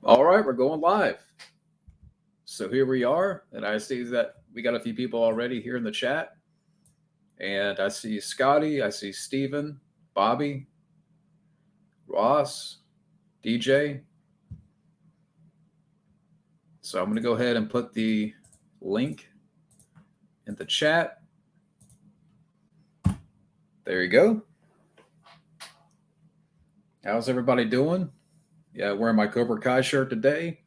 All right, we're going live. So here we are, and I see that we got a few people already here in the chat. And I see Scotty, I see Steven, Bobby, Ross, DJ. So I'm going to go ahead and put the link in the chat. There you go. How's everybody doing? Yeah, wearing my Cobra Kai shirt today.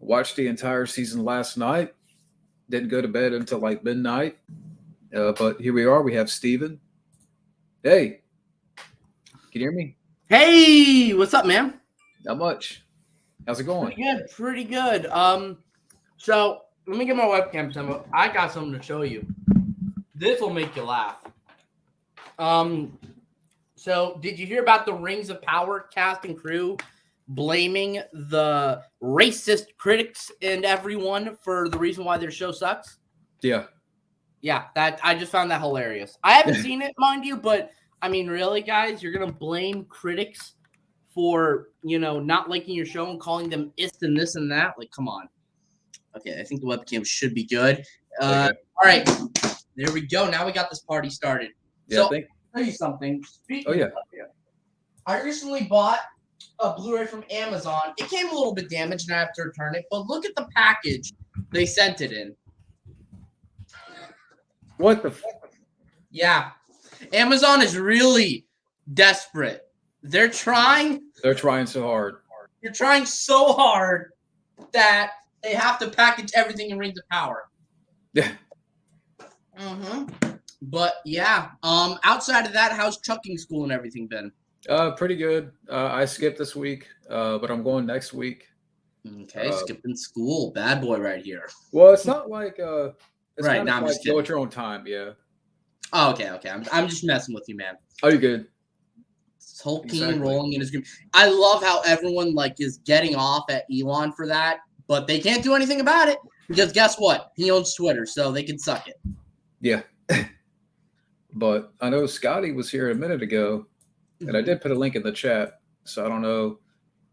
Watched the entire season last night. Didn't go to bed until like midnight. But here we are. We have Steven. Hey, can you hear me? Hey, what's up, man? Not much. How's it going? Pretty good. So let me get my webcam set up. I got something to show you. This will make you laugh. So did you hear about the Rings of Power cast and crew blaming the racist critics and everyone for the reason why their show sucks? Yeah. Yeah, that I just found that hilarious. I haven't seen it, mind you, but I mean, really, guys, you're gonna blame critics for, not liking your show and calling them ist and this and that? Like, come on. Okay, I think the webcam should be good. Okay. All right, there we go. Now we got this party started. Yeah, So, I'll tell you something. I recently bought a Blu-ray from Amazon. It came a little bit damaged and I have to return it, but look at the package they sent it in. What the? Yeah. Amazon is really desperate. They're trying so hard. They're trying so hard that they have to package everything in Rings of Power. Yeah. But yeah, outside of that, how's chucking school and everything been? Pretty good. I skipped this week, but I'm going next week. Okay, skipping school, bad boy right here. Well, it's not like it's right kind now. of I'm like just kidding. go at your own time. Yeah. Oh, okay. I'm just messing with you, man. Oh, you good? Tolkien rolling in his grave. I love how everyone is getting off at Elon for that, but they can't do anything about it because guess what? He owns Twitter, so they can suck it. Yeah. But I know Scotty was here a minute ago, and I did put a link in the chat, so I don't know.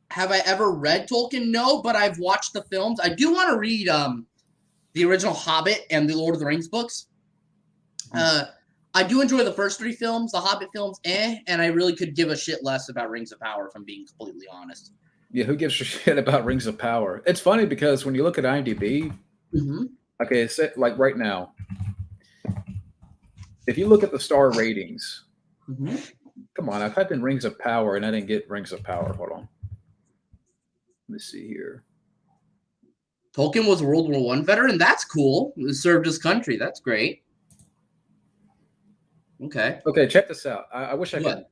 Have I ever read Tolkien? No, but I've watched the films. I do want to read the original Hobbit and the Lord of the Rings books. I do enjoy the first three films, the Hobbit films, and I really could give a shit less about Rings of Power, if I'm being completely honest. Yeah, who gives a shit about Rings of Power? It's funny because when you look at IMDb, okay, it's like right now, if you look at the star ratings, come on, I typed in Rings of Power and I didn't get Rings of Power. Hold on. Let me see here. Tolkien was a World War I veteran. That's cool. He served his country. That's great. Okay. Okay, check this out. I wish I could.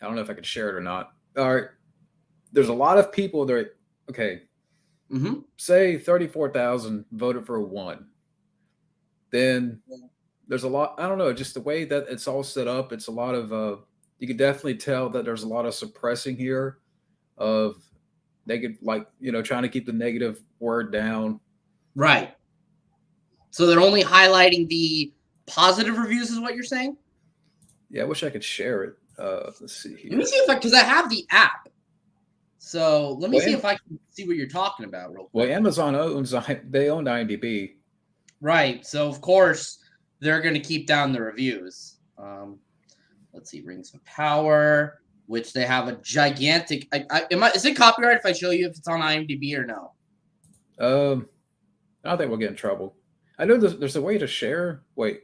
I don't know if I could share it or not. All right. There's a lot of people that say 34,000 voted for one. Then there's a lot. I don't know. Just the way that it's all set up. It's a lot of. You can definitely tell that there's a lot of suppressing here, of negative, trying to keep the negative word down. Right. So they're only highlighting the positive reviews, is what you're saying? Yeah, I wish I could share it. Let's see here. Let me see because I have the app. So let me see if I can see what you're talking about real quick. Well, Amazon own IMDb. Right. So of course they're going to keep down the reviews. Let's see, Rings of Power, which they have a gigantic. Is it copyright if I show you if it's on IMDb or no? I don't think we'll get in trouble. I know there's a way to share. Wait.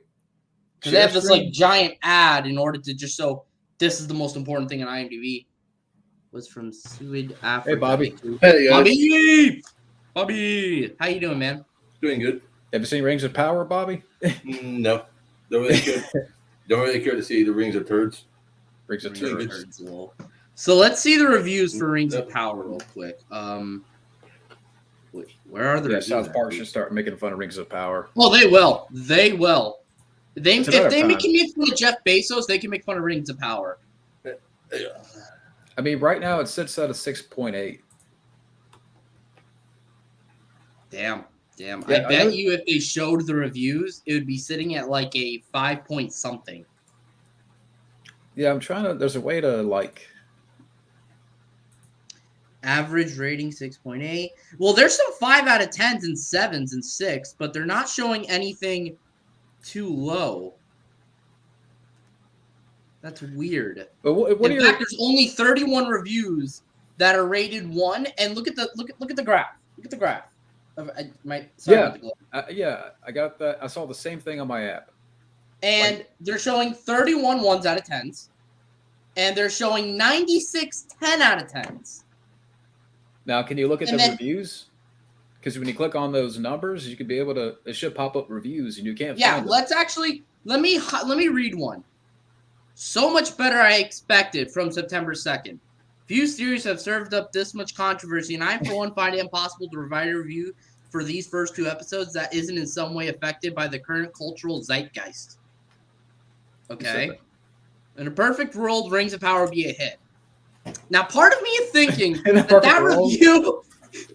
Because they have this giant ad in order to just show this is the most important thing in IMDb. Was from Suid Africa. Hey, Bobby. Hey, guys. Bobby. How you doing, man? Doing good. Have you seen Rings of Power, Bobby? No. Don't really care. Don't really care to see the Rings of Turds. Rings of Turds. So let's see the reviews for Rings of Power real quick. Wait, where are the reviews? South Park should start making fun of Rings of Power. Well, they will. They will. If they can make fun of Jeff Bezos, they can make fun of Rings of Power. I mean, right now it sits at a 6.8. Damn. Yeah, I bet you if they showed the reviews, it would be sitting at like a 5 point something. Yeah, I'm trying to. There's a way to Average rating 6.8. Well, there's some 5 out of 10s and 7s and 6, but they're not showing anything too low. That's weird. But what In fact, there's only 31 reviews that are rated 1, and look at the graph. Look at the graph. Yeah, I got that. I saw the same thing on my app. And they're showing 31 1s out of 10s, and they're showing 96 10 out of 10s. Now, can you look at the reviews? Because when you click on those numbers, you could be able to. It should pop up reviews, and you can't. Yeah, find them. let's actually let me read one. So much better I expected from September 2nd. Few series have served up this much controversy, and I, for one, find it impossible to provide a review for these first 2 episodes that isn't in some way affected by the current cultural zeitgeist. Okay? In a perfect world, Rings of Power would be a hit. Now, part of me is thinking that review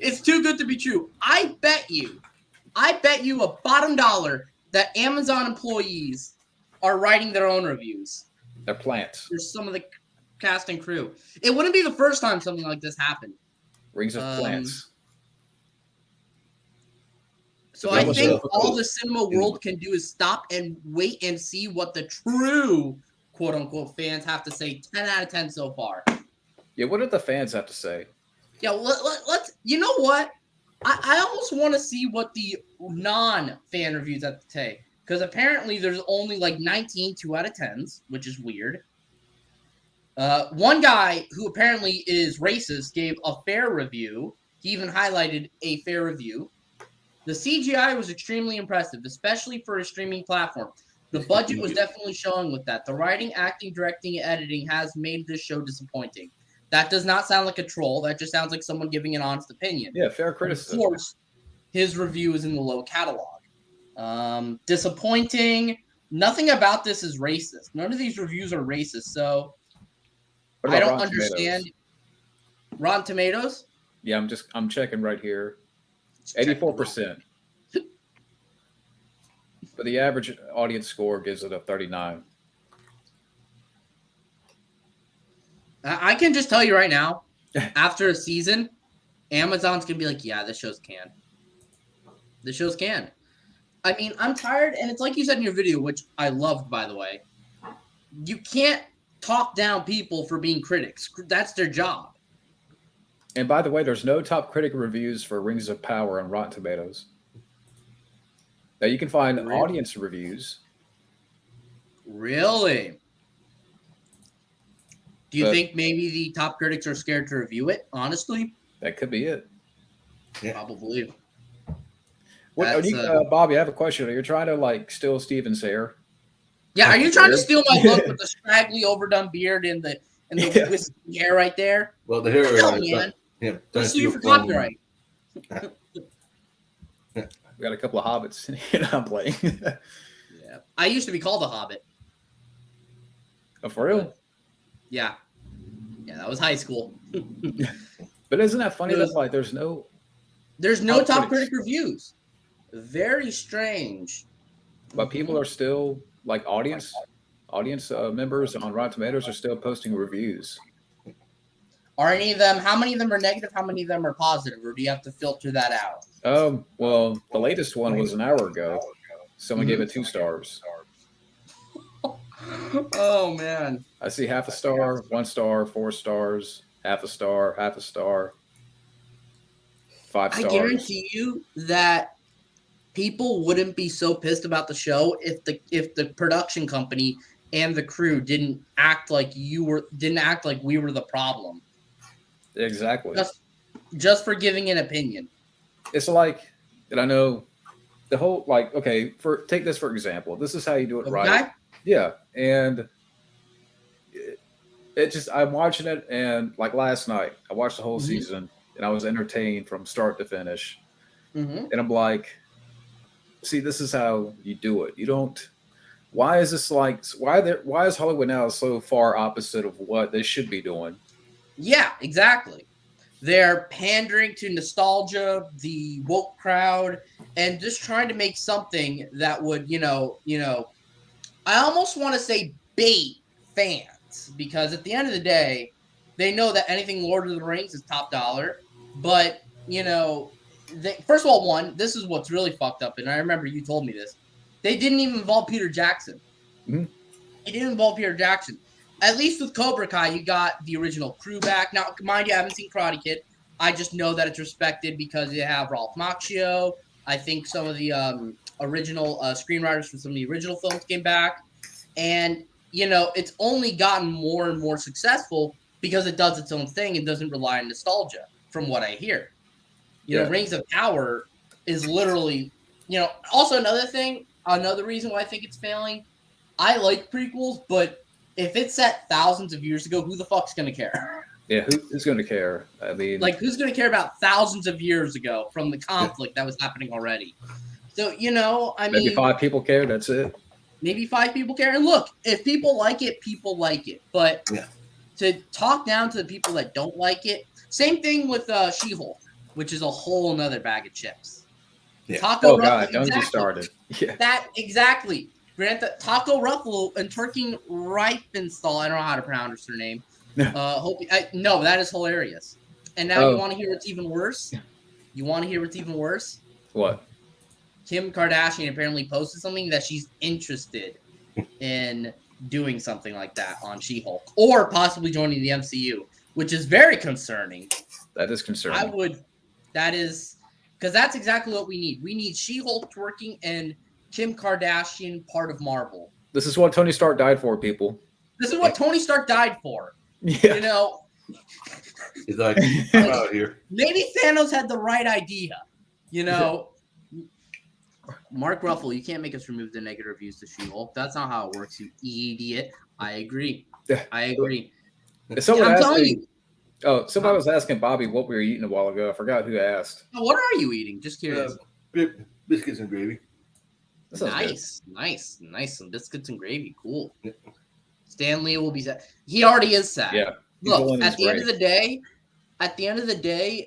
is too good to be true. I bet you a bottom dollar that Amazon employees are writing their own reviews. They're plants. There's some of the cast and crew. It wouldn't be the first time something like this happened. Rings of plants. So I think all the cinema world can do is stop and wait and see what the true quote-unquote fans have to say. 10 out of 10 so far. Yeah, what did the fans have to say? Yeah, let's. You know what? I almost want to see what the non-fan reviews have to say, because apparently there's only like 19 2 out of 10s, which is weird. One guy who apparently is racist gave a fair review. He even highlighted a fair review. The CGI was extremely impressive, especially for a streaming platform. The budget was definitely showing with that. The writing, acting, directing, and editing has made this show disappointing. That does not sound like a troll. That just sounds like someone giving an honest opinion. Yeah, fair criticism. Of course, his review is in the low catalog. Disappointing. Nothing about this is racist. None of these reviews are racist. So I don't understand. Rotten Tomatoes? Yeah, I'm checking right here. 84%. But the average audience score gives it a 39. I can just tell you right now, after a season, Amazon's going to be like, yeah, this show's canned. This show's canned. I mean, I'm tired, and it's like you said in your video, which I loved, by the way. You can't talk down people for being critics. That's their job. And by the way, there's no top critic reviews for Rings of Power on Rotten Tomatoes. Now, you can find audience reviews. Really? Do you think maybe the top critics are scared to review it, honestly? That could be it. Yeah. Probably. Bobby, I have a question. Are you trying to steal Steven's hair? Yeah, are you trying to steal my look with the scraggly, overdone beard and the wispy hair right there? Well, the hair. Man. Let's sue you for copyright. We got a couple of hobbits in here. I'm playing. Yeah, I used to be called a hobbit. Oh, for real? Yeah, that was high school. But isn't that funny? That there's no top critic reviews. Very strange. But people are still audience members on Rotten Tomatoes are still posting reviews. Are any of them? How many of them are negative? How many of them are positive? Or do you have to filter that out? Well, the latest one was an hour ago. Someone gave it 2 stars. Oh man! I see half a star, 1 star, 4 stars, half a star, 5 stars. I guarantee you that people wouldn't be so pissed about the show if the production company and the crew didn't act like we were the problem. Exactly. Just for giving an opinion. It's like, and I know the whole take this for example. This is how you do it right. Yeah, and it just I'm watching it, and last night I watched the whole season, and I was entertained from start to finish. And I'm like, see, this is how you do it. You don't. Why is this why is Hollywood now so far opposite of what they should be doing? Yeah, exactly. They're pandering to nostalgia, the woke crowd, and just trying to make something that would, I almost want to say bait fans, because at the end of the day, They know that anything Lord of the Rings is top dollar. But, first of all, this is what's really fucked up. And I remember you told me this. They didn't even involve Peter Jackson. Mm-hmm. It didn't involve Peter Jackson. At least with Cobra Kai, you got the original crew back. Now, mind you, I haven't seen Karate Kid. I just know that it's respected because you have Ralph Macchio. I think some of the original screenwriters from some of the original films came back. And, it's only gotten more and more successful because it does its own thing and doesn't rely on nostalgia, from what I hear. Rings of Power is literally, also another reason why I think it's failing. I like prequels, but if it's set thousands of years ago, who the fuck's going to care? Yeah, who's going to care? I mean, who's going to care about thousands of years ago from the conflict that was happening already? So, maybe 5 people care. That's it. Maybe 5 people care. And look, if people like it, people like it. But to talk down to the people that don't like it, same thing with She-Hulk, which is a whole nother bag of chips. Yeah. Taco God, don't get started. Yeah. That exactly. Grant that Taco Ruffalo and Turkey Reifenstahl. I don't know how to pronounce her name. No, that is hilarious. And now you want to hear what's even worse? What? Kim Kardashian apparently posted something that she's interested in doing something like that on She-Hulk, or possibly joining the MCU, which is very concerning. That is concerning. Because that's exactly what we need. We need She-Hulk twerking and Kim Kardashian part of Marvel. This is what Tony Stark died for, people. This is what Tony Stark died for. Yeah. He's like, I'm out here. Maybe Thanos had the right idea. Mark Ruffalo, you can't make us remove the negative reviews to She-Hulk. That's not how it works, you idiot. I agree. Somebody was asking Bobby what we were eating a while ago. I forgot who asked. What are you eating? Just curious. Biscuits and gravy. Nice. Some biscuits and gravy. Cool. Yeah. Stanley will be sad. He already is sad. Yeah. Look, at the end of the day,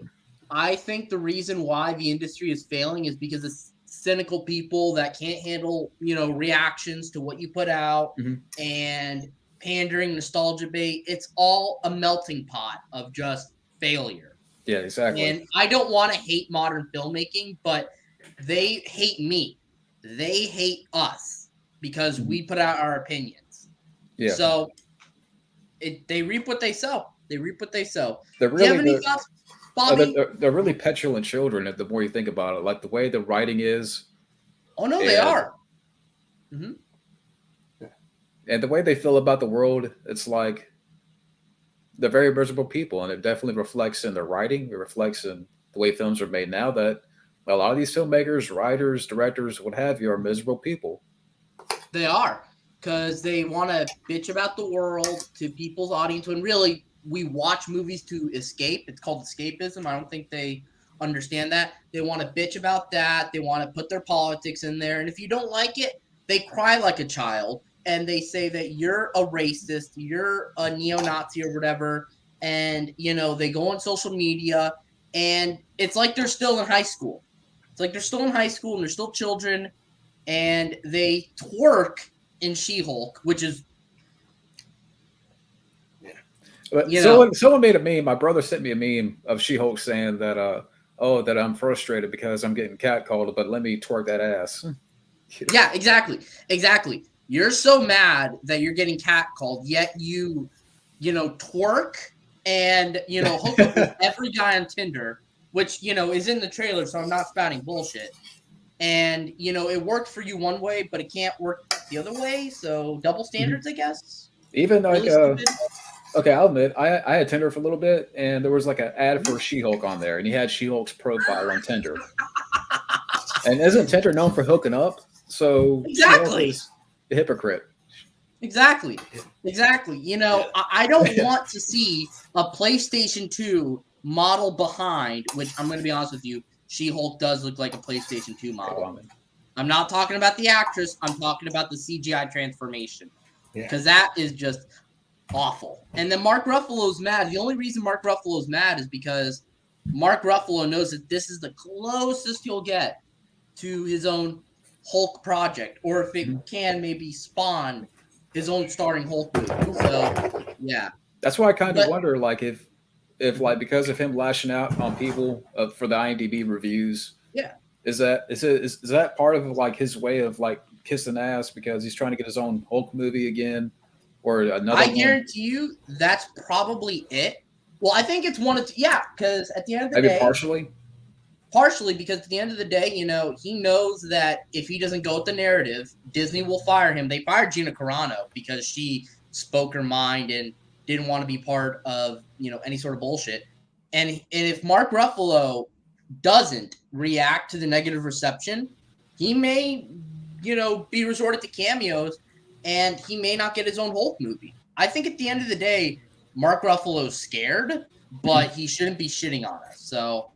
I think the reason why the industry is failing is because it's cynical people that can't handle, reactions to what you put out and pandering, nostalgia bait. It's all a melting pot of just failure. Yeah, exactly. And I don't want to hate modern filmmaking, but they hate me. They hate us because we put out our opinions. Yeah. So they reap what they sow. They're really, do you have any thoughts, Bobby? They're really petulant children. The more you think about it, like the way the writing is. Oh no, they are. Mm-hmm. And the way they feel about the world, it's like they're very miserable people, and it definitely reflects in their writing. It reflects in the way films are made now. That a lot of these filmmakers, writers, directors, what have you, are miserable people. They are, because they want to bitch about the world to people's audience when really we watch movies to escape. It's called escapism. I don't think they understand that. They want to bitch about that. They want to put their politics in there. And if you don't like it, they cry like a child and they say that you're a racist, you're a neo-Nazi or whatever. And, they go on social media and it's like they're still in high school. It's like they're still in high school and they're still children and they twerk in She-Hulk, which is But someone made a meme. My brother sent me a meme of She-Hulk saying that, that I'm frustrated because I'm getting catcalled, but let me twerk that ass. Yeah, exactly. You're so mad that you're getting catcalled, yet you twerk and, hook up with every guy on Tinder, which, is in the trailer, so I'm not spouting bullshit. And, it worked for you one way, but it can't work the other way. So double standards, I guess. Even like, really okay, I'll admit, I had Tinder for a little bit, and there was like an ad for She-Hulk on there, and he had She-Hulk's profile on Tinder. And isn't Tinder known for hooking up? So exactly, a hypocrite. Exactly. I don't want to see a PlayStation 2 model behind, which I'm going to be honest with you, She-Hulk does look like a PlayStation 2 model. I'm not talking about the actress. I'm talking about the CGI transformation, because that is just awful. And then Mark Ruffalo's mad. The only reason Mark Ruffalo's mad is because Mark Ruffalo knows that this is the closest he'll get to his own Hulk project, or if it can maybe spawn his own starring Hulk movie. So, yeah. That's why I kind of But wonder, like, if like because of him lashing out on people for the IMDb reviews, yeah, is that part of like his way of like kissing ass because he's trying to get his own Hulk movie again or another I one? guarantee you that's probably it. Well, I think it's one of yeah, because at the end of the Maybe day, partially. partially because at the end of the day, he knows that if he doesn't go with the narrative, Disney will fire him. They fired Gina Carano because she spoke her mind and didn't want to be part of any sort of bullshit. And if Mark Ruffalo doesn't react to the negative reception, he may be resorted to cameos, and he may not get his own Hulk movie. I think at the end of the day, Mark Ruffalo's scared, but he shouldn't be shitting on us. So,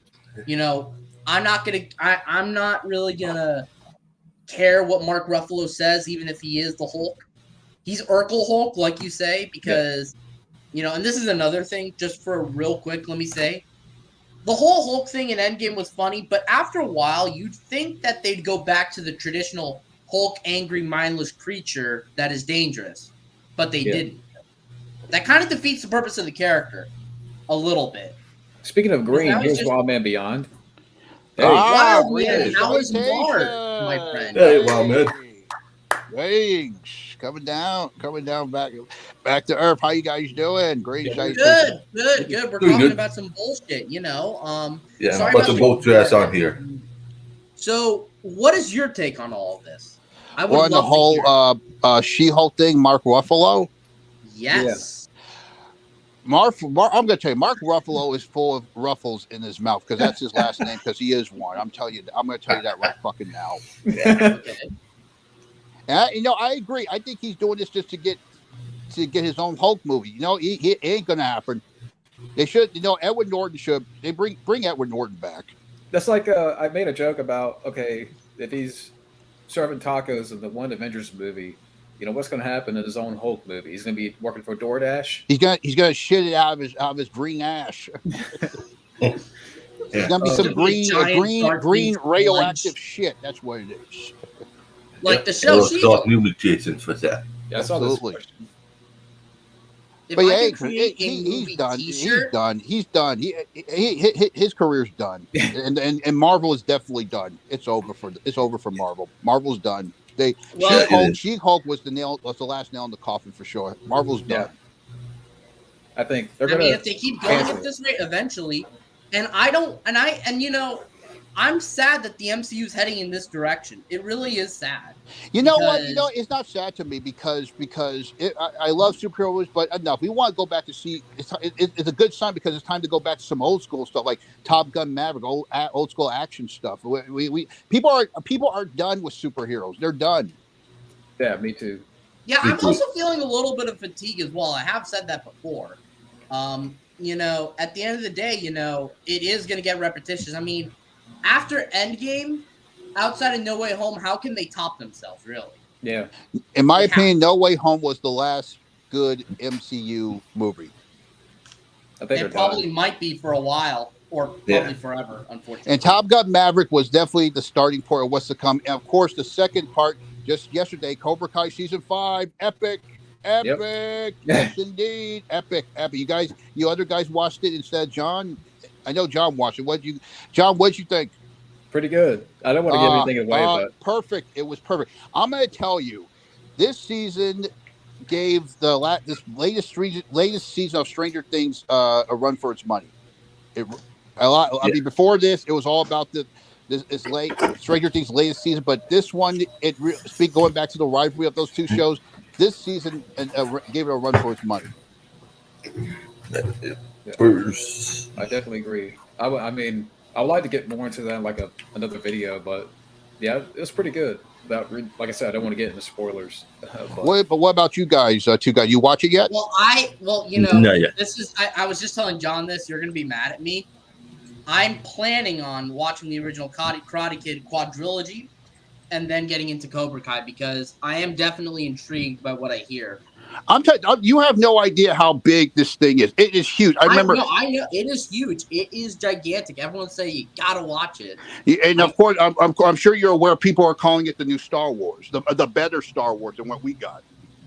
I'm not really gonna care what Mark Ruffalo says, even if he is the Hulk. He's Urkel Hulk, like you say, because and this is another thing, just for real quick, let me say. The whole Hulk thing in Endgame was funny, but after a while, you'd think that they'd go back to the traditional Hulk angry, mindless creature that is dangerous, but they didn't. That kind of defeats the purpose of the character a little bit. Speaking of green, here's Wild Man Beyond. Hey, Wild Man, how is Mark, my friend? Hey, Wild Man. Hey, coming down back to earth. How you guys doing? Great. Good. We're talking about some bullshit, Yeah, sorry put some boat dress on here. So, what is your take on all of this? I would on the whole She-Hulk thing, Mark Ruffalo. Yes. Mark, I'm going to tell you, Mark Ruffalo is full of ruffles in his mouth because that's his last name. Because he is one. I'm going to tell you that right fucking now. Okay. And, I agree. I think he's doing this just to get his own Hulk movie. It ain't going to happen. They should. Edward Norton should. They bring Edward Norton back. That's like I made a joke about if he's serving tacos in the one Avengers movie, what's going to happen in his own Hulk movie? He's going to be working for DoorDash. He's gonna shit it out of his green ash. There's gonna be some green radioactive shit. That's what it is. Like the show She-Hulk. New mutations for that. Yeah, I saw this. But he's done. He's done. His career's done, and Marvel is definitely done. It's over for Marvel. Marvel's done. She-Hulk was the last nail in the coffin for sure. Marvel's done. I think they're gonna. If they keep going at this rate, eventually, I'm sad that the MCU is heading in this direction. It really is sad. You know what? It's not sad to me because I love superheroes, but enough. We want to go back to see. It's a good sign because it's time to go back to some old school stuff like Top Gun Maverick, old school action stuff. People are done with superheroes. They're done. Yeah, me too. Yeah, I'm also feeling a little bit of fatigue as well. I have said that before. At the end of the day, it is going to get repetitious. I mean, after Endgame, outside of No Way Home, how can they top themselves, really? Yeah. In my opinion, No Way Home was the last good MCU movie. I think it probably might be for a while, or probably forever, unfortunately. And Top Gun Maverick was definitely the starting point of what's to come. And, of course, the second part, just yesterday, Cobra Kai Season 5, epic. Yep. Yes, indeed. Epic. You other guys watched it instead of John? I know John watched it. What'd you think? Pretty good. I don't want to give anything away, but perfect. It was perfect. I'm going to tell you, this season gave this latest season of Stranger Things a run for its money. I mean, before this, it was all about this late Stranger Things latest season, but this one, going back to the rivalry of those two shows, this season gave it a run for its money. Yeah. I definitely agree. I mean, I would like to get more into that, like another video, but yeah, it's pretty good. Like I said, I don't want to get into spoilers. But what about you guys? Two guys, you watch it yet? This is. I was just telling John this. You're gonna be mad at me. I'm planning on watching the original Karate Kid quadrilogy, and then getting into Cobra Kai because I am definitely intrigued by what I hear. You have no idea how big this thing is. It is huge. I know it is huge. It is gigantic. Everyone say you gotta watch it. And of course, I'm sure you're aware people are calling it the new Star Wars, the better Star Wars than what we got.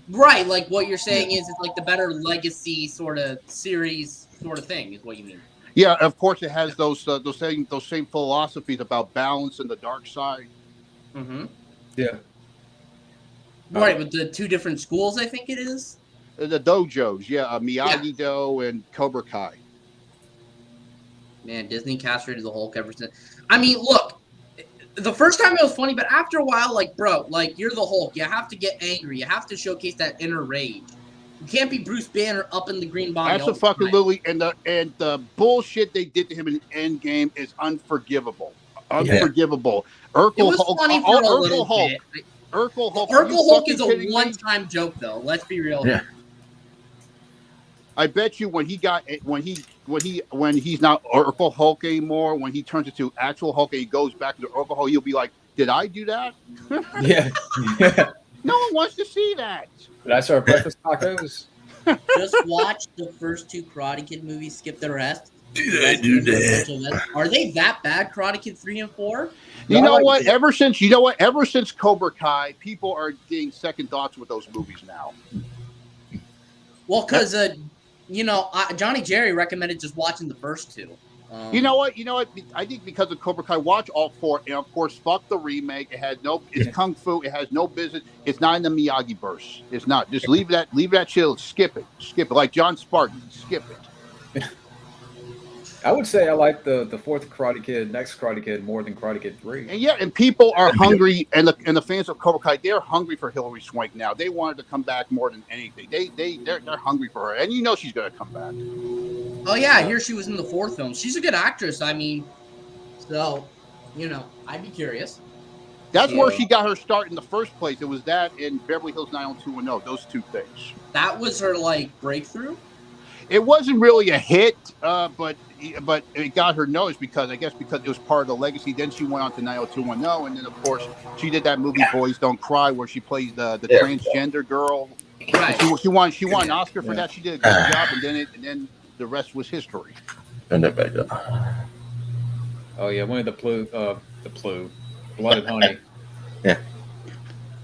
Right, like what you're saying is it's like the better legacy sort of series sort of thing is what you mean. Yeah, of course it has those same philosophies about balance and the dark side. Mm-hmm. Yeah. Right, with the two different schools, I think it is. The dojos, Miyagi-Do and Cobra Kai. Man, Disney castrated the Hulk ever since. I mean, look, the first time it was funny, but after a while, like, bro, like, you're the Hulk. You have to get angry. You have to showcase that inner rage. You can't be Bruce Banner up in the green body. That's a fucking Louis, and the bullshit they did to him in Endgame is unforgivable. Unforgivable. It was funny for a little bit. Urkel Hulk. Urkel Hulk is a one-time joke, though. Let's be real. Yeah. I bet you when he's not Urkel Hulk anymore, when he turns into actual Hulk and he goes back to the Urkel Hulk, he'll be like, "Did I do that?" Yeah. No one wants to see that. Did I start breakfast tacos? Just watch the first two Karate Kid movies. Skip the rest. Did I do that? Are they that bad? Karate Kid 3 and 4. You know what? Ever since Cobra Kai, people are getting second thoughts with those movies now. Well, because Johnny Jerry recommended just watching the first two. You know what? I think because of Cobra Kai, watch all four. And of course, fuck the remake. It's kung fu. It has no business. It's not in the Miyagi verse. It's not. Just leave that chill. Skip it. Like John Spartan. Skip it. I would say I like the fourth Karate Kid, next Karate Kid, more than Karate Kid 3. And people are hungry, and the fans of Cobra Kai, they're hungry for Hilary Swank now. They wanted to come back more than anything. They're hungry for her, and she's gonna come back. Oh yeah, I hear she was in the fourth film. She's a good actress. I mean, so I'd be curious. That's where she got her start in the first place. It was that in Beverly Hills 90210. Those two things. That was her breakthrough. It wasn't really a hit, but it got her noticed because it was part of the legacy. Then she went on to 90210, and then of course she did that movie Boys Don't Cry, where she plays the transgender girl. Right. She won an Oscar for that. She did a good job, and then the rest was history. Turn that back up. Oh yeah, one of the Blood and Honey. Yeah.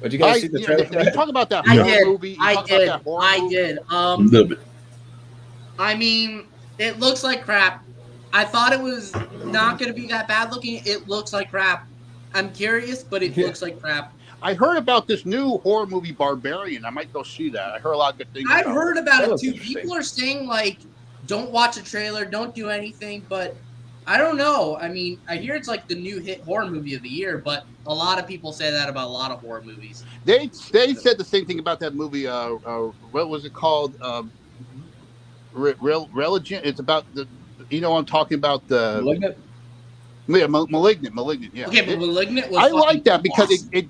But you guys see the trailer? You talk about that movie. I did. A little bit. I mean, it looks like crap. I thought it was not going to be that bad looking. It looks like crap. I'm curious, but it looks like crap. I heard about this new horror movie, Barbarian. I might go see that. I heard a lot of good things. I've heard about it too. People are saying don't watch a trailer, don't do anything, but I don't know. I mean, I hear it's like the new hit horror movie of the year, but a lot of people say that about a lot of horror movies. They said the same thing about that movie. What was it called? Religion. It's about I'm talking about the Malignant. Yeah, Malignant. Yeah. Okay, but Malignant was. I like that because awesome. it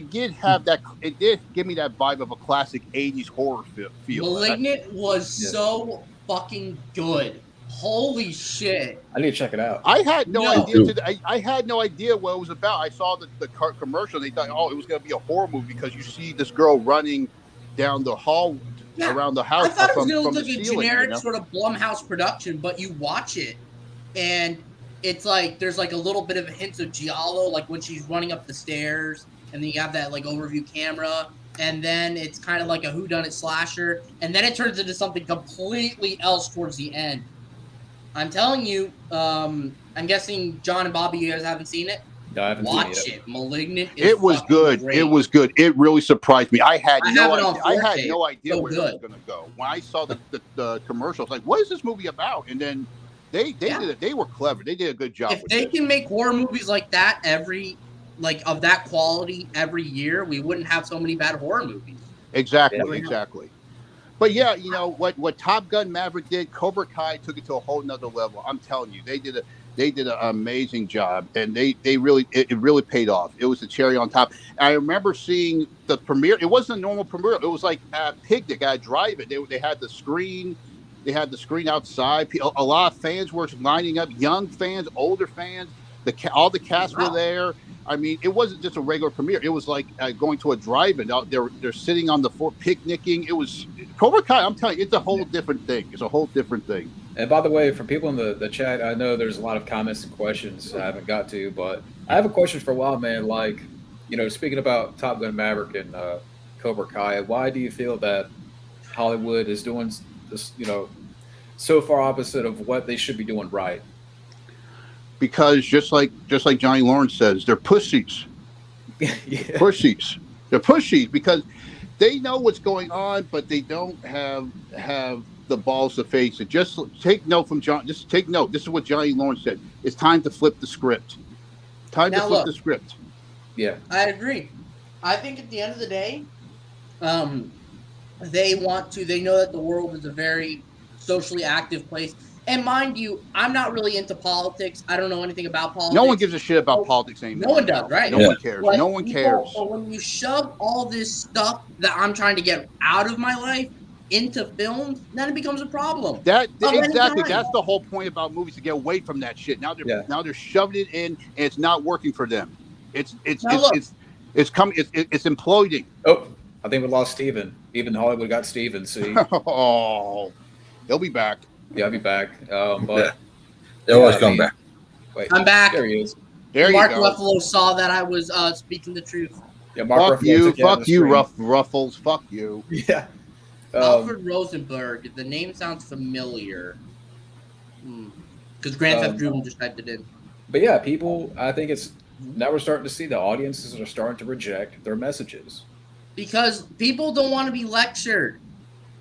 did have that. It did give me that vibe of a classic '80s horror feel. Malignant was so fucking good. Holy shit! I need to check it out. I had no idea. I had no idea what it was about. I saw the commercial. They thought, it was going to be a horror movie because you see this girl running down the hall. Yeah. Around the house. I thought it was going to look like a generic sort of Blumhouse production, but you watch it, and it's like there's like a little bit of a hint of giallo, like when she's running up the stairs, and then you have that like overview camera, and then it's kind of like a whodunit slasher, and then it turns into something completely else towards the end. I'm telling you, I'm guessing John and Bobby, you guys haven't seen it. No, I haven't Watch seen it. Malignant. It was good. Great. It was good. It really surprised me. I had no idea so where it was going to go. When I saw the commercials, like, what is this movie about? And then they did it. They were clever. They did a good job. If they can make horror movies like that of that quality every year, we wouldn't have so many bad horror movies. Exactly. But yeah, what Top Gun Maverick did, Cobra Kai took it to a whole nother level. I'm telling you, they did an amazing job, and it really paid off. It was the cherry on top. I remember seeing the premiere. It wasn't a normal premiere. It was like a picnic at a drive-in. They had the screen. They had the screen outside. A lot of fans were lining up. Young fans, older fans. All the cast were there. I mean, it wasn't just a regular premiere. It was like going to a drive-in. They're sitting on the floor picnicking. It was Cobra Kai. I'm telling you, it's a whole different thing. It's a whole different thing. And by the way, for people in the chat, I know there's a lot of comments and questions I haven't got to, but I have a question for a while, man. Like, speaking about Top Gun Maverick and Cobra Kai. Why do you feel that Hollywood is doing this, so far opposite of what they should be doing right? Because just like Johnny Lawrence says, they're pussies. Yeah. Pussies. They're pussies because they know what's going on, but they don't have the balls to face it. Just take note from John. Just take note. This is what Johnny Lawrence said. It's time to flip the script. The script. Yeah, I agree. I think at the end of the day, they know that the world is a very socially active place. And mind you, I'm not really into politics. I don't know anything about politics. No one gives a shit about politics anymore. No one does, right? No one cares. No one cares. But when you shove all this stuff that I'm trying to get out of my life into films, then it becomes a problem. Exactly. That's the whole point about movies, to get away from that shit. Now they're shoving it in, and it's not working for them. It's imploding. Oh, I think we lost Steven. Even Hollywood got Steven. See. Oh, he'll be back. Yeah, I'll be back. But they always come back. Wait, I'm back. There he is. Mark Ruffalo saw that I was speaking the truth. Yeah, Mark fuck you, Ruffles. Fuck you. Yeah. Alfred Rosenberg. The name sounds familiar. Because Grand Theft Auto just typed it in. But yeah, people. I think it's now we're starting to see the audiences are starting to reject their messages because people don't want to be lectured.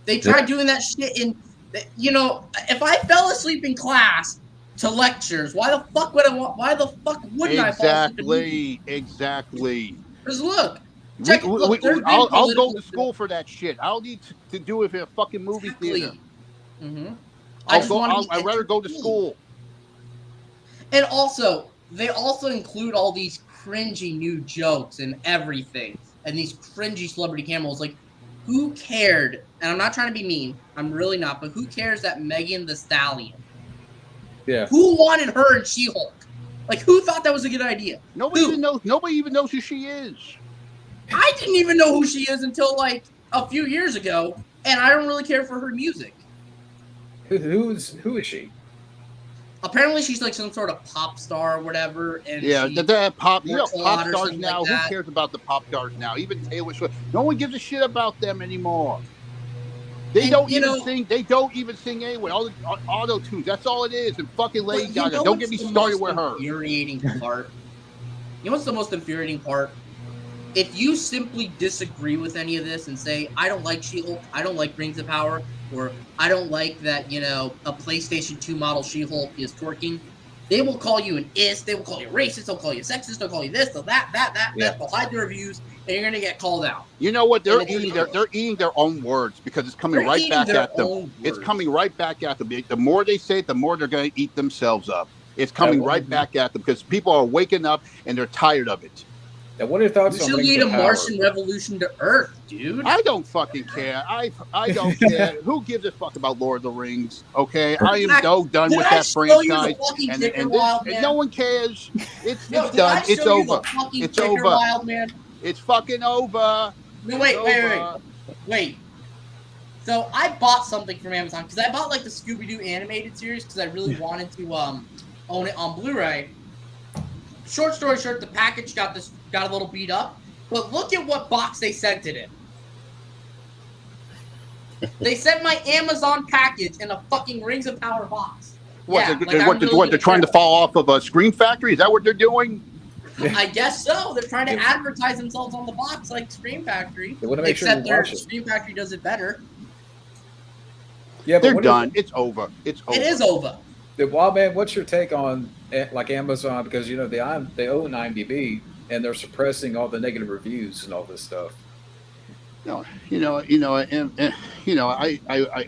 They try doing that shit in. If I fell asleep in class to lectures, why the fuck wouldn't I fall asleep? Exactly. Because look, I'll go to school for that shit. I'll need to do it in a fucking movie theater. Mm-hmm. I'd rather go to school. And also, they also include all these cringy new jokes and everything, and these cringy celebrity cameos. Like, who cared? And I'm not trying to be mean. I'm really not. But who cares that Megan Thee Stallion? Yeah. Who wanted her in She-Hulk? Like, who thought that was a good idea? Nobody even knows who she is. I didn't even know who she is until like a few years ago, and I don't really care for her music. Who is she? Apparently, she's like some sort of pop star or whatever. And pop stars now. Who cares about the pop stars now? Even Taylor Swift. No one gives a shit about them anymore. They don't even sing. They don't even sing anyway. All the auto tunes. That's all it is. And fucking Lady Gaga. Don't get me started with her. Infuriating part. You know what's the most infuriating part? If you simply disagree with any of this and say, I don't like She-Hulk, I don't like Rings of Power, or I don't like that, a PlayStation 2 model She-Hulk is twerking, they will call you an ist, they will call you racist, they'll call you sexist, they'll call you this, that, they'll hide their reviews, and you're going to get called out. You know what? They're eating their own words because it's coming right back at them. It's coming right back at them. The more they say it, the more they're going to eat themselves up. It's coming right back at them because people are waking up and they're tired of it. Now, what are your thoughts we on should lead a Martian revolution to Earth, dude. I don't fucking care. I don't care. Who gives a fuck about Lord of the Rings? Okay, I am so done with that franchise, and no one cares. It's done. It's over. It's over. Wild Man? It's fucking over. No, wait. So I bought something from Amazon because I bought like the Scooby-Doo animated series because I really wanted to own it on Blu-ray. Short story short, the package got a little beat up, but look at what box they sent it in. They sent my Amazon package in a fucking Rings of Power box. They're trying to fall off of a Scream Factory? Is that what they're doing? I guess so. They're trying to advertise themselves on the box like Scream Factory. Except their Scream Factory does it better. Yeah, they're done. It's over. It is over. Wild Man, what's your take on like Amazon? Because they own IMDb and they're suppressing all the negative reviews and all this stuff. I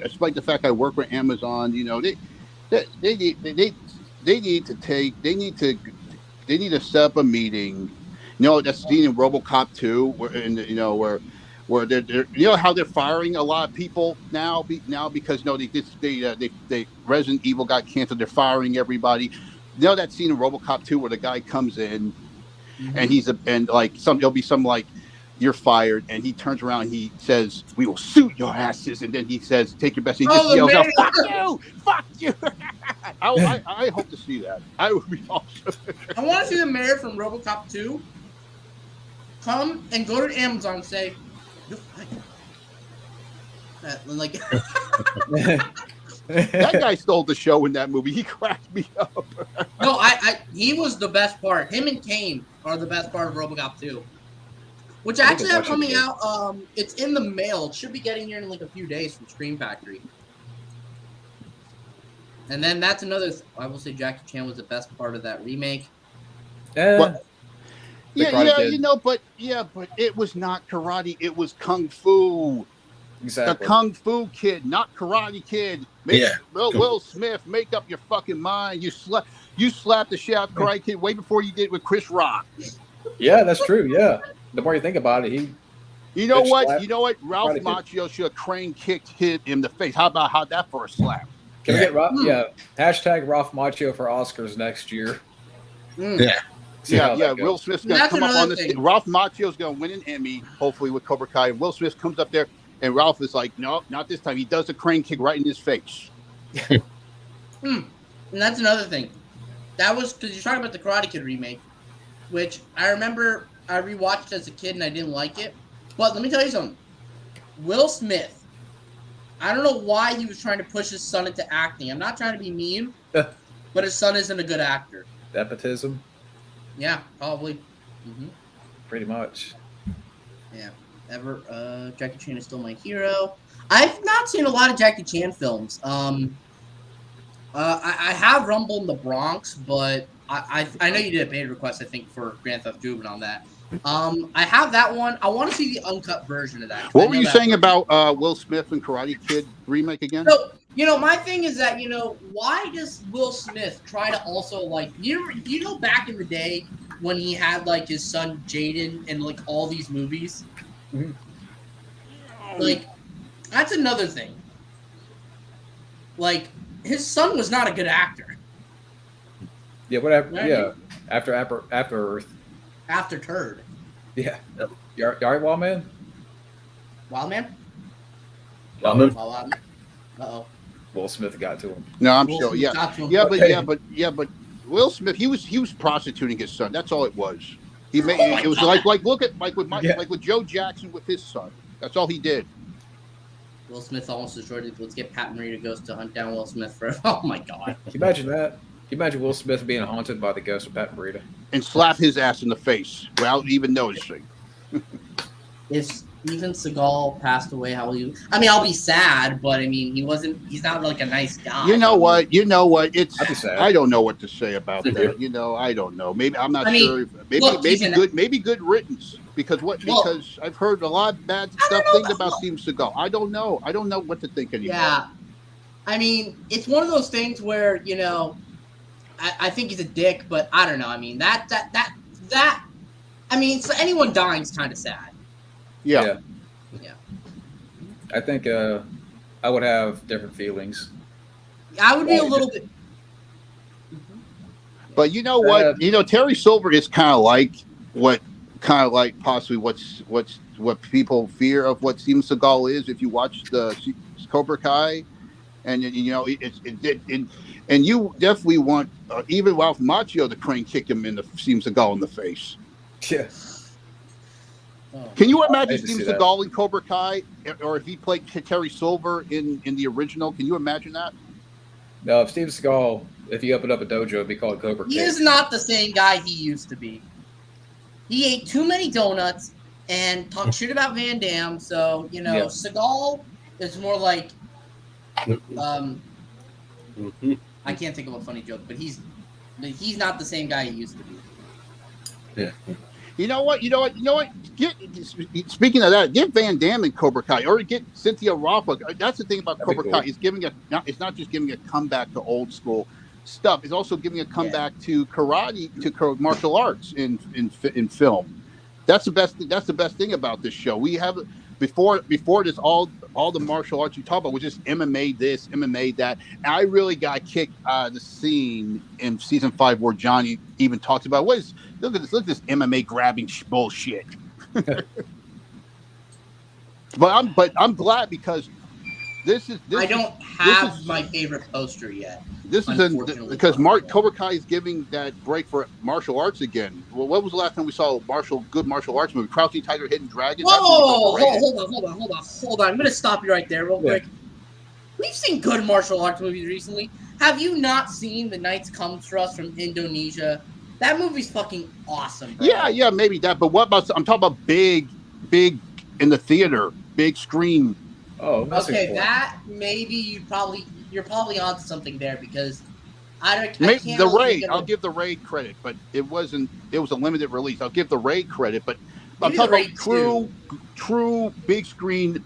despite the fact I work with Amazon, they need to set up a meeting. That's seen in RoboCop 2, where they're how they're firing a lot of people now because they Resident Evil got canceled. They're firing everybody. That scene in RoboCop 2 where the guy comes in and there'll be some like, you're fired, and he turns around and he says, we will suit your asses, and then he says, take your best. He just yells out, fuck you. I hope to see that. I would be awesome. I want to see the mayor from RoboCop 2 come and go to Amazon and say, You're fine. Like, That guy stole the show in that movie. He cracked me up. no, he was the best part. Him and Kane are the best part of RoboCop 2. Which I actually have coming out. It's in the mail. It should be getting here in like a few days from Scream Factory. And then that's another. I will say Jackie Chan was the best part of that remake. But Kid. but it was not karate. It was kung fu. Exactly. The Kung Fu Kid, not Karate Kid. Will Smith, make up your fucking mind. You slapped the shit out of Karate Kid way before you did with Chris Rock. Yeah, that's true. Yeah, the more you think about it, You know what? Ralph Macchio should have crane kicked him in the face. How that for a slap? Can we get Ralph? Yeah, hashtag Ralph Macchio for Oscars next year. Yeah. Will Smith's gonna come up on this. Ralph Macchio's gonna win an Emmy, hopefully with Cobra Kai. And Will Smith comes up there. And Ralph is like, no, not this time. He does a crane kick right in his face. And that's another thing. That was because you're talking about the Karate Kid remake, which I remember I rewatched as a kid and I didn't like it. But let me tell you something. Will Smith, I don't know why he was trying to push his son into acting. I'm not trying to be mean, but his son isn't a good actor. Nepotism? Yeah, probably. Pretty much. Yeah. Jackie Chan is still my hero. I've not seen a lot of Jackie Chan films. I have Rumble in the Bronx, but I know you did a paid request, I think, for Grand Theft Juvenile on that. I have that one. I want to see the uncut version of that. What were you saying about Will Smith and Karate Kid remake again? So, my thing is that, why does Will Smith try to also, like, you know back in the day when he had, like, his son Jaden and, like, all these movies? Like, that's another thing. Like, his son was not a good actor. Yeah, whatever. Right? Yeah, after Earth. After Turd. Yeah. You all right, Wildman? Wildman? Uh-oh. Will Smith got to him. No, I'm still, but Will Smith, he was prostituting his son. That's all it was. He made it was God. like with Joe Jackson with his son. That's all he did. Will Smith almost destroyed it. Let's get Pat Morita goes to hunt down Will Smith for. Oh my God! Can you imagine that? Can you imagine Will Smith being haunted by the ghost of Pat Morita and slap his ass in the face without even noticing? If Steven Seagal passed away, how will you? I mean, I'll be sad, but I mean, he's not like a nice guy. You know what? It's. I don't know what to say about that. I don't know. Maybe I'm not sure. Maybe good riddance because I've heard a lot of bad things about Steven Seagal. I don't know. I don't know what to think anymore. Yeah, I mean, it's one of those things where I think he's a dick, but I don't know. I mean, that. I mean, so anyone dying is kind of sad. Yeah. I think I would have different feelings. I would be a little bit. But you know what? Terry Silver is kind of like possibly what people fear of what Steven Seagal is. If you watch the Cobra Kai, and and you definitely want even Ralph Macchio to crane kick him in the Steven Seagal in the face. Yeah. Can you imagine Steven Seagal in Cobra Kai, or if he played Terry Silver in the original? Can you imagine that? No, if Steven Seagal, if he opened up a dojo, it'd be called Cobra Kai. He is not the same guy he used to be. He ate too many donuts and talked shit about Van Damme. So Seagal is more like, I can't think of a funny joke, but he's not the same guy he used to be. Yeah. You know what? Speaking of that, get Van Damme in Cobra Kai, or get Cynthia Rothrock. That's the thing about Cobra Kai. It's not just giving a comeback to old school stuff. It's also giving a comeback to karate, to martial arts in film. That's the best thing about this show. We have before this all the martial arts you talk about was just MMA this, MMA that. And I really got kicked out of the scene in season 5 where Johnny even talks about look at this MMA grabbing bullshit. But I'm glad because I don't have my favorite poster yet. This is because Cobra Kai is giving that break for martial arts again. Well, what was the last time we saw a good martial arts movie? Crouching Tiger, Hidden Dragon. Whoa! Hold on. I'm gonna stop you right there, real quick. We've seen good martial arts movies recently. Have you not seen The Knights Comes for Us from Indonesia? That movie's fucking awesome, bro. Yeah, maybe that. But what about? I'm talking about big in the theater, big screen. Oh, okay. That maybe you're probably onto something there because I can't. The Raid. I'll give the Raid credit, but it wasn't. It was a limited release. I'll give the Raid credit, but I'm talking about true big screen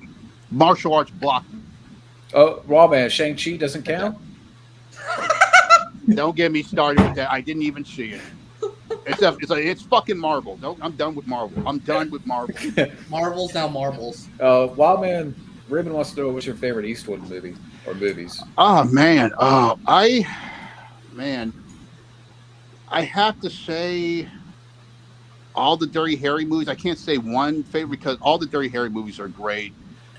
martial arts block. Oh, raw man, Shang-Chi doesn't count. Don't get me started with that. I didn't even see it. It's fucking Marvel. No, I'm done with Marvel. Marvel's now Marvels. Wild Man Ribbon wants to know what's your favorite Eastwood movie or movies? Oh man. I have to say all the Dirty Harry movies. I can't say one favorite because all the Dirty Harry movies are great.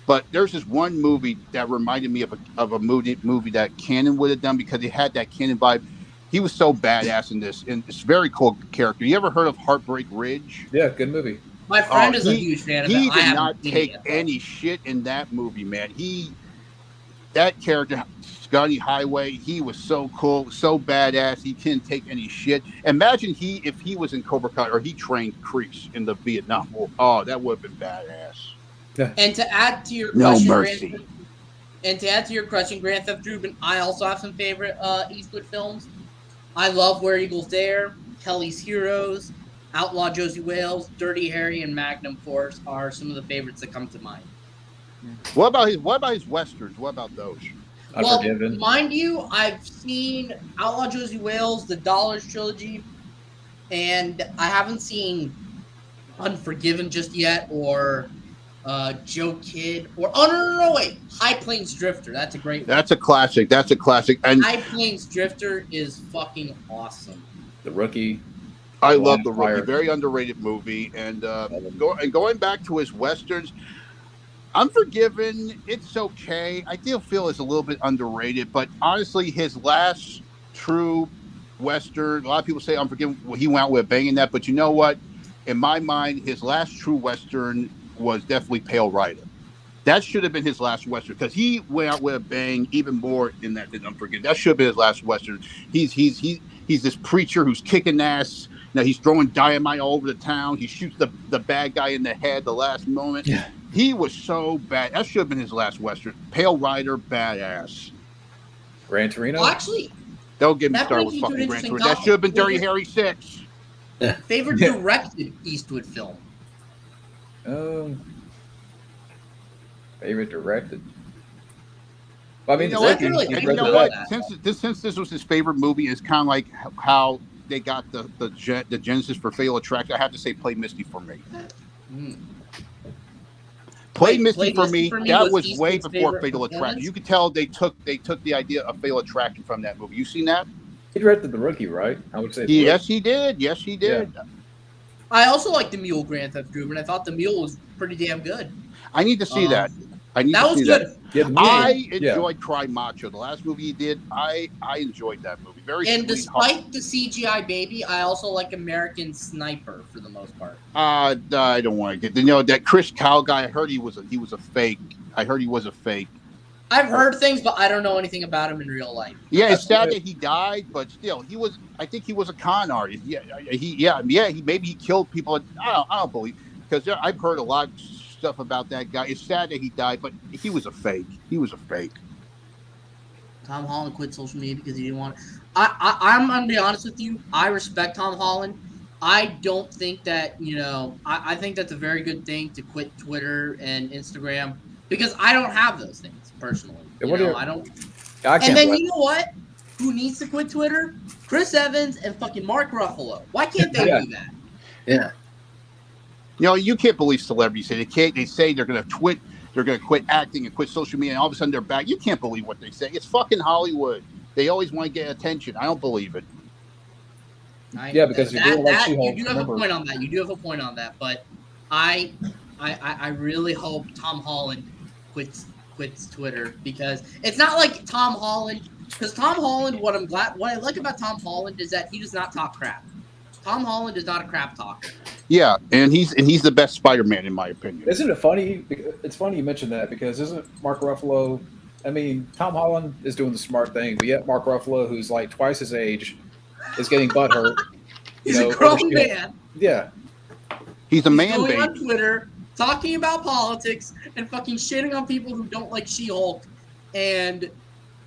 But there's this one movie that reminded me of a movie that Cannon would have done because he had that Cannon vibe. He was so badass in this, and it's a very cool character. You ever heard of Heartbreak Ridge? Yeah, good movie. My friend is a huge fan of it. He did not take any shit in that movie, man. That character, Scotty Highway, he was so cool, so badass. He didn't take any shit. Imagine if he was in Cobra Kai or he trained Kreese in the Vietnam War. Oh, that would have been badass. And to add to your question, Grand Theft Ruben, I also have some favorite Eastwood films. I love Where Eagles Dare, Kelly's Heroes, Outlaw Josie Wales, Dirty Harry, and Magnum Force are some of the favorites that come to mind. What about his westerns? What about those? Unforgiven. Mind you, I've seen Outlaw Josie Wales, the Dollars trilogy, and I haven't seen Unforgiven just yet, or Joe Kidd, or wait, High Plains Drifter. That's a great one. That's a classic. And High Plains Drifter is fucking awesome. The Rookie. I love The Rookie. Very underrated movie. And going back to his westerns, Unforgiven, it's okay. I do feel it's a little bit underrated, but honestly, his last true western, a lot of people say Unforgiven, he went out with a bang in that, but you know what? In my mind, his last true western was definitely Pale Rider. That should have been his last western because he went out with a bang even more in that than Unforgiven. That should have been his last western. He's this preacher who's kicking ass. Now he's throwing dynamite all over the town. He shoots the bad guy in the head the last moment. Yeah. He was so bad. That should have been his last western. Pale Rider, badass. Gran Torino? Well, actually, don't get me started with fucking Gran Torino. That should have been Dirty Harry 6. Favorite directed Eastwood film? Favorite directed. Well, I mean, you know what? Since this was his favorite movie, it's kind of like how they got the genesis for Fatal Attraction. I have to say, Play Misty for me. Play Misty for me. That was way before Fatal Attraction. You could tell they took the idea of Fatal Attraction from that movie. You seen that? He directed The Rookie, right? I would say. Yes, he did. Yes, he did. Yeah. I also like the Mule Grand Theft Ruben. I thought the Mule was pretty damn good. I need to see that. That was good. Yeah, I enjoyed Cry Macho. The last movie he did, I enjoyed that movie. And despite the CGI baby, I also like American Sniper for the most part. I don't want to get that Chris Kyle guy. I heard he was a fake. I've heard things, but I don't know anything about him in real life. Yeah, it's sad that he died, but still, I think he was a con artist. Maybe he killed people. I don't believe, because I've heard a lot of stuff about that guy. It's sad that he died, but he was a fake. Tom Holland quit social media because he didn't want. I'm gonna be honest with you. I respect Tom Holland. I don't think that I think that's a very good thing to quit Twitter and Instagram because I don't have those things personally. I don't. And then you know what? Who needs to quit Twitter? Chris Evans and fucking Mark Ruffalo. Why can't they do that? Yeah. You can't believe celebrities say they say they're going to quit. They're going to quit acting and quit social media, and all of a sudden they're back. You can't believe what they say. It's fucking Hollywood. They always want to get attention. I don't believe it. Because you do have a point on that. You do have a point on that. But I really hope Tom Holland quits quits Twitter because it's not like Tom Holland. Because Tom Holland, what I like about Tom Holland is that he does not talk crap. Tom Holland is not a crap talker. Yeah, and he's the best Spider-Man in my opinion. Isn't it funny? It's funny you mentioned that because isn't Mark Ruffalo? I mean, Tom Holland is doing the smart thing, but yet Mark Ruffalo, who's like twice his age, is getting butthurt. He's a grown man. Yeah, He's a man going baby. on Twitter talking about politics and fucking shitting on people who don't like She-Hulk and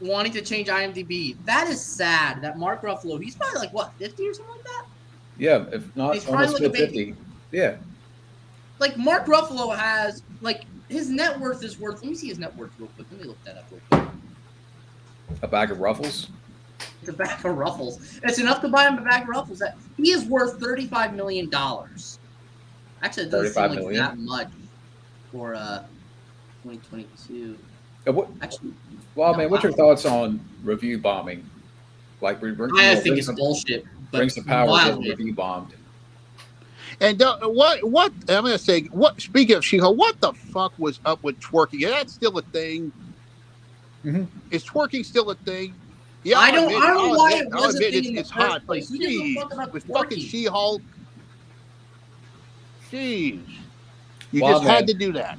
wanting to change IMDb. That is sad. That Mark Ruffalo, he's probably like what, 50 or something like that. yeah. If not, He's probably almost like a 50. Yeah. Like Mark Ruffalo has like his net worth is worth. Let me see his net worth real quick. Let me look that up real quick. A bag of Ruffles. It's a bag of Ruffles. It's enough to buy him a bag of Ruffles. That he is worth $35 million. Actually, it doesn't seem like million? that much for 2022. What, Actually, well, no, man, what's your thoughts on review bombing? Like, I think it's bullshit. But brings the power of wildly. review bombed. And what I'm gonna say? What speaking of She-Hulk, what the fuck was up with twerking? Is that still a thing? Mm-hmm. Is twerking still a thing? Yeah, I don't know why it I'll was a admit thing in the it's first hot, but place. Who gives a fuck geez, about with twerking? fucking She-Hulk, jeez, you Wow, just man. had to do that.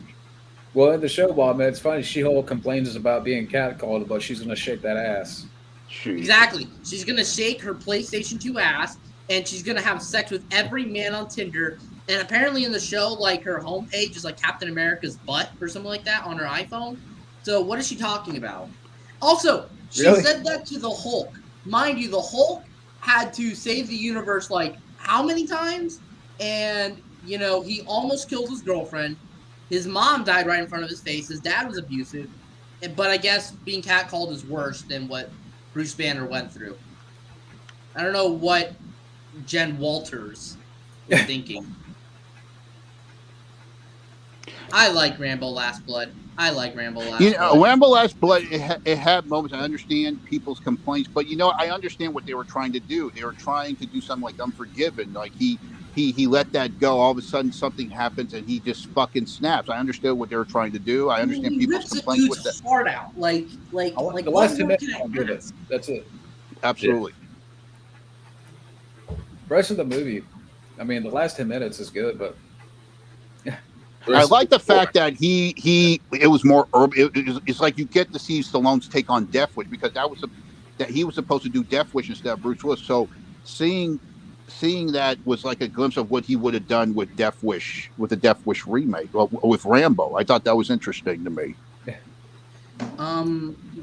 Well, in the show, Bob, man, it's funny. She-Hulk complains about being catcalled, but she's gonna shake that ass. Jeez. Exactly. She's gonna shake her PlayStation 2 ass, and she's gonna have sex with every man on Tinder. And apparently in the show, like her homepage is like Captain America's butt or something like that on her iPhone. So what is she talking about? Also, she Really? said that to the Hulk. Mind you, the Hulk had to save the universe like how many times? And you know, he almost killed his girlfriend. His mom died right in front of his face. His dad was abusive. But I guess being catcalled is worse than what Bruce Banner went through. I don't know what Jen Walters was thinking. I like Rambo Last Blood. You know, Rambo Last Blood, it had moments. I understand people's complaints, but you know, I understand what they were trying to do. They were trying to do something like Unforgiven. Like he let that go. All of a sudden, something happens, and he just fucking snaps. I understood what they were trying to do. I understand people's complaints with that. Heart out, like The last 10 minutes, I'll give it. That's it. Absolutely. The rest of the movie, I mean, the last 10 minutes is good, but I like the fact that it was more urban. It's like you get to see Stallone's take on Death Wish because that he was supposed to do Death Wish instead of Bruce Willis. So seeing that was like a glimpse of what he would have done with Death Wish, with the Death Wish remake, or with Rambo. I thought that was interesting to me.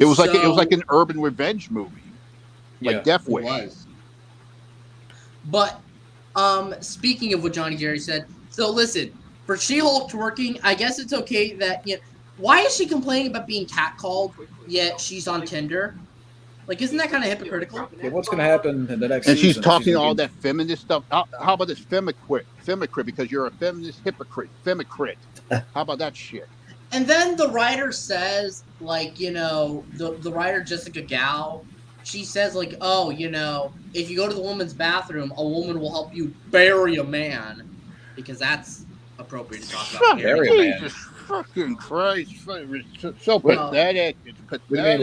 It was like an urban revenge movie, like Death Wish. It was. But speaking of what Johnny Jerry said, so listen. For She-Hulk twerking, I guess it's okay that why is she complaining about being catcalled yet she's on Tinder? Like, isn't that kind of hypocritical? yeah, what's going to happen in the next And season? she's talking all that feminist stuff. How about this femicrit, because you're a feminist hypocrite, femicrit. How about that shit? And then the writer says, like, the writer Jessica Gao, she says, like, oh, if you go to the woman's bathroom, a woman will help you bury a man, because that's appropriate to talk about. Jesus fucking Christ! So pathetic. It's pathetic. What do you mean,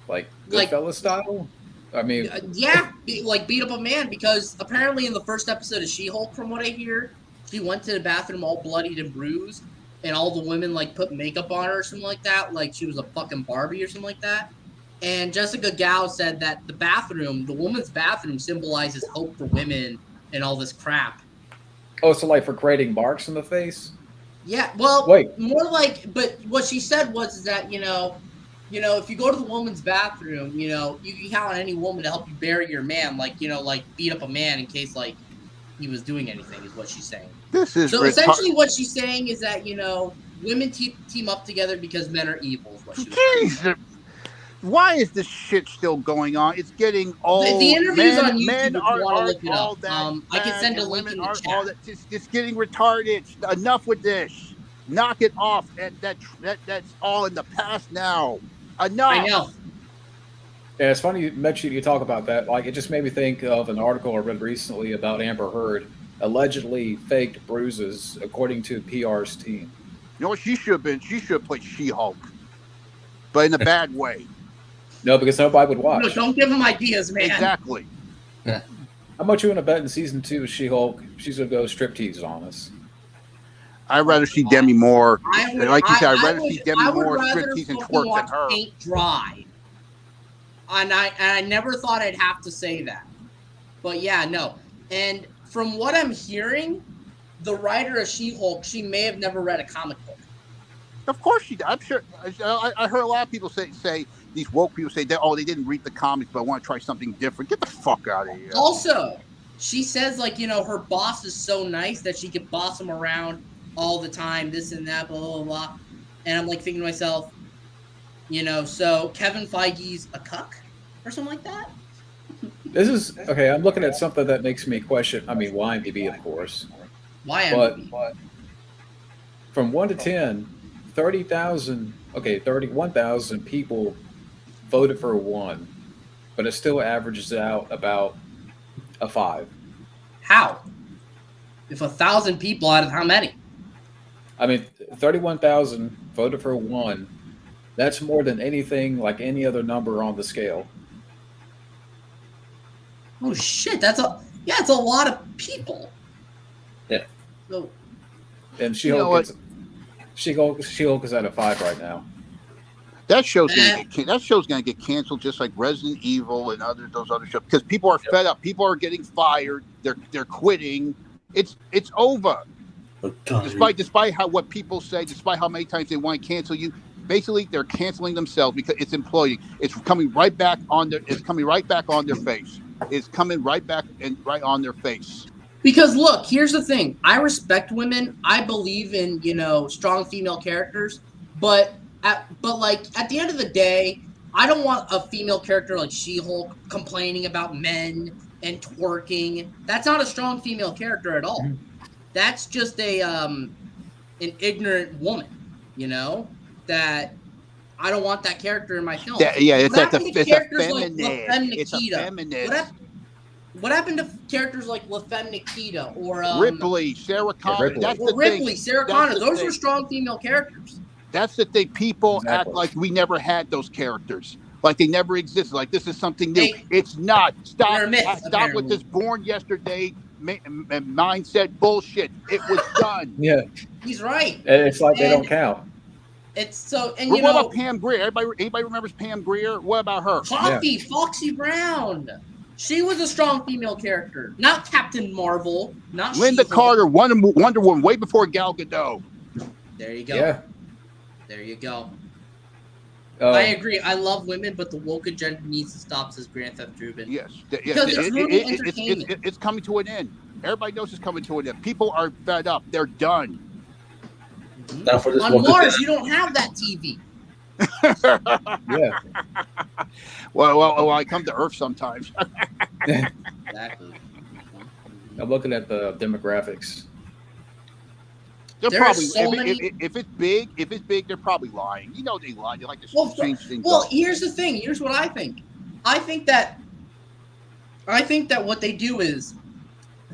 like Goodfellas style? I mean, yeah, beat up a man, because apparently in the first episode of She-Hulk, from what I hear, she went to the bathroom all bloodied and bruised, and all the women like put makeup on her or something like that, like she was a fucking Barbie or something like that. And Jessica Gao said that the woman's bathroom symbolizes hope for women and all this crap. oh, so like for creating marks in the face? Yeah, well, Wait. more like, but what she said was that, if you go to the woman's bathroom, you can count on any woman to help you bury your man, like beat up a man in case, like, he was doing anything, is what she's saying. This is so essentially what she's saying is that, women team up together because men are evil, is what she was saying. Why is this shit still going on? It's getting old. The interview's on YouTube Men if you are want to look it all up. that I can send a and link in women the are all chat. that. It's getting retarded. Enough with this. Knock it off. That's all in the past now. Enough. I know. Yeah, it's funny you talk about that. Like, it just made me think of an article I read recently about Amber Heard allegedly faked bruises, according to PR's team. You know what she should have been? She should have played She-Hulk, but in a bad way. No, because nobody would watch. No, don't give him ideas, man. Exactly. How much you want to bet in season 2 of She-Hulk? She's gonna go striptease on us. I'd rather see Demi Moore. Like you said, I'd rather see Demi Moore striptease and twerk than her. Paint dry. And I never thought I'd have to say that. But yeah, no. And from what I'm hearing, the writer of She-Hulk, she may have never read a comic book. Of course she did. I'm sure. I heard a lot of people say these woke people say that they didn't read the comics, but I want to try something different. Get the fuck out of here. Also, she says her boss is so nice that she could boss him around all the time, this and that, blah blah blah. And I'm thinking to myself, so Kevin Feige's a cuck or something like that. This is okay. I'm looking at something that makes me question. I mean, IMDb, of course. Why? But from 1 to 10, 31,000 people voted for a 1, but it still averages out about a 5. How? If 1,000 people out of how many? I mean, 31,000 voted for a 1. That's more than anything like any other number on the scale. Oh shit! It's a lot of people. Yeah. So, And She-Hulk is at a 5 right now. That show's gonna get canceled, just like Resident Evil and those other shows, because people are fed up. People are getting fired. They're quitting. It's over. Despite what people say, despite how many times they want to cancel you, basically they're canceling themselves because it's imploding. It's coming right back on their. It's coming right back on their face. It's coming right back and right on their face. Because look, here's the thing. I respect women. I believe in strong female characters, but at the end of the day, I don't want a female character like She-Hulk complaining about men and twerking. That's not a strong female character at all. That's just an ignorant woman, that I don't want that character in my film. It's a feminist. It's a feminist. What happened to characters like La Femme Nikita or Ripley, Sarah Connor? Sarah Connor. Those are strong female characters. That's the thing. People act like we never had those characters, like they never existed. Like this is something new. It's not. Stop with this born yesterday mindset bullshit. It was done. Yeah, he's right. And it's like they don't count. It's so. And what about Pam Grier? Anybody remembers Pam Grier? What about her? Foxy Brown. She was a strong female character, not Captain Marvel, not Linda Carter, Wonder Woman, way before Gal Gadot. There you go. Yeah. There you go. I agree. I love women, but the woke agenda needs to stop, says Grand Theft Ruben. Yes. Because it's coming to an end. Everybody knows it's coming to an end. People are fed up. They're done. Now for this on Mars, you don't have that TV. Yeah. Well, I come to Earth sometimes. Exactly. I'm looking at the demographics. They're probably if it's big, they're probably lying. They lie. They like to change things. Well, here's the thing. Here's what I think. I think that what they do is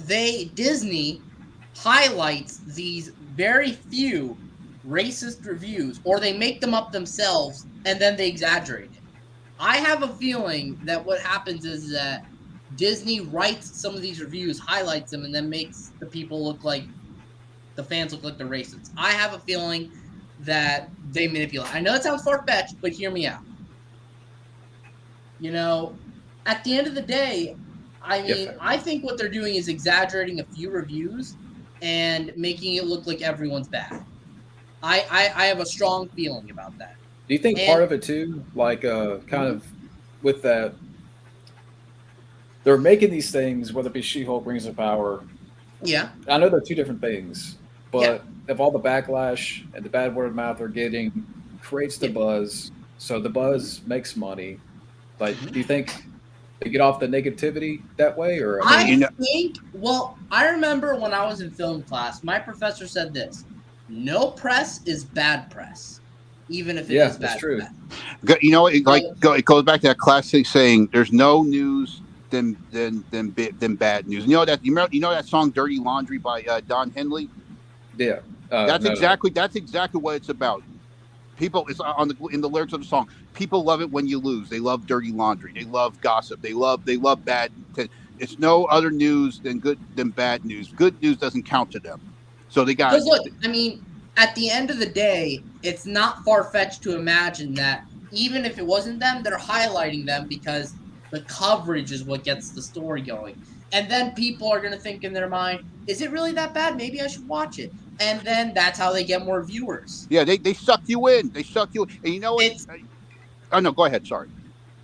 Disney highlights these very few racist reviews, or they make them up themselves and then they exaggerate it. I have a feeling that what happens is that Disney writes some of these reviews, highlights them, and then makes the fans look like they're racist. I have a feeling that they manipulate. I know it sounds far-fetched, but hear me out. At the end of the day, I think what they're doing is exaggerating a few reviews and making it look like everyone's bad. I have a strong feeling about that. Do you think part of it too, like kind of with that, they're making these things, whether it be She-Hulk, Rings of Power. Yeah. I know they're two different things, but if all the backlash and the bad word of mouth they're getting creates the buzz, so the buzz makes money. Like, do you think they get off the negativity that way, or I remember when I was in film class, my professor said this: no press is bad press, even if it is bad. That's true. It goes back to that classic saying: "There's no news than bad news." You know that song "Dirty Laundry" by Don Henley. Yeah. That's no. exactly what it's about. People, it's in the lyrics of the song. People love it when you lose. They love dirty laundry. They love gossip. They love bad. It's no other news than bad news. Good news doesn't count to them. So they got. Because look, I mean, at the end of the day, it's not far-fetched to imagine that even if it wasn't them, they're highlighting them because the coverage is what gets the story going. And then people are going to think in their mind, is it really that bad? Maybe I should watch it. And then that's how they get more viewers. Yeah, they suck you in. They suck you in. And you know what? Oh, no, go ahead. Sorry.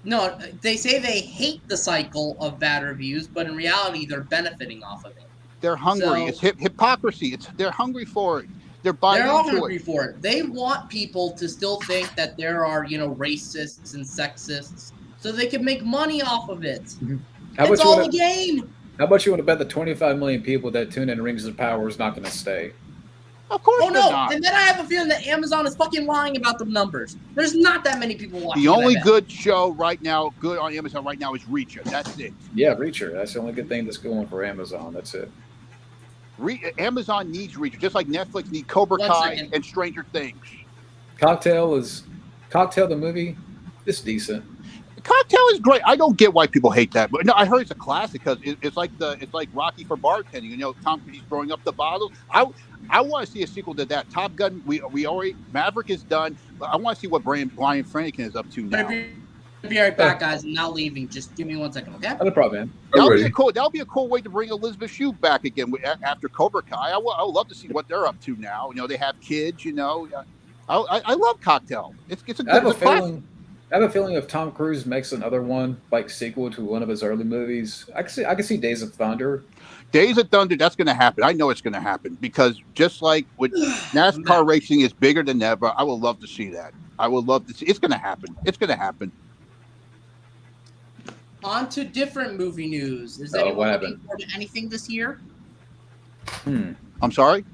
No, they say they hate the cycle of bad reviews, but in reality, they're benefiting off of it. They're hungry. It's hypocrisy. They're hungry for it. They're buying They're all into hungry it. for it. They want people to still think that there are, racists and sexists, so they can make money off of it. It's all a game. How much you want to bet the 25 million people that tune in Rings of Power is not going to stay? Of course Oh, no. Not. And then I have a feeling that Amazon is fucking lying about the numbers. There's not that many people watching. The only good show right now, good on Amazon right now, is Reacher. That's it. Yeah, Reacher. That's the only good thing that's going for Amazon. That's it. Amazon needs Reacher, just like Netflix needs Cobra Kai and Stranger Things. Cocktail the movie is decent. Cocktail is great. I don't get why people hate that, but no, I heard it's a classic because it's like Rocky for bartending. Tom Cruise throwing up the bottles. I want to see a sequel to that. Top Gun, we already Maverick is done. But I want to see what Brian Franken is up to now. I'll be right back, guys. I'm not leaving. Just give me 1 second, okay? No problem, man. That'll be a cool way to bring Elizabeth Shue back again after Cobra Kai. I would love to see what they're up to now. They have kids. I love Cocktail. It's a good. I have a feeling if Tom Cruise makes another one, like sequel to one of his early movies, I can see Days of Thunder. Days of Thunder, that's going to happen. I know it's going to happen because just like with NASCAR racing is bigger than ever, I would love to see that. I would love to see. It's going to happen. It's going to happen. On to different movie news. Is anyone looking forward to anything this year? I'm sorry?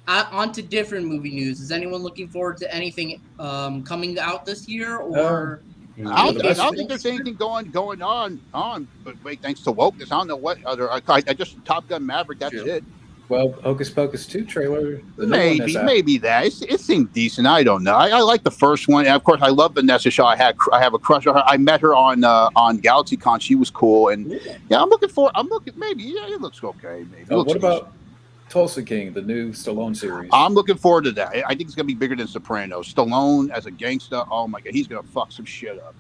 On to different movie news. Is anyone looking forward to anything coming out this year? Or I don't think there's anything going on. But wait, thanks to wokeness, I don't know what other. I just Top Gun Maverick. That's it. Well, Hocus Pocus 2 trailer. Maybe that. It seemed decent. I don't know. I like the first one, and of course, I love Vanessa Shaw. I have a crush on her. I met her on GalaxyCon. She was cool, and I'm looking. Maybe it looks okay. Maybe. What about Tulsa King, the new Stallone series? I'm looking forward to that. I think it's gonna be bigger than Sopranos. Stallone as a gangster. Oh my god, he's gonna fuck some shit up.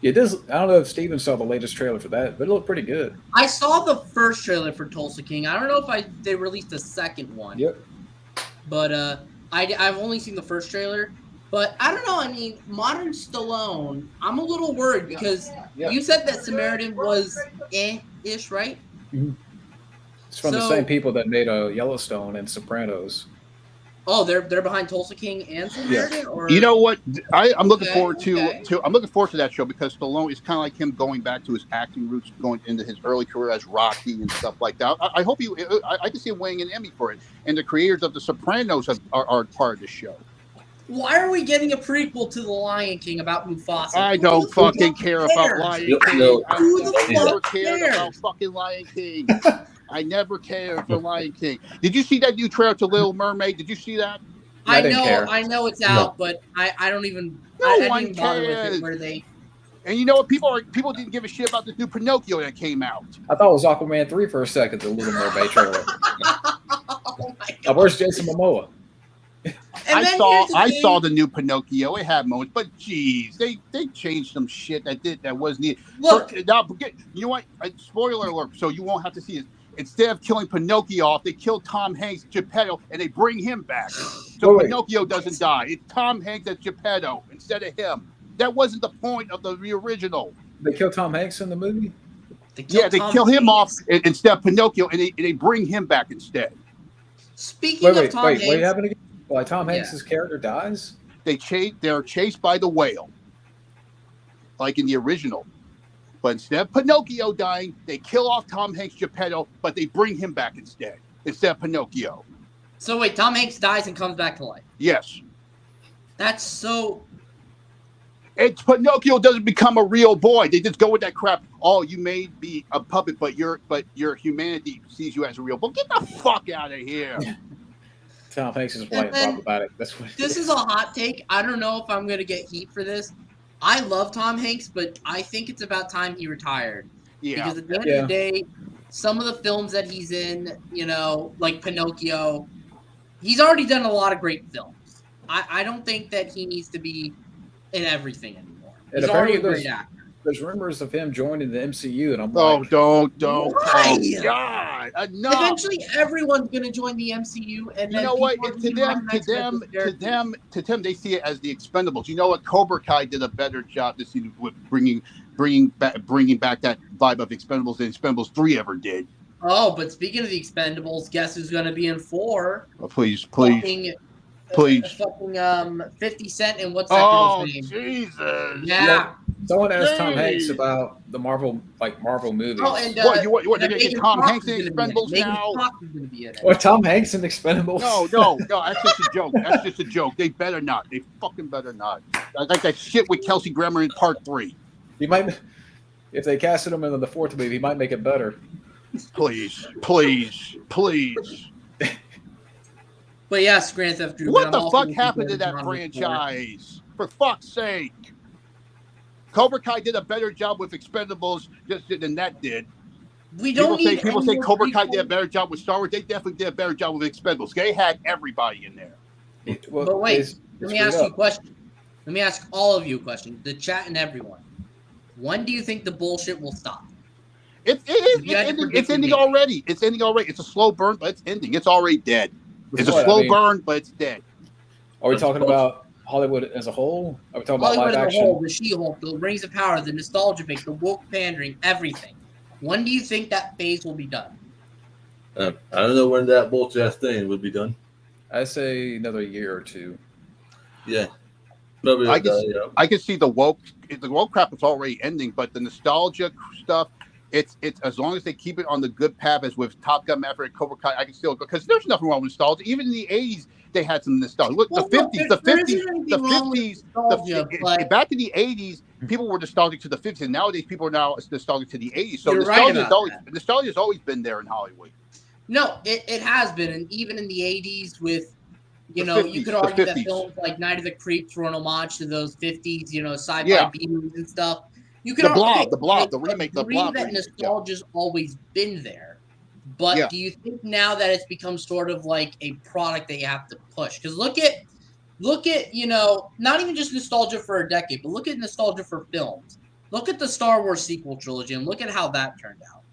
It does. I don't know if Steven saw the latest trailer for that, but it looked pretty good. I saw the first trailer for Tulsa King. I don't know if they released a second one. Yep. But I've only seen the first trailer. But I don't know. I mean, modern Stallone, I'm a little worried because you said that Samaritan was ish, right? Mm-hmm. It's from the same people that made Yellowstone and Sopranos. Oh, they're behind Tulsa King and Samaritan? Yeah. Or? You know what? I'm looking forward to I'm looking forward to that show because Stallone is kind of like him going back to his acting roots, going into his early career as Rocky and stuff like that. I hope I can see him winning an Emmy for it. And the creators of The Sopranos are part of the show. Why are we getting a prequel to The Lion King about Mufasa? I don't fucking care about Lion King. No. I never cared about fucking Lion King. I never cared for Lion King. Did you see that new trailer to Little Mermaid? Did you see that? I know it's out, but I don't even. No I one didn't bother cares. with it. Where they? And you know what? People didn't give a shit about this new Pinocchio that came out. I thought it was Aquaman 3 for a second, the Little Mermaid trailer. Oh my God. Where's Jason Momoa? I saw the new Pinocchio. It had moments, but geez, they changed some shit that wasn't needed. Look, now forget. You know what? Spoiler alert. So you won't have to see it. Instead of killing Pinocchio off, they kill Tom Hanks, Geppetto, and they bring him back. So Pinocchio doesn't die. It's Tom Hanks as Geppetto instead of him. That wasn't the point of the original. They kill Tom Hanks in the movie? They kill him off instead of Pinocchio, and they bring him back instead. Speaking of Tom Hanks, what happened again? Why Tom Hanks' character dies? They're chased by the whale, like in the original. But instead of Pinocchio dying, they kill off Tom Hanks' Geppetto, but they bring him back instead of Pinocchio. So wait, Tom Hanks dies and comes back to life. Yes. That's so. Pinocchio doesn't become a real boy. They just go with that crap. Oh, you may be a puppet, but your humanity sees you as a real boy. Get the fuck out of here. Tom Hanks is white and problematic. That's what. This is a hot take. I don't know if I'm gonna get heat for this. I love Tom Hanks, but I think it's about time he retired. Yeah. Because at the end of the day, some of the films that he's in, like Pinocchio, he's already done a lot of great films. I don't think that he needs to be in everything anymore. He's already a great actor. There's rumors of him joining the MCU, and I'm like, don't. Why? Oh, God, enough. Eventually, everyone's going to join the MCU, and then you know what? To them, they see it as the Expendables. You know what? Cobra Kai did a better job this season with bringing back that vibe of Expendables than Expendables 3 ever did. Oh, but speaking of the Expendables, guess who's going to be in 4? Oh, please. Fucking 50 Cent and what's that girl's name? Jesus. Yeah. Someone asked Tom Hanks about the Marvel movies. Oh, and what? They're gonna get Tom Hanks in Expendables now? Or Tom Hanks in Expendables? No. That's just a joke. That's just a joke. They better not. They fucking better not. Like that shit with Kelsey Grammer in Part 3. He might, if they casted him in the 4th movie, he might make it better. Please. But yes, Grand Theft Auto. What the fuck happened to that franchise? For fuck's sake. Cobra Kai did a better job with Expendables than that did. People say Cobra Kai did a better job with Star Wars. They definitely did a better job with Expendables. They had everybody in there. But wait, let me ask you a question. Let me ask all of you a question. The chat and everyone. When do you think the bullshit will stop? It's ending already. It's ending already. It's a slow burn, but it's ending. It's already dead. It's a slow burn, but it's dead. Are we talking about Hollywood as a whole? Are we talking about live action? Whole, the She-Hulk, the Rings of Power, the nostalgia base, the woke pandering, everything. When do you think that phase will be done? I don't know when that bullshit thing would be done. I say another year or 2. Yeah. I can see the woke crap is already ending, but the nostalgia stuff, it's as long as they keep it on the good path as with Top Gun Maverick, Cobra Kai, I can still go because there's nothing wrong with nostalgia. Even in the 80s, they had some nostalgia. Look, the 50s, back in the 80s, people were nostalgic to the 50s, and nowadays people are now nostalgic to the 80s. So nostalgia has always been there in Hollywood. No, it has been, and even in the 80s with, you could argue that films like Night of the Creeps were an homage to those 50s, sci-fi B-movies and stuff. You could the Blob, the remake, the Blob. That nostalgia's always been there. But do you think now that it's become sort of like a product that you have to push? Because look at, not even just nostalgia for a decade, but look at nostalgia for films. Look at the Star Wars sequel trilogy and look at how that turned out.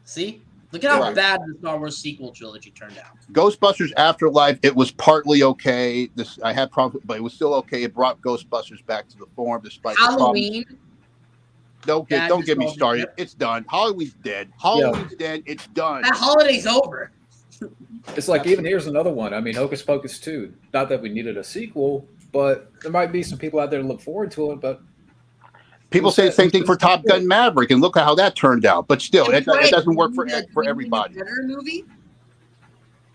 See? Look at how bad the Star Wars sequel trilogy turned out. Ghostbusters Afterlife, it was partly okay. I had problems, but it was still okay. It brought Ghostbusters back to the form despite Halloween. Don't get me started. It's done. Halloween's dead. Halloween's dead. It's done. That holiday's over. It's like even here's another one. I mean, Hocus Pocus 2. Not that we needed a sequel, but there might be some people out there to look forward to it. But people say the same thing for Top Gun Maverick, and look at how that turned out. But still, it doesn't work for everybody. Predator movie?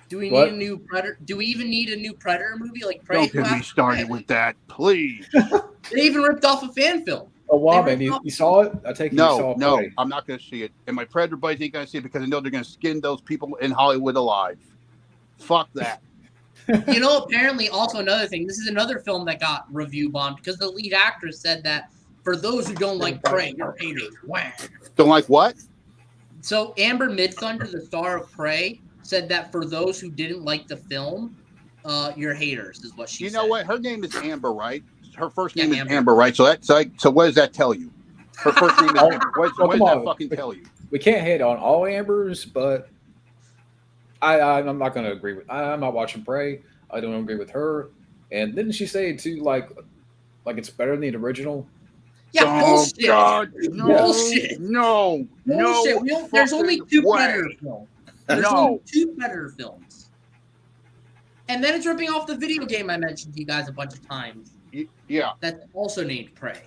Do we need a new Predator? Do we even need a new Predator movie like Prey? Don't get me started with that, please. They even ripped off a fan film. Oh wow, man! You saw it? I take it you saw it. No, I'm not going to see it, and my Predator buddies ain't going to see it because I know they're going to skin those people in Hollywood alive. Fuck that. Apparently, also another thing. This is another film that got review bombed because the lead actress said that for those who don't like Prey, you're haters. Wow. Don't like what? So Amber Midthunder, the star of Prey, said that for those who didn't like the film, you're haters, is what she said. You know what? Her name is Amber, right? Her first name is Amber, right? So what does that tell you? Her first name is Amber. What does that fucking tell you? We can't hate on all Ambers, but I'm not going to agree with. I'm not watching Prey. I don't agree with her. And didn't she say too like it's better than the original? Yeah, bullshit. God, no, bullshit. No. There's only 2 Predator films. There's only 2 Predator films. And then it's ripping off the video game I mentioned to you guys a bunch of times. Yeah. That's also named Prey.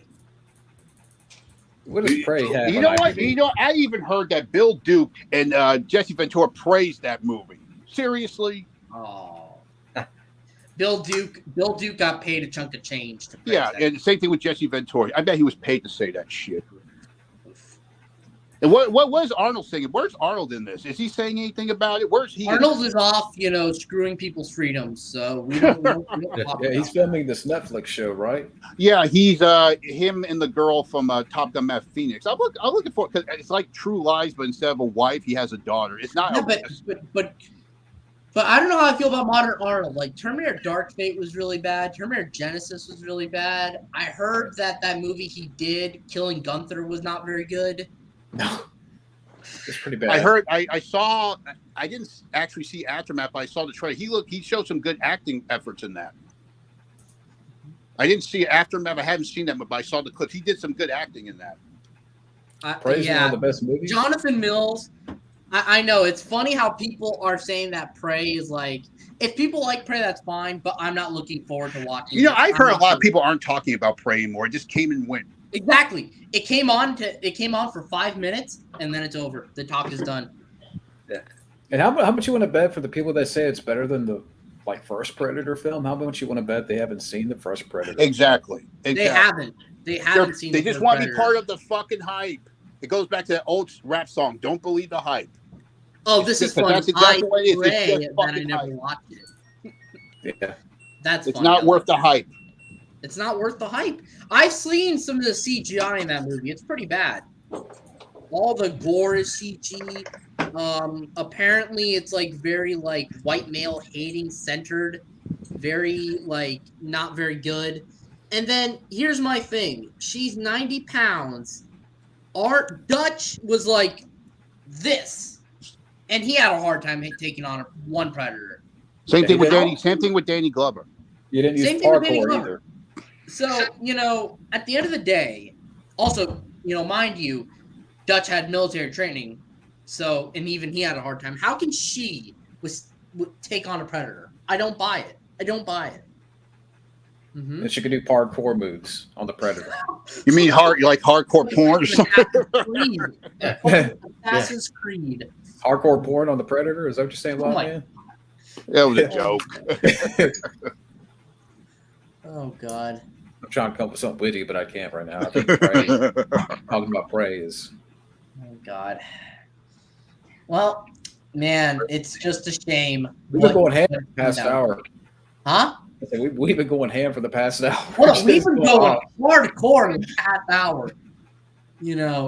What does Prey have? You know what? I even heard that Bill Duke and Jesse Ventura praised that movie. Seriously? Oh. Bill Duke got paid a chunk of change to praise that. And the same thing with Jesse Ventura. I bet he was paid to say that shit. And what was Arnold saying? Where's Arnold in this? Is he saying anything about it? Where's he? Arnold is off, screwing people's freedoms. So we don't talk Yeah, about he's filming this Netflix show, right? Yeah, he's him and the girl from Top Gun Maverick Phoenix. I'm looking for, because it's like True Lies, but instead of a wife, he has a daughter. It's not. Yeah, but I don't know how I feel about modern Arnold. Like Terminator Dark Fate was really bad. Terminator Genesis was really bad. I heard that movie he did, Killing Gunther, was not very good. No, it's pretty bad. I heard. I saw. I didn't actually see Aftermath, but I saw the trailer. He showed some good acting efforts in that. I didn't see Aftermath. I haven't seen that, but I saw the clips. He did some good acting in that. Praise one of the best movies. Jonathan Mills. I know it's funny how people are saying that Prey is like. If people like Prey, that's fine. But I'm not looking forward to watching. I've heard a lot of people aren't talking about Prey anymore. It just came and went. Exactly. It came on for 5 minutes and then it's over. The talk is done. Yeah. And how much you want to bet for the people that say it's better than the first Predator film? How much you want to bet they haven't seen the first Predator? Exactly. They haven't. They haven't seen. They just want to be part of the fucking hype. It goes back to that old rap song. Don't believe the hype. Oh, this is funny. That's exactly what it is. Pray It's just that I fucking never hype. watched it. Yeah. It's funny. Not worth the hype. It's not worth the hype. I've seen some of the CGI in that movie. It's pretty bad. All the gore is CG. Apparently it's very white male hating centered. Very not very good. And then here's my thing. She's 90 pounds. Art Dutch was like this. And he had a hard time taking on one Predator. Same thing with Danny Glover. You didn't use parkour either. So, at the end of the day, also, mind you, Dutch had military training. So, and even he had a hard time. How can she take on a Predator? I don't buy it. Mm-hmm. And she could do parkour moves on the Predator. You mean hardcore porn or something? Assassin's Creed. Hardcore porn on the Predator? Is that what you're saying, man? That was a joke. Oh, God. I'm trying to come up with something witty, but I can't right now. I think Prey, talking about Prey is... Oh, God. Well, man, it's just a shame. We've been going ham for the past hour. Huh? We've been going ham for the past hour. Well, we've been going hardcore in the past hour.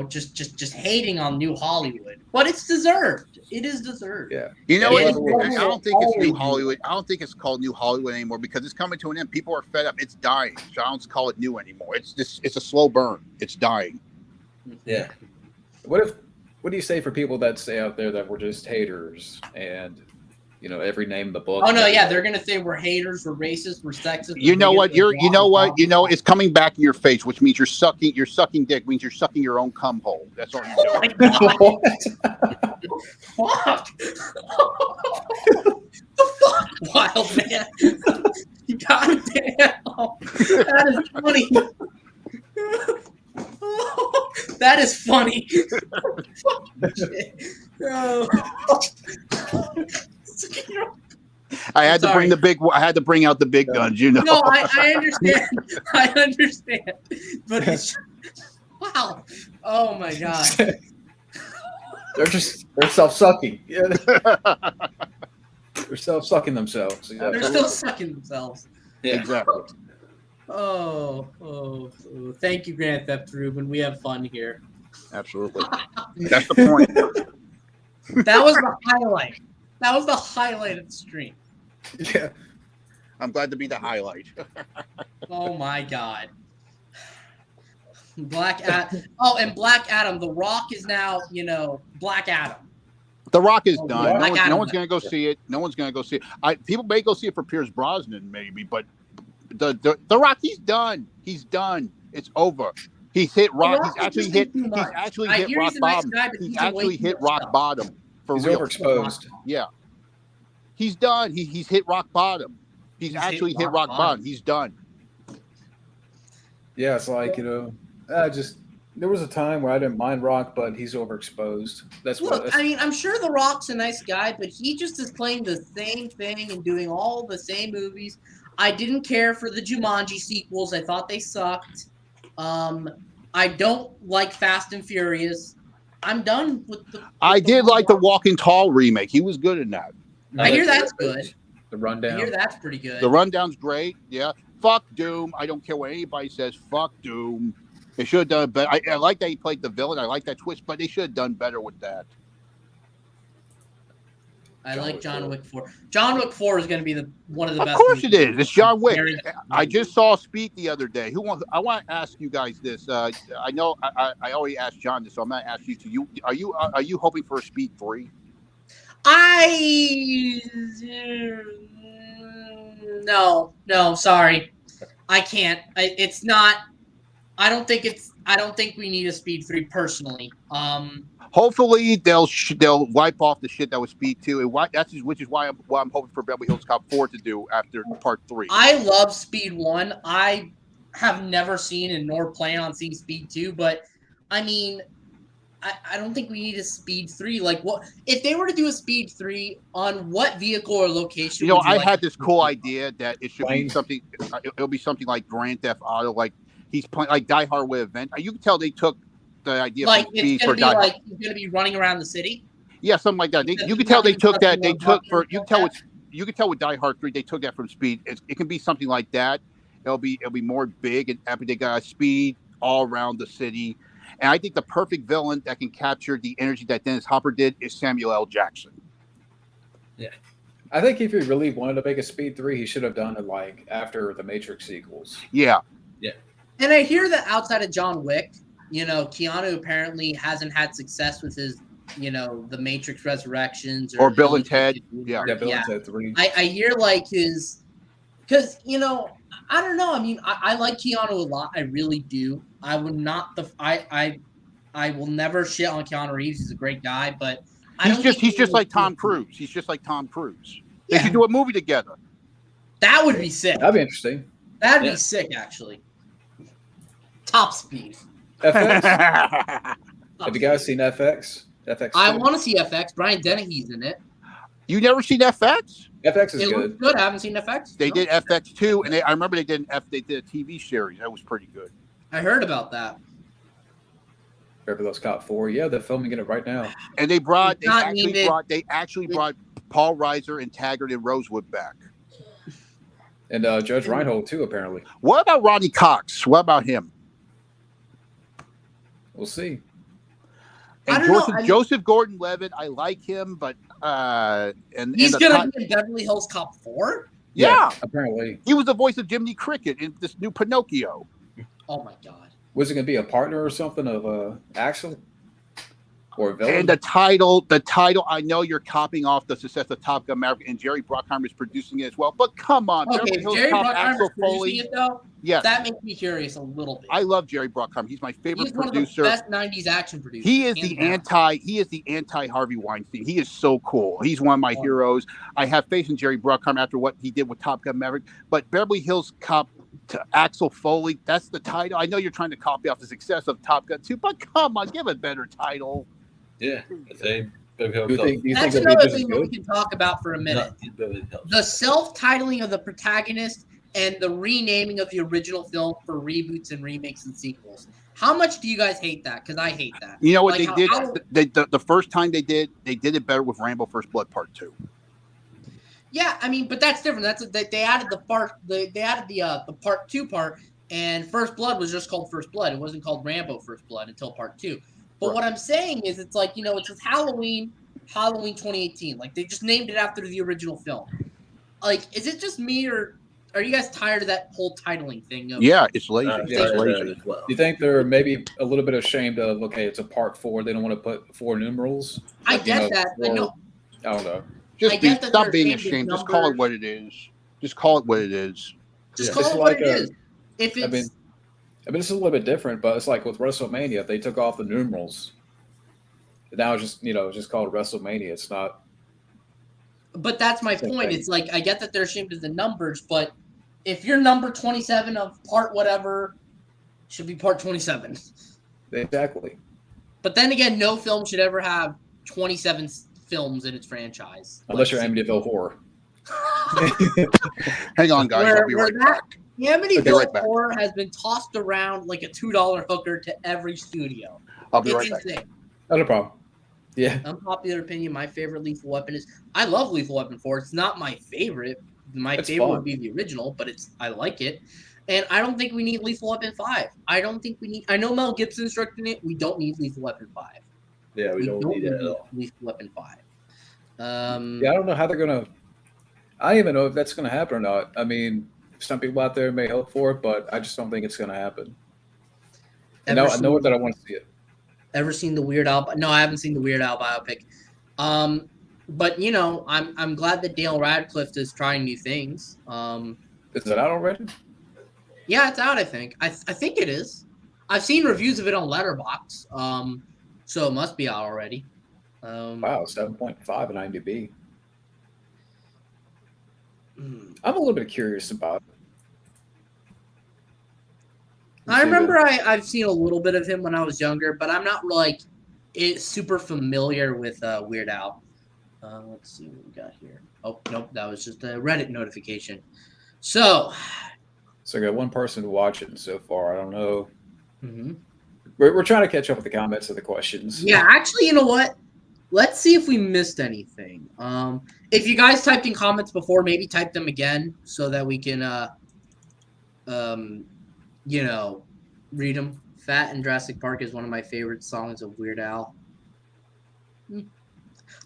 Just hating on New Hollywood. But it's deserved. It is deserved. Yeah. I don't think it's New Hollywood. I don't think it's called New Hollywood anymore because it's coming to an end. People are fed up. It's dying. So I don't call it new anymore. It's a slow burn. It's dying. Yeah. What do you say for people that say out there that we're just haters and every name in the book? Oh no, yeah, they're gonna say we're haters, we're racist, we're sexist. You know what? It's coming back in your face, which means you're sucking dick, means you're sucking your own cum hole. That's all you're doing. Fuck. The fuck, wild man. God damn. That is funny. That is funny. I had to bring out the big guns, No, I understand. I understand. But it's wow. Oh my god. They're self-sucking. Yeah. They're self-sucking themselves. They're still sucking themselves. Yeah. Exactly. Oh, thank you, Grand Theft Ruben. We have fun here. Absolutely. That's the point. That was the highlight. That was the highlight of the stream. Yeah. I'm glad to be the highlight. Oh my god. Black Adam. Oh, and Black Adam. The Rock is now, Black Adam. The Rock is done. No one's going to go see it. No one's going to go see it. People may go see it for Pierce Brosnan, maybe, but the Rock, he's done. He's done. It's over. He's hit rock. He's actually hit rock bottom. He's actually hit rock bottom for real. Overexposed. Yeah. He's done. He's hit rock bottom. He's actually hit rock bottom. He's done. Yeah, it's like, there was a time where I didn't mind Rock, but he's overexposed. I'm sure The Rock's a nice guy, but he just is playing the same thing and doing all the same movies. I didn't care for the Jumanji sequels. I thought they sucked. I don't like Fast and Furious. I'm done with the. I did like the Walking Tall remake. He was good in that. I hear that's good. The I rundown. hear that's pretty good. The rundown's great. Yeah. Fuck Doom. I don't care what anybody says. Fuck Doom. They should have done better. I like that he played the villain. I like that twist, but they should have done better with that. I like John Wick 4. John Wick 4 is going to be one of the best. Of course it is. It's John Wick. I Just just saw Speed the other day. I want to ask you guys this. I know I already asked John this, so I'm going to ask you too. Are you hoping for a Speed 3? No, sorry. I can't. It's not. I don't think we need a Speed 3 personally. Hopefully they'll wipe off the shit that was Speed 2, and which is why I'm hoping for Beverly Hills Cop 4 to do after Part 3. I love Speed 1. I have never seen and nor plan on seeing Speed 2, but I mean, I don't think we need a Speed 3. Like, what if they were to do a Speed 3 on what vehicle or location? I had this cool idea that it should be something. It'll be something like Grand Theft Auto, like he's playing like Die Hard with Event. You can tell they took the idea like from Speed it's for gonna be Die like he's gonna be running around the city. Yeah, something like that. You can tell they took that. They took for you can tell it's you can tell with Die Hard 3 they took that from Speed. It can be something like that. It'll be more big and epic. They got Speed all around the city, and I think the perfect villain that can capture the energy that Dennis Hopper did is Samuel L. Jackson. Yeah, I think if he really wanted to make a Speed 3, he should have done it like after the Matrix sequels. Yeah. And I hear that outside of John Wick, Keanu apparently hasn't had success with his, the Matrix Resurrections or Bill and Ted. Yeah, Bill and Ted 3. I hear like his, because I don't know. I mean, I like Keanu a lot. I really do. I would not I will never shit on Keanu Reeves. He's a great guy, but he's just like Tom Cruise. He's just like Tom Cruise. They should do a movie together. That would be sick. That'd be interesting. That'd be sick, actually. Top Speed. FX. Have you guys seen FX? FX. I want to see FX. Brian Dennehy's in it. You never seen FX? FX is It good. looks good. I haven't seen FX. They did FX 2, and I remember they did a TV series. That was pretty good. I heard about that. Beverly Hills Cop 4. Yeah, they're filming it right now. And they actually brought Paul Reiser and Taggart and Rosewood back. And Judge Reinhold too, apparently. What about Ronnie Cox? What about him? We'll see. And Joseph Gordon-Levitt, I like him, but he's gonna be in Beverly Hills Cop 4. Yeah, apparently he was the voice of Jiminy Cricket in this new Pinocchio. Oh my god! Was it gonna be a partner or something of Axel or a villain? And the title. I know you're copying off the success of Top Gun Maverick, and Jerry Bruckheimer is producing it as well. But come on, okay, Jerry Bruckheimer is producing it though. Yes. That makes me curious a little bit. I love Jerry Bruckheimer. He's my favorite producer. One of the best '90s action producers. He is the anti Harvey Weinstein. He is so cool. He's one of my heroes. I have faith in Jerry Bruckheimer after what he did with Top Gun Maverick. But Beverly Hills Cop to Axel Foley, that's the title. I know you're trying to copy off the success of Top Gun 2, but come on, give a better title. Yeah, same. That's another thing that we can talk about for a minute. The self-titling of the protagonist and the renaming of the original film for reboots and remakes and sequels. How much do you guys hate that? Because I hate that. You know what they did? The first time they did it better with Rambo First Blood Part 2. Yeah, I mean, but that's different. They added the part. They added the Part 2 part, and First Blood was just called First Blood. It wasn't called Rambo First Blood until Part 2. But what I'm saying is, it's like, it's with Halloween 2018. Like, they just named it after the original film. Like, is it just me, or are you guys tired of that whole titling thing? Yeah, it's lazy. It's lazy. Do you think they're maybe a little bit ashamed of, okay, it's a Part 4. They don't want to put 4 numerals? I get that. I know. I don't know. Stop being ashamed. Just call it what it is. Just call it what it is. Just call it what it is. If it's... I mean, it's a little bit different, but it's like with WrestleMania, they took off the numerals. Now it's just, just called WrestleMania. It's not. But that's my point. It's like, I get that they're ashamed of the numbers, but if you're number 27 of part whatever, it should be part 27. Exactly. But then again, no film should ever have 27 films in its franchise. Unless you're Amityville Horror. Hang on, guys. I'll be right back. The Amityville Horror has been tossed around like a $2 hooker to every studio. I'll be right back. Not a problem. Yeah. Unpopular opinion, my favorite Lethal Weapon is I love Lethal Weapon 4. It's not my favorite. My It's favorite fun. would be the original, but I like it. And I don't think we need Lethal Weapon 5. I don't think we need I know Mel Gibson's directing it. We don't need Lethal Weapon 5. Yeah, we don't need that at all. Lethal Weapon 5. Yeah, I don't know how they're gonna. I don't even know if that's gonna happen or not. I mean, some people out there may hope for it, but I just don't think it's gonna happen. And now I know that I want to see it. Ever seen the Weird Al? No, I haven't seen the Weird Al biopic. But you know, I'm glad that Dale Radcliffe is trying new things. Is it out already? Yeah, it's out. I think. I think it is. I've seen reviews of it on Letterboxd. So it must be out already. Wow, 7.5 in IMDb. I'm a little bit curious about it. I remember I've seen a little bit of him when I was younger, but I'm not like super familiar with Weird Al. Let's see what we got here. Oh, nope, that was just a Reddit notification. So I got one person watching so far. I don't know. We're trying to catch up with the comments of the questions. Yeah, actually, you know what? Let's see if we missed anything. If you guys typed in comments before, maybe type them again so that we can, you know, read them. Fat and Jurassic Park is one of my favorite songs of Weird Al.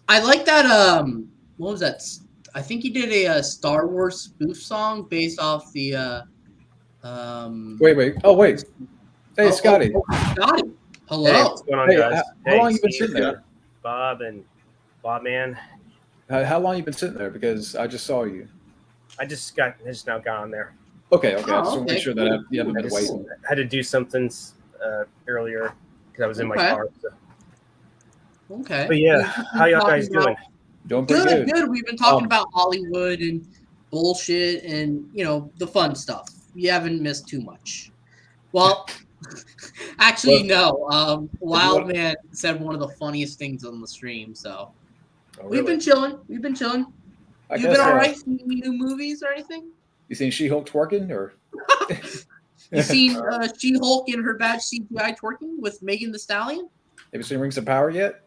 I like that. What was that? I think he did a Star Wars spoof song based off the. Wait. Oh, wait. Hey, Scotty. Scotty. Hello. Hey, what's going on, Hey, guys? how long you been Steve, sitting there? Bob and man. How long you been sitting there? Because I just saw you. I just now got on there. Okay. I just want to okay. make sure that you haven't I been just waiting. had to do something earlier because I was in my Okay. car. So. Okay. But yeah, how y'all guys doing? Doing pretty Good. We've been talking about Hollywood and bullshit and, you know, the fun stuff. You haven't missed too much. Well, actually, no. Wildman said one of the funniest things on the stream, so we've been chilling. You've been all right? Seeing any new movies or anything? You seen She-Hulk twerking or? You seen She-Hulk in her bad CGI twerking with Megan Thee Stallion? Have you seen Rings of Power yet?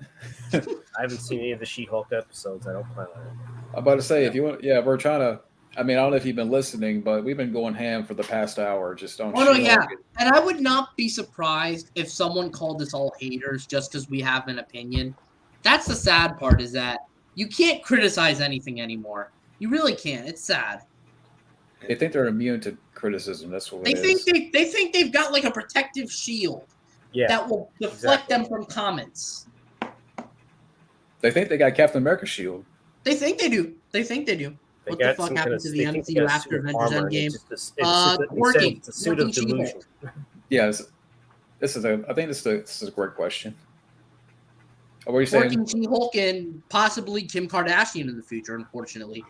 I haven't seen any of the She-Hulk episodes. I don't plan on it. I'm about to say, if you want, we're trying to. I mean, I don't know if you've been listening, but we've been going ham for the past hour. Just on. Oh no, yeah, and I would not be surprised if someone called us all haters just because we have an opinion. That's the sad part, is that you can't criticize anything anymore. You really can't. It's sad. They think they're immune to criticism. That's what They think they've got like a protective shield that will deflect them from comments. They think they got Captain America's shield. They think they do. What the fuck happened to the MCU after Avengers Endgame? It's a suit of delusion. Yes, I think this is a great question. What are you saying? Working She-Hulk and possibly Kim Kardashian in the future, unfortunately.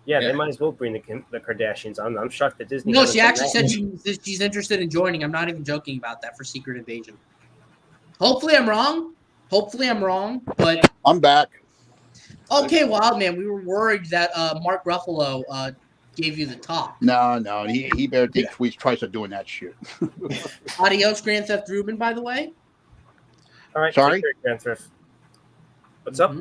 Yeah, they might as well bring the Kardashians on. I'm shocked that Disney. No, she actually said she's interested in joining. I'm not even joking about that for Secret Invasion. Hopefully I'm wrong, but I'm back. Okay, Wildman, we were worried that Mark Ruffalo gave you the talk. No, he better take tweets twice of doing that shit. Adios, Grand Theft Ruben, by the way. All right, sorry, Grand Theft. What's up?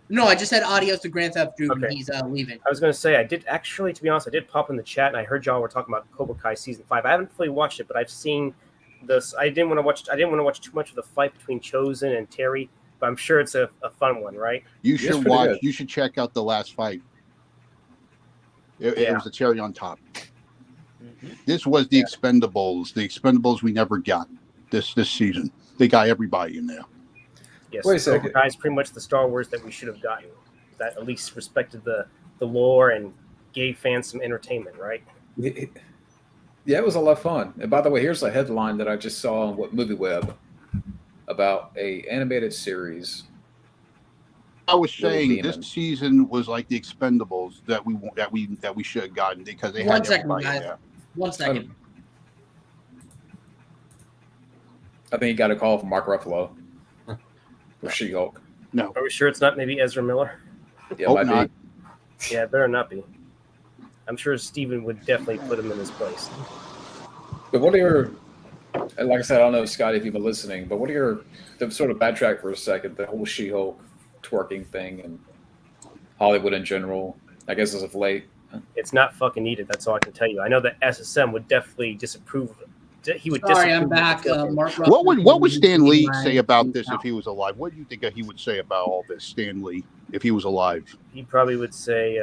No, I just said adios to Grand Theft Ruben. Okay. He's leaving. I was going to say, I did actually, to be honest, I did pop in the chat and I heard y'all were talking about Cobra Kai season 5. I haven't fully watched it, but I've seen this. I didn't want to watch too much of the fight between Chosen and Terry, but I'm sure it's a fun one, right? You should watch. Good. You should check out the last fight. It was the cherry on top. This was the Expendables. The Expendables we never got this season. They got everybody in there. Yes, wait a second. Cobra Kai is pretty much the Star Wars that we should have gotten. That at least respected the lore and gave fans some entertainment, right? Yeah, it was a lot of fun. And by the way, here's a headline that I just saw on MovieWeb about a animated series. I was saying this season was like the Expendables that we should have gotten because they had everybody in there. 1 second. I think he got a call from Mark Ruffalo for She-Hulk. No. Are we sure it's not maybe Ezra Miller? Yeah, might not. Be. Yeah, it better not be. I'm sure Steven would definitely put him in his place. But what are your And like I said, I don't know, Scotty, if you've been listening, but what are your to sort of backtrack for a second? The whole She-Hulk twerking thing and Hollywood in general. I guess as of late. It's not fucking needed. That's all I can tell you. I know that SSM would definitely disapprove. He would. Sorry, disapprove I'm back. Mark What would Stan Lee say about this if he was alive? What do you think he would say about all this, Stan Lee, if he was alive? He probably would say,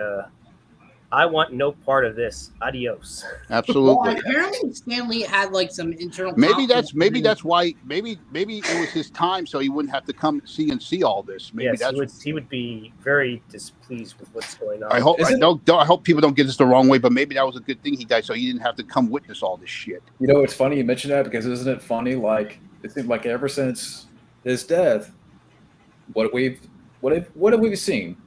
"I want no part of this. Adios." Absolutely. Well, apparently Stan Lee had like some internal. Maybe that's why. Maybe it was his time, so he wouldn't have to come see all this. Maybe yes, he would be very displeased with what's going on. I hope I hope people don't get this the wrong way, but maybe that was a good thing he died, so he didn't have to come witness all this shit. You know, it's funny you mentioned that because isn't it funny? Like it seems like ever since his death, what have we seen?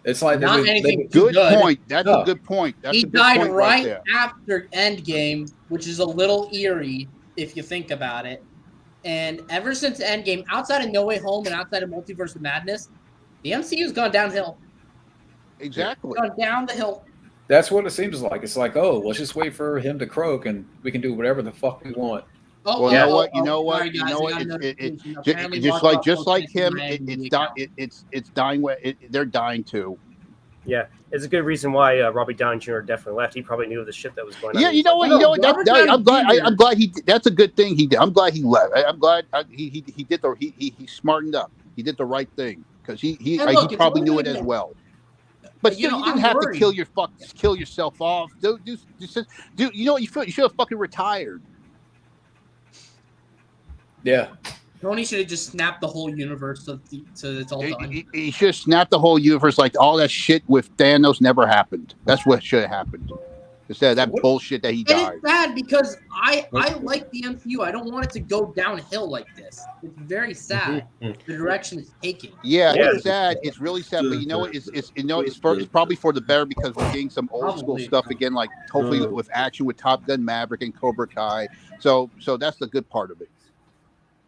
It's like not anything good good. point. That's a good point. He died right after Endgame, which is a little eerie if you think about it. And ever since Endgame, outside of No Way Home and outside of Multiverse of Madness, the MCU's gone downhill. Exactly. It's gone down the hill. That's what it seems like. It's like, oh, let's just wait for him to croak and we can do whatever the fuck we want. You know what? Just like him, it's dying. They're dying too. Yeah, it's a good reason why Robbie Downey Jr. definitely left. He probably knew the shit that was going on. Yeah, you know what? I'm glad he. That's a good thing he did. I'm glad he left. I'm glad he did he smartened up. He did the right thing because he probably knew it as well. But you didn't have to kill yourself off. Dude, you know what? You should have fucking retired. Yeah. Tony should have just snapped the whole universe so it's all done. He should have snapped the whole universe. Like all that shit with Thanos never happened. That's what should have happened. Instead of that bullshit that he died. And it's bad because I like the MCU. I don't want it to go downhill like this. It's very sad the direction it's taking. Yeah, it's sad. It's really sad. But you know what? It's probably for the better because we're getting some old school stuff again. Like hopefully with action with Top Gun Maverick and Cobra Kai. So that's the good part of it.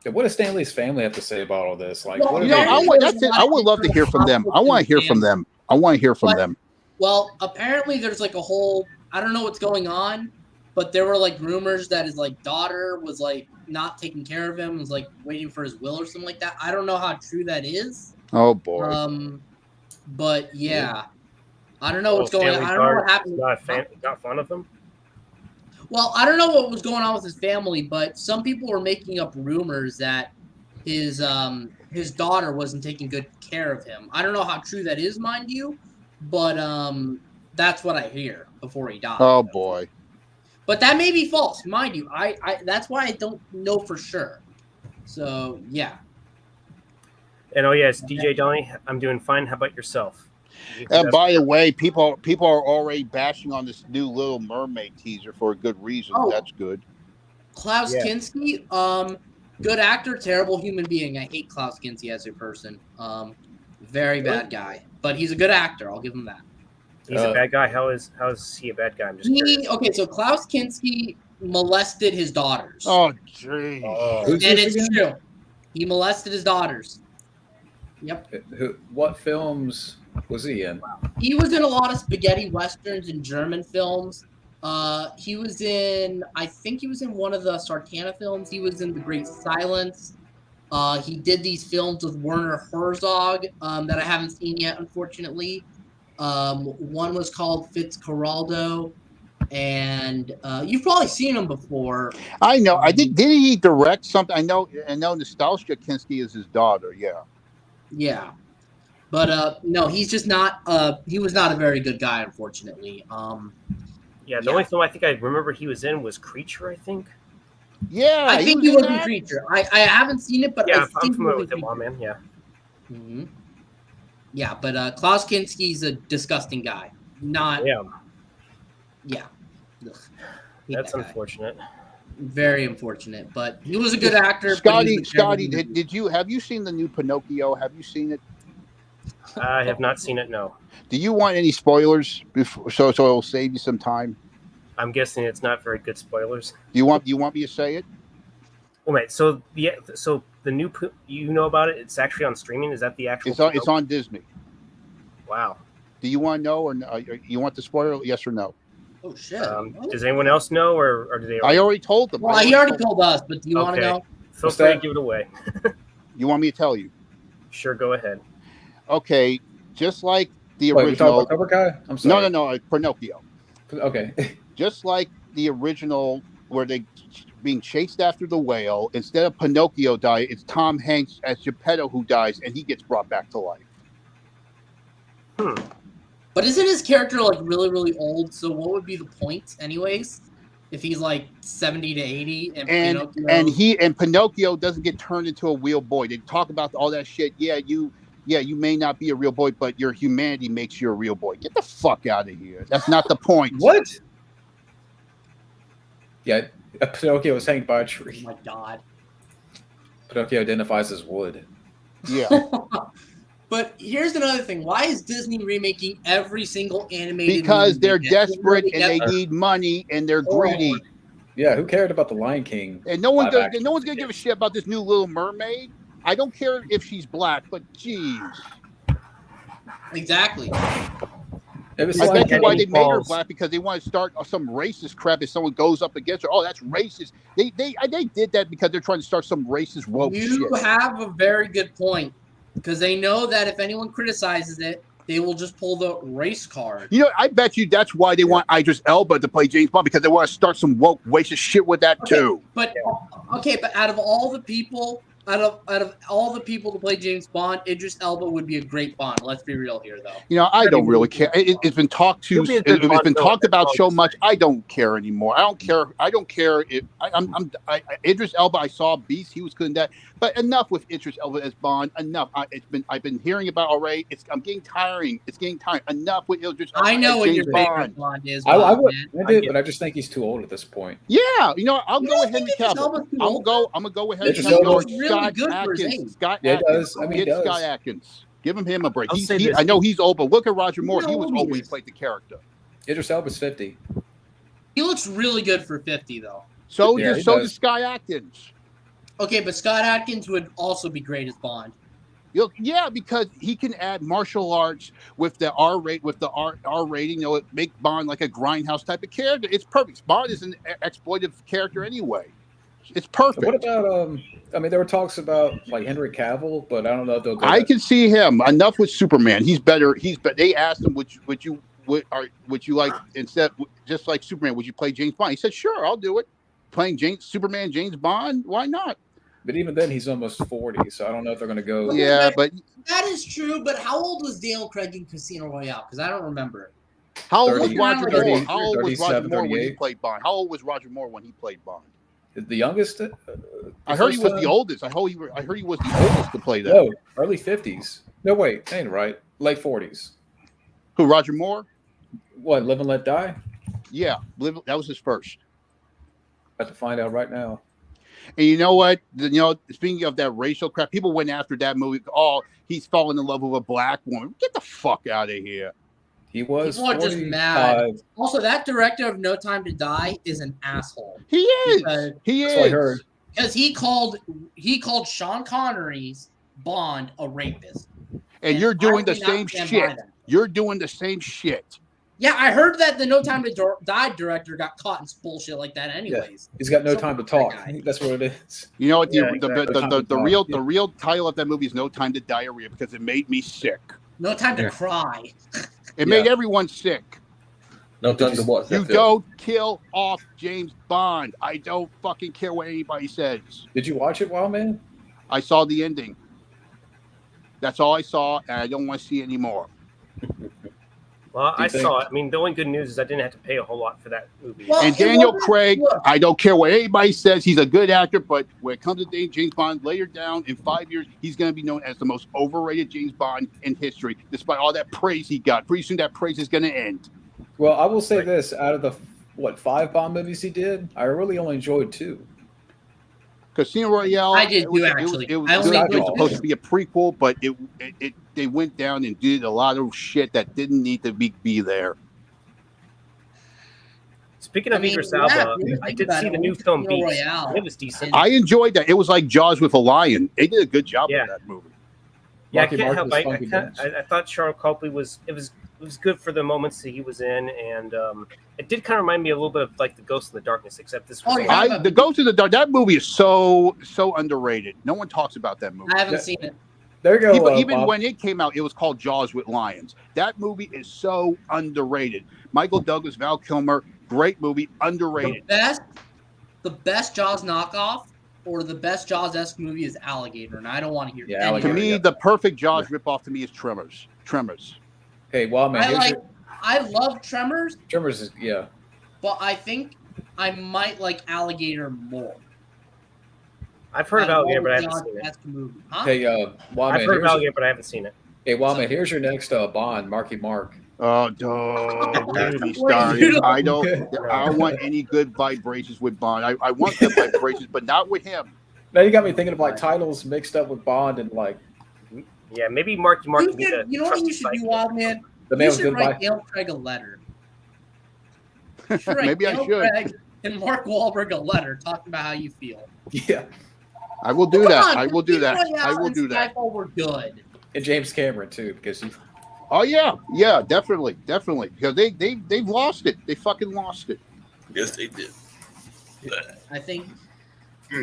What does Stan Lee's family have to say about all this? Like, Well, I would love to hear from them. I want to hear from them. Well, apparently there's like a whole, I don't know what's going on, but there were like rumors that his like daughter was like not taking care of him, was like waiting for his will or something like that. I don't know how true that is. Oh boy. But yeah, I don't know what's going on. I don't know what happened. Got fun of him. Well, I don't know what was going on with his family, but some people were making up rumors that his daughter wasn't taking good care of him. I don't know how true that is, mind you, but that's what I hear before he died. Oh boy. But that may be false, mind you. I that's why I don't know for sure. So yeah. And it's DJ Donnie. I'm doing fine. How about yourself? By the way, people are already bashing on this new Little Mermaid teaser for a good reason. Oh. That's good. Klaus Kinski, good actor, terrible human being. I hate Klaus Kinski as a person. Very bad guy, but he's a good actor. I'll give him that. He's a bad guy. How is he a bad guy? I'm just curious. Okay, so Klaus Kinski molested his daughters. Oh, jeez. And it's true. He molested his daughters. Yep. What films was he in? He was in a lot of spaghetti westerns and German films. He was in, I think he was in one of the Sartana films. He was in The Great Silence. He did these films with Werner Herzog that I haven't seen yet, unfortunately. One was called Fitzcarraldo, and you've probably seen him before. I know. I think didn't he direct something? I know Nostalgia Kinski is his daughter. Yeah. Yeah. But no, he's just not. He was not a very good guy, unfortunately. The only film I think I remember he was in was Creature. I think. Yeah, I think he was in Creature. I haven't seen it, but I'm familiar with him, man. Yeah. Mm-hmm. Yeah, but Klaus Kinski's a disgusting guy. Not. Yeah. Yeah. Ugh. That's unfortunate. Very unfortunate, but he was a good actor. Scotty, have you seen the new Pinocchio? Have you seen it? I have not seen it. No. Do you want any spoilers before, so it'll save you some time? I'm guessing it's not very good spoilers. Do you want me to say it? Oh wait, so the new you know about it? It's actually on streaming. Is that the actual? It's on Disney. Wow. Do you want to know, or you want the spoiler? Yes or no? Oh shit! Does anyone else know, or do they? I already told them. Well, he already told us, but do you want to know? Feel free to give it away. You want me to tell you? Sure, go ahead. Okay, just like the Wait, original. we talking about Cobra Kai? I'm sorry. No, Pinocchio. Okay. Just like the original, where they being chased after the whale, instead of Pinocchio dying, it's Tom Hanks as Geppetto who dies, and he gets brought back to life. But isn't his character like really, really old? So what would be the point, anyways? If he's like 70 to 80, and Pinocchio doesn't get turned into a real boy. They talk about all that shit. Yeah, you may not be a real boy, but your humanity makes you a real boy. Get the fuck out of here. That's not the point. What? Yeah, Pinocchio was hanged by a tree. Oh my god. Pinocchio identifies as wood. Yeah. But here's another thing. Why is Disney remaking every single animated Because movie? they're desperate and they need money and they're greedy. Yeah, who cared about the Lion King? And no one's gonna give a shit about this new Little Mermaid. I don't care if she's black, but geez. Exactly. I bet you why they made her black, because they want to start some racist crap if someone goes up against her. Oh, that's racist. They did that because they're trying to start some racist woke shit. You have a very good point, because they know that if anyone criticizes it, they will just pull the race card. You know, I bet you that's why they want Idris Elba to play James Bond, because they want to start some woke racist shit with that too. But out of all the people, out of all the people to play James Bond, Idris Elba would be a great Bond. Let's be real here, though. You know, I don't really care. It's been talked to. It's been talked about so much. I don't care anymore. I don't care if Idris Elba. I saw Beast. He was good in that. But enough with Idris Elba as Bond. Enough. I've been hearing about already. I'm getting tiring. It's getting tiring. Enough with Idris Elba. I know what your favorite Bond is. But I just think he's too old at this point. Yeah, you know, I'll go with Henry Cavill. I'm gonna go with Henry Cavill. Really good for his age. Scott Atkins. Scott Atkins. Give him a break. I know he's old, but look at Roger Moore. He was old when he played the character. Idris Elba's 50. He looks really good for 50, though. So does Scott Atkins. Okay, but Scott Atkins would also be great as Bond. Yeah, because he can add martial arts with the R rating. You know, make Bond like a grindhouse type of character. It's perfect. Bond is an exploitive character anyway. It's perfect. What about there were talks about like Henry Cavill, but I don't know if they'll go. I can see him. Enough with Superman. He's better. They asked him, would you like, instead, just like Superman, would you play James Bond? He said, sure, I'll do it. Playing Superman, James Bond, why not? But even then, he's almost 40, so I don't know if they're going to go. Yeah, but that is true. But how old was Daniel Craig in Casino Royale? Because I don't remember. How old was Roger Moore? How old was Roger Moore when he played Bond? How old was Roger Moore when he played Bond? The youngest? I heard he was the oldest. I heard he was the oldest to play that. No, early 50s. No, wait, that ain't right. Late 40s. Who, Roger Moore? What, Live and Let Die? Yeah, that was his first. Got to find out right now. And you know what? Speaking of that racial crap, people went after that movie. Oh, he's falling in love with a black woman. Get the fuck out of here. He was. People are just mad. Also, that director of No Time to Die is an asshole. He is. He is. That's what I heard. Because he called Sean Connery's Bond a rapist. And you're doing the same shit. You're doing the same shit. Yeah, I heard that the No Time to Die director got caught in bullshit like that anyways. Yeah. He's got no time to talk. That's what it is. You know what? The real title of that movie is No Time to Diarrhea, because it made me sick. No Time to Cry. It made everyone sick. No time to watch that You film. don't kill off James Bond. I don't fucking care what anybody says. Did you watch it, Wild Man? I saw the ending. That's all I saw, and I don't want to see anymore. Well, I saw it. I mean, the only good news is I didn't have to pay a whole lot for that movie. Well, and Daniel Craig, I don't care what anybody says. He's a good actor, but when it comes to James Bond, later down in 5 years, he's going to be known as the most overrated James Bond in history, despite all that praise he got. Pretty soon that praise is going to end. Well, I will say this. Out of the, 5 Bond movies he did, I really only enjoyed 2. Casino Royale. I did too, actually. It was supposed to be a prequel, but they went down and did a lot of shit that didn't need to be there. Speaking of Idris Elba, I did see the new film Beast. It was decent. I enjoyed that. It was like Jaws with a lion. They did a good job with that movie. Yeah, I can't help. I thought Charles Copley was. It was was good for the moments that he was in, and it did kind of remind me a little bit of like the Ghost in the Darkness, except this was The Ghost in the Dark. That movie is so underrated. No one talks about that movie. I haven't seen it. There you go. Even when it came out, it was called Jaws with Lions. That movie is so underrated. Michael Douglas, Val Kilmer, great movie, underrated. The best Jaws knockoff or the best Jaws-esque movie is Alligator, and I don't want to hear To me, the perfect Jaws ripoff to me is Tremors. Hey, man. I love Tremors. Tremors is but I think I might like Alligator more. I've heard of Alligator, but I haven't seen it. Movie. Huh? Hey, I've heard of Alligator, but I haven't seen it. Hey, Wildman, here's your next Bond, Marky Mark. Oh, don't get me started. I don't want any good vibrations with Bond. I want good vibrations, but not with him. Now you got me thinking of like titles mixed up with Bond and like. Yeah, maybe Marky Mark. You know what you should do, Wildman? You should write Daniel Craig a letter. Maybe I should. Craig and Mark Wahlberg a letter talking about how you feel. Yeah. I will do that. I will do that. I will do that. Skyfall were good. And James Cameron too, because he. Oh yeah, definitely, because they've lost it. They fucking lost it. Yes, they did. I think.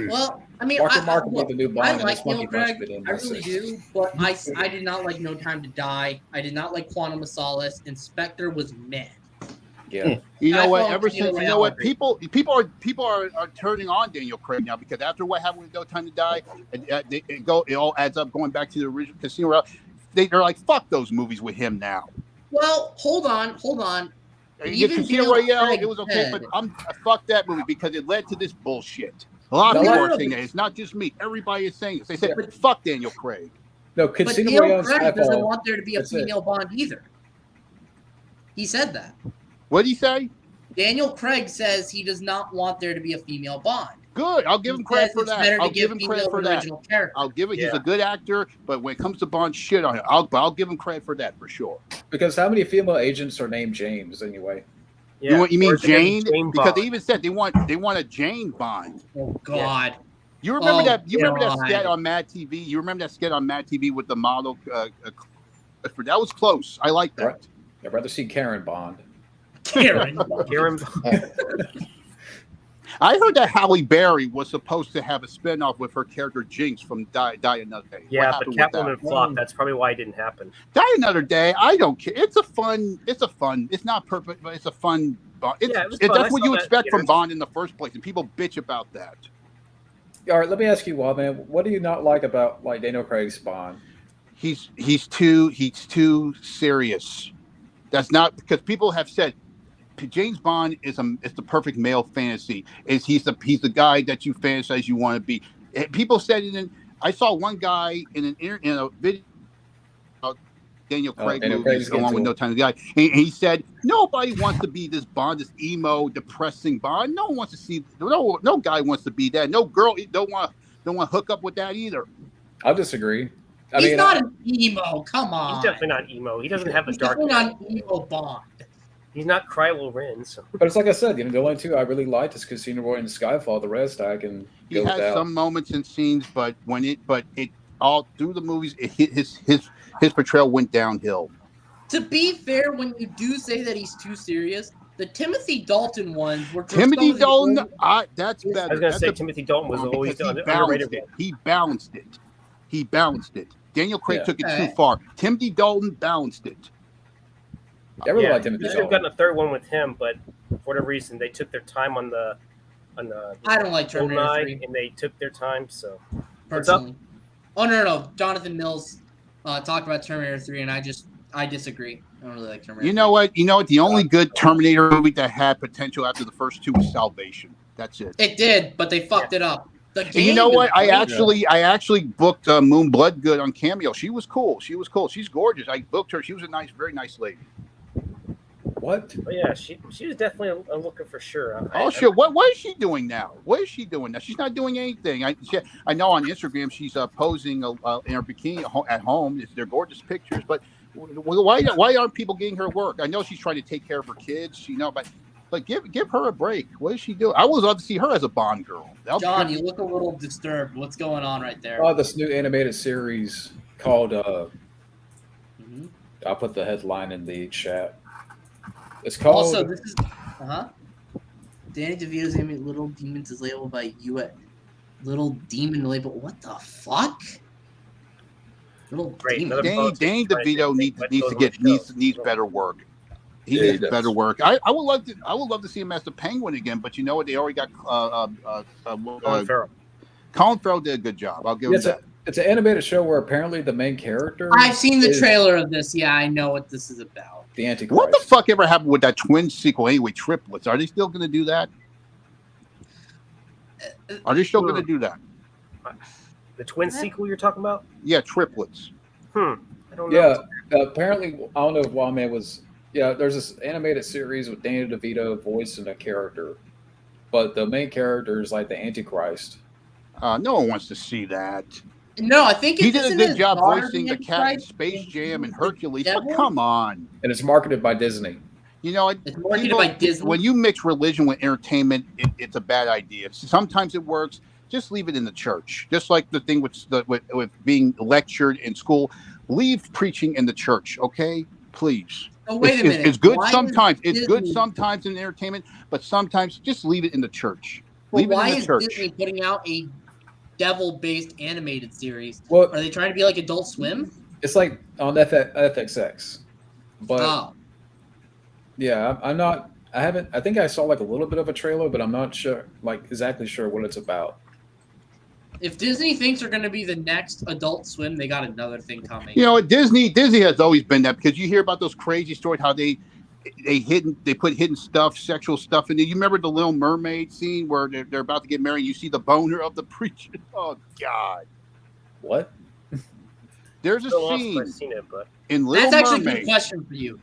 Well, I mean, Mark the new Bond. I like Daniel Craig. I really do, but I did not like No Time to Die. I did not like Quantum of Solace. Inspector was meh. Yeah. You know what? Ever since people are turning on Daniel Craig now because after what happened with No Time to Die, it all adds up going back to the original Casino Royale. They're like, fuck those movies with him now. Well, hold on. Even Casino Royale, it was okay, but fuck that movie because it led to this bullshit. A lot of people are saying that. It's not just me. Everybody is saying it. They said, fuck Daniel Craig. No, Casino Royale Craig doesn't want there to be a female Bond either. He said that. What did he say? Daniel Craig says he does not want there to be a female Bond. Good. I'll give him credit for that. I'll give him credit for that. I'll give it. He's a good actor, but when it comes to Bond, shit on him. I'll give him credit for that for sure. Because how many female agents are named James anyway? Yeah. You mean Jane? Because they even said they want a Jane Bond. Oh God. Yeah. You remember that? You remember that skit on Mad TV? You remember that skit on Mad TV with the model? That was close. I like that. I'd rather see Karen Bond. Karen. I heard that Halle Berry was supposed to have a spinoff with her character Jinx from Die Another Day. Yeah, but Catwoman flopped. That's probably why it didn't happen. Die Another Day. I don't care. It's fun. It's not perfect, but it's a fun. That's what you expect from Bond in the first place, and people bitch about that. All right, let me ask you, Wildman, what do you not like about like Daniel Craig's Bond? He's too serious. That's not because people have said James Bond is the perfect male fantasy. He's the guy that you fantasize you want to be. People said it. I saw one guy in a video about Daniel Craig movies along with No Time to Die, and he said nobody wants to be this Bond, this emo, depressing Bond. No one wants to see. No guy wants to be that. No girl don't want to hook up with that either. I'll disagree. He's not an emo. Come on. He's definitely not emo. He doesn't have a dark. He's not an emo Bond. He's not Kylo Ren. So. But it's like I said, the only two I really liked is Casino Royale and Skyfall. The rest I can. He has some moments and scenes, but it all through the movies, his portrayal went downhill. To be fair, when you do say that he's too serious, the Timothy Dalton ones were. Timothy Dalton, that's better. I was going to say Timothy Dalton was always underrated. He balanced it. Daniel Craig took it too far. Timothy Dalton balanced it. I really like Timothy Dalton. They should have gotten a third one with him, but for whatever reason, they took their time on the. I don't like Terminator 3. And they took their time. So. Personally. Oh no! Jonathan Mills talked about Terminator 3, and I disagree. I don't really like Terminator. You know what? The only good Terminator movie that had potential after the first two was Salvation. That's it. It did, but they fucked it up. And you know what? I actually booked Moon Bloodgood on Cameo. She was cool. She's gorgeous. I booked her. She was a very nice lady. What? Oh yeah, she was definitely a looker for sure. Sure. What is she doing now? She's not doing anything. I know on Instagram she's posing in her bikini at home. They're gorgeous pictures, but why aren't people getting her work? I know she's trying to take care of her kids, but give her a break. What is she doing? I would love to see her as a Bond girl. John, you look a little disturbed. What's going on right there? Oh, this new animated series called I'll put the headline in the chat. It's called. Also, this is Danny DeVito's animated Little Demons is labeled by you at Little Demon label. What the fuck? Little Great, Demon. another- Danny DeVito needs better work. He Yeah, he needs does. better work. I would love to see him as the Penguin again, but you know what? They already got Colin Farrell. Colin Farrell did a good job. I'll give him that. It's an animated show where apparently the main character. I've seen the is trailer of this. Yeah, I know what this is about. The Antichrist. What the fuck ever happened with that twin sequel anyway? Triplets. Are they still going to do that? Are they still going to do that? The twin sequel you're talking about? Yeah, triplets. I don't know. Yeah, apparently, I don't know if Wildman was. Yeah, there's this animated series with Danny DeVito voicing a character, but the main character is like the Antichrist. No one wants to see that. No, I think He it's did a good job voicing the cat in Antichrist. Space Jam and Hercules. Devil? But come on. And it's marketed by Disney. You know, It's marketed by Disney. When you mix religion with entertainment, it's a bad idea. Sometimes it works. Just leave it in the church. Just like the thing with being lectured in school. Leave preaching in the church, okay? Please. Oh, wait a minute. It's good Why sometimes. is It's good Disney- sometimes in entertainment, but sometimes just leave it in the church. But Leave it why in the is church. Disney putting out a devil-based animated series? Well, Are they trying to be like Adult Swim? it's like on FXX, but Oh, yeah, I'm not. I haven't. I think I saw like a little bit of a trailer, but I'm not sure, like exactly sure what it's about. if Disney thinks they're going to be the next Adult Swim, they got another thing coming. You know, Disney has always been that, because you hear about those crazy stories how they put hidden stuff, sexual stuff in there. You remember the Little Mermaid scene where they're about to get married? You see the boner of the preacher. Oh God! What? There's a Still lost if scene I've seen it, but in Little That's actually a Mermaid. good question for you.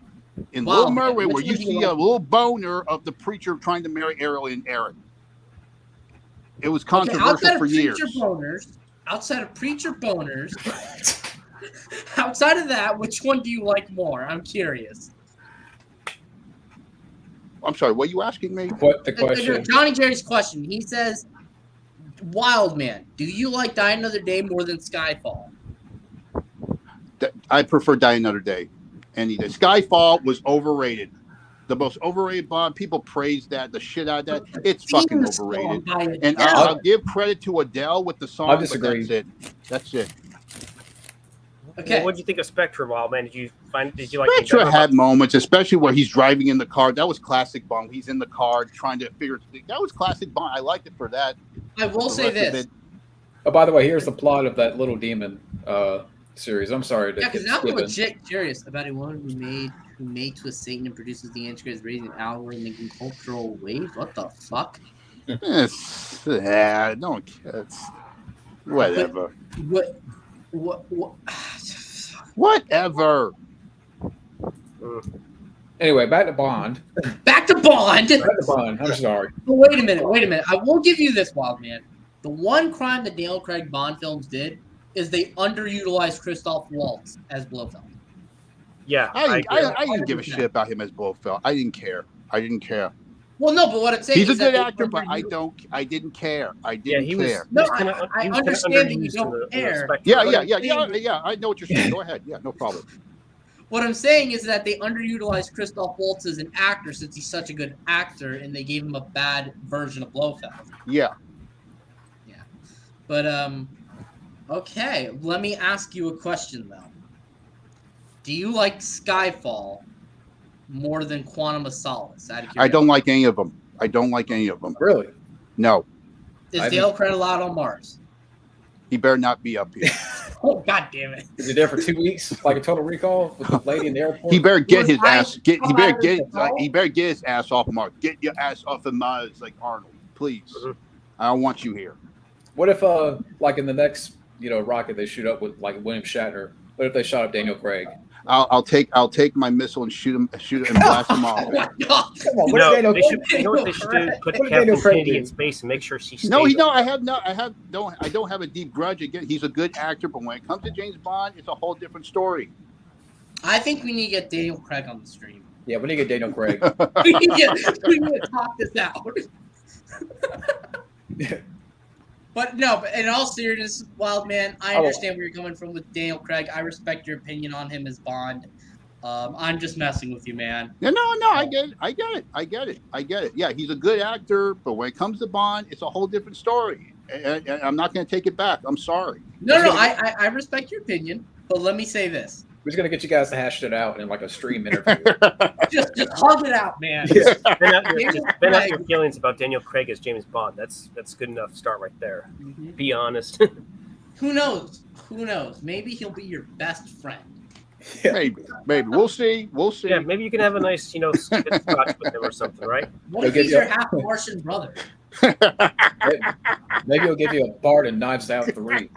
In Wow, Little man, Mermaid, which where you one do you see a like? little boner of the preacher trying to marry Ariel and Aaron. It was Okay, controversial outside of for years. outside of preacher boners, outside of that, which one do you like more? I'm curious. I'm sorry, what are you asking me? What the question? Johnny Jerry's question. He says, "Wild man, do you like Die Another Day more than Skyfall?" I prefer Die Another Day any day. Skyfall was overrated. The most overrated Bond. People praise that, the shit out of that. It's fucking Theme song overrated. by And Adele. I'll give credit to Adele with the song. I but disagree. That's it. Okay. what did you think of Spectre, Wild Man? Did you like? Spectre had moments, especially where he's driving in the car. That was classic Bond. He's in the car trying to figure. That was classic Bond. I liked it for that. I will The say rest of this. it- Oh, by the way, here's the plot of that Little Demon series. I'm sorry to Yeah, keep because now I'm skipping. legit curious about a woman who made to a Satan and produces the Antichrist, raising an algorithm, making cultural waves. What the fuck? Don't. Whatever. What? Whatever. Anyway, back to Bond. Back to Bond. Back to Bond. I'm sorry. But wait a minute. I will give you this, Wild Man. The one crime the Daniel Craig Bond films did is they underutilized Christoph Waltz as Blofeld. Yeah, I agree. didn't give a shit about him as Blofeld. I didn't care. Well, no, but what I'm saying He's a is that good they actor, but I underutilized- didn't care. I Yeah, didn't he was. care. No, he was kinda- I he was kinda understand that you underused don't in the care. Spectre. Yeah. I know what you're saying. Go ahead. Yeah, no problem. What I'm saying is that they underutilized Christoph Waltz as an actor since he's such a good actor, and they gave him a bad version of Blofeld. Yeah. But okay. Let me ask you a question though. Do you like Skyfall more than Quantum of Solace? Out of I don't curiosity? like any of them. Really? No, Is I Dale Craig allowed on Mars? he better not be up here. Oh God damn it! Is he there for 2 weeks, like a Total Recall with the lady in the airport? He better get his Was I- ass. He come better out of get. the hole? He better get his ass off Mars. Get your ass off of Mars, like Arnold, please. Mhm. I don't want you here. What if, like in the next, rocket they shoot up with like William Shatner? What if they shot up Daniel Craig? I'll take my missile and shoot him and blast him off. Oh my God! Come on, No, they should. You know what they should do? Put What did Captain Daniel Craig Kennedy do? in space and make sure she stays. No, I don't have a deep grudge against. He's a good actor, but when it comes to James Bond, it's a whole different story. I think we need to get Daniel Craig on the stream. Yeah, we need to get Daniel Craig. We need to talk this out. But no, but in all seriousness, Wild Man, I understand where you're coming from with Daniel Craig. I respect your opinion on him as Bond. I'm just messing with you, man. No, I get it. Yeah, he's a good actor, but when it comes to Bond, it's a whole different story. And I'm not going to take it back. I'm sorry. No, I respect your opinion, but let me say this. We're just gonna get you guys to hash it out in like a stream interview. just hug it out, man. Yeah. Spin out your feelings about Daniel Craig as James Bond. That's good enough start right there. Mm-hmm. Be honest. Who knows? Maybe he'll be your best friend. Yeah. Maybe. We'll see. Yeah, maybe you can have a nice, spit scotch with him or something, right? What if he's your half Martian brother? Maybe he'll give you a Bard and Knives Out 3.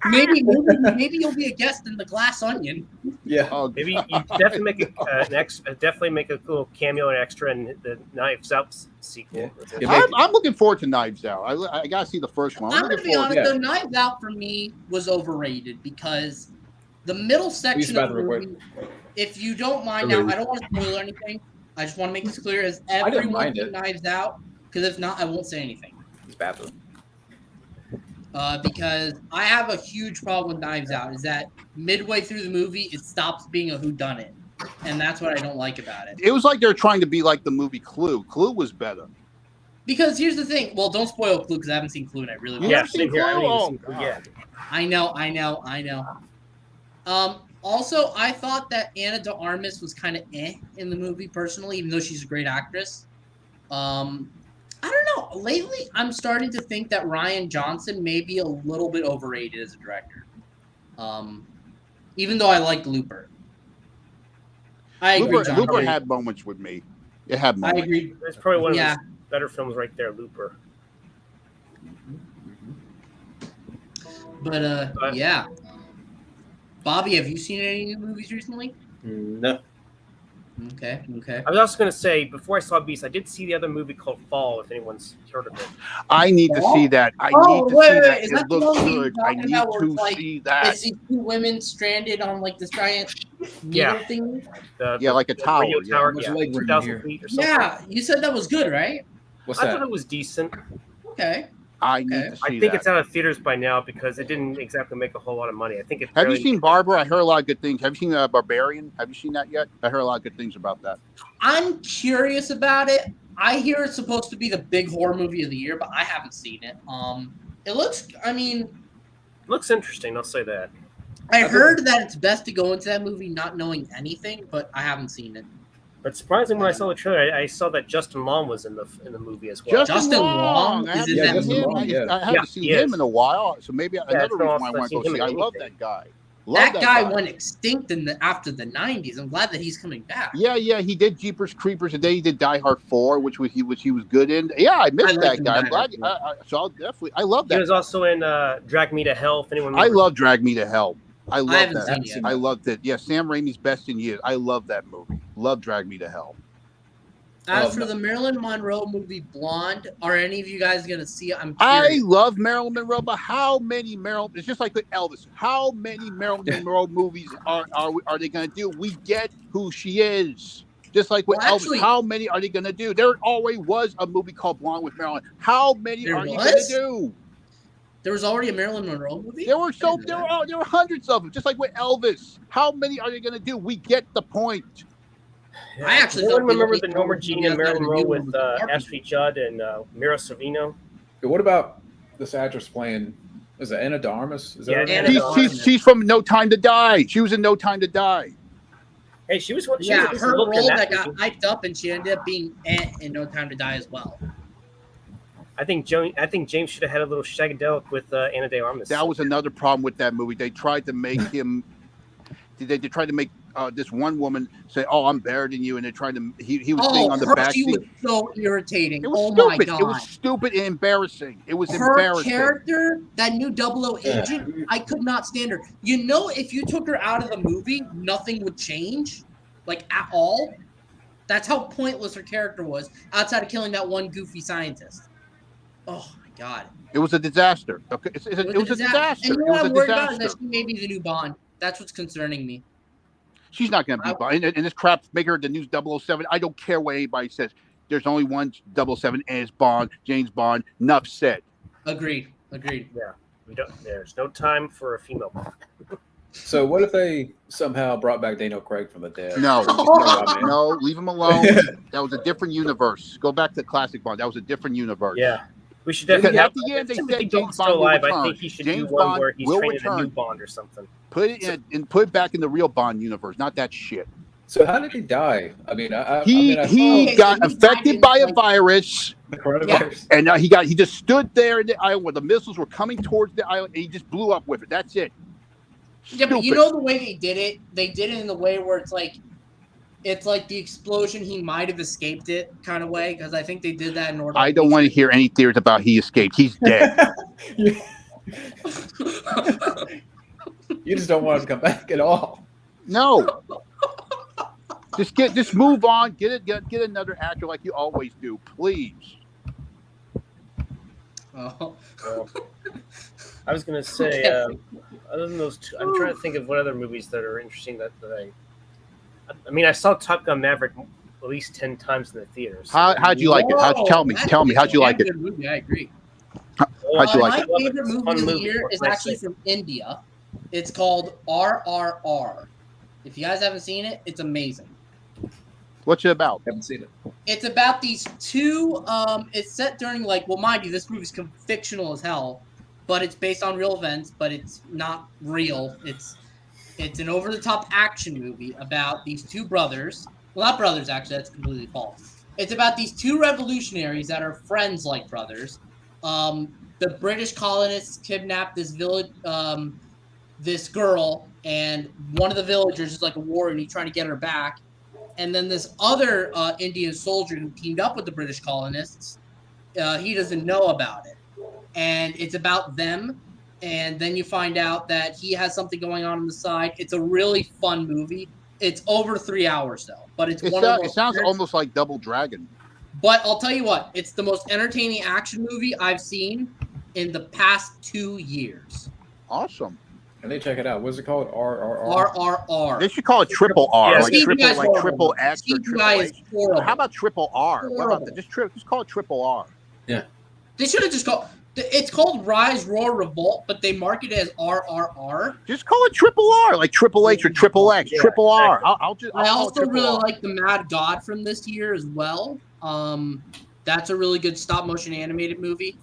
Maybe you'll be a guest in the Glass Onion. Yeah. Maybe you definitely make a cool cameo and extra in the Knives Out sequel. Yeah. I'm looking forward to Knives Out. I gotta see the first one. I'm gonna be honest though, Knives Out for me was overrated because the middle section of the movie, if you don't mind now, I don't want to spoil anything. I just want to make this clear as everyone seen Knives Out, because if not, I won't say anything. It's bathroom. Because I have a huge problem with Knives Out is that midway through the movie, it stops being a whodunit. And that's what I don't like about it. It was like they're trying to be like the movie Clue. Clue was better. Because here's the thing. Well, don't spoil Clue because I haven't seen Clue and I really want to. Seen Clue? I know. Also, I thought that Ana de Armas was kind of in the movie personally, even though she's a great actress. I don't know. Lately, I'm starting to think that Rian Johnson may be a little bit overrated as a director. Even though I like Looper. I agree. Looper had moments with me. It had moments. I agree. It's probably one of his better films right there, Looper. But yeah. Bobby, have you seen any new movies recently? No. Okay. I was also going to say, before I saw Beast, I did see the other movie called Fall, if anyone's heard of it. I need to see that. I need to see that. It looks good. I need to see that. It's these two women stranded on like this giant needle thing. Like a tower. Tower, 2,000 feet or something. Yeah, you said that was good, right? What's that? I thought it was decent. Okay. I need to see I think it's out of theaters by now because it didn't exactly make a whole lot of money. I think it. Have you seen Barbara? I heard a lot of good things. Have you seen Barbarian? Have you seen that yet? I heard a lot of good things about that. I'm curious about it. I hear it's supposed to be the big horror movie of the year, but I haven't seen it. It looks. Looks interesting. I'll say that. I heard that it's best to go into that movie not knowing anything, but I haven't seen it. But surprisingly, when I saw the trailer, I saw that Justin Long was in the movie as well. Justin Long is in that movie. I haven't seen him in a while, so maybe another reason why I want to go see. I love that guy. That guy went extinct after the 90s. I'm glad that he's coming back. Yeah, he did Jeepers Creepers, and then he did Die Hard 4, which he was good in. Yeah, I missed that guy. I'm glad. So I love that. He was also in Drag Me to Hell. If anyone I love Drag Me to Hell. I love that. I loved it. Yeah, Sam Raimi's best in years. I love that movie. Love Drag Me to Hell. As for the Marilyn Monroe movie Blonde, are any of you guys going to see it? I love Marilyn Monroe, but how many Marilyn? It's just like with Elvis. How many Marilyn Monroe movies are they going to do? We get who she is. Just like with Elvis, how many are they going to do? There already was a movie called Blonde with Marilyn. How many are you going to do? There was already a Marilyn Monroe movie? There were hundreds of them, just like with Elvis. How many are they going to do? We get the point. Yeah. I actually remember the Norma Jean and Marilyn Monroe with Ashley Judd and Mira Sorvino. What about this actress playing? Is it Ana de Armas? She's from No Time to Die. She was in No Time to Die. Hey, she was her role that got hyped up, and she ended up being in No Time to Die as well. I think James should have had a little shagadelic with Ana de Armas. That was another problem with that movie. They tried to make him. They tried to make this one woman say, "Oh, I'm better than you," and they tried to. He was staying on the back seat. She was so irritating. It was stupid. My God. It was stupid and embarrassing. It was embarrassing. Her character, that new 00 agent, I could not stand her. You know, if you took her out of the movie, nothing would change, like at all. That's how pointless her character was, outside of killing that one goofy scientist. Oh my God! It was a disaster. Okay, it was a disaster. And you know what I'm worried about is that she may be the new Bond. That's what's concerning me. She's not going to be Bond. And this crap, make her the new 007. I don't care what anybody says. There's only one 007, and it's Bond, James Bond. Enough said. Agreed. Yeah, there's no time for a female Bond. So what if they somehow brought back Daniel Craig from the dead? No, leave him alone. That was a different universe. Go back to classic Bond. That was a different universe. Yeah. We should Because definitely. at the end they said Timothy James Dalton's Bond still will alive. I return. think he should James do one Bond where he's will training a new return. Bond or something. Put it back in the real Bond universe, not that shit. So how did he die? I mean, He got so he affected died in, by a like- virus, the coronavirus. and he just stood there in the island where the missiles were coming towards the island, and he just blew up with it. That's it. Yeah, but you Stupid. know the way they did it? They did it in the way where it's like the explosion, he might have escaped it kind of way, because I think they did that in order. I don't want to hear any theories about he escaped. He's dead. You just don't want him to come back at all. No. Just move on. Get another actor like you always do, please. Oh. I was gonna say, other than those two, I'm trying to think of what other movies that are interesting that I mean, I saw Top Gun Maverick at least 10 times in the theaters. How'd you like it? Tell me, how'd you like it? Good movie, I agree. How'd you like My it? favorite movie of the year is actually from India. It's called RRR. If you guys haven't seen it, it's amazing. What's it about? Haven't seen it. It's about these two. It's set during mind you, this movie's fictional as hell, but it's based on real events. But it's not real. It's an over-the-top action movie about these two brothers. Well, not brothers, actually. That's completely false. It's about these two revolutionaries that are friends like brothers. The British colonists kidnapped this village, this girl, and one of the villagers is like a warrior, and he's trying to get her back. And then this other Indian soldier who teamed up with the British colonists, he doesn't know about it. And it's about them. And then you find out that he has something going on the side. It's a really fun movie. It's over 3 hours, though. But it sounds almost like Double Dragon. But I'll tell you what, it's the most entertaining action movie I've seen in the past 2 years. Awesome. And they check it out. What's it called? RRR. RRR. They should call it triple R, Yeah, like triple X or triple H. How about triple R? What about that? Just call it triple R. Yeah. They should have just called. It's called Rise, Roar, Revolt, but they market it as RRR. Just call it triple R, like Triple H or Triple X. Yeah, triple R. exactly. I also really like the Mad God from this year as well. That's a really good stop motion animated movie.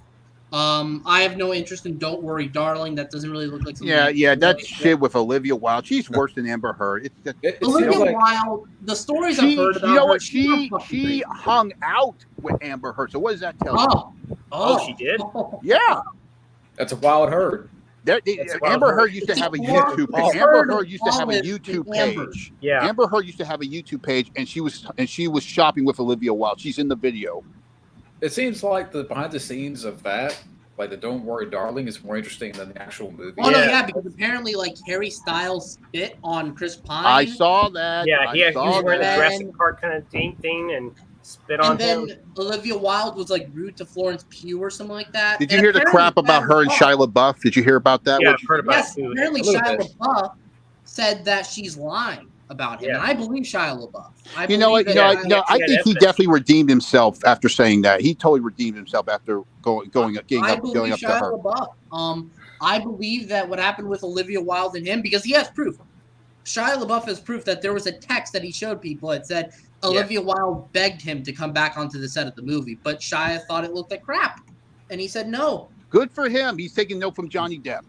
I have no interest in Don't Worry, Darling. That doesn't really look like something. Yeah, that shit with Olivia Wilde. She's worse than Amber Heard. Olivia Wilde. The stories I've heard about you know her, what? She hung out with Amber Heard. So what does that tell you? Oh, she did? Yeah. That's a wild herd. Amber Heard used to have a YouTube page. Amber Heard used to have a YouTube page. Yeah. Amber Heard used to have a YouTube page, and she was shopping with Olivia Wilde. She's in the video. It seems like the behind the scenes of that, like the Don't Worry, Darling, is more interesting than the actual movie. Oh no, yeah, because apparently Harry Styles spit on Chris Pine. I saw that. Yeah, he was wearing the that. Jurassic Park kind of thing and spit on him. And then Olivia Wilde was rude to Florence Pugh or something like that. Did you hear the crap about her and Shia LaBeouf? Did you hear about that? Yeah, I've heard about it too. Apparently Shia LaBeouf said that she's lying about him, Yeah. and I believe Shia LaBeouf. You know what? I think he definitely redeemed himself after saying that. He totally redeemed himself after going up to her. LaBeouf. I believe that what happened with Olivia Wilde and him, because he has proof. Shia LaBeouf has proof that there was a text that he showed people. It said Olivia Wilde begged him to come back onto the set of the movie, but Shia thought it looked like crap, and he said no. Good for him. He's taking note from Johnny Depp.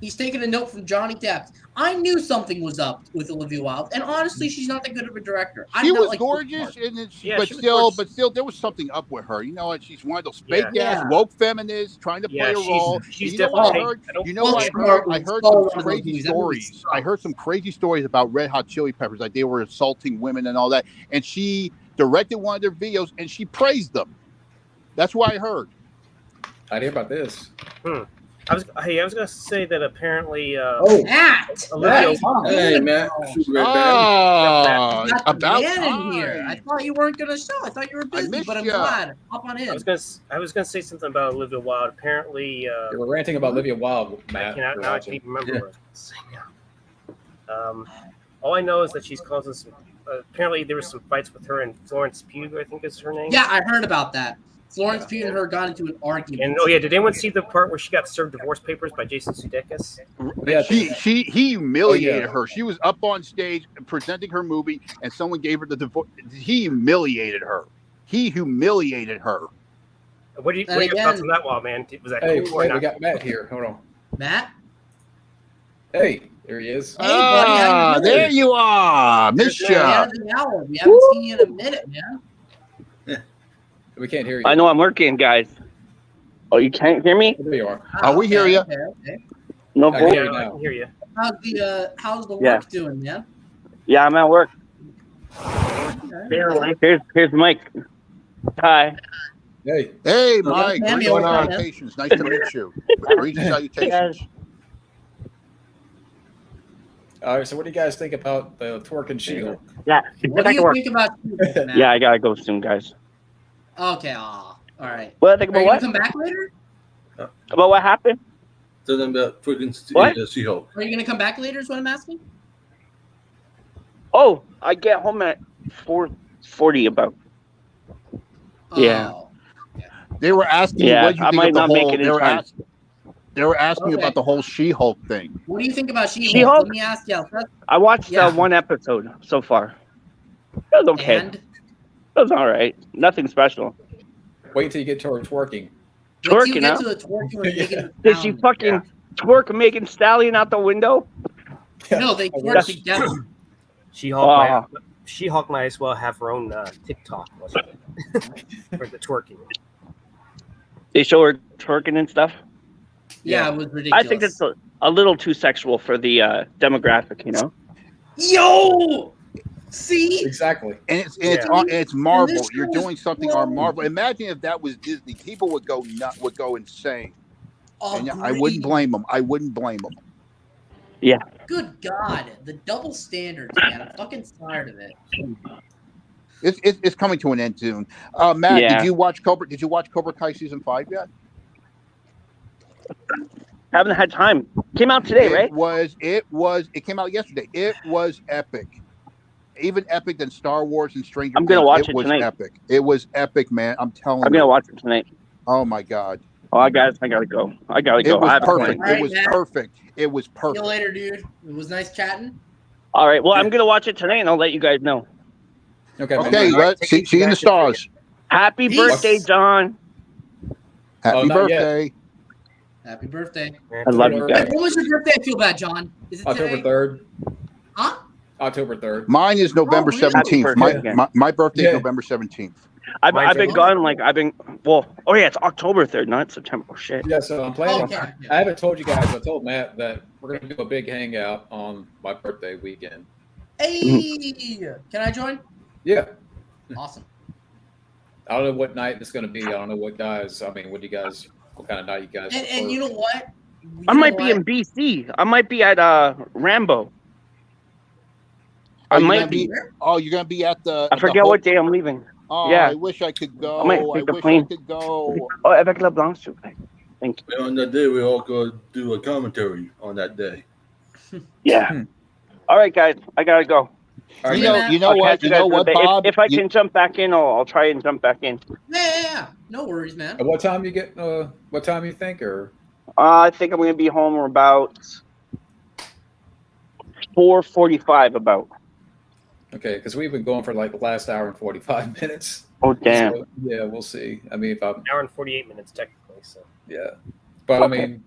He's taking a note from Johnny Depp. I knew something was up with Olivia Wilde, and honestly, she's not that good of a director. She was gorgeous, but still, there was something up with her. You know what? She's one of those fake ass woke feminists trying to play a role. She's definitely. I heard some crazy stories. I heard some crazy stories about Red Hot Chili Peppers, like they were assaulting women and all that. And she directed one of their videos, and she praised them. That's what I heard. I hear about this. I was going to say that apparently. Matt! Hey, Matt. About in here. I thought you weren't going to show. I thought you were busy, but I'm glad. Hop on in. I was going to say something about Olivia Wilde. Apparently. You were ranting about Olivia Wilde, Matt. Now I can't even remember what I was saying now. All I know is that she's causing some apparently there was some fights with her and Florence Pugh, I think is her name. Yeah, I heard about that. Florence Pugh and her got into an argument. And did anyone see the part where she got served divorce papers by Jason Sudeikis? Yeah, He humiliated her. She was up on stage presenting her movie, and someone gave her the divorce. He humiliated her. What are your thoughts on that, Wild Man? Was that Hey, cool wait, or we not? got Matt here. Hold on. Matt? Hey, there he is. Hey, buddy, how you doing? There you are, Miss We haven't seen you in a minute, man. We can't hear you. I know I'm working, guys. Oh, you can't hear me? There you are. Oh, we hear you. Okay. No I voice? hear you I now. can hear you. How's the work Yeah. doing, man? Yeah, I'm at work. Okay. Here's Mike. Hi. Hey, Hey, Mike. Sammy, Greetings, what's up, man? salutations. Nice to meet you. Greetings, salutations. all right. So, what do you guys think about the twerking She-Hulk? Yeah, What get do back to you work. think about She-Hulk, Matt? Yeah, I gotta go soon, guys. Okay, all right. What I think Are about you what? gonna come back later? About what happened? Tell them about freaking What? She-Hulk. Are you gonna come back later? Is what I'm asking. Oh, I get home at 4:40 about. Yeah. Oh. They were asking you Yeah, what you I think might of the not make whole. it in They were, time. they were asking Okay. about the whole She-Hulk thing. What do you think about She-Hulk? She-Hulk? Let me ask you. I watched Yeah. one episode so far. It was okay. And It was all right. Nothing special. Wait till you get to her twerking. wait till Twerking, you get huh? to the twerking where you get Did she fucking twerk Megan Stallion out the window? No, they twerk together. She-Hulk might as well have her own TikTok for the twerking. They show her twerking and stuff. Yeah, it was ridiculous. I think that's a little too sexual for the demographic, you know? Yo! See? Exactly. And it's Yeah. it's Marvel. this You're show doing is something on Marvel. Imagine if that was Disney. People would go insane. And I wouldn't blame them. Good God, the double standards, man. I'm fucking tired of it. It's coming to an end soon. Matt, Yeah. did you watch Cobra Kai season 5 yet? Haven't had time. Came out today, right? It came out yesterday. It was epic. Even epic than Star Wars and Stranger I'm gonna Things. watch it was tonight. epic. It was epic, man. I'm telling I'm you. gonna watch it tonight. Oh my God. Oh, I gotta go. I gotta It go. I was have a perfect. plan. It was Alright, Matt. perfect. It was See you perfect. later, dude. It was nice chatting. All right. Well, I'm gonna watch it tonight, and I'll let you guys know. Okay. Okay, man. see you in the stars. Happy Peace. birthday, John. Happy not yet. birthday. Happy birthday. I love you Hey, guys. when was your birthday? I feel bad, John. Is it October today? 3rd. Huh? October 3rd. Mine is November really? 17th. Happy My, birthday. my birthday Yeah. is November 17th. I've Mine's been October. gone. Oh yeah, it's October 3rd, not September. Oh, shit. Yeah, so I'm planning. Okay. I haven't told you guys. I told Matt that we're going to do a big hangout on my birthday weekend. Hey, can I join? Yeah. Awesome. I don't know what night it's going to be. I don't know what guys. I mean, what kind of night you guys? And prefer. you know what? I might be in BC. I might be at Rambo. I Are you might gonna be. Oh, you're gonna be at the. I forget what day I'm leaving. Oh, yeah. I wish I could go. I might I take the wish plane. I could go. Oh, avec la blanche, s'il vous plaît. Thank you. And on that day, we all go do a commentary on that day. Yeah. All right, guys. I gotta go. All right, You man. know, Matt. you know I'll what, catch you guys know in a what, bit. Bob. If I can jump back in, I'll try and jump back in. Yeah. No worries, man. At what time you get? What time you think? Or I think I'm gonna be home about 4:45. About. okay, because we've been going for like the last hour and 45 minutes. Oh damn. So, yeah, we'll see. I mean, if I'm An hour and 48 minutes technically. So yeah, but I Okay. mean,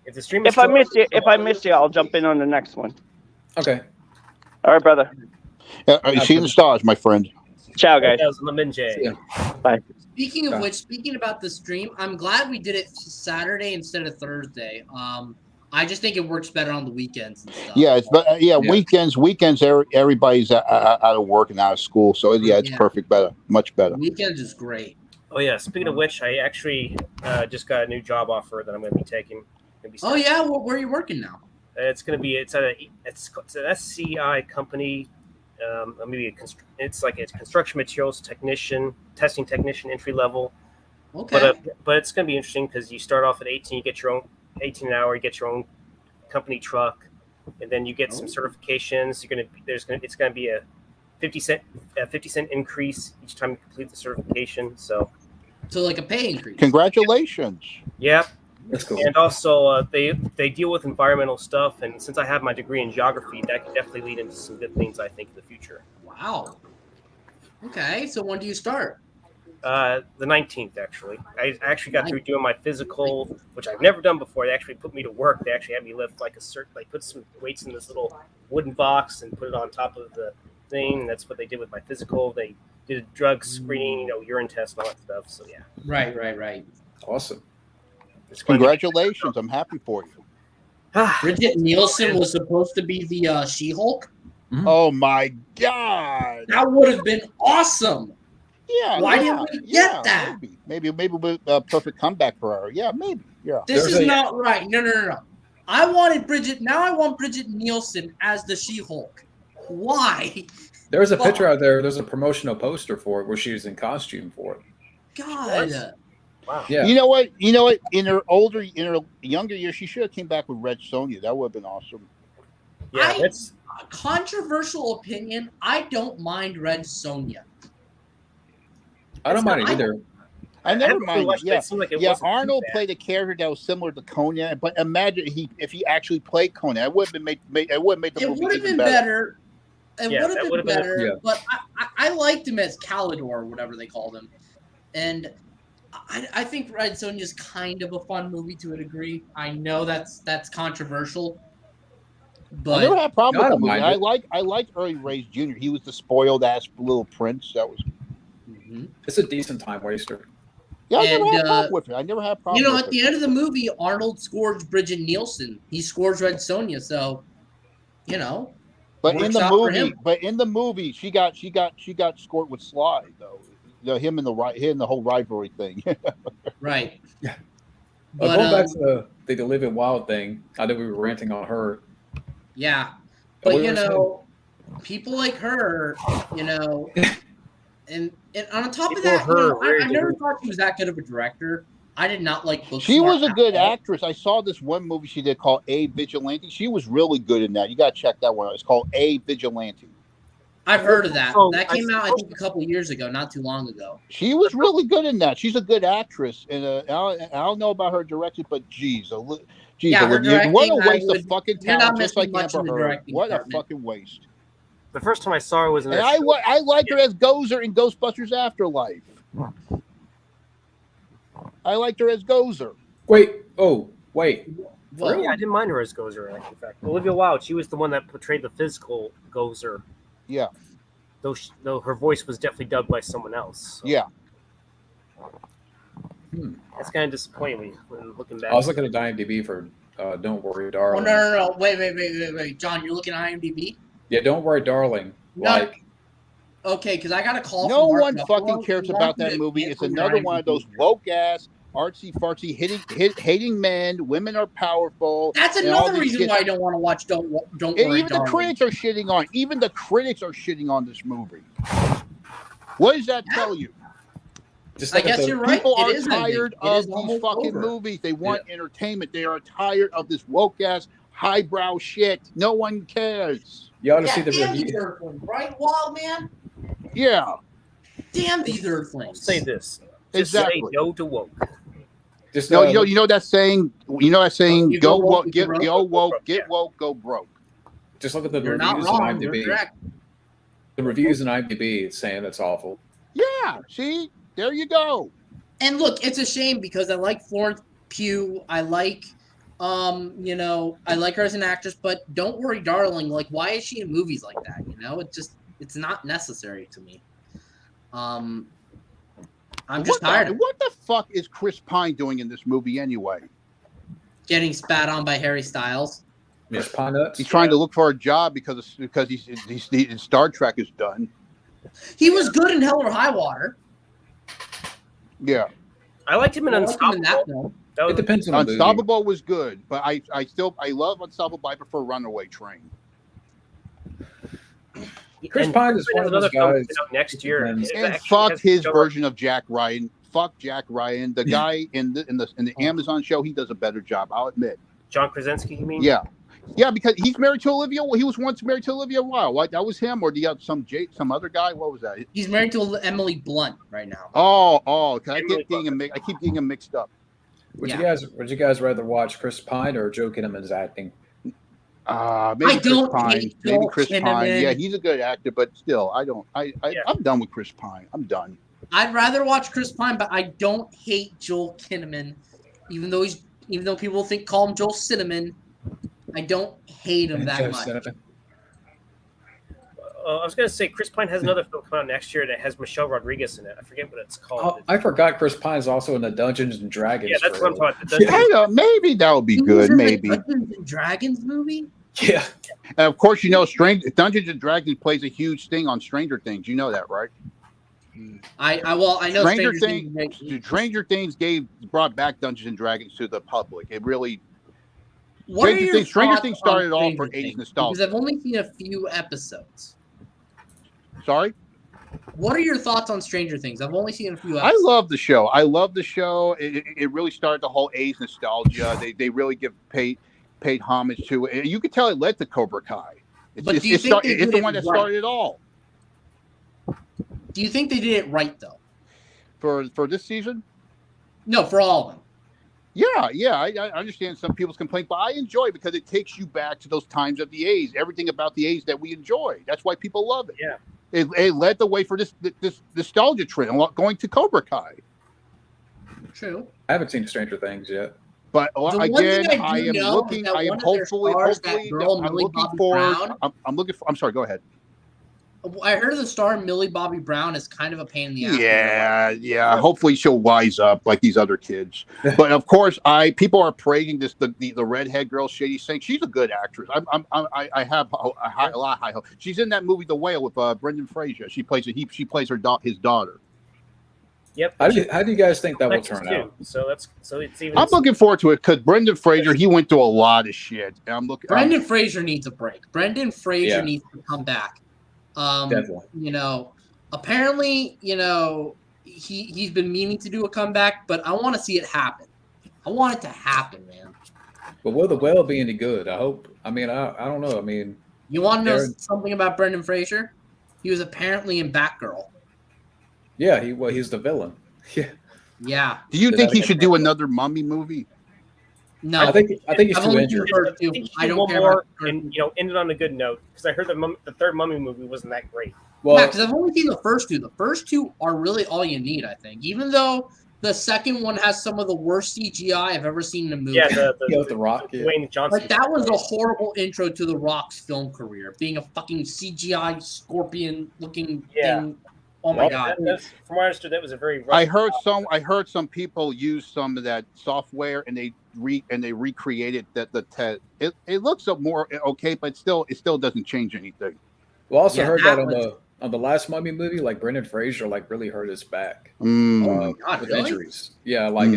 if the stream is If I still- miss you, I'll jump in on the next one. okay. All right, brother. See you in the stars, my friend. Ciao, guys. That was Lemon J. Yeah. Speaking of Okay. which, speaking about the stream, I'm glad we did it Saturday instead of Thursday. I just think it works better on the weekends and stuff. Yeah, Yeah. weekends. Everybody's out of work and out of school, so yeah, it's Yeah. perfect. Much better. Weekends is great. Oh yeah. Speaking of which, I actually just got a new job offer that I'm going to be taking. Oh yeah, where are you working now? It's at an SCI company. It's like a construction materials technician, testing technician, entry level. Okay. But it's going to be interesting because you start off at 18, you get your own 18 an hour, you get your own company truck. and then you get some certifications. It's gonna be a 50 cent increase each time you complete the certification. So like a pay increase. Congratulations. Yeah. That's cool. And also, they deal with environmental stuff, and since I have my degree in geography, that could definitely lead into some good things, I think, in the future. Wow. Okay, so when do you start? The 19th, actually. I actually got through doing my physical, which I've never done before. They actually put me to work. They actually had me lift put some weights in this little wooden box and put it on top of the thing, and that's what they did with my physical. They did a drug screening, urine test and all that stuff. So yeah. Right. Awesome. Congratulations. I'm happy for you. Bridget Nielsen was supposed to be the She-Hulk. Mm-hmm. Oh my God. That would have been awesome. Yeah. Why didn't we get that? Maybe a perfect comeback for her. Yeah, maybe. Yeah. This is not right. No. I want Bridget Nielsen as the She-Hulk. Why? There's a picture out there. There's a promotional poster for it where she was in costume for it. God. Wow. Yeah. You know what? In her younger years, she should have came back with Red Sonja. That would have been awesome. Yeah, that's a controversial opinion. I don't mind Red Sonja. I don't mind it either. I never mind. Yeah, like Arnold played a character that was similar to Conan, but imagine if he actually played Conan, it would have made the movie even better. It would have been better, but I liked him as Calidor or whatever they called him, and I think Red Sonja is kind of a fun movie to a degree. I know that's controversial, but I never had a problem with the movie. I liked Early Ray's Jr. He was the spoiled ass little prince. That was. It's a decent time waster. Yeah, I never had a problem with it. I never had a problem. At the end of the movie, Arnold scores Bridget Nielsen. He scores Red Sonja, so But in the movie, she got scored with Sly though. Him and the whole rivalry thing. Right. Yeah. But going back to the Live It Wild thing, I think we were ranting on her. Yeah, but people like her, and on top of that, I never thought she was that good of a director. I did not like Booksmart. She was a good actress. I saw this one movie she did called A Vigilante. She was really good in that. You got to check that one out. It's called A Vigilante. I've heard of that. That came out, I think, a couple of years ago, not too long ago. She was really good in that. She's a good actress, and I don't know about her direction, but geez, what a waste of fucking talent, just like Amber Heard. What a fucking waste. The first time I saw her was in. And I liked her as Gozer in Ghostbusters Afterlife. I liked her as Gozer. Wait. Well, yeah, I didn't mind her as Gozer. In fact, Olivia Wilde, she was the one that portrayed the physical Gozer. Yeah. Though her voice was definitely dubbed by someone else. So. Yeah. That's kind of disappointing when looking back. I was looking at IMDb for Don't Worry, Darling. Oh, no. Wait. John, you're looking at IMDb? Yeah, Don't Worry, Darling. Okay, because I got a call. No one fucking cares about that movie. It's another one of those woke ass, artsy fartsy, hating men. Women are powerful. That's another reason why I don't want to watch Don't Worry, even the critics are shitting on. Even the critics are shitting on this movie. What does that tell you? I guess you're right. People are tired of these fucking movies. They want entertainment. They are tired of this woke ass, highbrow shit. No one cares. You ought to see the review, right, Wild Man? Yeah. Damn these Earthlings. Say this. Exactly. Say no to woke. Just you know that saying. You know that saying. Go woke, get woke, go broke. Just look at the reviews on IMDb. The reviews in IMDb, it's saying it's awful. Yeah. See, there you go. And look, it's a shame because I like Florence Pugh. I like. I like her as an actress, but Don't Worry, Darling. Like, why is she in movies like that? It's not necessary to me. I'm just tired. What the fuck is Chris Pine doing in this movie anyway? Getting spat on by Harry Styles. Yes, Pine Nuts. He's trying to look for a job because he's Star Trek is done. He was good in Hell or High Water. Yeah, I liked him in Unstoppable. It depends on the Unstoppable was good, but I love Unstoppable. I prefer Runaway Train. Chris Pine is one of those guys next year. And fuck his version of Jack Ryan. Fuck Jack Ryan. The guy in the Amazon show, he does a better job. I'll admit. John Krasinski, you mean? Yeah. Yeah, because he's married to Olivia. He was once married to Olivia Wilde. What? That was him, or do you have some other guy? What was that? He's married to Emily Blunt right now. Oh. I keep getting him mixed up. Would you guys rather watch Chris Pine or Joe Kinnaman's acting? Maybe Chris Pine. Maybe Chris Pine. Yeah, he's a good actor, but still, I'm done with Chris Pine. I'm done. I'd rather watch Chris Pine, but I don't hate Joel Kinnaman, even though people call him Joel Cinnamon. I don't hate him that much. I was going to say Chris Pine has another film coming out next year that has Michelle Rodriguez in it. I forget what it's called. Oh, I forgot Chris Pine's also in the Dungeons and Dragons. Yeah, that's what I'm talking about. Maybe that would be good. Maybe Dungeons and Dragons movie. Yeah. And of course, Dungeons and Dragons plays a huge thing on Stranger Things. You know that, right? I know Stranger Things brought back Dungeons and Dragons to the public. It really. Stranger Things started off for 80s nostalgia. Because I've only seen a few episodes. Sorry? What are your thoughts on Stranger Things? I've only seen a few episodes. I love the show. It really started the whole 80s nostalgia. They really paid homage to it. And you could tell it led to Cobra Kai. It's the one that started it all. Do you think they did it right, though? For this season? No, for all of them. Yeah, I understand some people's complaint, but I enjoy it because it takes you back to those times of the A's, everything about the A's that we enjoy. That's why people love it. Yeah. It led the way for this nostalgia trend, going to Cobra Kai. True. I haven't seen Stranger Things yet. But again, I'm looking forward. I'm sorry, go ahead. I heard the star Millie Bobby Brown is kind of a pain in the ass. Yeah. Hopefully she'll wise up like these other kids. But of course, people are praising the redhead girl, Shady Sink. She's a good actress. I have a lot of high hope. She's in that movie The Whale with Brendan Fraser. She plays his daughter. Yep. How do you guys think that will turn out? So it's even. I'm looking forward to it because Brendan Fraser, he went through a lot of shit. And Brendan Fraser needs a break. Brendan Fraser needs to come back. Definitely. Apparently, he's been meaning to do a comeback, but I want to see it happen. I want it to happen, man. But will the whale be any good? I hope. I mean, I don't know. I mean, you want to know something about Brendan Fraser? He was apparently in Batgirl. Yeah, he's the villain. Yeah. Yeah. Do you think he should do another Mummy movie? No, I think he's too injured. I don't care about and ended on a good note because I heard the third Mummy movie wasn't that great. Well, because I've only seen the first two. The first two are really all you need, I think. Even though the second one has some of the worst CGI I've ever seen in a movie. Yeah, the Rock. Dwayne Johnson. Like that was a horrible intro to the Rock's film career, being a fucking CGI scorpion-looking thing. Oh my god! From what I understood, that was a very. I heard some people use some of that software and they recreated the it looks more okay, but it still doesn't change anything. Well, I also heard that on the last Mummy movie, like Brendan Fraser really hurt his back oh my god, with really? injuries. Yeah, I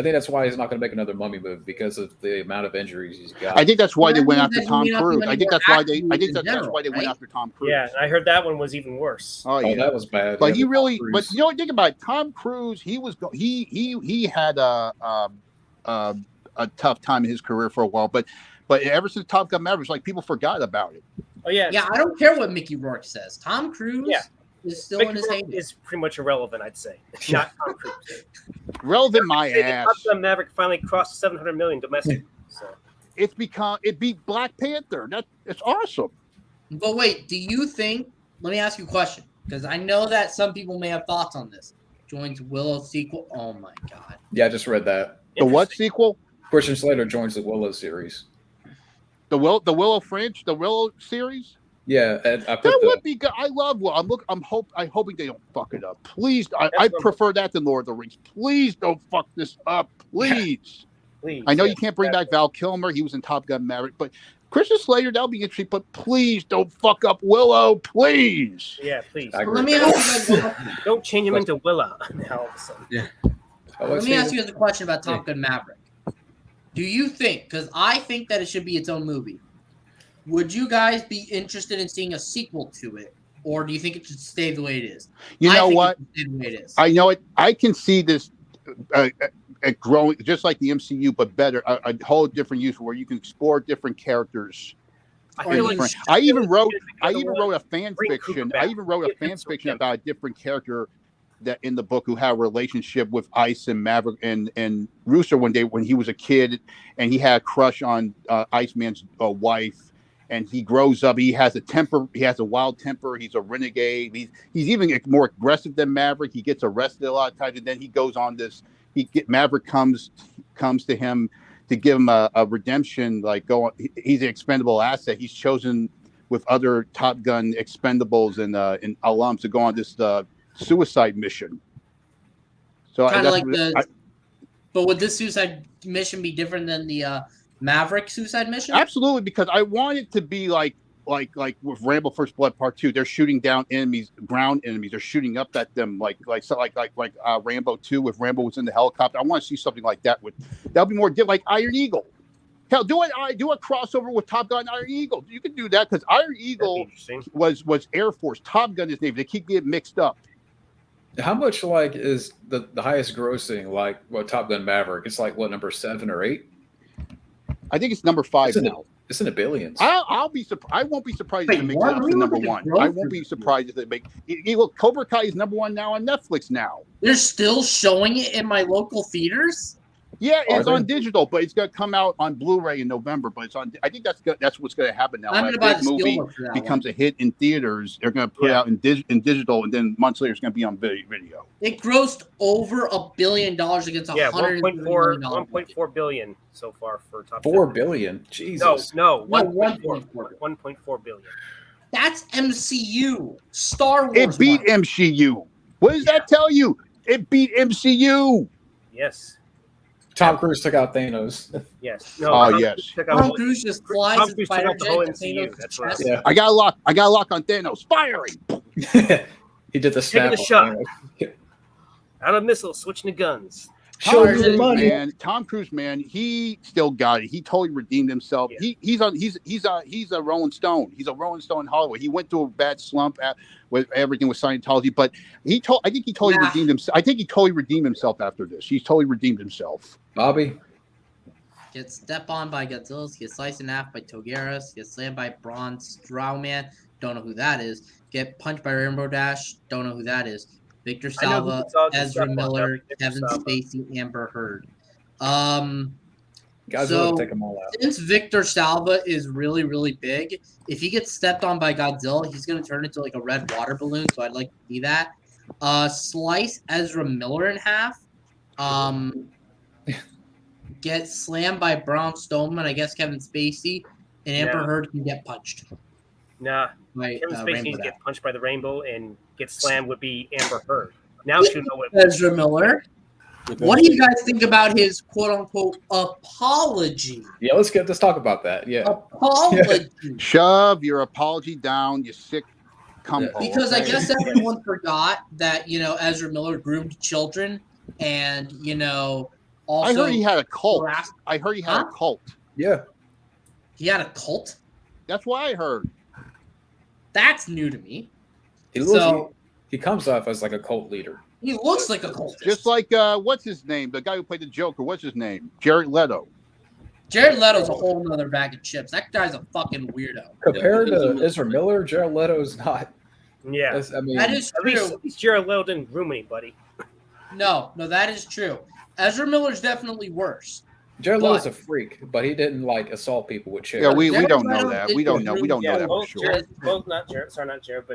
think that's why he's not going to make another Mummy movie because of the amount of injuries he's got. I think that's why they went after Tom Cruise. I think that's why they went after Tom Cruise. Yeah, I heard that one was even worse. Oh yeah, that was bad. But he really, but think about it. Tom Cruise. He had a tough time in his career for a while, but ever since Top Gun Maverick, like people forgot about it. Oh yeah, yeah. I don't care what Mickey Rourke says. Tom Cruise. Yeah. Is still Mickey in his Rourke is pretty much irrelevant, I'd say. Not Tom Cruise. Relevant, my ass. Top Gun Maverick finally crossed 700 million domestic. So it beat Black Panther. It's awesome. But wait, do you think? Let me ask you a question because I know that some people may have thoughts on this. Joins Willow sequel. Oh my god. Yeah, I just read that. The what sequel? Christian Slater joins the Willow series. The Willow series. Yeah, that would be good. I love Willow. I'm hoping they don't fuck it up. Please, I prefer that than Lord of the Rings. Please don't fuck this up. Please. Please. I know you can't bring back Val Kilmer. He was in Top Gun Maverick, but Christian Slater, that'll be interesting. But please don't fuck up Willow. Please. Yeah, please. Let me ask you guys. Don't change him into Willow now all of a sudden. Yeah. Let me ask you guys a question about Top Gun Maverick. Do you think? Because I think that it should be its own movie. Would you guys be interested in seeing a sequel to it, or do you think it should stay the way it is? You know what? It should stay the way it is. I know it. I can see this. growing, just like the MCU, but better. A whole different use where you can explore different characters. I feel like I even wrote a fan Bring fiction. Cooper I back. even wrote a Get fan Vince fiction McMahon. about a different character that in the book who had a relationship with Ice and Maverick and Rooster one day when he was a kid, and he had a crush on Iceman's wife. And he grows up. He has a temper. He has a wild temper. He's a renegade. He's even more aggressive than Maverick. He gets arrested a lot of times, and then he goes on this. Maverick comes to him to give him a redemption. Like he's an expendable asset. He's chosen with other Top Gun expendables and alums to go on this suicide mission. So Kind of like but would this suicide mission be different than the Maverick suicide mission? Absolutely, because I want it to be like with Rambo First Blood Part 2. They're shooting down enemies, ground enemies. They're shooting up at them like Rambo 2 if Rambo was in the helicopter. I want to see something like that. That'll be more like Iron Eagle. Hell, do a crossover with Top Gun Iron Eagle. You can do that because Iron Eagle was Air Force. Top Gun is Navy. They keep getting mixed up. How much is the highest grossing Top Gun Maverick? It's like what, number 7 or 8? I think it's number 5 now. It's in the billions. I'll be surprised. I won't be surprised if it makes it to number 1. I won't be surprised if they make. Look, Cobra Kai is number 1 now on Netflix now. They're still showing it in my local theaters. Yeah, it's on digital, but it's going to come out on Blu-ray in November. But it's on. I think that's what's going to happen now. I'm going to buy the movie Steelbook for that becomes a hit in theaters. They're going to put it out in digital, and then months later it's going to be on video. It grossed over $1 billion against $1.4 billion so far for Top Gun. $4 billion. Jesus. No, 1.4 billion. That's MCU. Star Wars. It beat MCU. What does that tell you? It beat MCU. Yes. Tom Cruise took out Thanos. Yes. Yes. Tom Cruise just flies Tom his Cruise took fighter out the whole jet MCU. and That's right. Yeah. I got a lock on Thanos. Firing. He did the snap. Taking the shot. Out of missiles, switching to guns. Show me the money. Tom Cruise, man, he still got it. He totally redeemed himself. Yeah. He's a Rolling Stone. He's a Rolling Stone in Hollywood. He went through a bad slump with everything with Scientology, but I think he totally redeemed himself. I think he totally redeemed himself after this. He's totally redeemed himself. Bobby? Get stepped on by Godzilla, get sliced in half by Togeras, get slammed by Braun Strowman, don't know who that is, get punched by Rainbow Dash, don't know who that is, Victor Salva, Ezra Miller, Kevin Spacey, Amber Heard. Guys, will take them all out. Since Victor Salva is really, really big, if he gets stepped on by Godzilla, he's going to turn into like a red water balloon, so I'd like to see that. Slice Ezra Miller in half. Get slammed by Braun Strowman, I guess Kevin Spacey, and Amber Heard can get punched. Nah. By, Kevin Spacey needs to get punched by the Rainbow, and get slammed would be Amber Heard. Now she'll know what Ezra Miller. What do you guys think about his quote-unquote apology? Yeah, let's talk about that. Yeah. Apology. Shove your apology down, you sick cumpo. Because I guess everyone forgot that, Ezra Miller groomed children and, also I heard he had a cult. I heard he had a cult. Yeah. He had a cult? That's what I heard. That's new to me. He comes off as like a cult leader. He looks like a cultist. Just like, what's his name? The guy who played the Joker. What's his name? Jared Leto. Jared Leto's a whole nother bag of chips. That guy's a fucking weirdo. Compared to Ezra Miller, Jared Leto's not. Yeah. That is true. At least Jared Leto didn't groom anybody. No, that is true. Ezra Miller's definitely worse. Jared Leto's a freak, but he didn't assault people with chairs. Yeah, we don't know that. We don't know that for sure.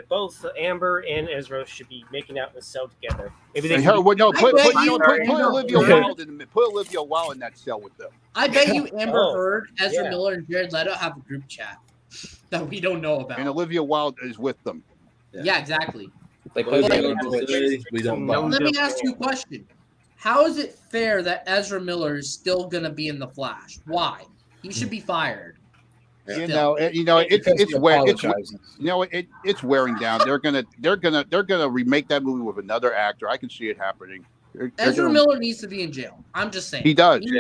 Both Amber and Ezra should be making out in a cell together. Maybe they put Olivia Wilde in that cell with them. I bet you Amber Heard, Ezra Miller, and Jared Leto have a group chat that we don't know about. And Olivia Wilde is with them. Yeah, exactly. They play we don't know. Let me ask you a question. How is it fair that Ezra Miller is still going to be in the Flash? Why? He should be fired. It's wearing down. They're gonna remake that movie with another actor. I can see it happening. Ezra Miller needs to be in jail. I'm just saying. He does. He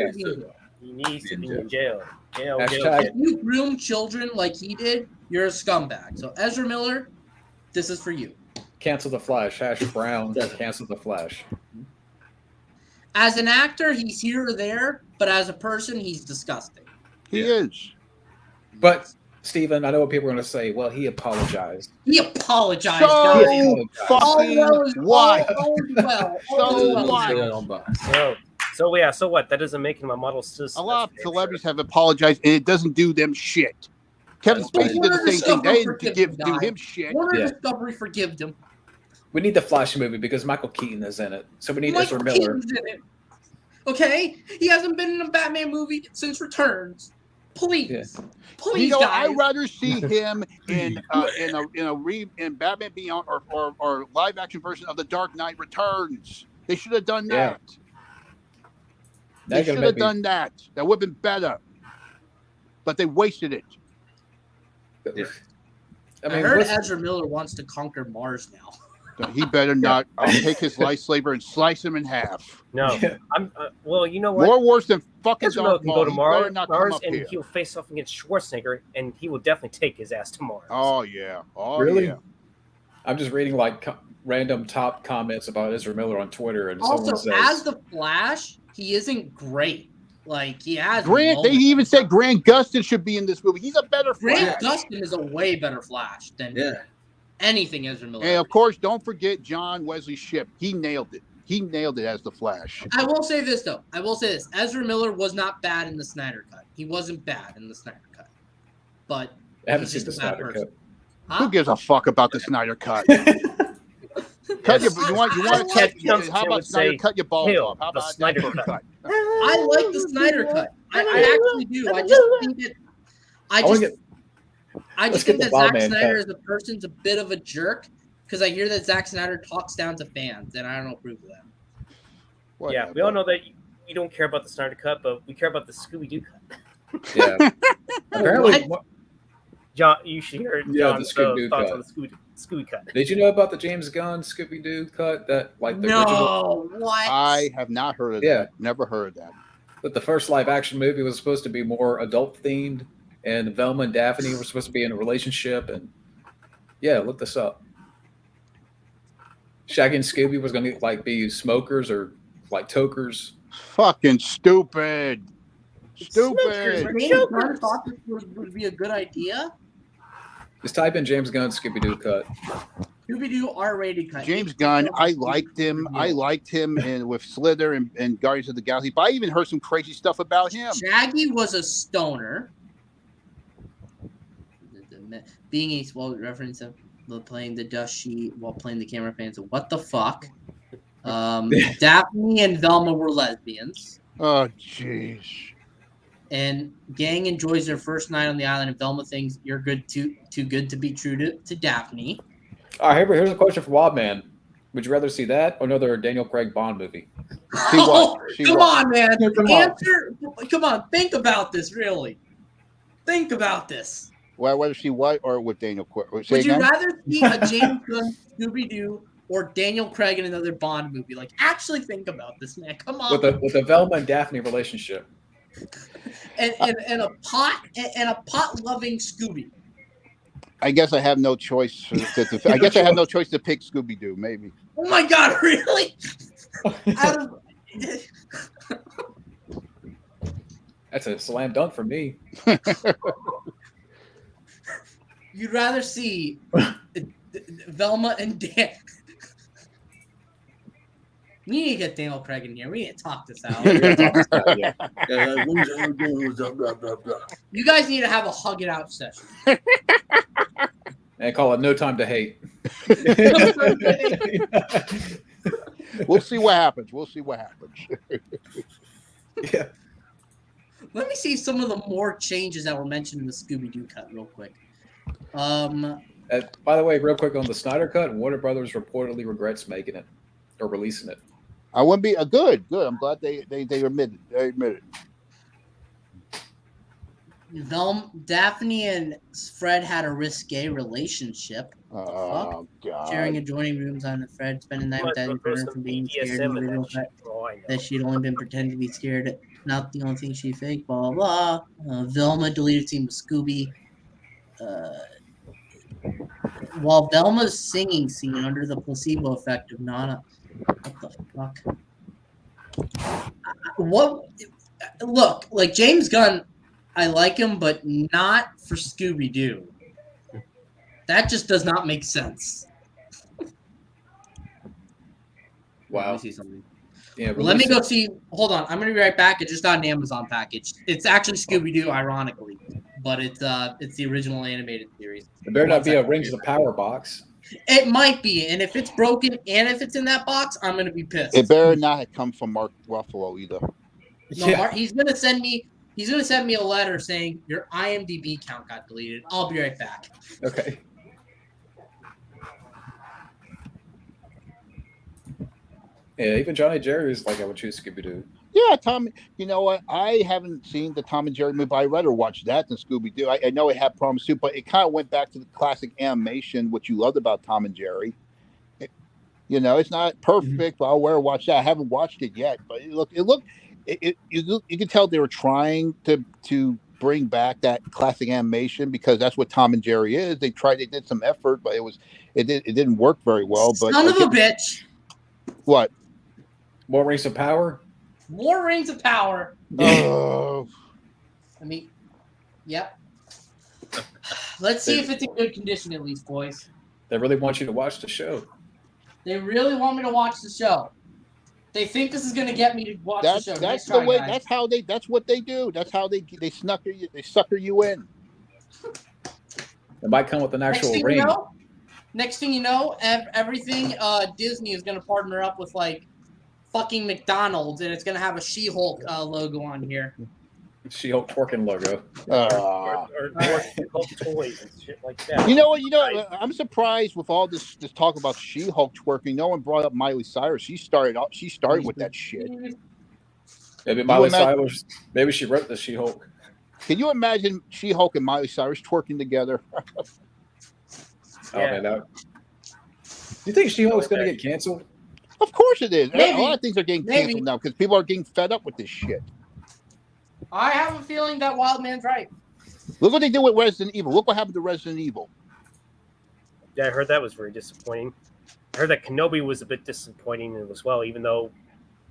needs to be in jail. If you groom children like he did, you're a scumbag. So Ezra Miller, this is for you. Cancel the Flash. Hash Brown. Cancel the Flash. As an actor, he's here or there, but as a person, he's disgusting. He is. But Stephen, I know what people are going to say. Well, he apologized. He apologized, So guys. fucking what? All well. So well. what? So what? That doesn't make him a model. A lot of celebrities have apologized, and it doesn't do them shit. Kevin Spacey did the same thing. They didn't do him shit. Warner Discovery forgived him. We need the Flash movie because Michael Keaton is in it. So we need Ezra Miller. Keaton's in it. Okay? He hasn't been in a Batman movie since Returns. Please. Please, guys. I'd rather see him in Batman Beyond or live action version of The Dark Knight Returns. They should have done that. They should have done that. That would have been better. But they wasted it. I heard Ezra Miller wants to conquer Mars now. He better not. I'll take his lightsaber and slice him in half. No, I'm. Well, you know what? More worse than fucking Ezra Miller Darth can Maul. go to Mars, and here. he'll face off against Schwarzenegger, and he will definitely take his ass to Mars. Oh yeah. Oh really? Yeah. I'm just reading like random top comments about Ezra Miller on Twitter, and also, someone says, as the Flash, he isn't great. Like he has. They even said Grant Gustin should be in this movie. He's a better Flash. Grant Gustin is a way better Flash than anything Ezra Miller. And of course, don't forget John Wesley Shipp. He nailed it. He nailed it as the Flash. I will say this though. Ezra Miller was not bad in the Snyder Cut. He wasn't bad in the Snyder Cut. But I haven't seen the Snyder Cut. Huh? Who gives a fuck about the Snyder Cut? You want to cut? How about Snyder cut your balls off? How about Snyder cut? I like the Snyder Cut. I actually do. I just think it. I just think that Zack Snyder as a person's a bit of a jerk because I hear that Zack Snyder talks down to fans, and I don't approve of that. Whatever. Yeah, we all know that you don't care about the Snyder Cut, but we care about the Scooby-Doo cut. Yeah. Apparently, John, you should hear John's the Scooby-Doo thoughts cut. on the Scooby cut. Did you know about the James Gunn Scooby-Doo cut? That like the No, what? I have not heard of that. Never heard of that. But the first live action movie was supposed to be more adult themed, and Velma and Daphne were supposed to be in a relationship. And look this up. Shaggy and Scooby was going to like be smokers or like tokers. Fucking stupid. Stupid. James Gunn thought this would be a good idea. Just type in James Gunn Scooby-Doo cut. Scooby-Doo R-rated cut. James Gunn, I liked him. I liked him with Slither and Guardians of the Galaxy. But I even heard some crazy stuff about him. Shaggy was a stoner. Being a reference of playing the dust sheet while playing the camera fans. What the fuck? Daphne and Velma were lesbians. Oh, jeez. And Gang enjoys their first night on the island, and Velma thinks you're too good to be true to Daphne. All right, here's a question for Wildman. Would you rather see that or another Daniel Craig Bond movie? Come on, man. Come on. Think about this, really. Think about this. Well, whether she what or with Daniel Craig? Would you rather see a James Gunn Scooby-Doo or Daniel Craig in another Bond movie? Like, actually think about this, man. Come on. With a Velma and Daphne relationship. And a pot loving Scooby. I guess I have no choice. I guess I have no choice to pick Scooby-Doo. Maybe. Oh my God! Really? That's a slam dunk for me. You'd rather see Velma and Dan. We need to get Daniel Craig in here. We need to talk this out. You guys need to have a hug it out session. And call it No Time to Hate. We'll see what happens. Yeah. Let me see some of the more changes that were mentioned in the Scooby-Doo cut real quick. By the way, real quick on the Snyder Cut, Warner Brothers reportedly regrets making it or releasing it. I wouldn't be good. I'm glad they admitted. They admitted. Daphne and Fred had a risque relationship. Oh God! Sharing adjoining rooms on Fred, spending the night with Daddy from being scared that she'd only been pretending to be scared. Not the only thing she faked. Blah blah blah. Velma deleted scene with Scooby. While Velma's singing scene under the placebo effect of Nana. What the fuck? What? Look, like James Gunn, I like him, but not for Scooby Doo. That just does not make sense. Wow. Let me see something. Yeah, Let me go see. Hold on, I'm gonna be right back. It just got an Amazon package. It's actually Scooby Doo, ironically, but it's the original animated series. It better not be a Rings of the Power box. It might be, and if it's broken and if it's in that box, I'm gonna be pissed. It better not have come from Mark Ruffalo either. No, Yeah. He's gonna send me a letter saying your IMDb account got deleted. I'll be right back. Okay. Yeah, even Johnny Jerry is like, I would choose Scooby Doo. Yeah, Tom. You know what? I haven't seen the Tom and Jerry movie, but I rather watch that than Scooby Doo. I know it had problems too, but it kind of went back to the classic animation, which you loved about Tom and Jerry. It's not perfect, but I'll watch that. I haven't watched it yet, but you can tell they were trying to bring back that classic animation because that's what Tom and Jerry is. They did some effort, but it didn't work very well. But son of a bitch. What? More Rings of Power? More Rings of Power. Oh. Yep. Let's see if it's in good condition at least, boys. They really want you to watch the show. They really want me to watch the show. They think this is going to get me to watch the show. That's the way. Guys. That's what they do. That's how they sucker you in. It might come with an actual ring. Next thing you know, everything Disney is going to partner up with like fucking McDonald's, and it's going to have a She-Hulk logo on here. She-Hulk twerking logo. Or toys and shit like that. You know what? I'm surprised with all this talk about She-Hulk twerking. No one brought up Miley Cyrus. She started with that shit. Maybe Miley Cyrus. Maybe she wrote the She-Hulk. Can you imagine She-Hulk and Miley Cyrus twerking together? Man, do you think She-Hulk's going to get canceled? Of course it is. Maybe. A lot of things are getting canceled now because people are getting fed up with this shit. I have a feeling that Wild Man's right. Look what they did with Resident Evil. Look what happened to Resident Evil. Yeah, I heard that was very disappointing. I heard that Kenobi was a bit disappointing as well, even though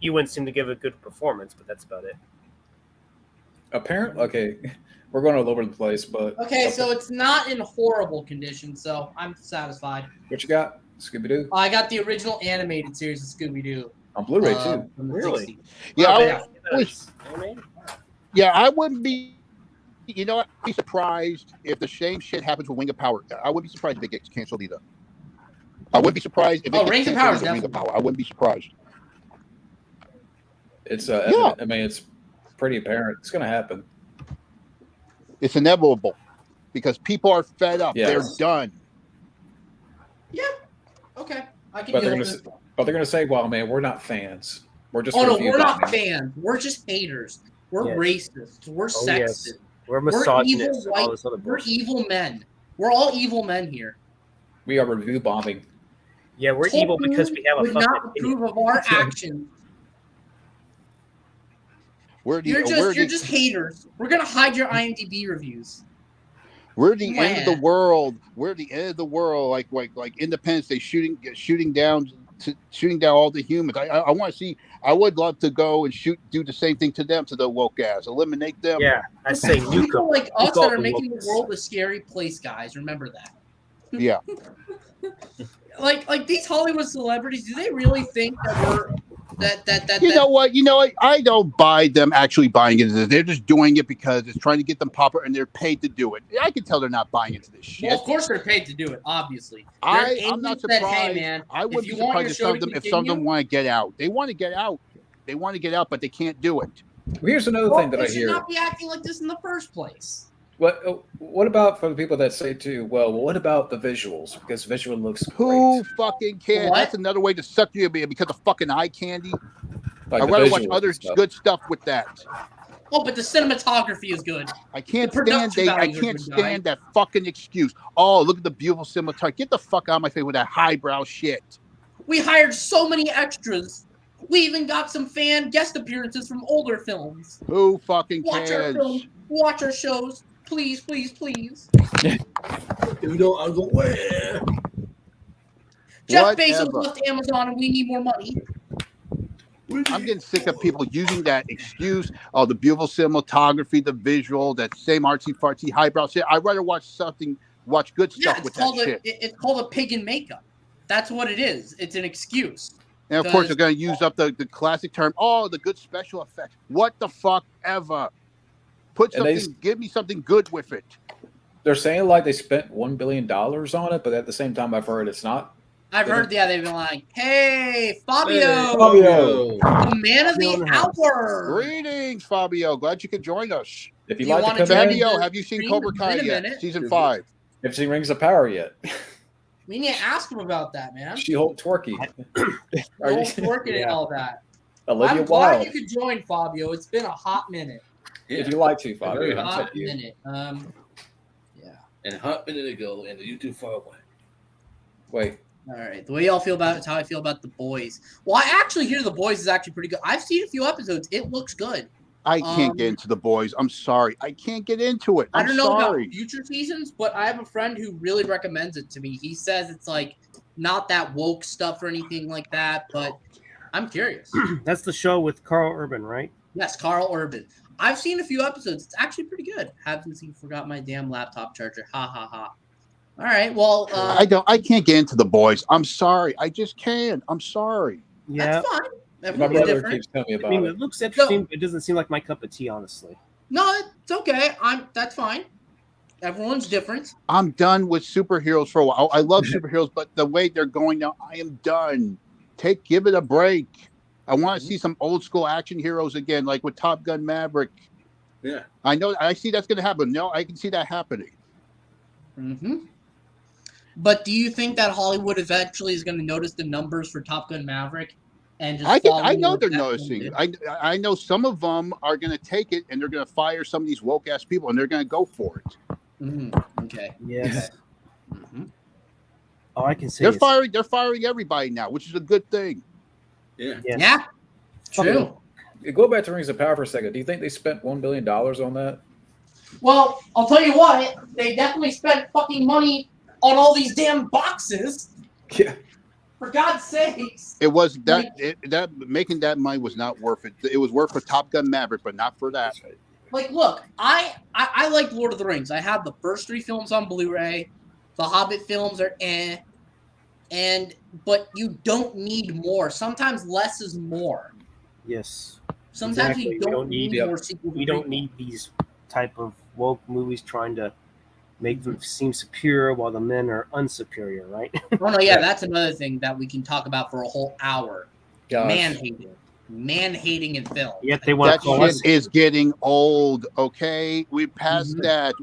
Ewan seemed to give a good performance, but that's about it. Apparently, okay, we're going all over the place, but... Okay, so it's not in horrible condition, so I'm satisfied. What you got? Scooby-Doo? I got the original animated series of Scooby-Doo. On Blu-ray, too. Really? Yeah, I wouldn't be... I'd be surprised if the same shit happens with Ring of Power. I wouldn't be surprised if it gets canceled either. I wouldn't be surprised if it gets Ring of canceled Power, Ring of Power. I wouldn't be surprised. It's evident. I mean, it's pretty apparent. It's going to happen. It's inevitable because people are fed up. Yes. They're done. Yeah. Okay. I can But deal they're with it. going to say, well, man, we're not fans. We're just... Oh, no, review we're not Batman." fans. We're just haters. We're Yes. racist. We're Oh, sexist. yes. We're We're misogynists. evil and all white. this other We're bullshit. evil men. We're all evil men here. We are review bombing. Yeah, we're evil because we have a would not fucking opinion. approve of our actions. You're just haters. We're gonna hide your IMDb reviews. We're the end of the world. We're the end of the world. Like Independence Day shooting down all the humans. I want to see. I would love to go and do the same thing to them, to the woke ass. Eliminate them. Yeah, I say nuke People them. like us Nuke all that are the making the wokes. world a scary place, guys. Remember that. Yeah. Like these Hollywood celebrities, do they really think that we're that? You know what? I don't buy them actually buying into this. They're just doing it because it's trying to get them popular and they're paid to do it. I can tell they're not buying into this shit. Well, of course they're paid to do it. Obviously, I'm not surprised. Hey, man, I wouldn't be surprised if some of them want to get out. They want to get out. They want to get out, but they can't do it. Here's another thing that I They hear. should not be acting like this in the first place. What about for the people that say too? Well, what about the visuals? Because visual looks Who great. fucking cares? What? That's another way to suck you in because of fucking eye candy. Like I'd the rather watch visuals other and stuff. good stuff with that. Oh, but the cinematography is good. I can't The production stand. I values are can't good, guy. stand that fucking excuse. Oh, look at the beautiful cinematography. Get the fuck out of my face with that highbrow shit. We hired so many extras. We even got some fan guest appearances from older films. Who fucking Watch our cares? films. Watch our shows. Please, please, please. You know, I'll go where? Jeff Bezos Whatever. left Amazon and we need more money. I'm getting sick of people using that excuse. Oh, the beautiful cinematography, the visual, that same artsy fartsy highbrow shit. I'd rather watch good stuff with that shit. It's called a pig in makeup. That's what it is. It's an excuse. And of course, they're going to use up the classic term. Oh, the good special effects. What the fuck ever? Give me something good with it. They're saying like they spent $1 billion on it, but at the same time, I've heard it's not. I've heard, they've been like, hey, Fabio, Fabio, the man of the hour. Greetings, Fabio. Glad you could join us. If you'd like to come Fabio, have you seen Cobra Kai yet? Season 5. Have you seen Rings of Power yet? We need to ask him about that, man. She-Hulk twerky. Twerking and all that. Olivia I'm glad Wilde. you could join, Fabio. It's been a hot minute. Yeah. If you like to, Fabio. A hot minute. Yeah. And a hot minute ago, and the YouTube far away. Wait. All right. The way y'all feel about it is how I feel about The Boys. Well, I actually hear The Boys is actually pretty good. I've seen a few episodes. It looks good. I can't get into The Boys. I'm sorry. I can't get into it. I don't know about future seasons, but I have a friend who really recommends it to me. He says it's like not that woke stuff or anything like that, but I'm curious. That's the show with Carl Urban, right? Yes, Carl Urban. I've seen a few episodes. It's actually pretty good. Forgot my damn laptop charger. Ha ha ha. All right. Well, I can't get into The Boys. I'm sorry. I just can't. I'm sorry. Yeah. That's fine. My brother keeps telling me about it. It looks interesting, but it doesn't seem like my cup of tea, honestly. No, it's okay. That's fine. Everyone's different. I'm done with superheroes for a while. I love superheroes, but the way they're going now, I am done. Give it a break. I want to see some old school action heroes again, like with Top Gun Maverick. Yeah. I see that's going to happen. No, I can see that happening. Mm-hmm. But do you think that Hollywood eventually is going to notice the numbers for Top Gun Maverick? And just I know they're noticing. I know some of them are going to take it and they're going to fire some of these woke ass people and they're going to go for it. Mm-hmm. Okay. Yes. Mm-hmm. All I can say they're firing everybody now, which is a good thing. Yeah. Yes. Yeah. True. Go back to Rings of Power for a second. Do you think they spent $1 billion on that? Well, I'll tell you what. They definitely spent fucking money on all these damn boxes. Yeah. For God's sakes. It was that making that money was not worth it. It was worth for Top Gun Maverick, but not for that. Like, look, I like Lord of the Rings. I have the first 3 films on Blu-ray. The Hobbit films are but you don't need more. Sometimes less is more. Yes. Sometimes exactly. you don't need more sequels. We don't need these type of woke movies trying to make them seem superior while the men are unsuperior, right? Oh no, yeah, that's another thing that we can talk about for a whole hour. Gosh. Man hating in film. Yet they want that to call shit us. is getting old. Okay, we passed that.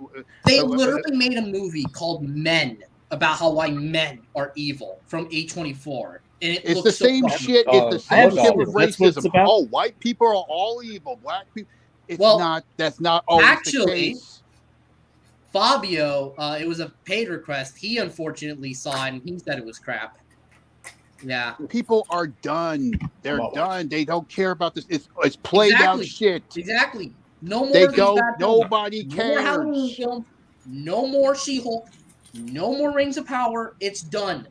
They literally made a movie called Men about how why men are evil from A24. And it's the same shit. It's the same shit with racism. Oh, white people are all evil. Black people. It's not. That's not always the case. Fabio, it was a paid request. He unfortunately saw it and he said it was crap. Yeah. People are done. They're done. They don't care about this. It's played out shit. Exactly. No more. They don't. Nobody cares. No more Halloween films. No more She-Hulk. No more Rings of Power. It's done.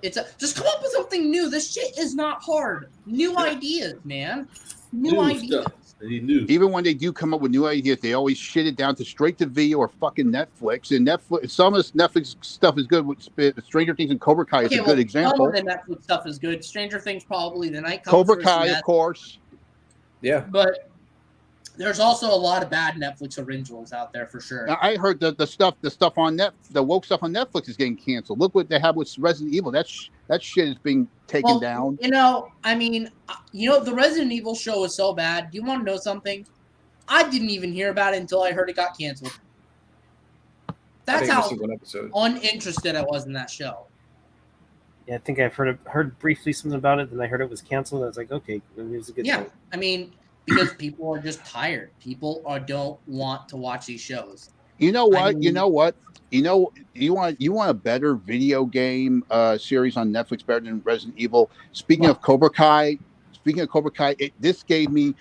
Just come up with something new. This shit is not hard. New ideas, man. New ideas. Stuff. Even when they do come up with new ideas, they always shit it down to straight to video or fucking Netflix. And Netflix, some of this Netflix stuff is good. Stranger Things and Cobra Kai is a good example. Some of the Netflix stuff is good. Stranger Things probably. The Night Comes Cobra Kai, of course. Yeah, but there's also a lot of bad Netflix originals out there for sure. Now, I heard the stuff on the woke stuff on Netflix is getting canceled. Look what they have with Resident Evil. That shit is being taken down. The Resident Evil show is so bad. Do you want to know something? I didn't even hear about it until I heard it got canceled. That's how uninterested I was in that show. Yeah, I think I've heard briefly something about it, then I heard it was canceled. I was like, okay, maybe it was a good thing. I mean, because people are just tired. People don't want to watch these shows. You know what? You want a better video game series on Netflix better than Resident Evil. Speaking of Cobra Kai, this gave me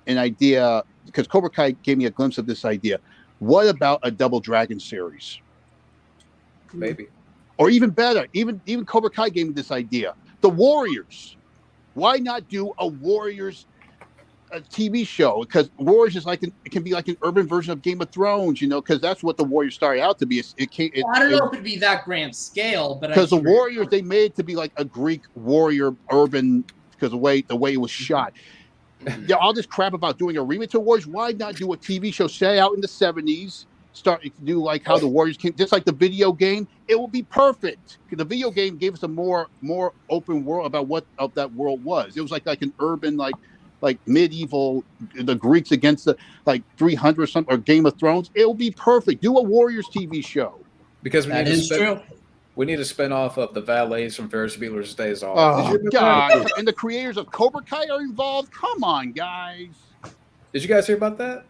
an idea because Cobra Kai gave me a glimpse of this idea. What about a Double Dragon series? Maybe. Or even better, even Cobra Kai gave me this idea. The Warriors. Why not do a Warriors TV show? Because Warriors is it can be like an urban version of Game of Thrones, because that's what the Warriors started out to be. I don't know if it'd be that grand scale, but because the Warriors, they made it to be like a Greek warrior urban, because the way it was shot. Yeah, all this crap about doing a remake to Warriors. Why not do a TV show set out in the 70s? Start to do like how the Warriors came, just like the video game. It will be perfect. The video game gave us a more open world about what that world was. It was like an urban, like medieval, the Greeks against the 300 or something, or Game of Thrones. It will be perfect. Do a Warriors TV show. Because true. We need a spin-off of the valets from Ferris Bueller's Days Off. Oh, God. And the creators of Cobra Kai are involved. Come on, guys. Did you guys hear about that?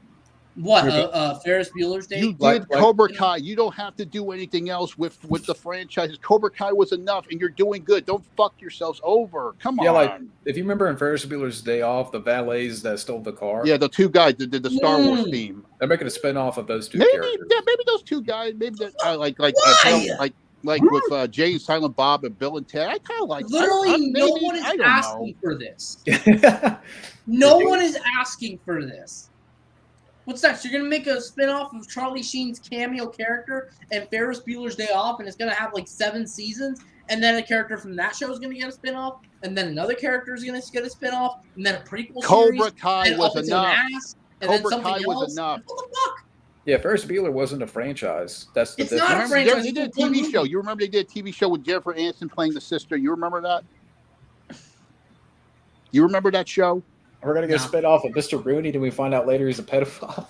What, Ferris Bueller's Day? You did Cobra Kai. You don't have to do anything else with the franchises. Cobra Kai was enough, and you're doing good. Don't fuck yourselves over. Come on. Yeah, if you remember in Ferris Bueller's Day Off, the valets that stole the car. Yeah, the two guys that did the Star Wars theme. They're making a spin-off of those two maybe, characters. Yeah, maybe those two guys. Maybe that with Jay and Silent Bob and Bill and Ted. I kind of like. Literally, no one is asking for this. No one is asking for this. What's next? You're gonna make a spin-off of Charlie Sheen's cameo character and Ferris Bueller's Day Off, and it's gonna have 7 seasons, and then a character from that show is gonna get a spin-off, and then another character is gonna get a spin-off, and then a prequel series. Cobra Kai was enough. Cobra Kai was enough. What the fuck? Yeah, Ferris Bueller wasn't a franchise. That's the difference. Not a franchise. They did a TV show. You remember they did a TV show with Jennifer Aniston playing the sister? You remember that? You remember that show? We're going to get a spin off of Mr. Rooney. Do we find out later he's a pedophile?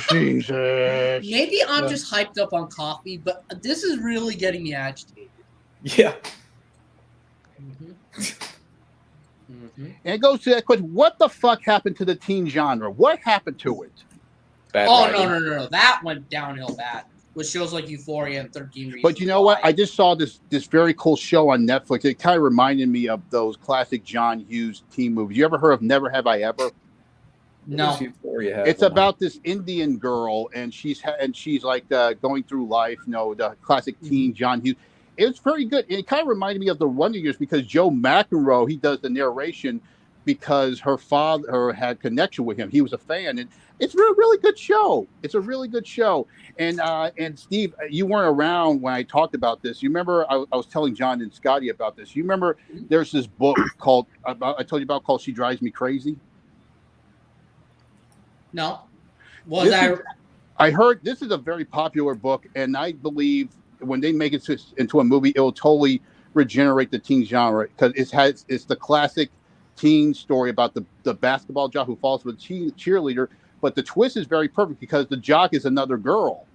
Jesus. Maybe I'm just hyped up on coffee, but this is really getting me agitated. Yeah. And it goes to that question, what the fuck happened to the teen genre? What happened to it? Bad writing. No. That went downhill bad. With shows like Euphoria and 13 Reasons. But you know what? I just saw this very cool show on Netflix. It kind of reminded me of those classic John Hughes teen movies. You ever heard of Never Have I Ever? No. It's about this Indian girl, and she's going through life. The classic teen John Hughes. It's very good. And it kind of reminded me of the Wonder Years because Joe McEnroe, he does the narration because her father had connection with him. He was a fan, and it's a really good show. It's a really good show. And Steve, you weren't around when I talked about this. You remember I was telling John and Scotty about this. You remember there's this book called I told you about called She Drives Me Crazy? No. I heard this is a very popular book, and I believe when they make it into a movie, it will totally regenerate the teen genre because it's the classic teen story about the basketball jock who falls with a cheerleader. But the twist is very perfect because the jock is another girl.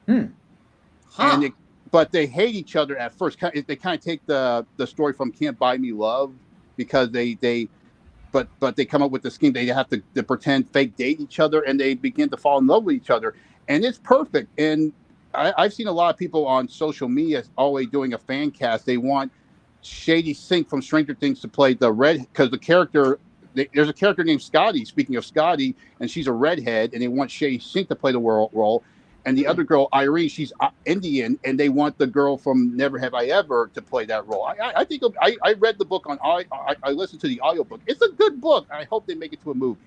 But they hate each other at first. They kind of take the story from Can't Buy Me Love because but they come up with the scheme. They have to pretend fake date each other, and they begin to fall in love with each other. And it's perfect. And I've seen a lot of people on social media always doing a fan cast. They want Shady Sink from Stranger Things to play the red because the character. There's a character named Scotty, speaking of Scotty, and she's a redhead, and they want Shady Sink to play the role. And the other girl, Irene, she's Indian, and they want the girl from Never Have I Ever to play that role. I think I read the book I listened to the audiobook. It's a good book. I hope they make it to a movie.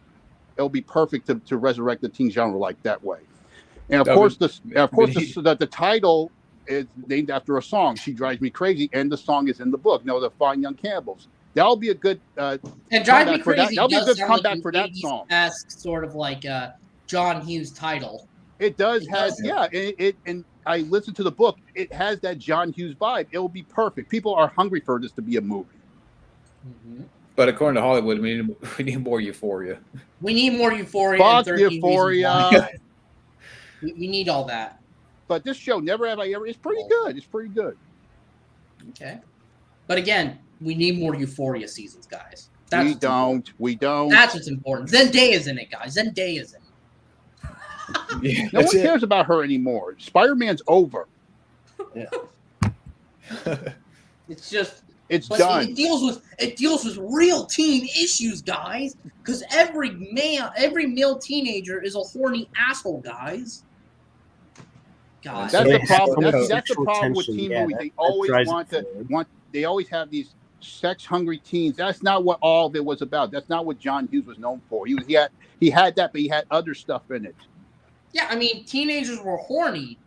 It'll be perfect to resurrect the teen genre like that way. And of course, the title is named after a song, She Drives Me Crazy, and the song is in the book, The Fine Young Cannibals. That'll be a good and Drive Me Crazy. That'll be a good comeback for that song. Sort of like John Hughes title. It does and I listened to the book. It has that John Hughes vibe. It will be perfect. People are hungry for this to be a movie. But according to Hollywood, we need more Euphoria. We need more Euphoria. Fuck Euphoria. We need all that. But this show, Never Have I Ever, is pretty good. It's pretty good. Okay. But again, we need more Euphoria seasons, guys. We don't. That's what's important. Zendaya's in it, guys. Zendaya's in it. No one cares about her anymore. Spider-Man's over. Yeah. It's done. It deals with real teen issues, guys. Because every male teenager is a horny asshole, guys. God. That's the problem. That's the problem with teen movies. They always they always have these sex-hungry teens. That's not what all of it was about. That's not what John Hughes was known for. He had that, but he had other stuff in it. Yeah, I mean, teenagers were horny,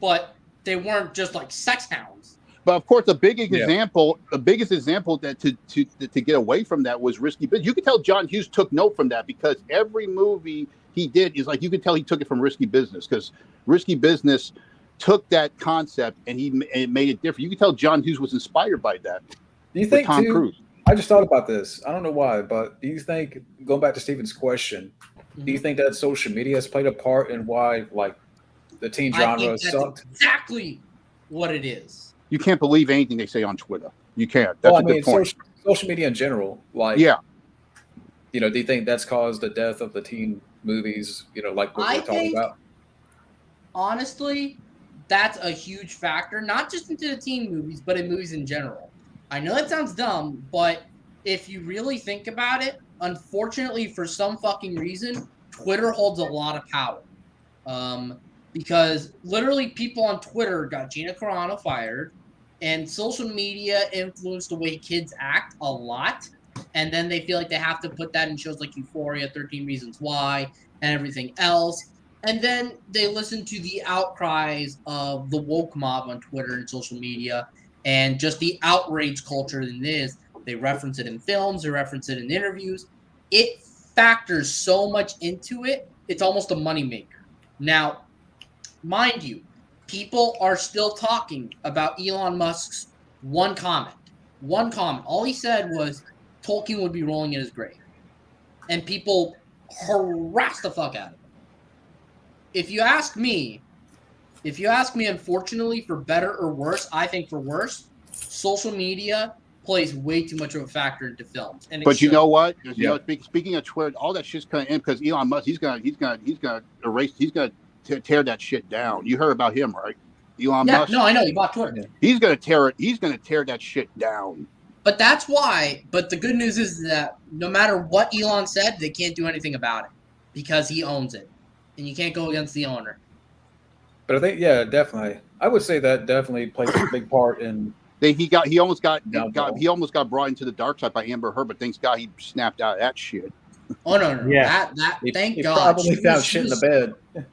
but they weren't just like sex hounds. But of course, the biggest example that to get away from that was Risky Business. You could tell John Hughes took note from that because every movie he did is like you could tell he took it from Risky Business because Risky Business took that concept and it made it different. You could tell John Hughes was inspired by that. Do you think Tom too, Cruise? I just thought about this. I don't know why, but do you think, going back to Steven's question, do you think that social media has played a part in why like the teen genre sucked? Exactly what it is. You can't believe anything they say on Twitter. You can't. That's a good point. Social media in general, like do you think that's caused the death of the teen movies? Like what we're talking about. Honestly, that's a huge factor, not just into the teen movies, but in movies in general. I know that sounds dumb, but if you really think about it, unfortunately, for some fucking reason, Twitter holds a lot of power. Because literally people on Twitter got Gina Carano fired, and social media influenced the way kids act a lot. And then they feel like they have to put that in shows like Euphoria, 13 Reasons Why, and everything else. And then they listen to the outcries of the woke mob on Twitter and social media and just the outrage culture that it is. They reference it in films, they reference it in interviews. It factors so much into it, it's almost a moneymaker. Now, mind you, people are still talking about Elon Musk's one comment. All he said was Tolkien would be rolling in his grave. And people harass the fuck out of him. If you ask me, unfortunately, for better or worse, I think for worse, social media plays way too much of a factor into films. But you know what? Speaking of Twitter, all that shit's coming in because Elon Musk, he's gonna tear that shit down. You heard about him, right? Elon Musk. No, I know. He bought Twitter. He's gonna tear it. He's gonna tear that shit down. But that's why. But the good news is that no matter what Elon said, they can't do anything about it because he owns it, and you can't go against the owner. But I think, definitely. I would say that definitely plays a big part in. He almost got brought into the dark side by Amber Heard, but thanks God he snapped out of that shit. Oh no. Yeah. Thank he God. Probably found shit in the bed.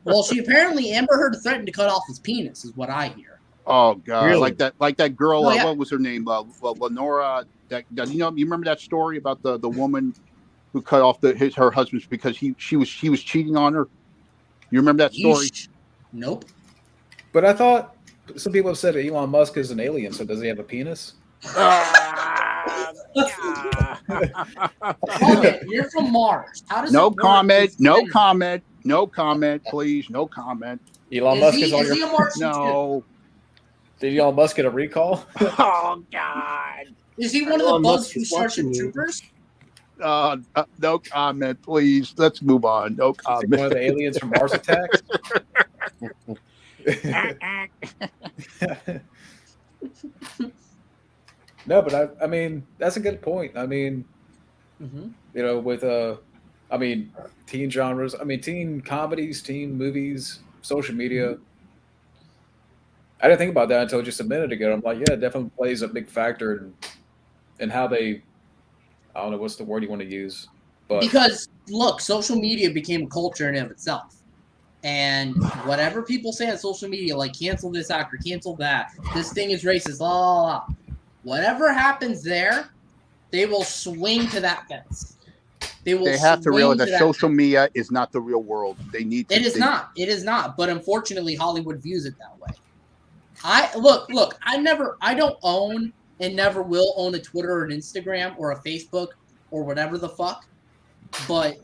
Well, she apparently Amber Heard threatened to cut off his penis, is what I hear. Oh God, really? like that girl. What was her name? Lenora. You remember that story about the woman who cut off her husband's because she was cheating on her. You remember that story? Nope. But I thought some people have said Elon Musk is an alien. So does he have a penis? You're from Mars. How does no comment? No comment. No comment, please. No comment. Elon Musk is on your. No. Did Elon Musk get a recall? Oh God! Is he one of the bugs from Starship Troopers? No comment, please. Let's move on. No comment. One of the aliens from Mars Attacks. No, but I mean that's a good point. I mean, with teen genres. I mean, teen comedies, teen movies, social media. I didn't think about that until just a minute ago. I'm like, yeah, it definitely plays a big factor in how they. I don't know what's the word you want to use, but because look, social media became a culture in and of itself, and whatever people say on social media, like cancel this actor, cancel that, this thing is racist, blah blah blah. Whatever happens there, they will swing to that fence. They have to realize that social media is not the real world. They need to. It is not. It is not. But unfortunately, Hollywood views it that way. I don't own and never will own a Twitter or an Instagram or a Facebook or whatever the fuck. But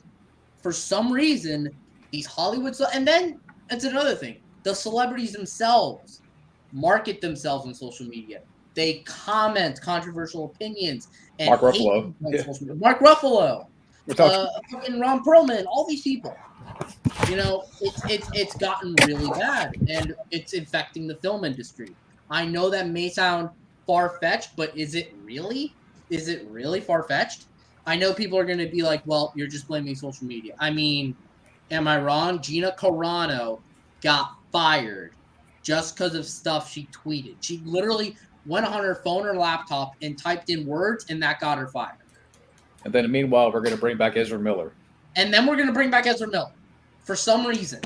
for some reason, these Hollywood and then it's another thing. The celebrities themselves market themselves on social media. They comment controversial opinions and Mark Ruffalo. Mark Ruffalo. Fucking Ron Perlman, all these people. It's gotten really bad, and it's infecting the film industry. I know that may sound far-fetched, but is it really? Is it really far-fetched? I know people are going to be like, well, you're just blaming social media. I mean, am I wrong? Gina Carano got fired just because of stuff she tweeted. She literally went on her phone or laptop and typed in words, and that got her fired. And then meanwhile, we're going to bring back Ezra Miller. And then we're going to bring back Ezra Miller for some reason.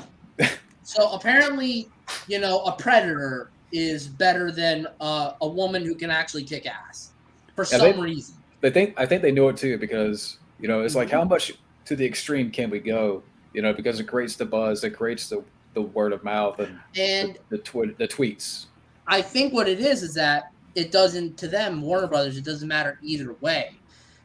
So apparently, a predator is better than a woman who can actually kick ass for some reason. I think they know it too, because it's like, how much to the extreme can we go? Because it creates the buzz, it creates the word of mouth and the tweets. I think what it is that it doesn't, to them, Warner Brothers, it doesn't matter either way,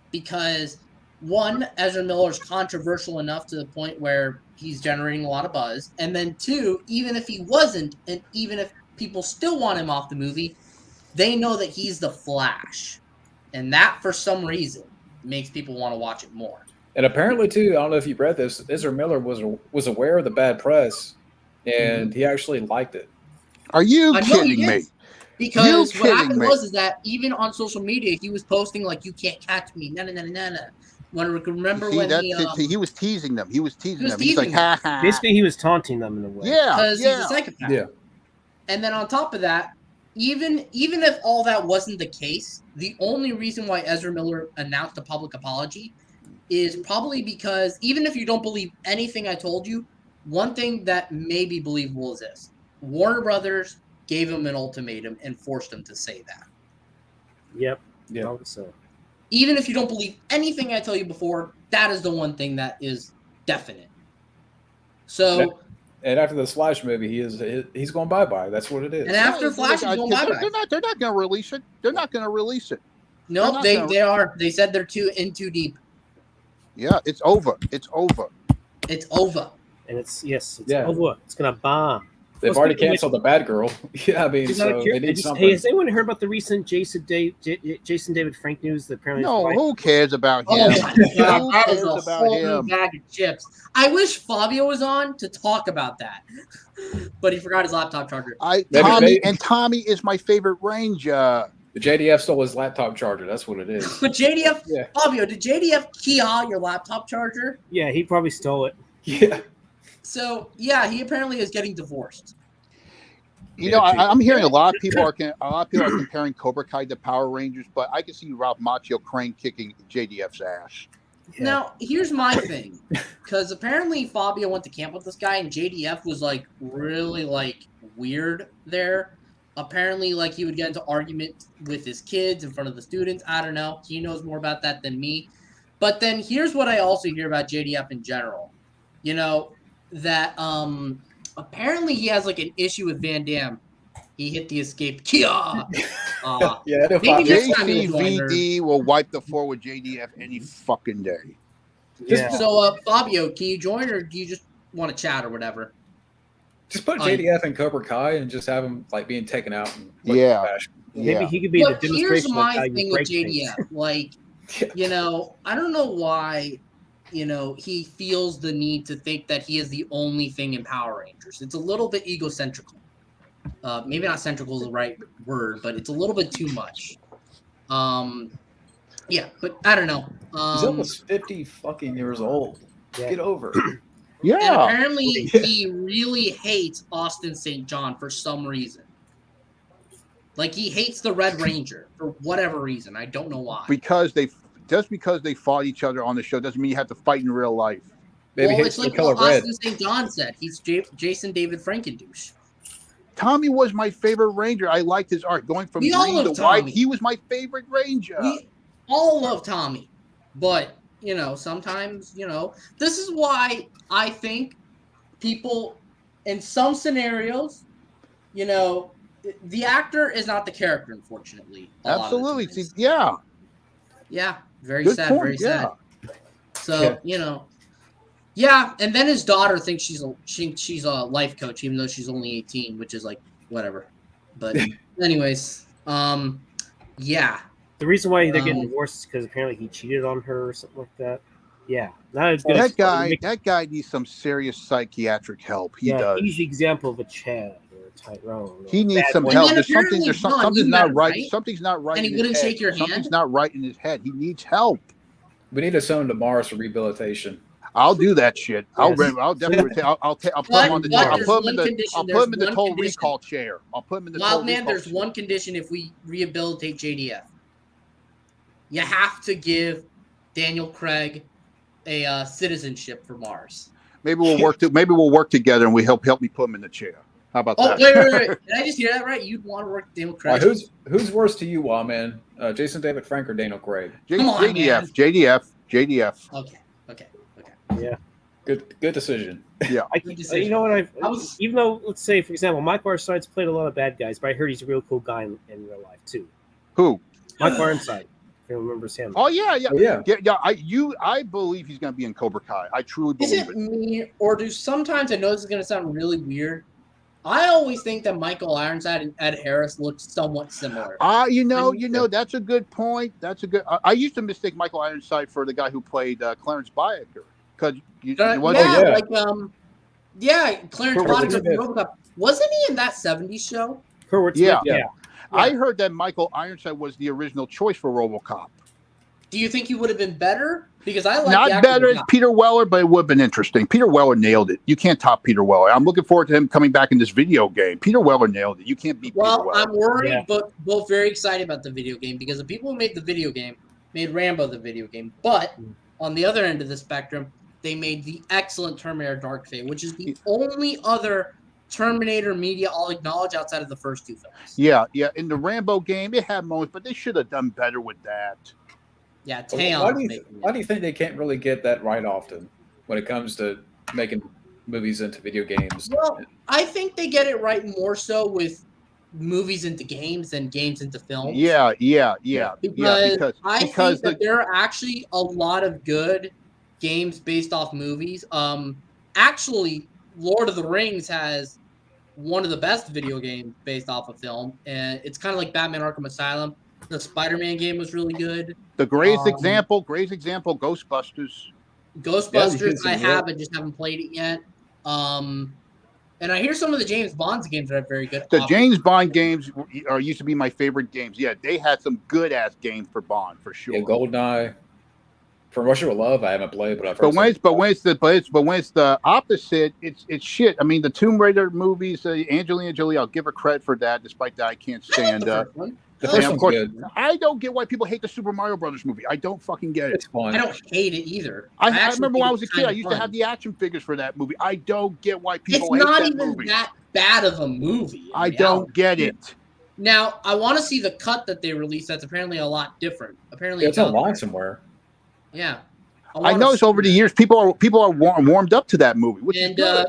because one, Ezra Miller is controversial enough to the point where he's generating a lot of buzz, and then two, even if he wasn't, and even if people still want him off the movie, they know that he's the Flash, and that for some reason makes people want to watch it more. And apparently too, I don't know if you've read this, Ezra Miller was aware of the bad press, and he actually liked it. Are you kidding me? Because what happened was that even on social media, he was posting like, "You can't catch me." Remember when he was teasing them? He was teasing them. He's like, "Ha ha." Basically, he was taunting them in a way. Yeah, because he's a psychopath. Yeah. And then on top of that, even if all that wasn't the case, the only reason why Ezra Miller announced a public apology is probably because even if you don't believe anything I told you, one thing that may be believable is this: Warner Brothers gave him an ultimatum and forced him to say that. Yep. Yeah. So. Even if you don't believe anything I tell you before, that is the one thing that is definite. So. And after this Flash movie, he's going bye-bye. That's what it is. And after Flash, he's going bye-bye. They're not going to release it. They're not going to release it. No, they are. They said they're too deep. Yeah, it's over. It's over. It's over. And it's over. It's going to bomb. They've already canceled the bad girl. Yeah, I mean, so they need something. Hey, has anyone heard about the recent Jason David Frank news? That apparently who cares about him? Oh my God, that is a whole new bag of chips. I wish Fabio was on to talk about that, but he forgot his laptop charger. Tommy is my favorite Ranger. The JDF stole his laptop charger. That's what it is. But JDF, Fabio, did JDF key out your laptop charger? Yeah, he probably stole it. Yeah. So yeah, he apparently is getting divorced. I'm hearing a lot of people are comparing Cobra Kai to Power Rangers, but I can see Ralph Macchio Crane kicking JDF's ass. Yeah. Now here's my thing, because apparently Fabio went to camp with this guy, and JDF was like really like weird there. Apparently, like he would get into arguments with his kids in front of the students. I don't know. He knows more about that than me. But then here's what I also hear about JDF in general. That apparently he has like an issue with Van Damme. He hit the escape. Kia! JCVD will wipe the floor with JDF any fucking day. Yeah. So, Fabio, can you join, or do you just want to chat or whatever? Just put JDF in Cobra Kai and just have him like being taken out. And maybe he could be the demonstration. Here's my thing with JDF. Like, I don't know why. He feels the need to think that he is the only thing in Power Rangers. It's a little bit egocentrical. Maybe not centrical is the right word, but it's a little bit too much. But I don't know. He's almost 50 fucking years old. Yeah. Get over it. Yeah. And apparently he really hates Austin St. John for some reason. Like he hates the Red Ranger for whatever reason. I don't know why. Because they fought each other on the show doesn't mean you have to fight in real life. Maybe it's like what Austin St. John said. He's Jason David Frankendouche. Tommy was my favorite Ranger. I liked his art. Going from green to white, he was my favorite Ranger. We all love Tommy. But, sometimes, this is why I think people, in some scenarios, the actor is not the character, unfortunately. Absolutely. Yeah, very Good sad, point. Very sad. So, and then his daughter thinks she's a life coach, even though she's only 18, which is like whatever. But anyways, yeah. The reason why they're getting divorced is because apparently he cheated on her or something like that. Yeah, that guy needs some serious psychiatric help. He does. He's the example of a Chad or a Tyrone. He needs some help. Something's not right. Right. Something's not right. And he wouldn't shake your hand. Something's not right in his head. He needs help. We need to send him to Mars for rehabilitation. I'll do that shit. I'll Yes. definitely. I'll put him on the. But I'll there's put him in one the. condition, I'll put there's him in the one total condition. recall chair. I'll put him in the Wild total Man, recall there's chair. one condition if we rehabilitate JDF. You have to give Daniel Craig a citizenship for Mars. Maybe we'll work. Maybe we'll work together, and we help me put him in the chair. How about Oh, that? wait. Did I just hear that right? You'd want to work with Daniel All Craig? right, who's worse to you, Wild Man? Jason David Frank or Daniel Craig? Come on, man. JDF. Okay. Yeah. Good decision. Yeah. Good decision. You know what? I was- Even though, let's say, for example, Mike Ironside played a lot of bad guys, but I heard he's a real cool guy in real life too. Who? Mike Ironside. If anyone remembers him. Oh yeah. Oh, yeah. I believe he's going to be in Cobra Kai. I truly Is believe it it. me, or do sometimes, I know this is going to sound really weird, I always think that Michael Ironside and Ed Harris look somewhat similar. That's a good point. That's a good. I used to mistake Michael Ironside for the guy who played Clarence Byaker because Clarence Kurt Bodiger Smith. from RoboCop. Wasn't he in that 70s show? Kurtwood Yeah. Smith, I heard that Michael Ironside was the original choice for RoboCop. Do you think he would have been better? Because I like the Not actor better as RoboCop. Peter Weller, but it would have been interesting. Peter Weller nailed it. You can't top Peter Weller. I'm looking forward to him coming back in this video game. Peter Weller nailed it. You can't beat Peter Well, Weller. I'm worried, Yeah. but both very excited about the video game because the people who made the video game made Rambo the video game. But on the other end of the spectrum, they made the excellent Terminator Dark Fate, which is the only other Terminator media I'll acknowledge outside of the first two films. Yeah. In the Rambo game, it had moments, but they should have done better with that. Yeah, Why Taeon's do, you, making it. why do you think they can't really get that right often when it comes to making movies into video games? Well, I think they get it right more so with movies into games than games into films. Yeah. Because I because think that there are actually a lot of good games based off movies. Actually, Lord of the Rings has one of the best video games based off a film, and it's kind of like Batman: Arkham Asylum. The Spider-Man game was really good. the greatest example, Ghostbusters. Ghostbusters, Yeah, I just haven't played it yet. And I hear some of the James Bond games are very good. The James Bond games used to be my favorite games. Yeah, they had some good ass games for Bond for sure. Yeah, GoldenEye. From Russia with Love, I haven't played, but I've heard. But when it's the opposite, it's shit. I mean, the Tomb Raider movies, Angelina Jolie, I'll give her credit for that. Despite that, I can't stand. The first of one's course, good. I don't get why people hate the Super Mario Brothers movie. I don't fucking get it. It's fun. I don't hate it either. I actually remember when I think was a it's kid, I kinda used fun. to have the action figures for that movie. I don't get why It's people hate not that even movie. that bad of a movie. in I don't reality. get it. Now, I want to see the cut that they released. That's apparently a lot different. Apparently, It's online somewhere. Yeah, I wanna noticed see over the that. years, people are warmed up to that movie, which is And good.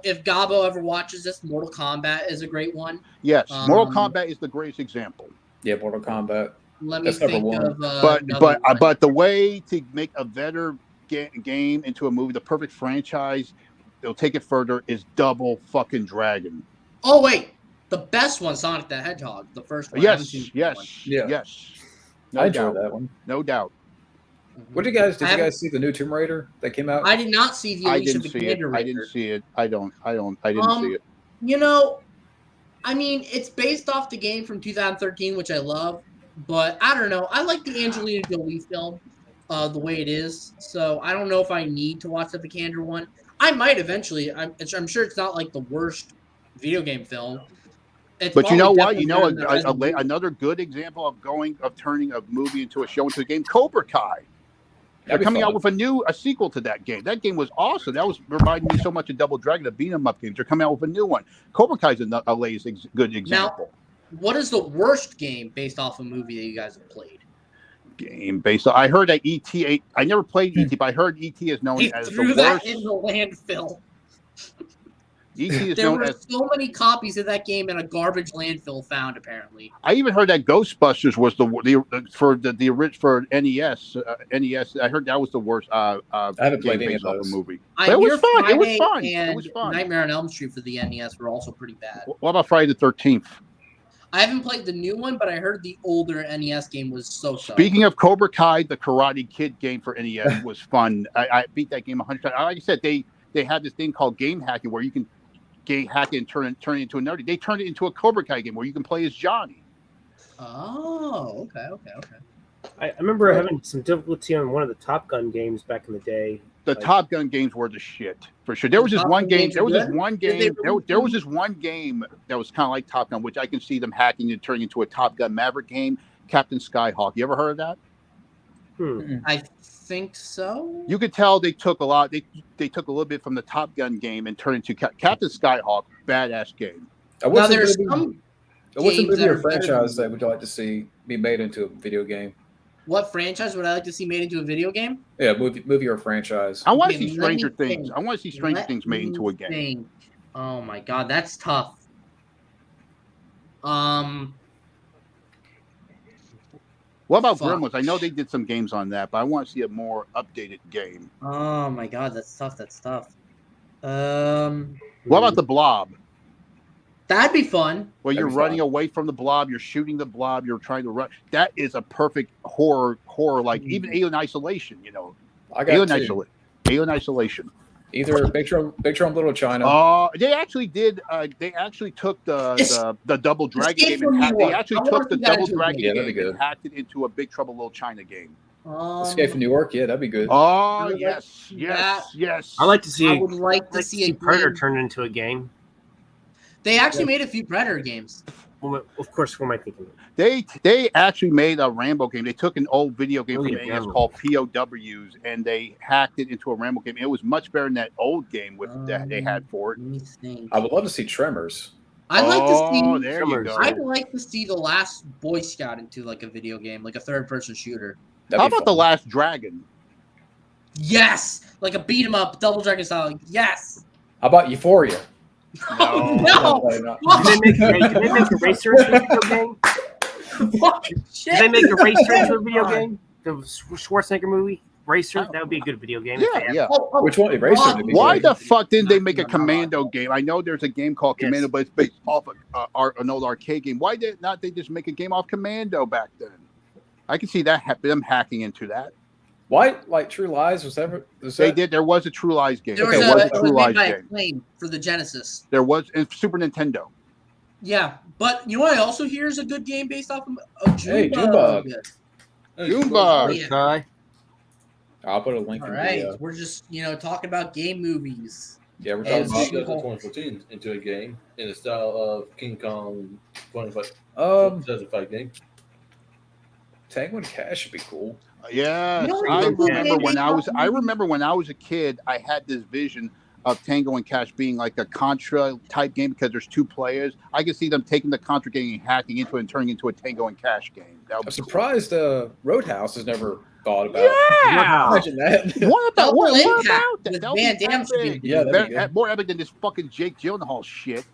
if Gabo ever watches this, Mortal Kombat is a great one. Yes, Mortal um, Kombat is the greatest example. Yeah, Mortal Kombat. Let me That's number think one. of. But another one. but the way to make a better game into a movie, the perfect franchise, they'll take it further, is Double fucking Dragon. Oh wait, the best one, Sonic the Hedgehog, the first one. I haven't seen the second one. Yeah. Yes. I enjoyed that one. No doubt. What did you guys? Did I you guys see the new Tomb Raider that came out? I did not see the I Alicia didn't see it. Vikander I didn't Raider. see it. I didn't see it. I mean, it's based off the game from 2013, which I love, but I don't know. I like the Angelina Jolie film, the way it is. So I don't know if I need to watch the Vikander one. I might eventually. I'm sure it's not like the worst video game film. It's But you know probably what? You definitely know, better than Resident Evil. another good example of turning a movie into a show into a game, Cobra Kai. They're That'd be coming fun. out with a sequel to that game. That game was awesome. That was reminding me so much of Double Dragon, the beat 'em up games. They're coming out with a new one. Cobra Kai is a latest good example. What is the worst game based off a movie that you guys have played? Game based on, I heard that ET. I never played ET, but I heard ET is known He as the threw that worst. in the landfill. ET is There known were as. so many copies of that game in a garbage landfill found, apparently. I even heard that Ghostbusters was for NES. NES. I heard that was the worst. I haven't played any of The those. movie. I But it was hear fun. It was Friday fun. And It was fun. Nightmare on Elm Street for the NES were also pretty bad. What about Friday the 13th? I haven't played the new one, but I heard the older NES game was so-so. Speaking of Cobra Kai, the Karate Kid game for NES was fun. I beat that game 100 times. Like I said, they had this thing called game hacking where you can game hack it and turn it into another. They turned it into a Cobra Kai game where you can play as Johnny. Oh, okay. I remember having some difficulty on one of the Top Gun games back in the day. The Top Gun games were the shit for sure. There was this one game. There was this one game. There was this one game that was kind of like Top Gun, which I can see them hacking and turning into a Top Gun Maverick game. Captain Skyhawk. You ever heard of that? I think so. You could tell they took a lot. They took a little bit from the Top Gun game and turned into Captain Skyhawk. Badass game. Now there's some. What's a movie or franchise that would you like to see be made into a video game? What franchise would I like to see made into a video game? Yeah, movie or franchise. I want to see Stranger Things. I want to see Stranger Things made into a game. Oh my god, that's tough. What about Gremlins? I know they did some games on that, but I want to see a more updated game. Oh my god, that's tough. That's tough. What about the Blob? That'd be fun. Well, you're running away from the Blob, you're shooting the Blob, you're trying to run. That is a perfect horror like even Alien Isolation, you know. I got Alien Isolation. Either Big Trouble in Little China. They actually did. They actually took the Double Dragon game and they actually took the Double Dragon game and hacked it into a Big Trouble in Little China game. Escape from New York, yeah, that'd be good. Oh yes. I like to see. I would like to see Predator turned into a game. They actually made a few Predator games. Well, of course, what am I thinking? They actually made a Rambo game. They took an old video game from NES called POWs and they hacked it into a Rambo game. It was much better than that old game that they had for it. I would love to see Tremors. I'd like to see. There you go. I'd like to see The Last Boy Scout into like a video game, like a third-person shooter. How about The Last Dragon? Yes, like a beat 'em up, Double Dragon style. Yes. How about Euphoria? No. Did they make a racer into a video game? Did they make a racer into a video game? The Schwarzenegger movie, Racer? That would be a good video game. Yeah. Which one? Racer? Why the fuck didn't they make a Commando game? I know there's a game called Commando, but it's based off an old arcade game. Why did not they just make a game off Commando back then? I can see that them hacking into that. Why, like True Lies They did. There was a True Lies game. There was a True Lies game for the Genesis. There was in Super Nintendo. Yeah, but you know what I also hear is a good game based off of Junebug. Junebug. Yeah. I'll put a link. All right, we're just talking about game movies. Yeah, we're talking about 2014 into a game in the style of King Kong 25 game. Tango and Cash should be cool. Yeah, I remember when I was a kid, I had this vision of Tango and Cash being like a Contra type game because there's two players. I could see them taking the Contra game and hacking into it and turning it into a Tango and Cash game. I'm surprised Roadhouse has never thought about. Yeah, imagine that. What about that? Van Damme should be. Yeah, more epic than this fucking Jake Gyllenhaal shit.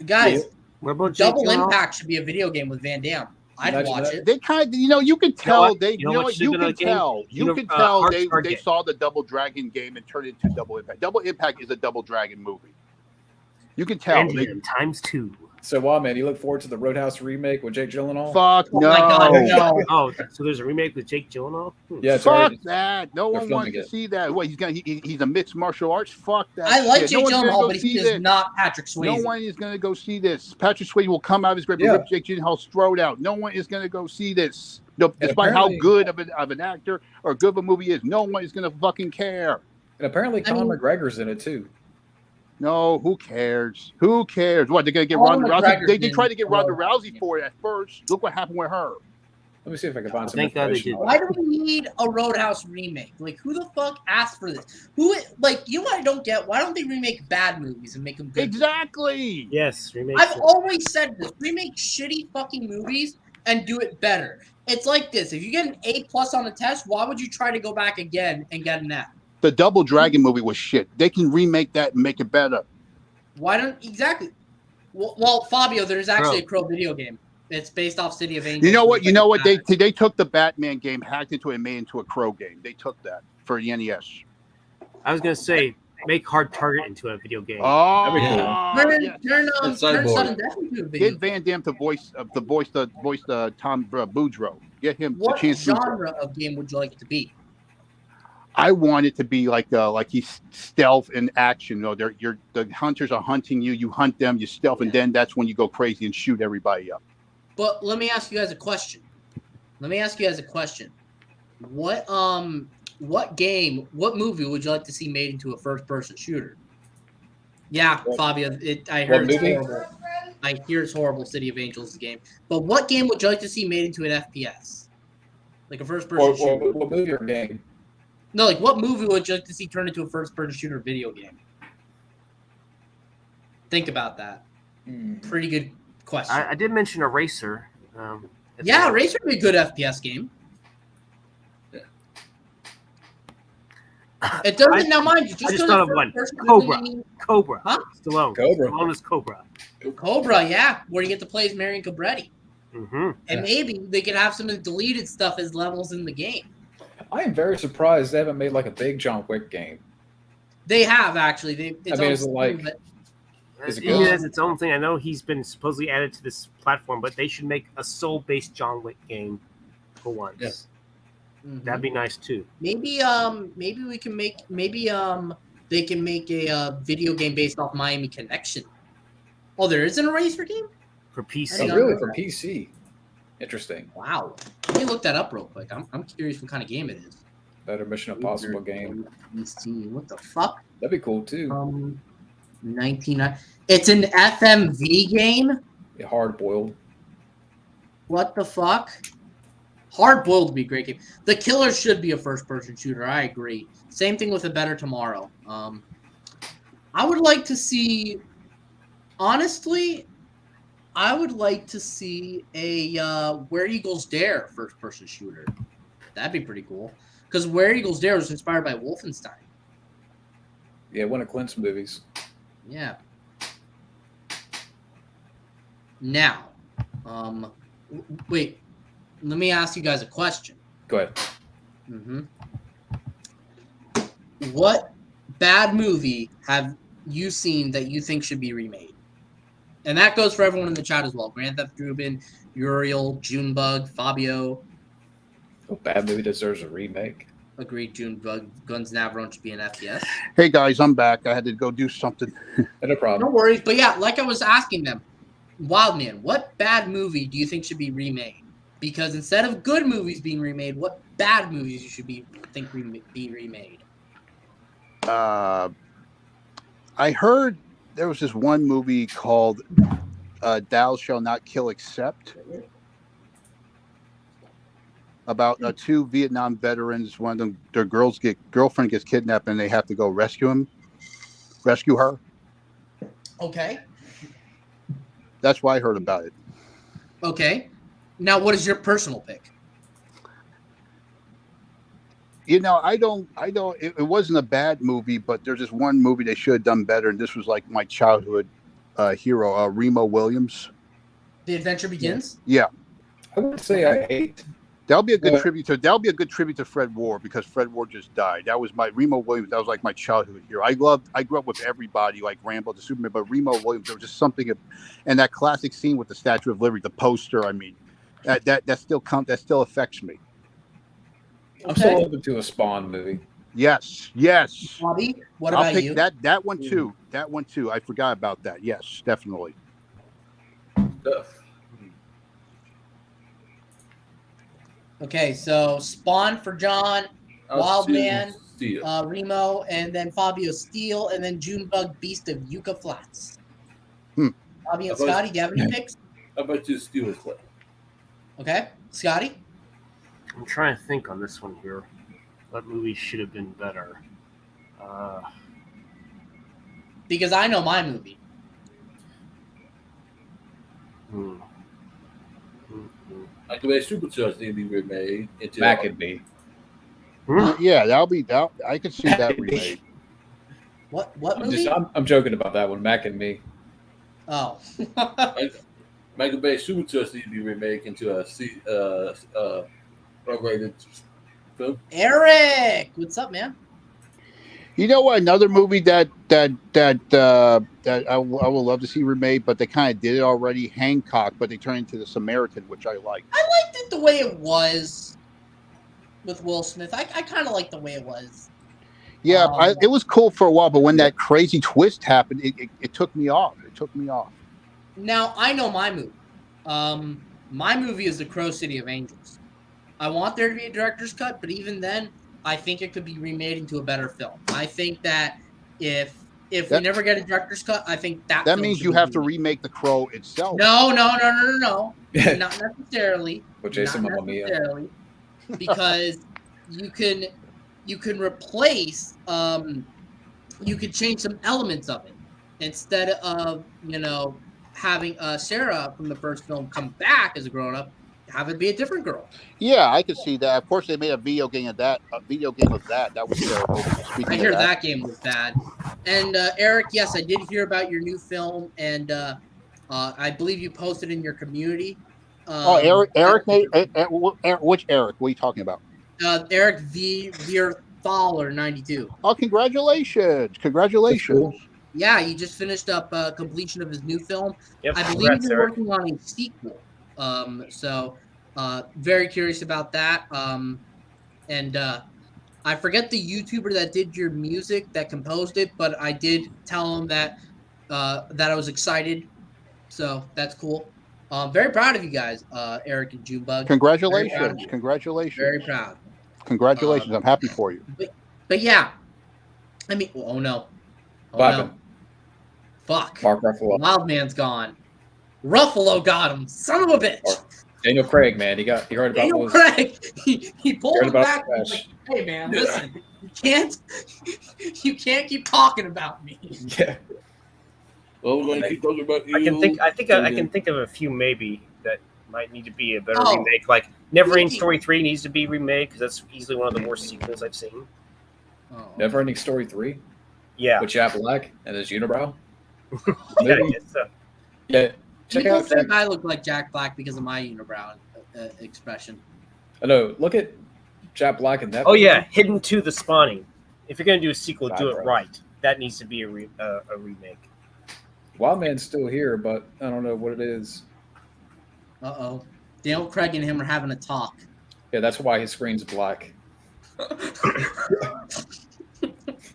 Guys, Double Impact should be a video game with Van Damme. I'd watch it. They kind of, you can tell you can tell they saw the Double Dragon game and turned it into Double Impact. Double Impact is a Double Dragon movie. You can tell. Times 2. So, wow, man, you look forward to the Roadhouse remake with Jake Gyllenhaal? Fuck no. My God, no. Oh, so there's a remake with Jake Gyllenhaal? Yeah, fuck that. No one wants to see that. What, he's a mixed martial arts? Fuck that. I like Jake Gyllenhaal, but he is not Patrick Swayze. No one is going to go see this. Patrick Swayze will come out of his grave and rip Jake Gyllenhaal's throat out. No one is going to go see this. Despite how good of an actor or good of a movie is, no one is going to fucking care. And apparently Conor McGregor's in it, too. No, who cares? Who cares? What, they're going to get Ronda Rousey? They tried to get Ronda Rousey for it at first. Look what happened with her. Let me see if I can find some information. Why do we need a Roadhouse remake? Like, who the fuck asked for this? What I don't get? Why don't they remake bad movies and make them good? Exactly. Yes, remake. I've always said this. Remake shitty fucking movies and do it better. It's like this. If you get an A+ on a test, why would you try to go back again and get an F? The Double Dragon movie was shit. They can remake that and make it better. Why don't exactly? Well, Fabio, there's actually a Crow video game. It's based off City of Angels. You know what? They took the Batman game, hacked into it, and made it into a Crow game. They took that for the NES. I was gonna say make Hard Target into a video game. Oh, that'd be cool. Turn Sudden Death into a video. Get Van Damme to voice the Tom Boudreaux. Get him what a chance. Genre of game would you like it to be? I want it to be like he's stealth and action. The hunters are hunting you. You hunt them. You stealth, and then that's when you go crazy and shoot everybody up. But let me ask you guys a question. Let me ask you guys a question. What movie would you like to see made into a first-person shooter? Yeah, Fabio, I heard it's horrible. I hear it's horrible. City of Angels game, but what game would you like to see made into an FPS, like a first-person shooter? What movie or game? No, like what movie would you like to see turned into a first-person shooter video game? Think about that. Pretty good question. I did mention Eraser. Yeah, Eraser would be a good FPS game. It doesn't now, mind you. I just thought of one. Cobra. Huh? Stallone. Cobra. Stallone is Cobra. Cobra, yeah, where you get to play as Marion Cobretti. Mm-hmm. And maybe they could have some of the deleted stuff as levels in the game. I am very surprised they haven't made like a big John Wick game. They have actually. Is it like? Is it good? It has its own thing. I know he's been supposedly added to this platform, but they should make a soul-based John Wick game for once. Yeah. That'd be nice too. Maybe we can make they can make a video game based off Miami Connection. Oh, there is an Eraser game For PC. Oh, really? For PC? Interesting. Wow. Let me look that up real quick. I'm curious what kind of game it is. Better Mission Impossible game. PC. What the fuck? That'd be cool too. 19. It's an FMV game. Yeah, hard boiled. What the fuck? Hard boiled would be a great game. The Killer should be a first person shooter. I agree. Same thing with A Better Tomorrow. I would like to see. Honestly, I would like to see a Where Eagles Dare first person shooter. That'd be pretty cool. Because Where Eagles Dare was inspired by Wolfenstein. Yeah, one of Clint's movies. Yeah. Now, wait. Let me ask you guys a question. Go ahead. What bad movie have you seen that you think should be remade? And that goes for everyone in the chat as well. Grand Theft Ruben, Uriel, Junebug, Fabio. A bad movie deserves a remake. Agreed, Junebug. Guns Navarone should be an FPS. Hey guys, I'm back. I had to go do something. No problem. No worries. But yeah, like I was asking them, Wildman, what bad movie do you think should be remade? Because instead of good movies being remade, what bad movies you should be remade? I heard there was this one movie called Thou Shall Not Kill Except, about two Vietnam veterans. One of them, their girlfriend gets kidnapped, and they have to go rescue her. Okay. That's why I heard about it. Okay. Now, what is your personal pick? You know, I don't. It wasn't a bad movie, but there's this one movie they should have done better, and this was like my childhood hero, Remo Williams. The Adventure Begins? Yeah. I wouldn't say I hate. That'll be a good tribute to Fred Ward, because Fred Ward just died. That was my Remo Williams. That was like my childhood hero. I grew up with everybody like Rambo, the Superman, but Remo Williams, there was just something, and that classic scene with the Statue of Liberty, the poster. I mean, that still affects me. I'm still open to a Spawn movie. Yes. Bobby, what about I'll pick you? that one too. That one too. I forgot about that. Yes, definitely. Okay, so Spawn for John, Wildman, Remo, and then Fabio Steele, and then Junebug Beast of Yucca Flats. Bobby and Scotty, do you have any picks? How about you, Steele as well? Okay, Scotty? I'm trying to think on this one here. What movie should have been better? Because I know my movie. I could make Supercharged need to be remade into That could be. Yeah, I could see that remade. What movie? I'm joking about that one. Mac and Me. Oh. Michael Bay Supercharged need to be remade into a R-rated film. Eric, what's up, man? You know what? Another movie that I would love to see remade, but they kind of did it already. Hancock, but they turned into The Samaritan, which I like. I liked it the way it was with Will Smith. I kind of liked the way it was. Yeah, it was cool for a while, but when that crazy twist happened, it took me off. Now I know my movie. My movie is The Crow City of Angels. I want there to be a director's cut, but even then, I think it could be remade into a better film. I think that if we never get a director's cut, I think that means you have to remake The Crow itself. No. Not necessarily. With Jason Not Momoa. necessarily, because you can replace you could change some elements of it instead of having Sarah from the first film come back as a grown up. Have it be a different girl. Yeah, I could see that. Of course, they made a video game of that. That was terrible. I hear that game was bad. And Eric, yes, I did hear about your new film, and I believe you posted in your community. Eric made which Eric? What are you talking about? Eric Thaler 92. Oh, congratulations! Cool. Yeah, he just finished up completion of his new film. Yep, I believe he's working on a sequel. So very curious about that. And I forget the YouTuber that did your music that composed it, but I did tell him that I was excited. So that's cool. Very proud of you guys, Eric and Junebug. Congratulations! Very proud. Congratulations! I'm happy for you. But yeah, I mean, oh no, fuck. Mark Ruffalo. Wild Man's gone. Ruffalo got him. Son of a bitch. Daniel Craig, man, he heard about Daniel those. Craig. He pulled him back. Like, hey man, listen, you can't keep talking about me. Yeah. Well, we're going to keep talking about you. I can think of a few maybe that might need to be a better remake. Like Neverending Story 3 needs to be remade because that's easily one of the worst sequels I've seen. Oh. Neverending Story 3? Yeah. With Jack Black and his unibrow? Yeah, I guess so. Yeah. Check People out think I look like Jack Black because of my unibrow expression. I know. Look at Jack Black and that. Oh yeah, Hidden to the Spawning. If you're gonna do a sequel, do it Bro. right. That needs to be a remake. Wild Man's still here, but I don't know what it is. Uh-oh. Daniel Craig and him are having a talk. Yeah, that's why his screen's black.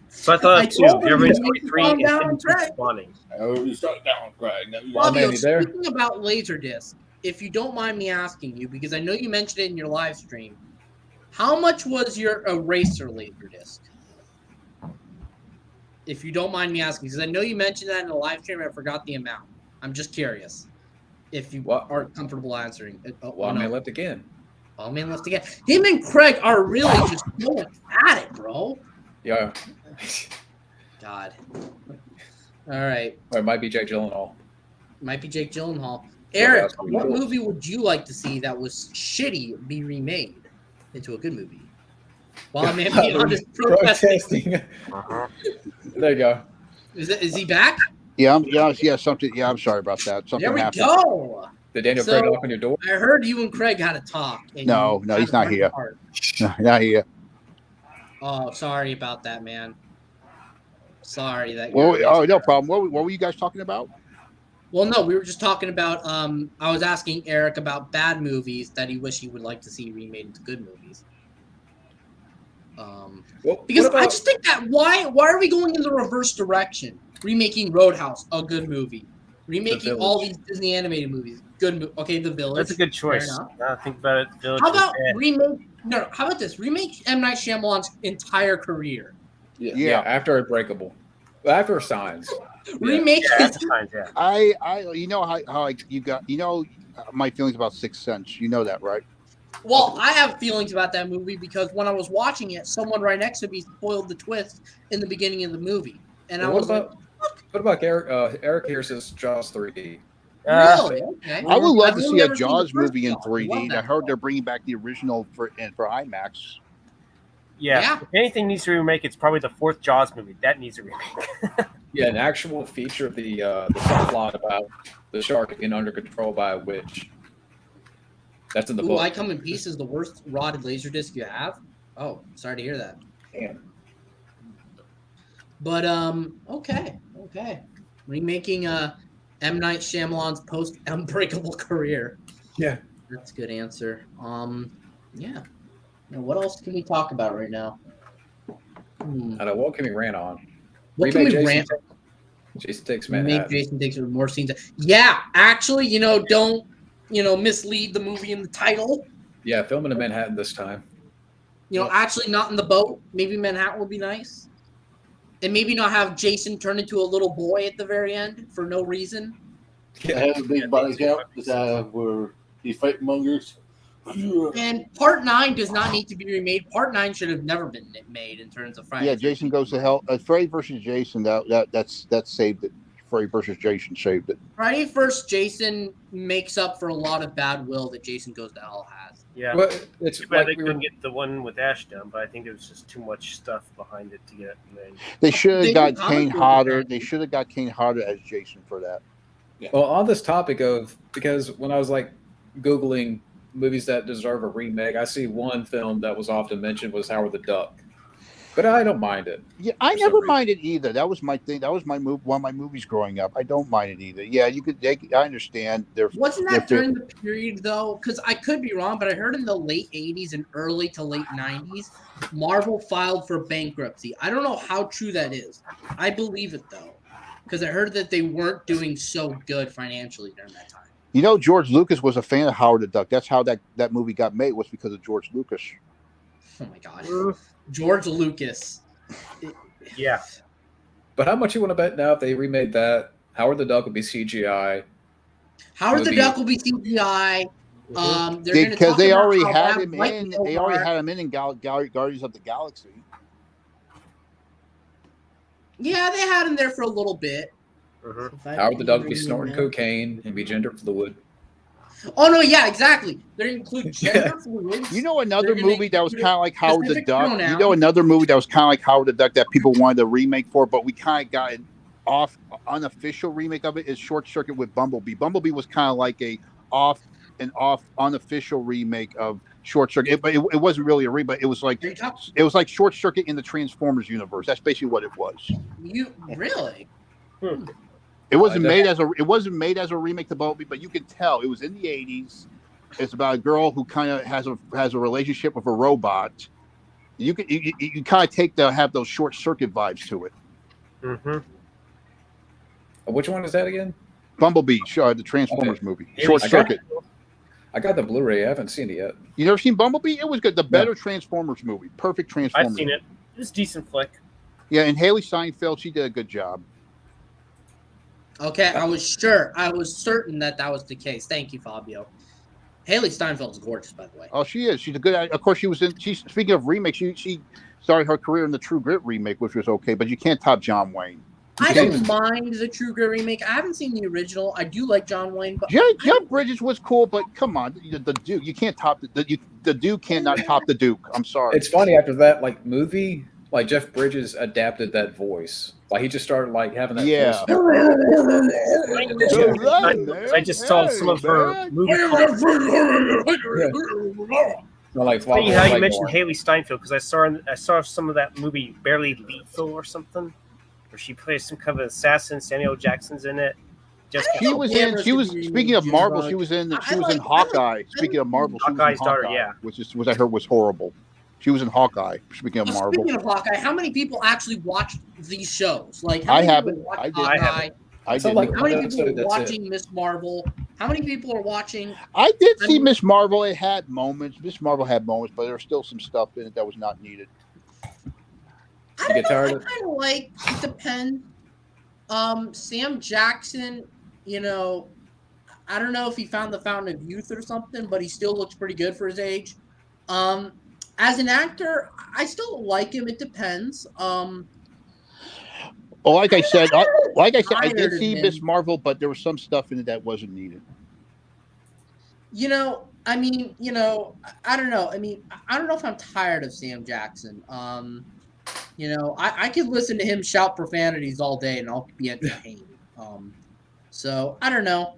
So I thought of two. Neverending Story 3 and down, Hidden to Craig. the Spawning. You start down, Craig. Now you Wild Man, Fabio, you there? speaking about Laserdisc, if you don't mind me asking you, because I know you mentioned it in your live stream, how much was your Eraser Laserdisc? If you don't mind me asking, because I know you mentioned that in the live stream, and I forgot the amount. I'm just curious if you aren't comfortable answering. Wild Man left again. Wild Man left again. Him and Craig are really just going at it, bro. Yeah. God. All right. Or it might be Jake Gyllenhaal. Might be Jake Gyllenhaal. Yeah, Eric, that's pretty what cool. movie would you like to see that was shitty be remade into a good movie? Wild Man Beyond is protesting. There you go. Is he back? Something. Yeah, I'm sorry about that. Something There we happened. go. Did Daniel Craig knock on your door? I heard you and Craig had a talk. And No, you he's had not a here. apart. Not here. Oh, sorry about that, man. Sorry that. No problem. What were you guys talking about? Well, no, we were just talking about. I was asking Eric about bad movies that he wished he would like to see remade into good movies. Because I just think that why are we going in the reverse direction? Remaking Roadhouse, a good movie. Remaking all these Disney animated movies, good movie. Okay, The Village. That's a good choice. Think about it. Village How about is bad. remake? No, how about this? Remake M. Night Shyamalan's entire career. Yeah, after Unbreakable. After Signs. Remake his. You know how you got my feelings about Sixth Sense. You know that, right? Well, I have feelings about that movie because when I was watching it, someone right next to me spoiled the twist in the beginning of the movie, and I was like, "What about Eric? Eric here says Jaws 3D." Really? Okay. I would love I've to only see a ever seen Jaws the first movie in Jaws. I 3D. love I that heard they're film. bringing back the original for IMAX. Yeah. If anything needs to be remake, it's probably the fourth Jaws movie. That needs a remake. Yeah, an actual feature of the subplot about the shark getting under control by a witch. That's in the book. I Come in Peace is the worst rotted laserdisc you have. Oh, sorry to hear that. Damn. But okay. Remaking M. Night Shyamalan's post Unbreakable career. Yeah. That's a good answer. Yeah. Now, what else can we talk about right now? I don't know. What can we rant on? What can we rant? Jason Takes Remake Manhattan. Jason Takes more scenes. Yeah, actually, don't mislead the movie in the title. Yeah, filming in Manhattan this time. You know, actually not in the boat. Maybe Manhattan would be nice. And maybe not have Jason turn into a little boy at the very end for no reason. I have a big body count where he fight mongers. And Part 9 does not need to be remade. Part 9 should have never been made in terms of Friday. Yeah, Jason Goes to Hell. Freddy versus Jason. That saved it. Freddy versus Jason saved it. Friday vs. Jason makes up for a lot of bad will that Jason Goes to Hell has. Yeah, But it's too bad like they we couldn't were, get the one with Ash done, but I think there was just too much stuff behind it to get it made. They should They have got did Kane comic Hodder. book They should have got Kane Hodder as Jason for that. well, on this topic of, because when I was like Googling movies that deserve a remake, I see one film that was often mentioned was Howard the Duck. But I don't mind it. Yeah, I For some never reason. minded either. That was my thing. That was my one of my movies growing up. I don't mind it either. Yeah, you could. I understand. Wasn't that during the period, though? Because I could be wrong, but I heard in the late 80s and early to late 90s, Marvel filed for bankruptcy. I don't know how true that is. I believe it, though, because I heard that they weren't doing so good financially during that time. You know, George Lucas was a fan of Howard the Duck. That's how that movie got made, was because of George Lucas. Oh, my God. George Lucas. Yeah. But how much you want to bet now if they remade that, Howard the Duck would be CGI? Howard Would the be- Duck will be CGI. They're gonna Because talk they about already how had bad him Mike in. Mills They already are. had him in Guardians of the Galaxy. Yeah, they had him there for a little bit. Mhm. If I Howard the Duck would be remember snorting now. cocaine and be gender fluid. Oh no, yeah, exactly. They include gender fluids. You know another They're gonna movie that was include kind of like Howard the specific Duck. pronoun. You know another movie that was kind of like Howard the Duck that people wanted to remake for, but we kind of got an unofficial remake of it. Is Short Circuit with Bumblebee. Bumblebee was kind of like a unofficial remake of Short Circuit, but it wasn't really a remake. It was like Are you talking- Short Circuit in the Transformers universe. That's basically what it was. You really? It wasn't I made as a remake to Bumblebee, but you can tell it was in the 80s. It's about a girl who kind of has a relationship with a robot. You kind of have those Short Circuit vibes to it. Mm-hmm. Which one is that again? Bumblebee, the Transformers movie, Yeah, Short I got Circuit. I got the Blu-ray. I haven't seen it yet. You never seen Bumblebee? It was good. The better Transformers movie, perfect Transformers. I've seen it. It was a decent flick. Yeah, and Haley Steinfeld, she did a good job. Okay, I was certain that was the case. Thank you, Fabio. Haley Steinfeld's gorgeous, by the way. Oh, she is. She's a good. Of course, she's speaking of remakes. She started her career in the True Grit remake, which was okay, but you can't top John Wayne. I can't don't even- mind the True Grit remake. I haven't seen the original. I do like John Wayne, but Jeff Bridges was cool, but come on, the Duke. You can't top the Duke cannot top the Duke. I'm sorry. It's funny after that like movie, like Jeff Bridges adapted that voice. Like he just started like having that Yeah. voice. I just saw some of her movie. Like, Funny how you like mentioned more. Haley Steinfeld because I saw some of that movie Barely Lethal or something, where she plays some kind of assassin. Samuel Jackson's in it. She was in. She was speaking of Marvel. She was in. She was in Hawkeye. Speaking of Marvel, she was in Hawkeye's daughter, Hawkeye, yeah. which I heard was horrible. She was in Hawkeye. Speaking of Marvel, Speaking of Hawkeye, how many people actually watch these shows? Like, how I many haven't. people watch I did. I Hawkeye? haven't. I So, did. like, How many one people episode, are that's watching Miss Marvel? How many people are watching? I did see mean- Miss Marvel. It had moments. Miss Marvel had moments, but there was still some stuff in it that was not needed. I You get don't know. tired I of- kind of like. It depends. Sam Jackson. You know, I don't know if he found the fountain of youth or something, but he still looks pretty good for his age. As an actor, I still like him. It depends. Oh, like I said, I did Tired see of Miss him. Marvel, but there was some stuff in it that wasn't needed. You know, I mean, you know, I don't know. I mean, I don't know if I'm tired of Sam Jackson. You know, I could listen to him shout profanities all day and I'll be entertained. So I don't know.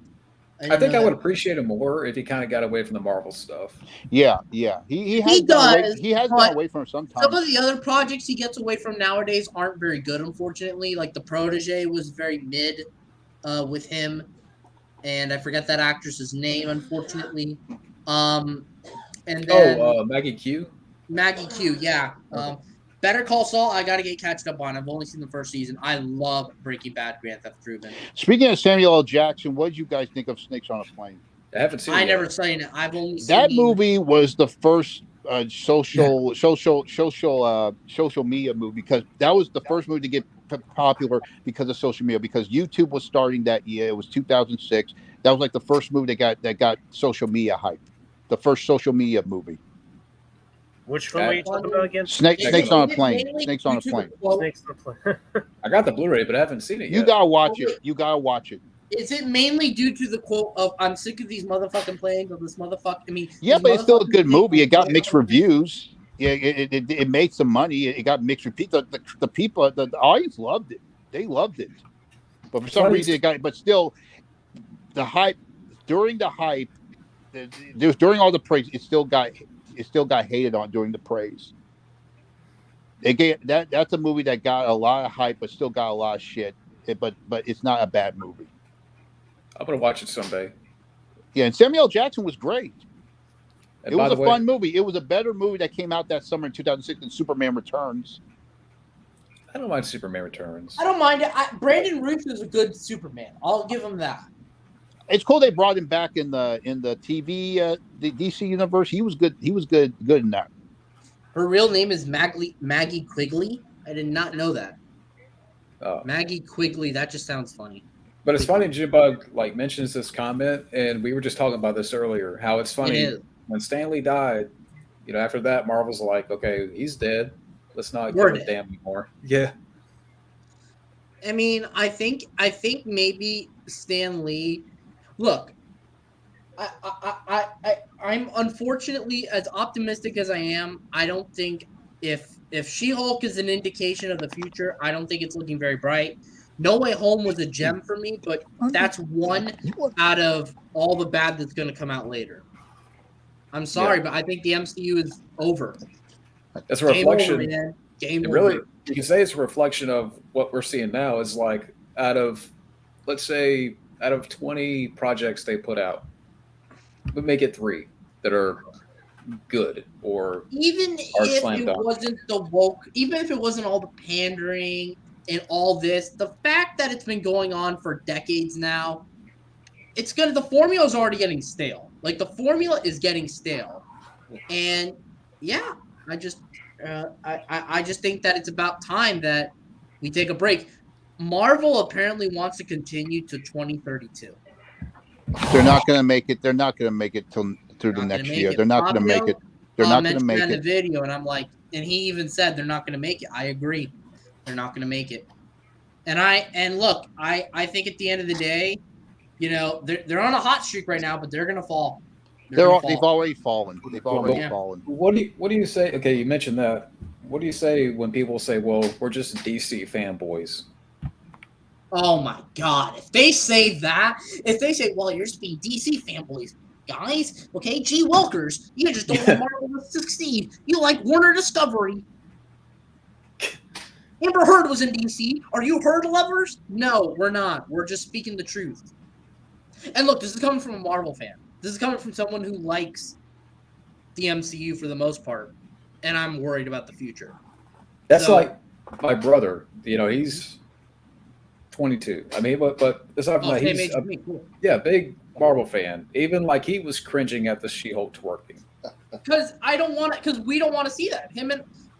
I think I would appreciate him more if he kind of got away from the Marvel stuff. Yeah. He has He gone away, does, he has but gone away from it sometimes. Some of the other projects he gets away from nowadays aren't very good, unfortunately. Like The Protege was very mid with him, and I forget that actress's name, unfortunately. And then Maggie Q. Maggie Q, yeah. Better Call Saul, I got to get catched up on. I've only seen the first season. I love Breaking Bad, Grand Theft Proven. Speaking of Samuel L. Jackson, what did you guys think of Snakes on a Plane? I haven't seen I it never yet. seen it. I've only seen That movie was the first social media movie, because that was the first movie to get popular because of social media, because YouTube was starting that year. It was 2006. That was like the first movie that got social media hype. The first social media movie. Which one were you talking about again? Snakes on a Is it plane. mainly Snakes on due a to the plane. quote- Snakes on a plane. I got the Blu-ray, but I haven't seen it You yet. gotta watch it. You gotta watch it. Is it mainly due to the quote of "I'm sick of these motherfucking planes" or this motherfucker? I mean, Yeah, these but it's still a motherfucking good movie. planes It got are- mixed reviews. Yeah, it made some money. It got mixed reviews. The people, the audience loved it. They loved it. But for some Funny- reason, it got. But still, the hype during the hype, during all the praise, it still got hated on during the praise. That's a movie that got a lot of hype, but still got a lot of shit. But it's not a bad movie. I'm gonna watch it someday. Yeah, and Samuel L. Jackson was great. And It by was a the way, fun movie. It was a better movie that came out that summer in 2006 than Superman Returns. I don't mind Superman Returns. I don't mind it. Brandon Routh is a good Superman. I'll give him that. It's cool they brought him back in the TV the DC universe. He was good. He was good in that. Her real name is Maggie Quigley. I did not know that. Oh. Maggie Quigley. That just sounds funny. But it's funny, Jimbug like mentions this comment, and we were just talking about this earlier. How it's funny It is. when Stanley died. You know, after that, Marvel's like, okay, he's dead. Let's not We're give a dead. damn anymore. Yeah. I mean, I think maybe Stan Lee. Look, I'm unfortunately as optimistic as I am. I don't think if She-Hulk is an indication of the future, I don't think it's looking very bright. No Way Home was a gem for me, but that's one out of all the bad that's going to come out later. I'm sorry, but I think the MCU is over. That's a reflection. Game over, man. Game over. Really, you can say it's a reflection of what we're seeing now. Is like let's say, out of 20 projects they put out, we make it 3 that are good or even are if slam it dunk. wasn't the woke, even if it wasn't all the pandering and all this, the fact that it's been going on for decades now, the formula is already getting stale. Like the formula is getting stale, and yeah, I just think that it's about time that we take a break. Marvel apparently wants to continue to 2032. They're not going to make it. They're not going to make it through the next year. They're not going to make it. They're not going to make it. it. In the video, and I'm like, and he even said they're not going to make it. I agree, they're not going to make it. And look, I think at the end of the day, you know, they're on a hot streak right now, but they're going to fall. They've already fallen. They've already fallen. What do you say? Okay, you mentioned that. What do you say when people say, "Well, we're just DC fanboys"? Oh my God! If they say that, "Well, you're just being DC fanboys," guys, okay, G. Wilkers, you just don't want Marvel to succeed. You like Warner Discovery. Amber Heard was in DC. Are you Heard lovers? No, we're not. We're just speaking the truth. And look, this is coming from a Marvel fan. This is coming from someone who likes the MCU for the most part, and I'm worried about the future. That's like my brother. You know, he's 22. I mean, but aside from that, he's a big Marvel fan. Even like he was cringing at the She-Hulk twerking. Because we don't want to see that.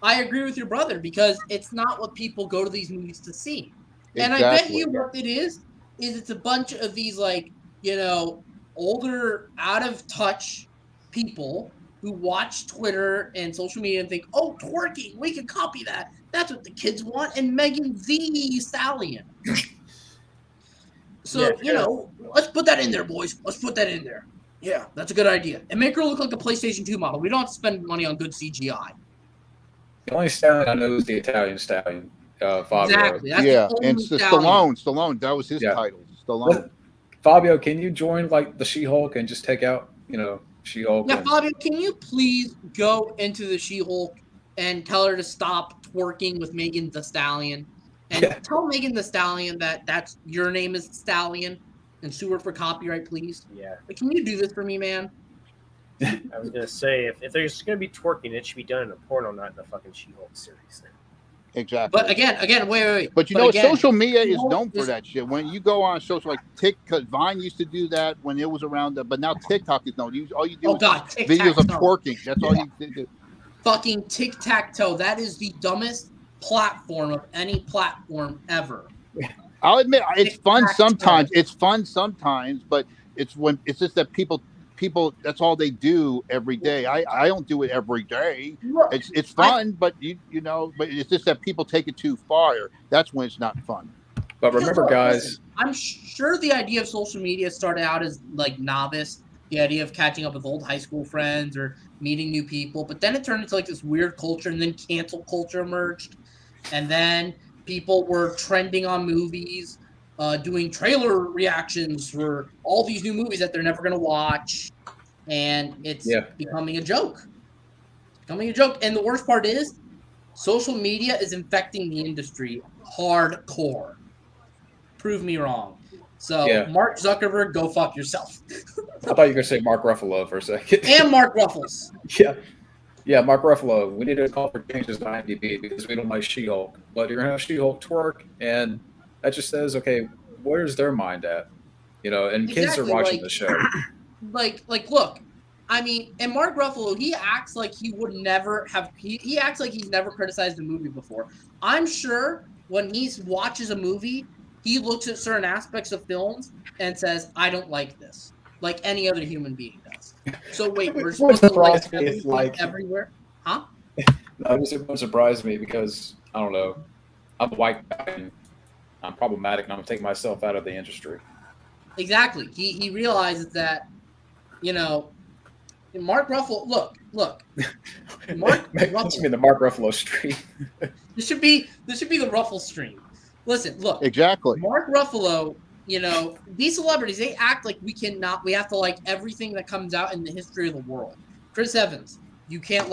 I agree with your brother, because it's not what people go to these movies to see. And I bet you what it is it's a bunch of these, like, you know, older, out of touch people who watch Twitter and social media and think, oh, twerking, we can copy that. That's what the kids want. And Megan Thee Stallion. So, you know, let's put that in there, boys. Let's put that in there. Yeah, that's a good idea. And make her look like a PlayStation 2 model. We don't have to spend money on good CGI. The only stallion I know is the Italian stallion, Fabio. Exactly. That's and Stallone. That was his title. Stallone. Fabio, can you join like the She-Hulk and just take out, you know, She-Hulk? Yeah, Fabio, can you please go into the She-Hulk and tell her to stop twerking with Megan Thee Stallion, and tell Megan Thee Stallion that's your name is Stallion, and sue her for copyright, please. Yeah. Like, can you do this for me, man? I was gonna say if there's gonna be twerking, it should be done in a porno, not in a fucking She-Hulk series. Exactly. But again, wait. But you know, again, social media is people known for just- that shit. When you go on social, like TikTok, Vine used to do that when it was around, but now TikTok is known. All you do Oh is God, videos of tic-tac-toe. twerking. That's all you do. Fucking tic-tac-toe. That is the dumbest platform of any platform ever. I'll admit it's fun Tic-tac-toe. sometimes. It's fun sometimes, but it's just that people that's all they do every day. I don't do it every day. Look, It's fun, but you know, but it's just that people take it too far. That's when it's not fun. But remember, guys, listen, I'm sure the idea of social media started out as like novice, the idea of catching up with old high school friends or meeting new people, but then it turned into like this weird culture, and then cancel culture emerged, and then people were trending on movies, doing trailer reactions for all these new movies that they're never going to watch, and it's becoming a joke. And the worst part is, social media is infecting the industry hardcore. Prove me wrong. So, Mark Zuckerberg, go fuck yourself. I thought you were going to say Mark Ruffalo for a second. And Mark Ruffles. Yeah, Mark Ruffalo. We need to call for changes to IMDb because we don't like She-Hulk. But you're going to have She-Hulk twerk, and that just says, okay, where's their mind at? You know, and kids are watching the show. Like, look, I mean, and Mark Ruffalo, he acts like he would never have, he acts like he's never criticized a movie before. I'm sure when he watches a movie, he looks at certain aspects of films and says, I don't like this, like any other human being does. So wait, we're supposed to like everything everywhere? Huh? No, it won't surprise me because, I don't know, I'm a white guy and I'm problematic and I'm going to take myself out of the industry. Exactly. He realizes that, you know, Mark Ruffalo, look. Mark Ruffalo. You mean the Mark Ruffalo stream? This should be the Ruffle stream. Listen, look. Exactly. Mark Ruffalo, you know, these celebrities, they act like we have to like everything that comes out in the history of the world. Chris Evans, you can't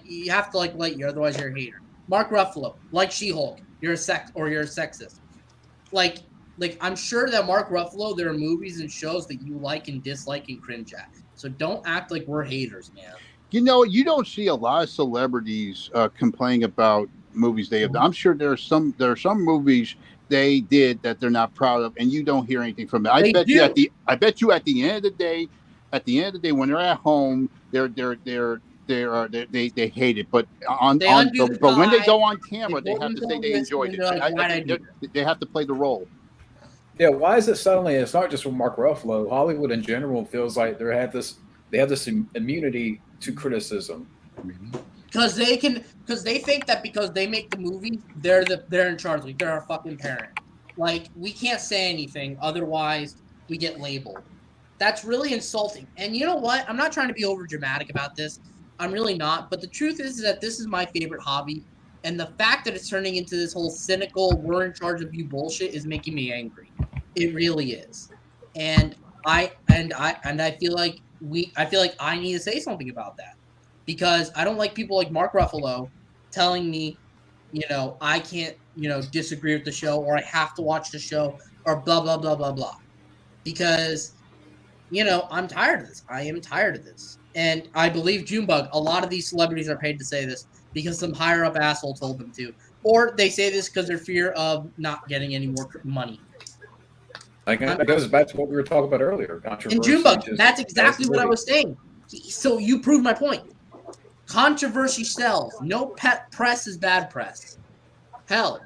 you have to like Lightyear, otherwise you're a hater. Mark Ruffalo, like She-Hulk, you're a sexist. Like I'm sure that Mark Ruffalo, there are movies and shows that you like and dislike and cringe at. So don't act like we're haters, man. You know, you don't see a lot of celebrities complaining about movies they have done. I'm sure there are some movies they did that they're not proud of, and you don't hear anything from them. I bet you at the end of the day, when they're at home, they hate it. But when they go on camera, they have to say they enjoyed it. They have to play the role. Yeah, why is it suddenly? It's not just from Mark Ruffalo. Hollywood in general feels like they have this immunity to criticism. Because they think that because they make the movie, they're in charge. Like they're our fucking parent. Like we can't say anything, otherwise we get labeled. That's really insulting. And you know what? I'm not trying to be over dramatic about this. I'm really not. But the truth is that this is my favorite hobby, and the fact that it's turning into this whole cynical "we're in charge of you" bullshit is making me angry. It really is. And I feel like I need to say something about that. Because I don't like people like Mark Ruffalo telling me, you know, I can't, you know, disagree with the show, or I have to watch the show, or blah, blah, blah, blah, blah. Because, you know, I'm tired of this. I am tired of this. And I believe Junebug, a lot of these celebrities are paid to say this because some higher up asshole told them to. Or they say this because they're fear of not getting any more money. Like, that goes back to what we were talking about earlier. And Junebug, that's exactly what I was saying. So you proved my point. Controversy sells. No pet press is bad press. Hell,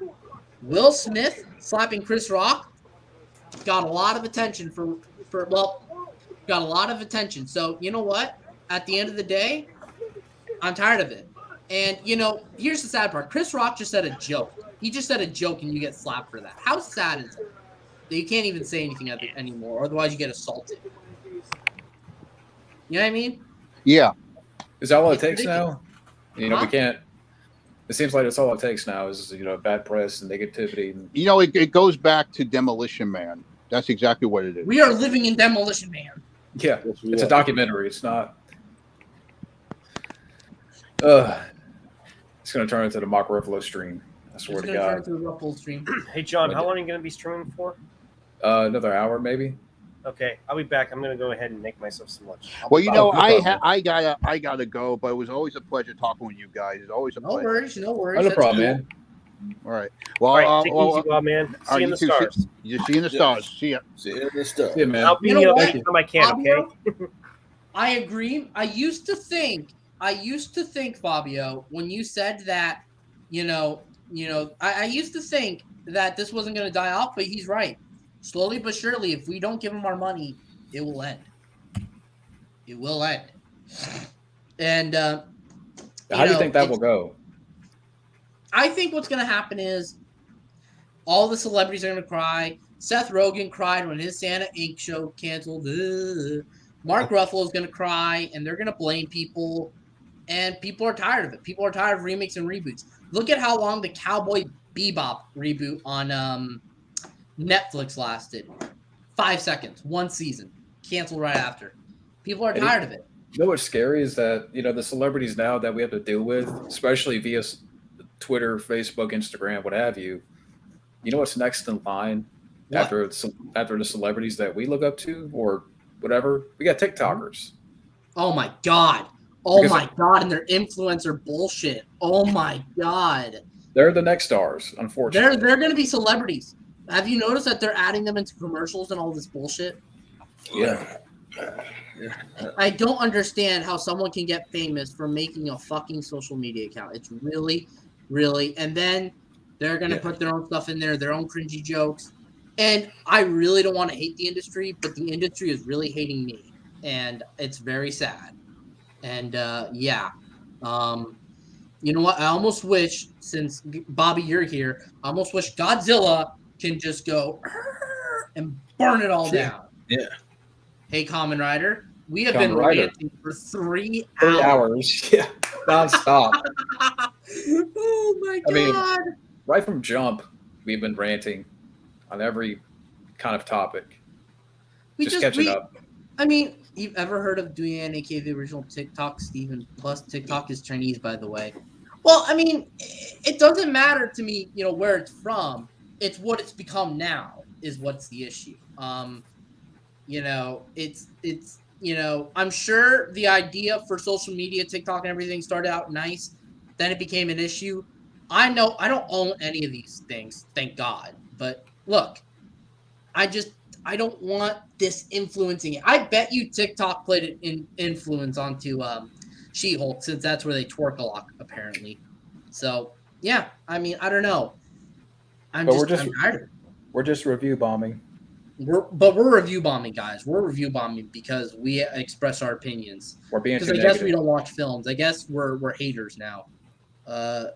Will Smith slapping Chris Rock got a lot of attention got a lot of attention. So you know what? At the end of the day, I'm tired of it. And you know, here's the sad part. Chris Rock just said a joke. He just said a joke and you get slapped for that. How sad is it? That you can't even say anything anymore, otherwise you get assaulted. You know what I mean? Yeah. Is that all it takes now? You know, we can't. It seems like that's all it takes now is, you know, bad press and negativity. You know, it goes back to Demolition Man. That's exactly what it is. We are living in Demolition Man. Yeah, it's a documentary. It's not. It's going to turn into the Mark Ruffalo stream. I swear to God. Turn into the Ruffalo stream. Hey, John, how long are you going to be streaming for? Another hour, maybe. Okay, I'll be back. I'm going to go ahead and make myself some lunch. Well, you know, I gotta go, but it was always a pleasure talking with you guys. It's always a pleasure. No worries. No problem, man. All right. Well, All right, take it easy, Bob, man. all right, See you in you the too. stars. You're seeing the stars. See ya. See you in the stuff. Yeah, man. I'll be You know what? anytime I can, okay? I agree. I used to think, Fabio, when you said that, I used to think that this wasn't going to die off, but he's right. Slowly but surely, if we don't give him our money, it will end. It will end. And How do you think that will go? I think what's going to happen is all the celebrities are going to cry. Seth Rogen cried when his Santa Inc. show canceled. Mark Ruffalo is going to cry, and they're going to blame people. And people are tired of it. People are tired of remakes and reboots. Look at how long the Cowboy Bebop reboot on Netflix lasted. 5 seconds, 1 season, canceled right after. People are tired of it. You know what's scary is that, the celebrities now that we have to deal with, especially via Twitter, Facebook, Instagram, what have you, you know what's next in line after the celebrities that we look up to or whatever? We got TikTokers. Oh my God. And their influencer bullshit. Oh my God. They're the next stars, unfortunately. They're going to be celebrities. Have you noticed that they're adding them into commercials and all this bullshit? Yeah. I don't understand how someone can get famous for making a fucking social media account. It's really, really, and then they're going to put their own stuff in there, their own cringy jokes. And I really don't want to hate the industry, but the industry is really hating me. And it's very sad. And you know what? I almost wish, since Bobby, you're here, I almost wish Godzilla can just go and burn it all down. Yeah. Hey, Kamen Rider, we have Kamen been Rider. ranting for 3 3 hours. hours. Yeah. Nonstop. Oh my God. I mean, right from jump, we've been ranting on every kind of topic. Just catching up. I mean, you've ever heard of Duyan, aka the original TikTok, Steven? Plus, TikTok is Chinese, by the way. Well, I mean, it doesn't matter to me, where it's from. It's what it's become now is what's the issue. I'm sure the idea for social media, TikTok and everything started out nice. Then it became an issue. I know I don't own any of these things, thank God. But look, I don't want this influencing it. I bet you TikTok played an influence onto She-Hulk, since that's where they twerk a lot, apparently. So, yeah, I mean, I don't know. I'm tired of it. We're just review bombing. We're review bombing, guys. We're review bombing because we express our opinions. We're being too Because I negative. guess we don't watch films. I guess we're haters now. Yeah.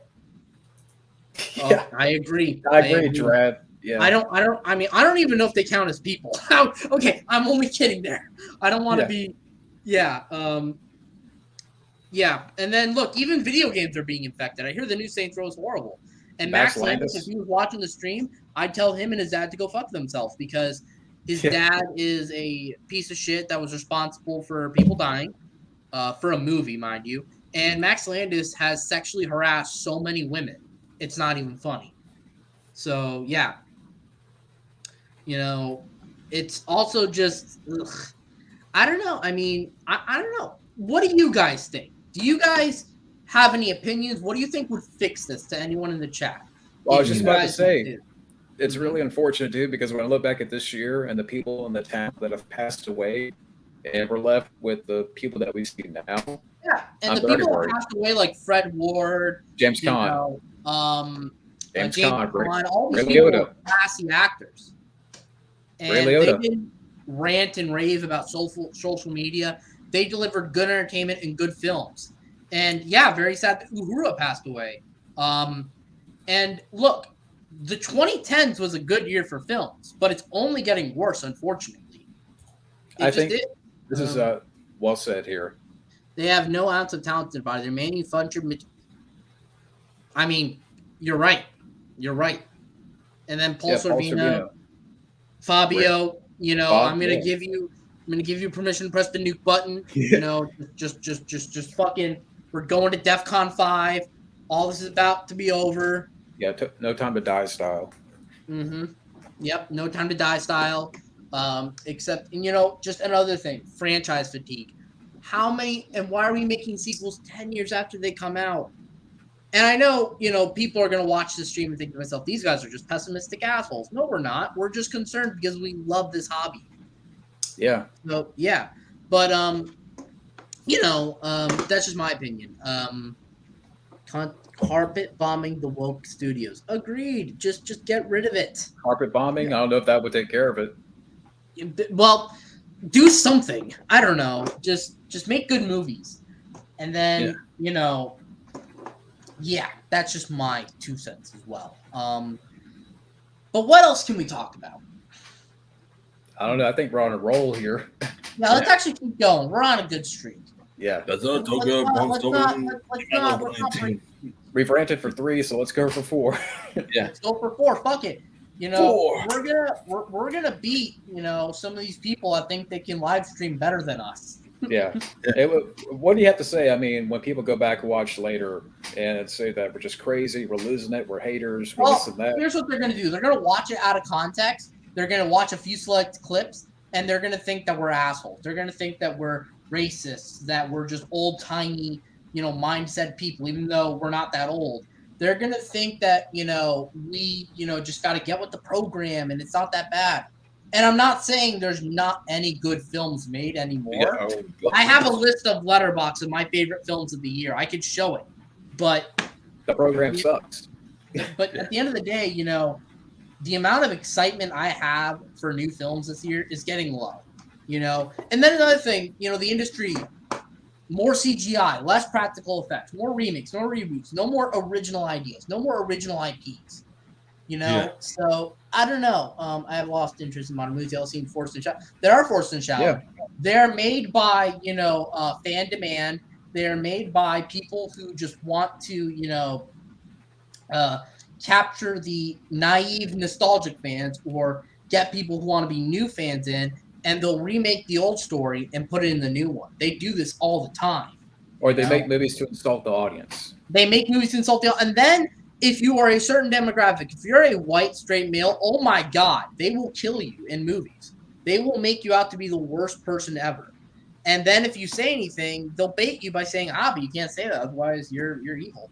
I agree. I agree, Drad. Yeah. I don't even know if they count as people. Okay, I'm only kidding there. I don't want to be. Yeah. Yeah. And then look, even video games are being infected. I hear the new Saints Row is horrible. And Max Landis, if he was watching the stream, I'd tell him and his dad to go fuck themselves because his dad is a piece of shit that was responsible for people dying, for a movie, mind you. And Max Landis has sexually harassed so many women. It's not even funny. So, yeah. It's also just, I don't know. I mean, I don't know. What do you guys think? Do you guys have any opinions? What do you think would fix this to anyone in the chat? Well, I was just about to say, it's really unfortunate, dude, because when I look back at this year and the people in the town that have passed away, and we're left with the people that we see now. Yeah, and the people that passed away, like Fred Ward, James Caan, James Caan, all these Ray people Liotta. were classy actors. And Ray they Liotta. didn't rant and rave about social media. They delivered good entertainment and good films. And yeah, very sad that Uhura passed away. And look, the 2010s was a good year for films, but it's only getting worse, unfortunately. I think this is well said here. They have no ounce of talent in their body. They're manufactured. I mean, you're right. You're right. And then Paul Sorvino, Fabio, I'm gonna give you permission to press the nuke button. Just fucking. We're going to DEFCON 5. All this is about to be over. Yeah, no time to die style. Mm-hmm. Yep, no time to die style. Except, just another thing, franchise fatigue. How many and why are we making sequels 10 years after they come out? And I know, people are going to watch this stream and think to myself, these guys are just pessimistic assholes. No, we're not. We're just concerned because we love this hobby. Yeah. So, yeah. But, that's just my opinion. Carpet bombing the woke studios. Agreed. Just get rid of it. Carpet bombing. I don't know if that would take care of it. Well, do something. I don't know. Just make good movies. And then, that's just my 2 cents as well. But what else can we talk about? I don't know. I think we're on a roll here. Yeah, let's actually keep going. We're on a good streak. Yeah. Let's Let's We've ranted for 3, so let's go for 4. Let's go for 4. Fuck it. 4. We're gonna beat some of these people. I think they can live stream better than us. Yeah. What do you have to say? I mean, when people go back and watch later and say that we're just crazy, we're losing it, we're haters, we're this and that. Here's what they're gonna do. They're gonna watch it out of context. They're gonna watch a few select clips, and they're gonna think that we're assholes. They're gonna think that we're racists, that we're just old-timey, mindset people, even though we're not that old. They're gonna think that, we, just gotta get with the program and it's not that bad. And I'm not saying there's not any good films made anymore. Yeah. I have a list of Letterboxd of my favorite films of the year. I could show it. But The program sucks. But at the end of the day, the amount of excitement I have for new films this year is getting low. And then another thing, the industry, more CGI, less practical effects, more remakes, more reboots, no more original ideas, no more original IPs. So I don't know. I have lost interest in modern movies. Y'all seen Forced and Shouted? They are Forced and Shouted. Yeah. They're made by fan demand. They're made by people who just want to capture the naive, nostalgic fans, or get people who want to be new fans in, and they'll remake the old story and put it in the new one. They do this all the time. Or they make movies to insult the audience. They make movies to insult the audience. And then if you are a certain demographic, if you're a white, straight male, oh my God, they will kill you in movies. They will make you out to be the worst person ever. And then if you say anything, they'll bait you by saying, but you can't say that, otherwise you're evil.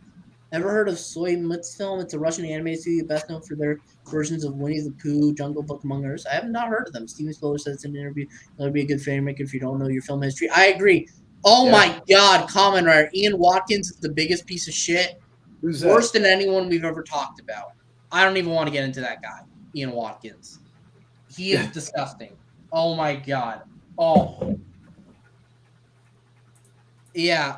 Ever heard of Soy Film? It's a Russian anime studio best known for their versions of Winnie the Pooh, Jungle Book, among others. I have not heard of them. Steven Spielberg says in an interview, "It'll be a good filmmaker if you don't know your film history." I agree. Oh my God, comment writer Ian Watkins is the biggest piece of shit. Who's that? Worse than anyone we've ever talked about. I don't even want to get into that guy, Ian Watkins. He is disgusting. Oh my God. Oh. Yeah.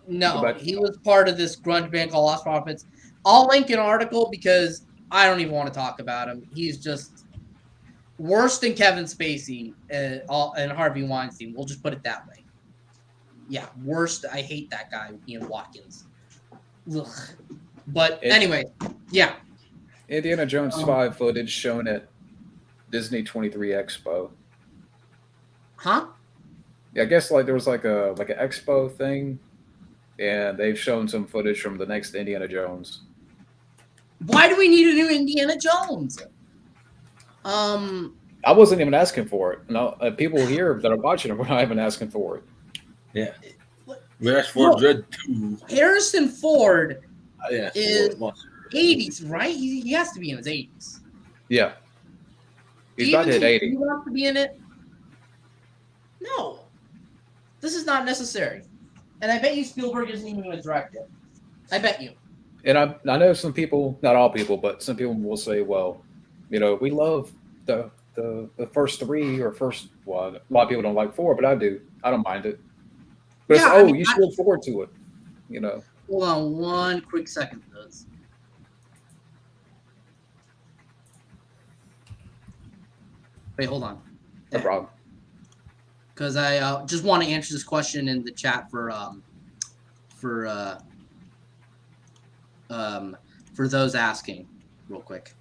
No, he was part of this grunge band called Lost Prophets. I'll link an article because I don't even want to talk about him. He's just worse than Kevin Spacey and Harvey Weinstein. We'll just put it that way. Yeah, worst. I hate that guy, Ian Watkins. Ugh. But anyway, yeah. Indiana Jones 5 footage shown at Disney 23 Expo. Huh? Yeah, I guess there was like an expo thing, and they've shown some footage from the next Indiana Jones. Why do we need a new Indiana Jones? I wasn't even asking for it. No, people here that are watching it were not even asking for it. Yeah. We asked for Dread 2. Harrison Ford is Ford 80s, right? He has to be in his 80s. Yeah. He's about to hit 80. Do you want to be in it? No. This is not necessary. And I bet you Spielberg isn't even going to direct it. I bet you. And I know some people, not all people, but some people will say, well, we love the first 3 or first one. A lot of people don't like 4, but I do. I don't mind it. But you should look forward to it. Hold on one quick second, Liz. Wait, hold on. No problem. Because I just want to answer this question in the chat for those asking, real quick.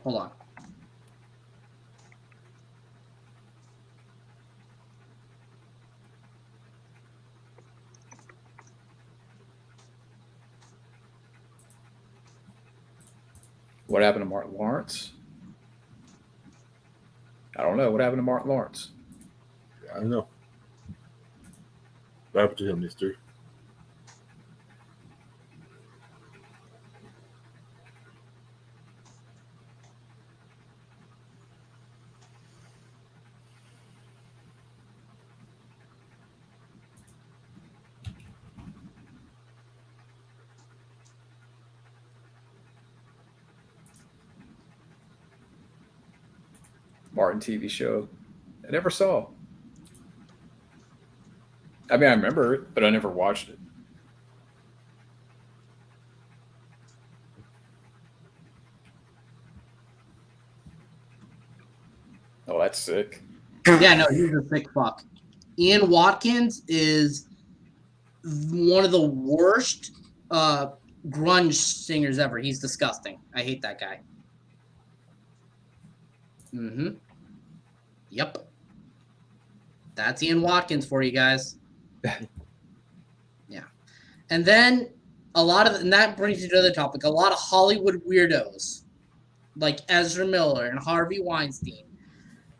Hold on. What happened to Martin Lawrence? I don't know. What happened to Martin Lawrence? I don't know. What happened to him, mister? Martin TV show. I never saw. I mean, I remember it, but I never watched it. Oh, that's sick. Yeah, no, he's a sick fuck. Ian Watkins is one of the worst grunge singers ever. He's disgusting. I hate that guy. Mm-hmm. Yep. That's Ian Watkins for you guys. Yeah. And then and that brings you to another topic, a lot of Hollywood weirdos like Ezra Miller and Harvey Weinstein.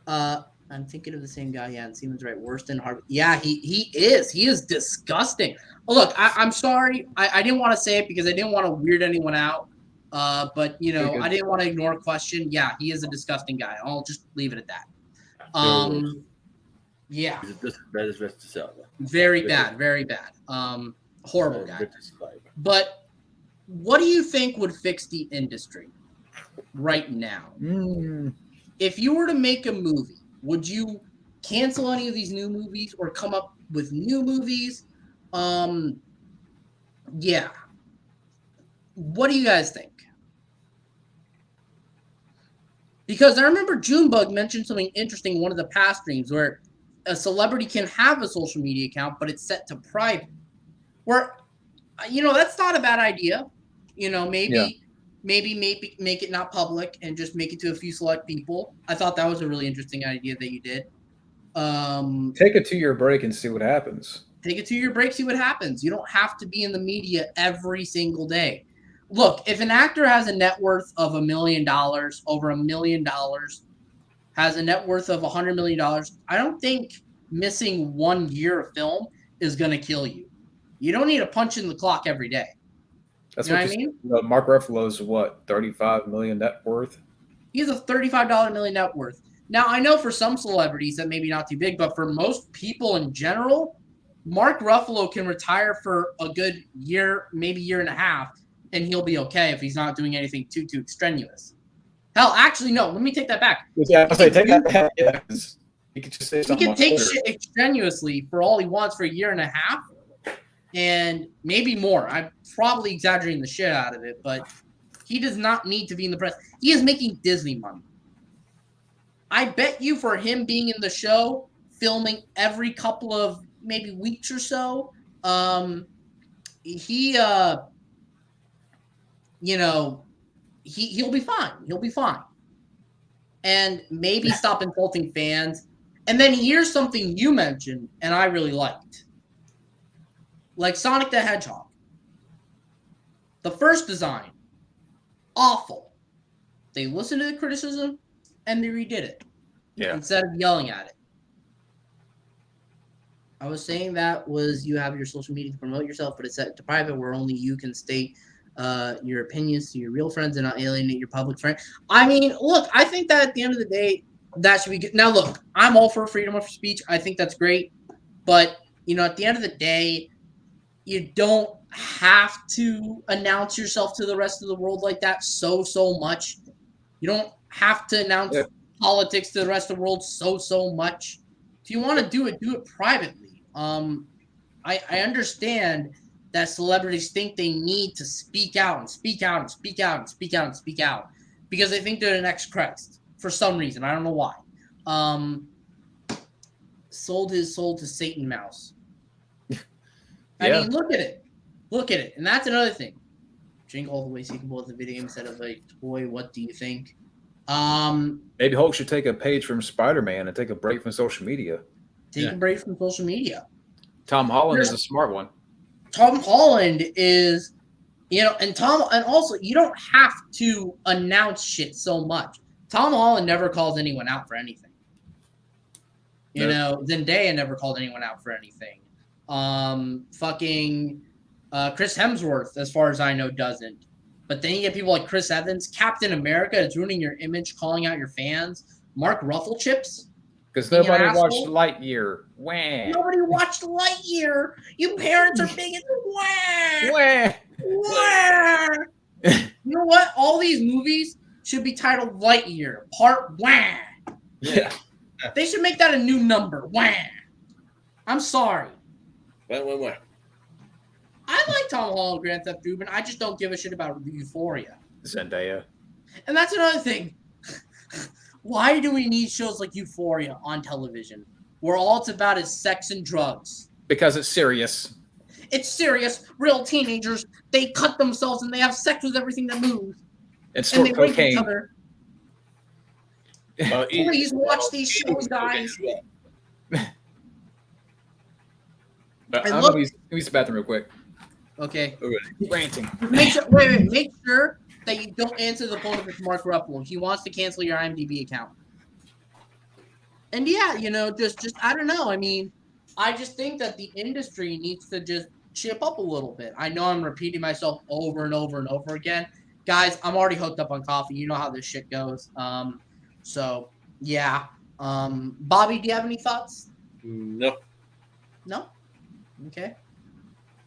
I'm thinking of the same guy. Yeah, and Simon's right. Worse than Harvey. Yeah, he is. He is disgusting. Oh, look, I'm sorry. I didn't want to say it because I didn't want to weird anyone out. But, you know, I didn't want to ignore a question. Yeah, he is a disgusting guy. I'll just leave it at that. Yeah. That is best to sell. Very bad. Very bad. Horrible guy. But what do you think would fix the industry right now? If you were to make a movie, would you cancel any of these new movies or come up with new movies? Yeah. What do you guys think? Because I remember Junebug mentioned something interesting in one of the past streams where a celebrity can have a social media account, but it's set to private. Where, you know, that's not a bad idea. You know, maybe make it not public and just make it to a few select people. I thought that was a really interesting idea that you did. Take a 2-year break and see what happens. Take a 2-year break, see what happens. You don't have to be in the media every single day. Look, if an actor has a net worth of $1 million, over $1 million, has a net worth of $100 million, I don't think missing 1 year of film is going to kill you. You don't need to punch in the clock every day. That's you know what I mean? Mark Ruffalo's what, 35 million net worth? He has a $35 million net worth. Now, I know for some celebrities that may be not too big, but for most people in general, Mark Ruffalo can retire for a good year, maybe year and a half, and he'll be okay if he's not doing anything too extraneous. Hell, actually, no. Let me take that back. Yeah, I'll say take that back. Yeah, he could just say something. He can take shit extraneously for all he wants for a year and a half, and maybe more. I'm probably exaggerating the shit out of it, but he does not need to be in the press. He is making Disney money. I bet you for him being in the show, filming every couple of maybe weeks or so, he'll be fine. He'll be fine. And maybe stop insulting fans. And then here's something you mentioned, and I really liked. Like Sonic the Hedgehog. The first design, awful. They listened to the criticism, and they redid it. Yeah. Instead of yelling at it. I was saying that was you have your social media to promote yourself, but it's set to private where only you can state your opinions to your real friends and not alienate your public friend. I mean, look, I think that at the end of the day, that should be good. Now, look, I'm all for freedom of speech. I think that's great. But, you know, at the end of the day, you don't have to announce yourself to the rest of the world like that so much. You don't have to announce politics to the rest of the world so much. If you want to do it privately. I understand that celebrities think they need to speak out and speak out and speak out and speak out and speak out because they think they're the next Christ for some reason. I don't know why. Sold his soul to Satan Mouse. I mean, look at it. Look at it. And that's another thing. Drink all the way so you can pull out the video game instead of a toy. What do you think? Maybe Hulk should take a page from Spider-Man and take a break from social media. Take a break from social media. Tom Holland is a smart one. Tom Holland is You know, and also you don't have to announce shit so much. Tom Holland never calls anyone out for anything. You know, Zendaya never called anyone out for anything. Chris Hemsworth, as far as I know, doesn't. But then you get people like Chris Evans, Captain America is ruining your image, calling out your fans. Mark Rufflechips. Because nobody watched Lightyear. Wah. Nobody watched Lightyear. You parents are bigots. Wah. Wah. Wah. You know what? All these movies should be titled Lightyear, Part Wah. Yeah. They should make that a new number. Wah. I'm sorry. Wah. I like Tom Holland, Grand Theft Auto, I just don't give a shit about Euphoria. Zendaya. And that's another thing. Why do we need shows like Euphoria on television, where all it's about is sex and drugs? Because it's serious. It's serious. Real teenagers, they cut themselves and they have sex with everything that moves. And snort they rape each cocaine. other. Please watch these shows, guys. I'm going to use the bathroom real quick. Okay. Ranting. Make sure that you don't answer the phone if it's Mark Ruffalo. He wants to cancel your IMDb account. And yeah, you know, just I don't know. I mean, I just think that the industry needs to just chip up a little bit. I know I'm repeating myself over and over and over again. Guys, I'm already hooked up on coffee. You know how this shit goes. So yeah. Bobby, do you have any thoughts? No. No? Okay.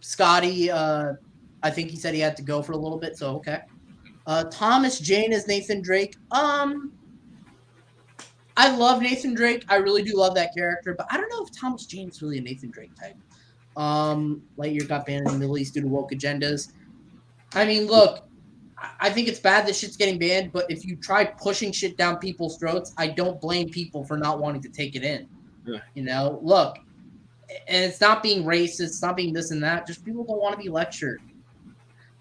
Scotty, I think he said he had to go for a little bit, so okay. Thomas Jane as Nathan Drake. I love Nathan Drake. I really do love that character, but I don't know if Thomas Jane is really a Nathan Drake type. Lightyear got banned in the Middle East due to woke agendas. I mean, look, I think it's bad that shit's getting banned, but if you try pushing shit down people's throats, I don't blame people for not wanting to take it in. Yeah. You know, look, and it's not being racist, it's not being this and that. Just people don't want to be lectured.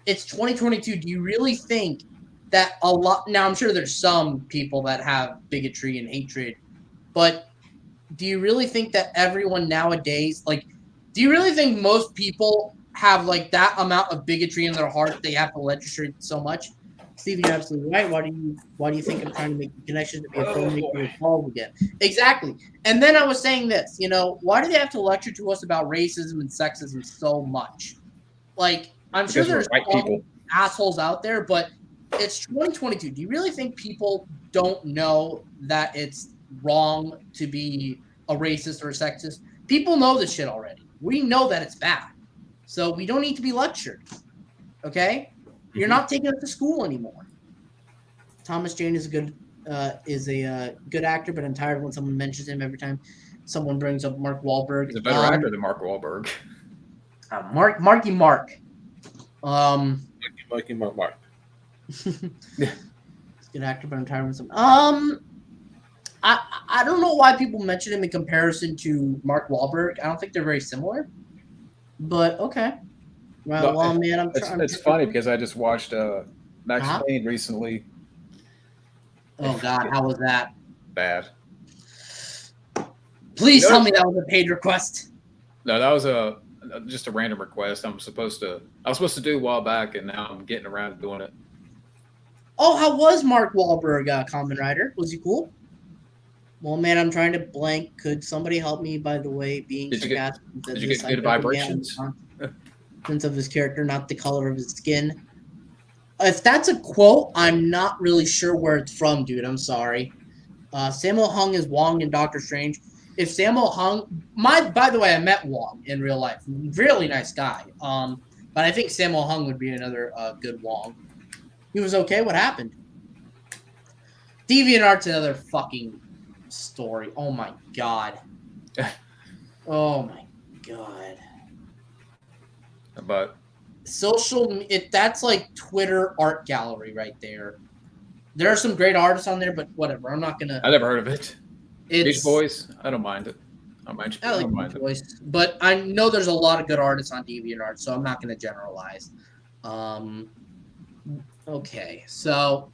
It's 2022. Do you really think that a lot? Now, I'm sure there's some people that have bigotry and hatred, but do you really think that everyone nowadays, like, do you really think most people have like that amount of bigotry in their heart they have to legislate so much? Steve, you're absolutely right. Why do you think I'm trying to make the connection to be a filmmaker involved again? Exactly. And then I was saying this, you know, why do they have to lecture to us about racism and sexism so much? Like, I'm sure there's white people assholes out there, but it's 2022. Do you really think people don't know that it's wrong to be a racist or a sexist? People know this shit already. We know that it's bad. So we don't need to be lectured. Okay? You're not taking it to school anymore. Thomas Jane is a good actor, but I'm tired when someone mentions him every time someone brings up Mark Wahlberg. He's a better actor than Mark Wahlberg. Marky Mark. Marky Mark. Good actor, but I'm tired when someone. I don't know why people mention him in comparison to Mark Wahlberg. I don't think they're very similar. But okay. Well, No, man, it's funny because I just watched Max Payne recently. Oh God, how was that? Bad. Please tell me that was a paid request. No, that was just a random request. I was supposed to do a while back, and now I'm getting around to doing it. Oh, how was Mark Wahlberg, Kamen Rider? Was he cool? Well, man, I'm trying to blank. Could somebody help me? By the way, being did you get good vibrations? Of his character, not the color of his skin. If that's a quote, I'm not really sure where it's from, dude. I'm sorry. Sammo Hung is Wong in Doctor Strange. If Sammo Hung, by the way, I met Wong in real life. Really nice guy. But I think Sammo Hung would be another good Wong. He was okay. What happened? DeviantArt's another fucking story. Oh my God. Oh my God. But that's like Twitter art gallery right there. There are some great artists on there, but whatever. I'm not gonna. I never heard of it. It's Beach Boys. I don't mind it. I like Beach Boys, but I know there's a lot of good artists on DeviantArt, so I'm not gonna generalize. Okay, so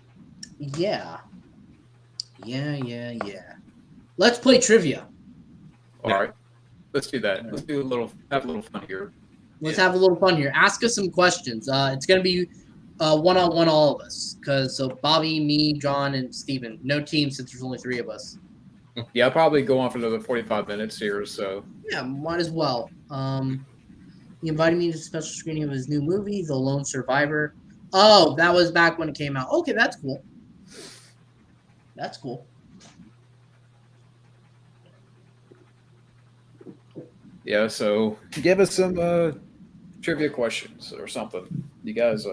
yeah. Let's play trivia. All right, let's do that. Let's have a little fun here. Let's have a little fun here. Ask us some questions. It's gonna be one-on-one, all of us. So Bobby, me, John, and Steven. No team since there's only 3 of us. Yeah, I'll probably go on for another 45 minutes here. So Yeah, might as well. He invited me to a special screening of his new movie, The Lone Survivor. Oh, that was back when it came out. Okay, that's cool. That's cool. yeah, so give us some trivia questions or something. You guys,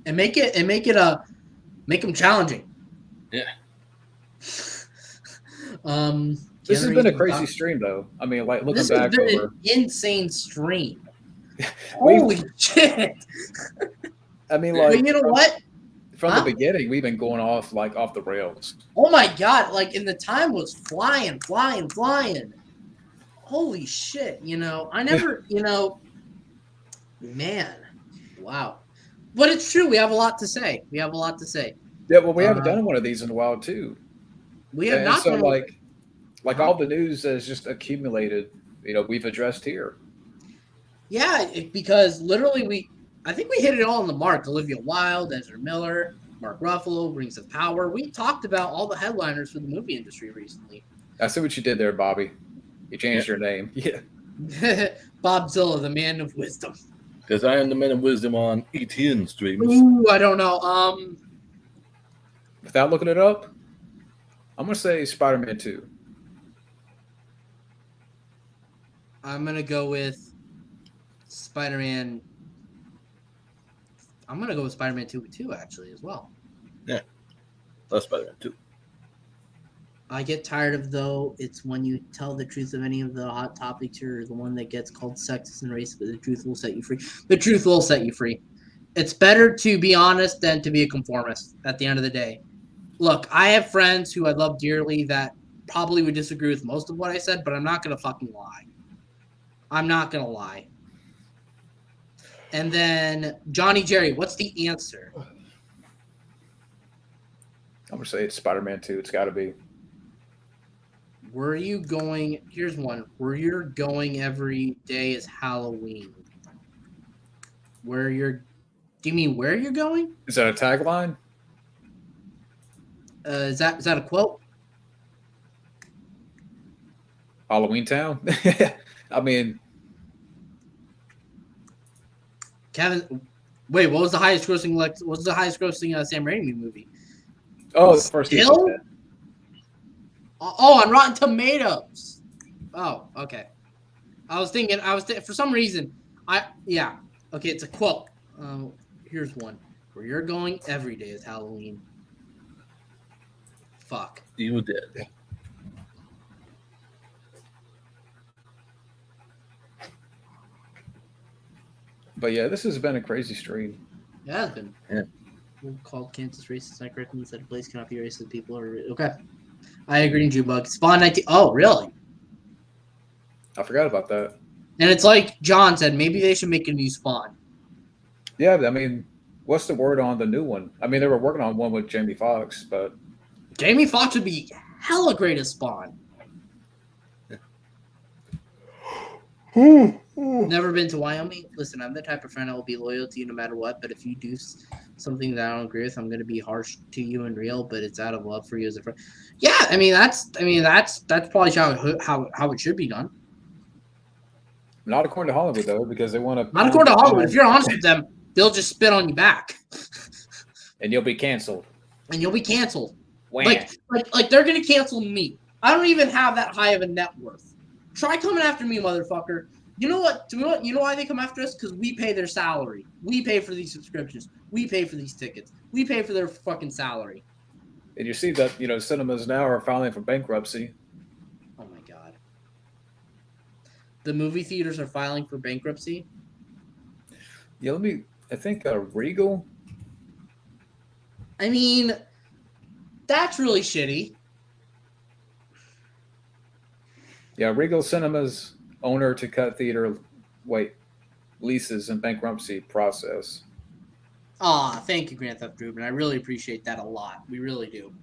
And make them challenging. Yeah. This has been a crazy stream, though. I mean, like looking This back has been over, an insane stream. Holy shit! I mean, But like you know what? from the beginning, we've been going off the rails. Oh my god! Like, and the time was flying. Holy shit! I never, man, wow. But it's true. We have a lot to say. Yeah, well, we haven't done one of these in a while, too. We have not. So, like all the news that has just accumulated, we've addressed here. Yeah, because literally I think we hit it all on the mark. Olivia Wilde, Ezra Miller, Mark Ruffalo, Rings of Power. We talked about all the headliners for the movie industry recently. I see what you did there, Bobby. You changed your name. Yeah. Bobzilla, the man of wisdom. Because I am the man of wisdom on ETN streams. Ooh, I don't know. Without looking it up, I'm going to say Spider-Man 2. I'm going to go with Spider-Man. I'm going to go with Spider-Man 2 actually as well. Yeah. That's Spider-Man 2. I get tired of, though, it's when you tell the truth of any of the hot topics, you're the one that gets called sexist and racist, but the truth will set you free. The truth will set you free. It's better to be honest than to be a conformist at the end of the day. Look, I have friends who I love dearly that probably would disagree with most of what I said, but I'm not going to fucking lie. I'm not going to lie. And then, Johnny Jerry, what's the answer? I'm going to say it's Spider-Man 2. It's got to be. Were you going, here's one. Where you're going every day is Halloween. Do you mean where you're going? Is that a tagline? Is that a quote? Halloween Town? I mean, Kevin, wait, what was the highest grossing Sam Raimi movie? oh, the first Still? season. Oh, on Rotten Tomatoes. Oh, okay. I was thinking for some reason, okay, it's a quote. Here's one. Where you're going every day is Halloween. Fuck. You did. But yeah, this has been a crazy stream. It has been. Yeah. We'll call Kansas racist. I correctly said a place cannot be racist. People are okay. I agree, Jubug. Spawn 19. Oh, really? I forgot about that. And it's like John said, maybe they should make a new Spawn. Yeah, I mean, what's the word on the new one? I mean, they were working on one with Jamie Foxx, but Jamie Foxx would be hella great as Spawn. Never been to Wyoming. Listen, I'm the type of friend I will be loyal to you no matter what. But if you do something that I don't agree with, I'm going to be harsh to you and real. But it's out of love for you as a friend. Yeah, I mean that's probably how it should be done. not according to Hollywood though, because they want to. Not according to Hollywood. If you're honest with them, they'll just spit on you back, and you'll be canceled. Like they're going to cancel me. I don't even have that high of a net worth. Try coming after me, motherfucker. You know what? You know why they come after us? Because we pay their salary. We pay for these subscriptions. We pay for these tickets. We pay for their fucking salary. And you see that, cinemas now are filing for bankruptcy. Oh my god. The movie theaters are filing for bankruptcy? Yeah, I think Regal. I mean, that's really shitty. Yeah, Regal Cinemas owner to cut theater leases and bankruptcy process. Thank you, Grand Theft Ruben. I really appreciate that a lot. We really do.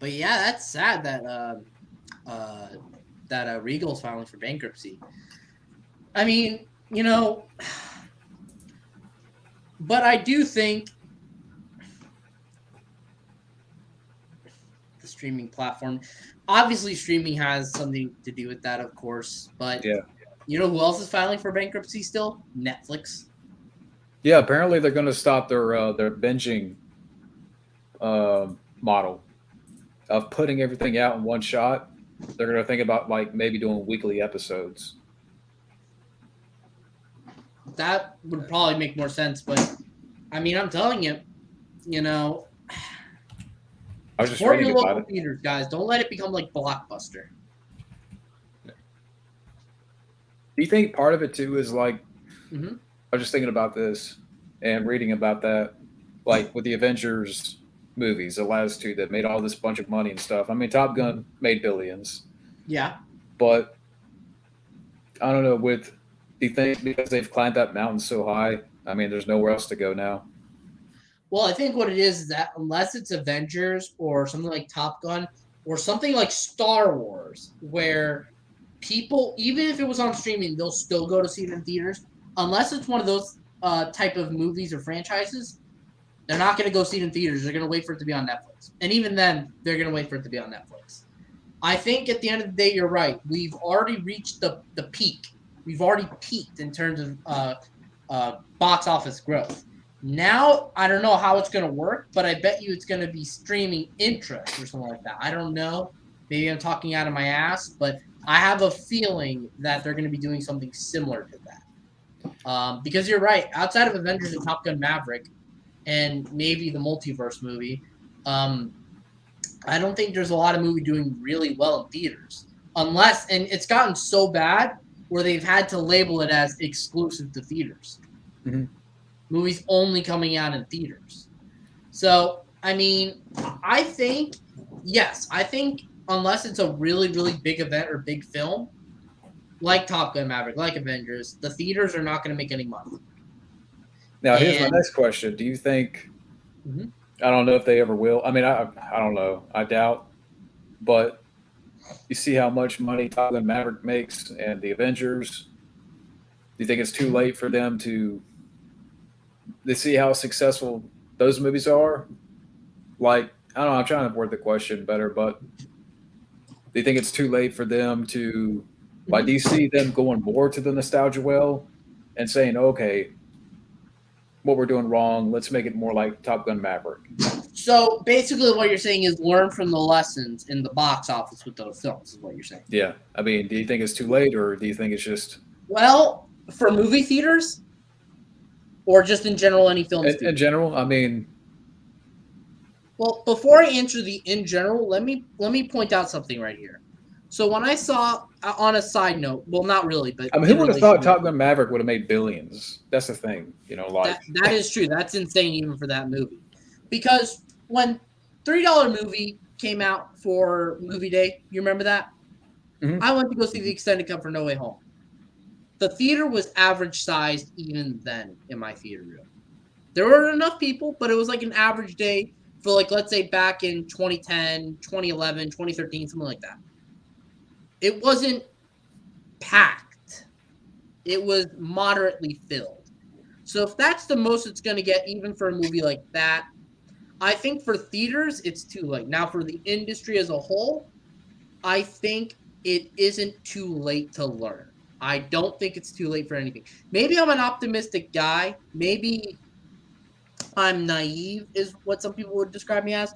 But yeah, that's sad that Regal's filing for bankruptcy. I mean, you know, but I do think the streaming platform, obviously streaming has something to do with that, of course, but Yeah. you know who else is filing for bankruptcy still? Netflix. Yeah, apparently they're going to stop their binging model of putting everything out in one shot. They're going to think about like maybe doing weekly episodes. That would probably make more sense, but I mean, I'm telling you, you know, I was just support reading your about local it. theaters, guys. Don't let it become like Blockbuster. Do you think part of it too is like Mhm. I was just thinking about this and reading about that, like with the Avengers movies, the last two that made all this bunch of money and stuff. I mean, Top Gun made billions, Yeah. but I don't know. Do you think because they've climbed that mountain so high? I mean, there's nowhere else to go now. Well, I think what it is that unless it's Avengers or something like Top Gun or something like Star Wars, where people, even if it was on streaming, they'll still go to see it in theaters. Unless it's one of those type of movies or franchises, they're not going to go see it in theaters. They're going to wait for it to be on Netflix. And even then, they're going to wait for it to be on Netflix. I think at the end of the day, you're right. We've already reached the peak. We've already peaked in terms of box office growth. Now, I don't know how it's going to work, but I bet you it's going to be streaming interest or something like that. I don't know. Maybe I'm talking out of my ass, but I have a feeling that they're going to be doing something similar to that. Because you're right. Outside of Avengers and Top Gun Maverick and maybe the multiverse movie, I don't think there's a lot of movie doing really well in theaters. Unless, and it's gotten so bad where they've had to label it as exclusive to theaters. Mhm. Movies only coming out in theaters. So, I mean, I think unless it's a really, really big event or big film, like Top Gun Maverick, like Avengers, the theaters are not going to make any money. Now, here's my And- next question: do you think? Mhm. I don't know if they ever will. I mean, I don't know. I doubt. But you see how much money Top Gun Maverick makes and the Avengers. Do you think it's too late for them to? They see how successful those movies are. Like, I don't know. I'm trying to word the question better, but do you think it's too late for them to? Like, do you see them going more to the nostalgia well and saying, okay, what we're doing wrong, let's make it more like Top Gun Maverick? So basically, what you're saying is learn from the lessons in the box office with those films. Is what you're saying. Yeah. I mean, do you think it's too late, or do you think it's just Well, for movie theaters, or just in general, any film. in general? I mean, Well, before I answer the in general, let me point out something right here. So when I saw, on a side note, well, not really, but who in would have relation thought to- Top Gun Maverick would have made billions? That's the thing, like that is true. That's insane, even for that movie, because when $3 movie came out for movie day, you remember that? Mhm. I went to go see the extended cut for No Way Home. The theater was average sized even then in my theater room. There were enough people, but it was like an average day for, like, let's say back in 2010, 2011, 2013, something like that. It wasn't packed. It was moderately filled. So if that's the most it's going to get, even for a movie like that, I think for theaters, it's too late. Now, for the industry as a whole, I think it isn't too late to learn. I don't think it's too late for anything. Maybe I'm an optimistic guy. Maybe I'm naive, is what some people would describe me as.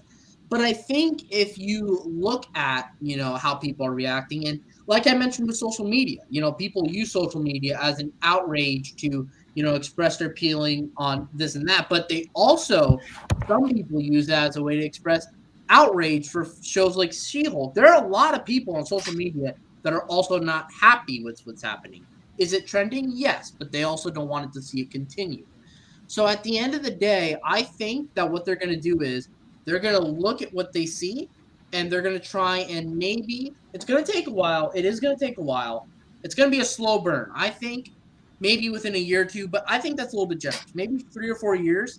But I think if you look at, how people are reacting, and like I mentioned with social media, people use social media as an outrage to, express their feeling on this and that. But they also, some people use that as a way to express outrage for shows like She-Hulk. There are a lot of people on social media that are also not happy with what's happening. Is it trending? Yes, but they also don't want to see it continue. So at the end of the day, I think that what they're going to do is they're going to look at what they see, and they're going to try, and maybe it's going to take a while. It is going to take a while. It's going to be a slow burn. I think maybe within a year or two, but I think that's a little bit generous. Maybe 3 or 4 years.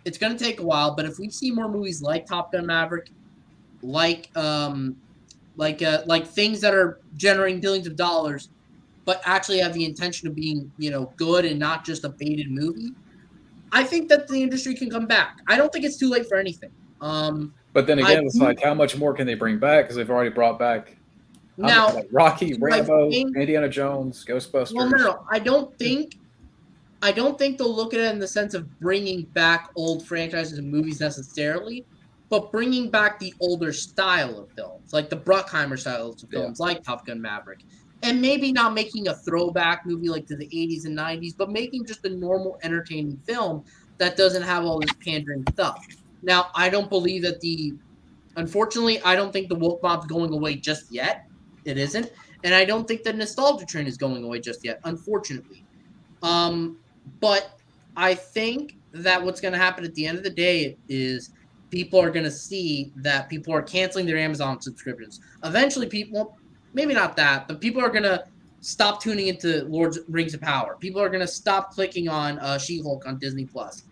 It's going to take a while, but if we see more movies like Top Gun Maverick, like things that are generating billions of dollars, but actually have the intention of being, good and not just a baited movie, I think that the industry can come back. I don't think it's too late for anything. But then again, it's like, how much more can they bring back? Because they've already brought back now Rocky, Rambo, Indiana Jones, Ghostbusters. Well, no. I don't think they'll look at it in the sense of bringing back old franchises and movies necessarily, but bringing back the older style of films, like the Bruckheimer styles of films, like Top Gun Maverick. And maybe not making a throwback movie like to the 80s and 90s, but making just a normal, entertaining film that doesn't have all this pandering stuff. Now, I don't believe that unfortunately, I don't think the woke mob's going away just yet. It isn't. And I don't think the nostalgia train is going away just yet, unfortunately. But I think that what's going to happen at the end of the day is people are going to see that people are canceling their Amazon subscriptions. Eventually, people, maybe not that, but people are going to stop tuning into Rings of Power. People are going to stop clicking on She-Hulk on Disney Plus,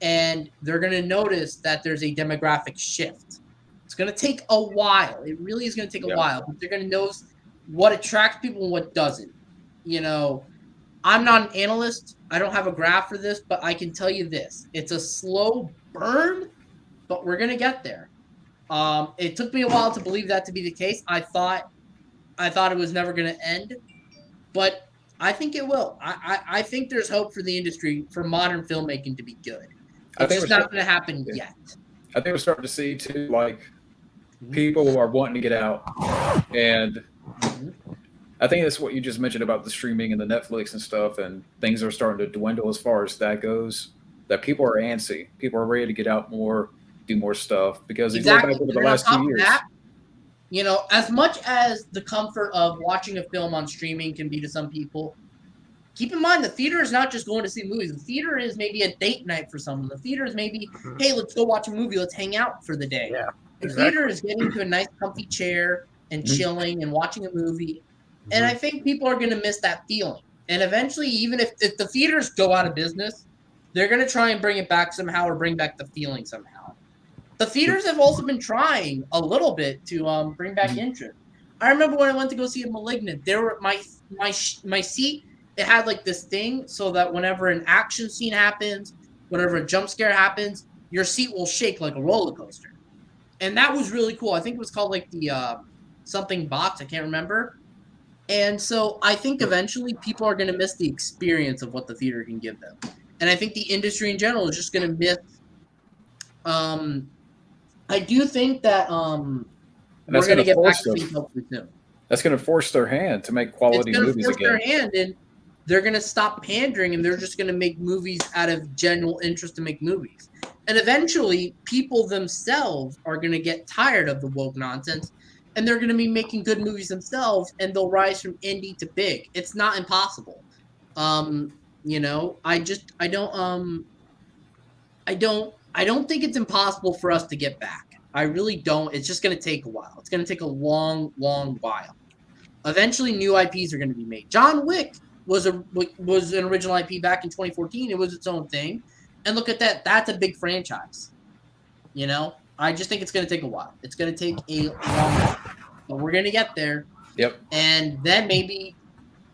and they're going to notice that there's a demographic shift. It's going to take a while. It really is going to take a while, but they're going to notice what attracts people and what doesn't. I'm not an analyst. I don't have a graph for this, but I can tell you this. It's a slow burn, but we're going to get there. It took me a while to believe that to be the case. I thought it was never going to end, but I think it will. I think there's hope for the industry, for modern filmmaking to be good. It's just not going to happen yet. I think we're starting to see, too, like, people are wanting to get out. And I think that's what you just mentioned about the streaming and the Netflix and stuff, and things are starting to dwindle as far as that goes, that people are antsy. People are ready to get out more, do more stuff, because if you look back over the last 2 years. As much as the comfort of watching a film on streaming can be to some people, keep in mind the theater is not just going to see movies. The theater is maybe a date night for someone. The theater is maybe, hey, let's go watch a movie. Let's hang out for the day. Yeah, the theater is getting to a nice comfy chair and chilling and watching a movie. And I think people are going to miss that feeling. And eventually, even if the theaters go out of business, they're going to try and bring it back somehow or bring back the feeling somehow. The theaters have also been trying a little bit to bring back interest. I remember when I went to go see a Malignant, there were my seat, it had like this thing so that whenever an action scene happens, whenever a jump scare happens, your seat will shake like a roller coaster. And that was really cool. I think it was called like the something box. I can't remember. And so I think eventually people are going to miss the experience of what the theater can give them. And I think the industry in general is just going to miss. I do think that we're going to get back to things hopefully soon. That's going to force their hand to make quality movies again. It's going to force their hand, and they're going to stop pandering, and they're just going to make movies out of general interest to make movies. And eventually, people themselves are going to get tired of the woke nonsense, and they're going to be making good movies themselves, and they'll rise from indie to big. It's not impossible. I don't think it's impossible for us to get back. I really don't. It's just going to take a while. It's going to take a long, long while. Eventually, new IPs are going to be made. John Wick was an original IP back in 2014. It was its own thing. And look at that. That's a big franchise. I just think it's going to take a while. It's going to take a long while. But we're going to get there. Yep. And then maybe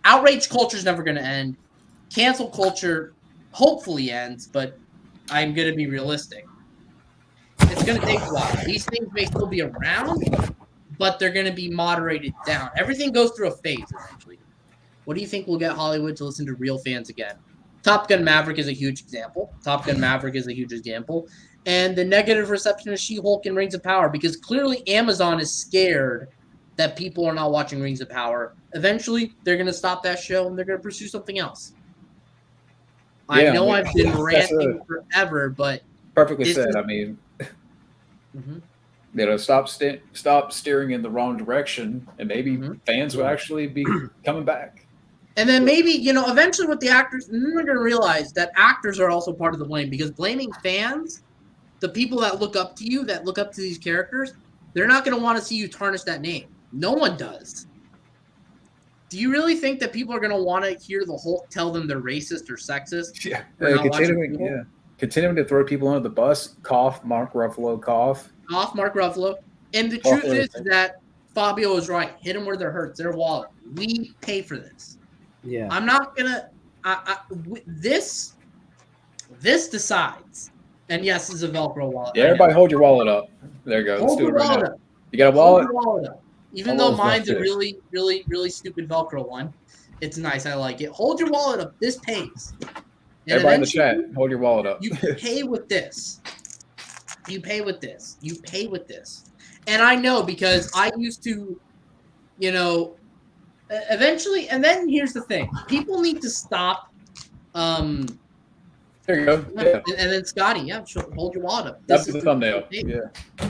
outrage culture is never going to end. Cancel culture hopefully ends, but I'm going to be realistic. It's going to take a while. These things may still be around, but they're going to be moderated down. Everything goes through a phase eventually. What do you think will get Hollywood to listen to real fans again? Top Gun Maverick is a huge example. And the negative reception of She-Hulk and Rings of Power, because clearly Amazon is scared that people are not watching Rings of Power. Eventually, they're going to stop that show and they're going to pursue something else. I know I've been ranting forever, but perfectly said. Stop steering in the wrong direction, and maybe fans will actually be coming back. And then maybe, eventually with the actors, they're going to realize that actors are also part of the blame, because blaming fans, the people that look up to you, that look up to these characters, they're not going to want to see you tarnish that name. No one does. Do you really think that people are going to want to hear the Hulk tell them they're racist or sexist? Yeah. Continuing to throw people under the bus. Cough, Mark Ruffalo, cough. Cough, Mark Ruffalo. And the truth is that Fabio is right. Hit them where their hurts. Their wallet. We pay for this. Yeah. I'm not gonna. This decides. And yes, it's a Velcro wallet. Yeah, everybody hold your wallet up. There you go. Let's Hold do it your right wallet now. up. You got a Hold wallet? your wallet up. Even My though wallet's not mine's a finished. really, really, really stupid Velcro one, it's nice. I like it. Hold your wallet up. This pays. And Everybody in the eventually, chat, hold your wallet up. you pay with this. You pay with this. You pay with this. And I know because I used to, you know, eventually. And then here's the thing: people need to stop. There you go. Yeah. And then Scotty, yeah, hold your wallet up. That's the thumbnail. thing. Yeah.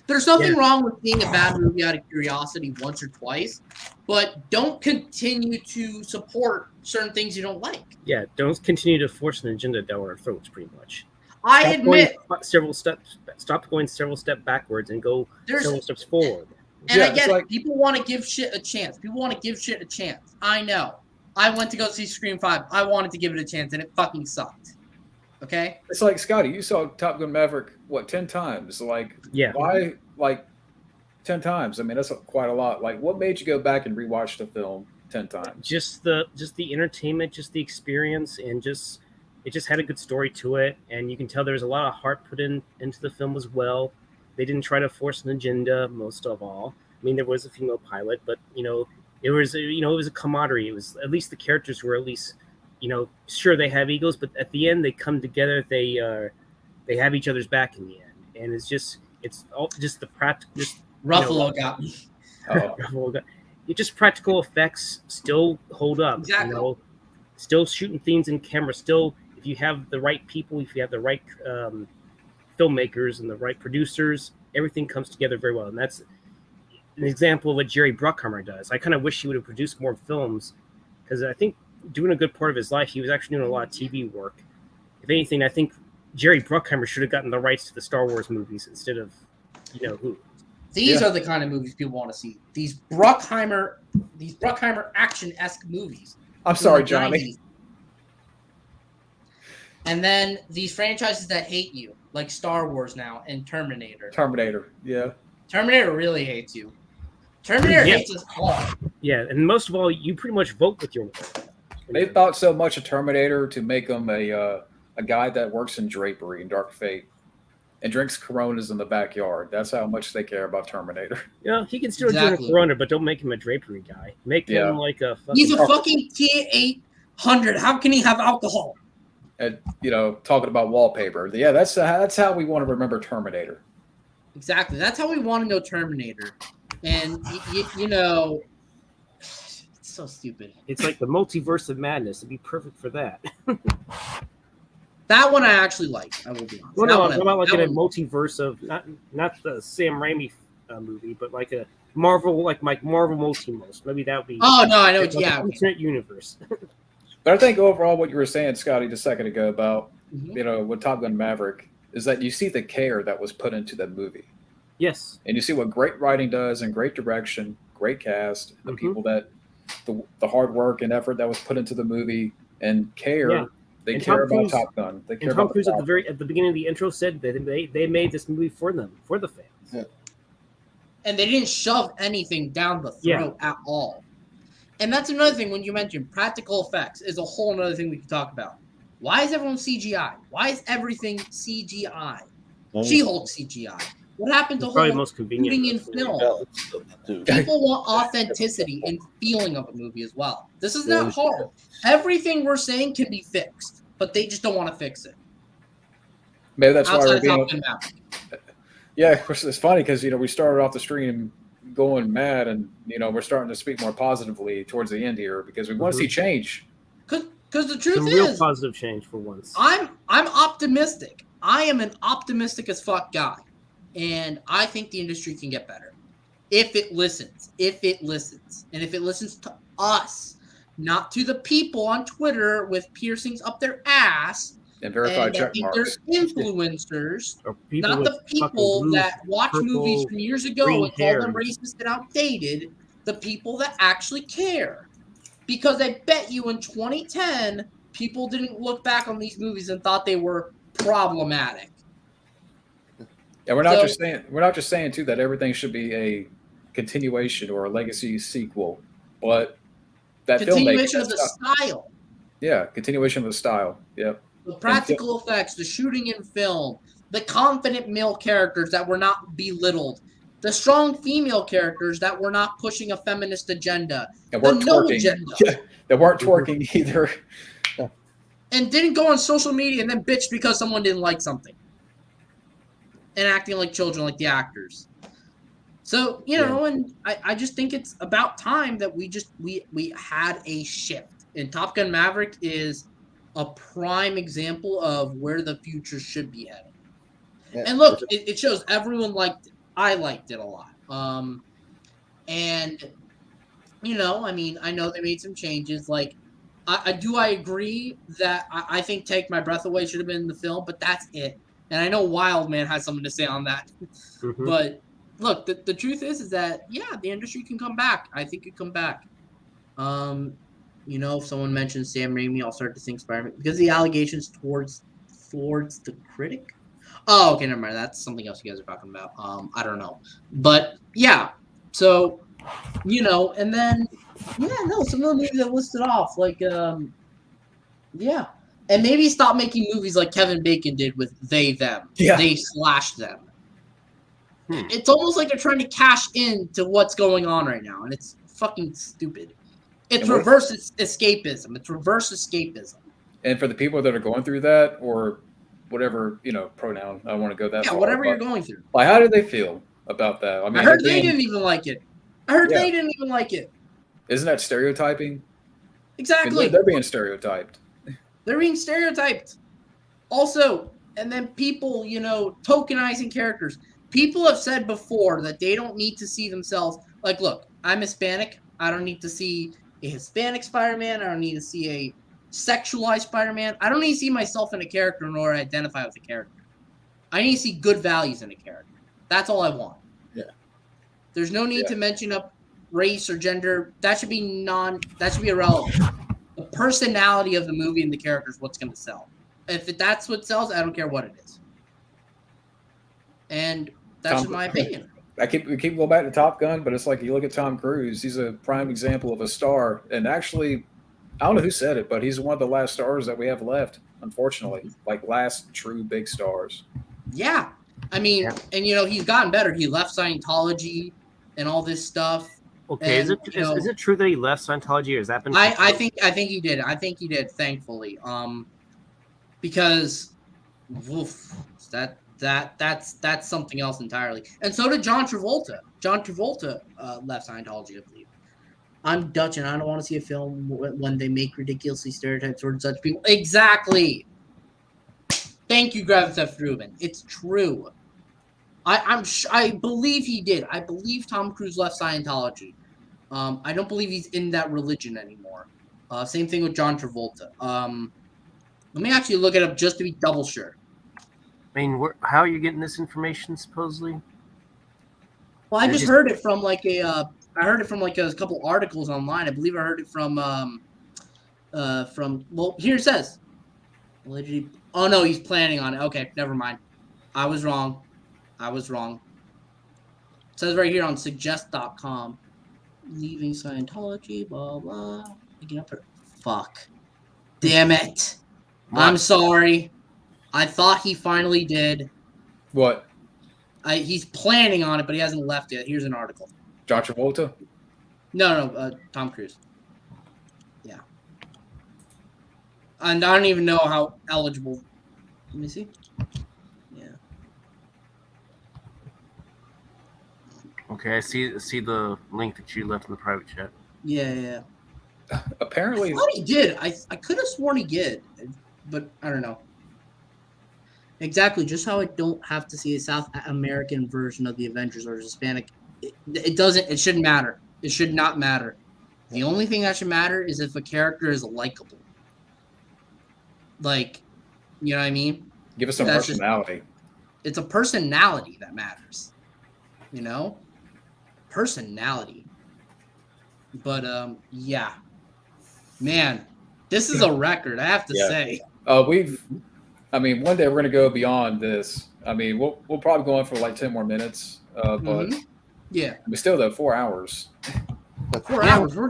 There's nothing wrong with seeing a bad movie out of curiosity once or twice, but don't continue to support certain things you don't like. Yeah, don't continue to force an agenda down our throats, pretty much. I admit, stop going several steps backwards and go There's- several steps forward. and Yeah, I get it's it. like- People want to give shit a chance. People want to give shit a chance. I know. I went to go see Scream 5. I wanted to give it a chance, and it fucking sucked. Okay? It's like, Scotty, you saw Top Gun Maverick, what, 10 times? Like, Yeah. why, like, 10 times? I mean, that's quite a lot. Like, what made you go back and rewatch the film 10 times? Just the entertainment, just the experience, and it just had a good story to it, and you can tell there's a lot of heart put into the film as well. They didn't try to force an agenda, most of all. I mean, there was a female pilot, but it was a camaraderie. It was at least the characters were at least, sure they have egos, but at the end they come together. They have each other's back in the end, and it's all just the practical. Ruffalo got me. Oh, Just practical effects still hold up. Exactly. Still shooting things in camera. Still, if you have the right people, if you have the right filmmakers and the right producers, everything comes together very well. And that's an example of what Jerry Bruckheimer does. I kind of wish he would have produced more films, because I think doing a good part of his life, he was actually doing a lot of TV work. If anything, I think Jerry Bruckheimer should have gotten the rights to the Star Wars movies instead of, who. These are the kind of movies people want to see. These Bruckheimer action-esque movies. I'm sorry, Johnny. 90s. And then these franchises that hate you, like Star Wars now and Terminator. Terminator, yeah. Terminator really hates you. Terminator Yeah. hates us all. Yeah, and most of all, you pretty much vote with your wallet. They thought so much of Terminator to make him a guy that works in drapery in Dark Fate and drinks Coronas in the backyard. That's how much they care about Terminator. Yeah, he can still Exactly. drink a Corona, but don't make him a drapery guy. Make him like a fucking... He's a fucking T800. How can he have alcohol? And talking about wallpaper. Yeah, that's how we want to remember Terminator. Exactly. That's how we want to know Terminator. And, it's so stupid. It's like the multiverse of madness. It'd be perfect for that. That one I actually like. I will be honest. Well, That no, one I'm about like in a one- multiverse of not the Sam Raimi movie, but like a Marvel, like Marvel multiverse. Maybe that would be. Oh, no, I know. like Yeah. an alternate universe. But I think overall, what you were saying, Scotty, just a second ago about Mhm. with Top Gun Maverick is that you see the care that was put into that movie, Yes. and you see what great writing does and great direction, great cast, the people that the hard work and effort that was put into the movie and care. Yeah. They And care Tom about Cruise- Top Gun. They care And Tom about Cruise the at the beginning of the intro said that they made this movie for them, for the fans. Yeah. And they didn't shove anything down the throat at all. And that's another thing when you mentioned practical effects is a whole other thing we can talk about. Why is everyone CGI? Why is everything CGI? She-Hulk CGI. What happened to It's probably whole most convenient. shooting in film? People want authenticity and feeling of a movie as well. This is not hard. Everything we're saying can be fixed, but they just don't want to fix it. Maybe that's why Outside we're of being. Top Gun Maverick. Yeah, of course, it's funny because we started off the stream going mad, and we're starting to speak more positively towards the end here because we want to see change. Because the truth Some real is, positive change for once. I'm optimistic. I am an optimistic as fuck guy, and I think the industry can get better if it listens. If it listens, and if it listens to us, not to the people on Twitter with piercings up their ass. And verified And I check think marks. there's influencers, Or people not with the people fucking blue, that watch purple, movies from years ago green and call them hairs. racist and outdated. The people that actually care, because I bet you in 2010 people didn't look back on these movies and thought they were problematic. And we're not just saying too that everything should be a continuation or a legacy sequel, but that continuation filmmaking, of the that style. Yeah, continuation of the style. Yep. The practical effects, the shooting in film, the confident male characters that were not belittled, the strong female characters that were not pushing a feminist agenda, That the weren't no twerking. agenda, Yeah, that weren't twerking either. and didn't go on social media and then bitch because someone didn't like something, and acting like children like the actors. So, you know, and I just think it's about time that we had a shift. And Top Gun Maverick is a prime example of where the future should be heading. Yeah. And look, it shows everyone liked it. I liked it a lot. And, you know, I mean, I know they made some changes. Like, I agree that I think Take My Breath Away should have been in the film, but that's it. And I know Wildman has something to say on that. Mhm. But look, the truth is that, yeah, the industry can come back. I think it can come back. You know, if someone mentions Sam Raimi, I'll start to think Spider-Man because the allegations towards the critic. Oh, okay, never mind. That's something else you guys are talking about. I don't know, but yeah. So, you know, and then some of the movies that listed off, like, yeah, and maybe stop making movies like Kevin Bacon did with they them. Yeah. They slash them. It's almost like they're trying to cash into what's going on right now, and it's fucking stupid. It's reverse escapism. It's reverse escapism. And for the people that are going through that, or whatever, you know, pronoun, I don't want to go that far. Whatever you're going through. Like, how do they feel about that? I mean, I heard they didn't even like it. They didn't even like it. Isn't that stereotyping? Exactly. They're being stereotyped. They're being stereotyped. Also, and then people, you know, tokenizing characters. People have said before that they don't need to see themselves. Like, look, I'm Hispanic. I don't need to see a Hispanic Spider-Man. I don't need to see a sexualized Spider-Man. I don't need to see myself in a character in order to identify with the character. I need to see good values in a character. That's all I want. Yeah. There's no need to mention up race or gender. That should be irrelevant. The personality of the movie and the character is what's going to sell. If that's what sells, I don't care what it is. And that's my opinion. We keep going back to Top Gun, but it's like you look at Tom Cruise. He's a prime example of a star. And actually, I don't know who said it, but he's one of the last stars that we have left, unfortunately. Like, last true big stars. Yeah. I mean, and, you know, he's gotten better. He left Scientology and all this stuff. Okay, and, is it true that he left Scientology, or has that been? I think he did. I think he did. Thankfully, because that's something else entirely. And so did John Travolta. John Travolta left Scientology, I believe. I'm Dutch, and I don't want to see a film when they make ridiculously stereotypes towards such people. Exactly. Thank you, Gravis F. Rubin. It's true. I believe he did. I believe Tom Cruise left Scientology. I don't believe he's in that religion anymore. Same thing with John Travolta. Let me actually look it up just to be double sure. I mean, how are you getting this information, supposedly? Well, I just heard it from like a couple articles online. I believe I heard it from well, here it says. Oh no, he's planning on it. Okay, never mind. I was wrong. It says right here on suggest.com. Leaving Scientology, blah blah. Fuck. Damn it. What? I'm sorry. I thought he finally did. What? He's planning on it, but he hasn't left yet. Here's an article. John Travolta? No, Tom Cruise. Yeah. And I don't even know how eligible. Let me see. Yeah. Okay, I see the link that you left in the private chat. Yeah. Apparently. I thought he did. I could have sworn he did, but I don't know. Exactly, just how I don't have to see a South American version of the Avengers or Hispanic. It shouldn't matter. It should not matter. The only thing that should matter is if a character is likable. Like, you know what I mean? Give us some personality. It's a personality that matters. You know? Personality. But, yeah. Man, this is a record, I have to say. One day we're going to go beyond this. I mean, we'll probably go on for like 10 more minutes. But yeah, we still have 4 hours. 4 hours. We're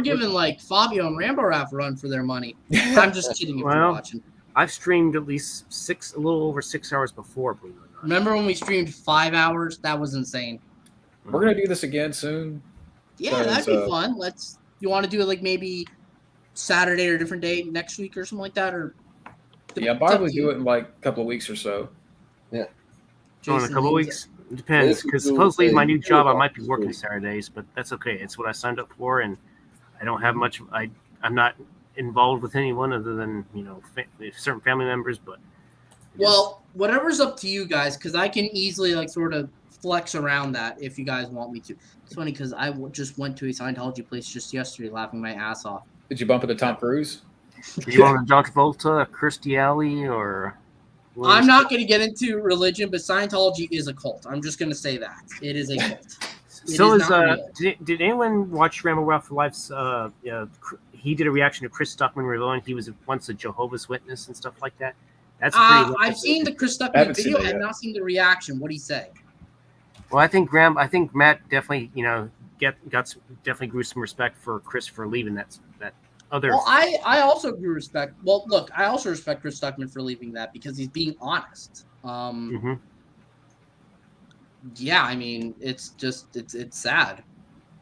giving like Fabio and Rambo Rap a run for their money. I'm just kidding if you're watching. I've streamed at least a little over 6 hours before, believe it or not. Remember when we streamed 5 hours? That was insane. We're gonna do this again soon. Yeah, that'd be fun. You want to do it like maybe Saturday or a different day next week or something like that, or yeah, probably do it in like a couple of weeks or so. Yeah. In a couple of weeks? It depends, because supposedly my new job, I might be working Saturdays, but that's okay. It's what I signed up for, and I don't have much. I'm not involved with anyone other than certain family members. But well, whatever's up to you guys, because I can easily like sort of flex around that if you guys want me to. It's funny because I just went to a Scientology place just yesterday, laughing my ass off. Did you bump into Tom Cruise? Did you want John Travolta, Kirstie Alley, or? I'm not going to get into religion, but Scientology is a cult. I'm just going to say that. It is a cult. Did anyone watch Rambo Ralph Life's, he did a reaction to Chris Stuckman revealing he was once a Jehovah's Witness and stuff like that? That's pretty I've seen the Chris Stuckman video. I have not seen the reaction. What did he say? Well, I think Matt definitely, definitely grew some respect for Chris for leaving that other. Well, I also grew respect. Well, look, I also respect Chris Stuckman for leaving that because he's being honest. Yeah, I mean, it's sad.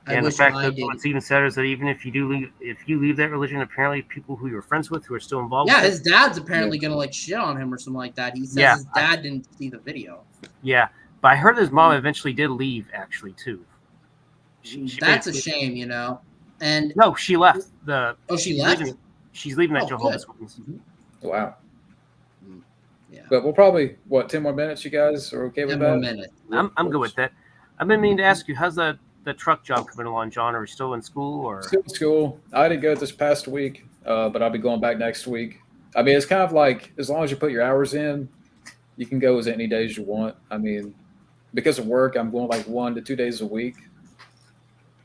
And the fact that what's even sadder is that even if you leave that religion, apparently people who you're friends with who are still involved. Yeah, his dad's apparently gonna like shit on him or something like that. He says his dad didn't see the video. Yeah, but I heard his mom eventually did leave, actually, too. That's a shame, And no, she left she left. She's leaving that Jehovah's Witness. Wow. Yeah. But we'll probably 10 more minutes. You guys are okay with 10 that? more minutes. I'm good with that. I've been meaning to ask you, how's the truck job coming along, John? Are you still in school or? Still in school. I didn't go this past week, but I'll be going back next week. I mean, it's kind of like as long as you put your hours in, you can go as many days you want. I mean, because of work, I'm going like 1 to 2 days a week,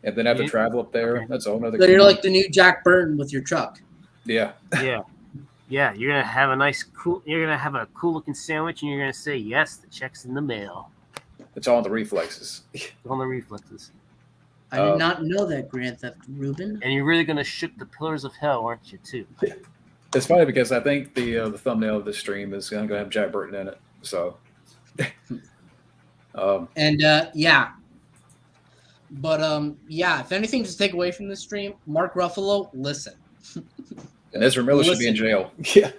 and then have to travel up there. Okay. That's all another. So you're like the new Jack Burton with your truck. Yeah. Yeah. You're gonna have a cool looking sandwich, and you're gonna say yes. The check's in the mail. It's all on the reflexes. On the reflexes. I did not know that, Grand Theft Ruben. And you're really gonna shook the pillars of hell, aren't you, too? It's funny because I think the thumbnail of the stream is going to have Jack Burton in it. So. Yeah. But if anything to take away from this stream, Mark Ruffalo, listen. And Ezra Miller should be in jail. Yeah.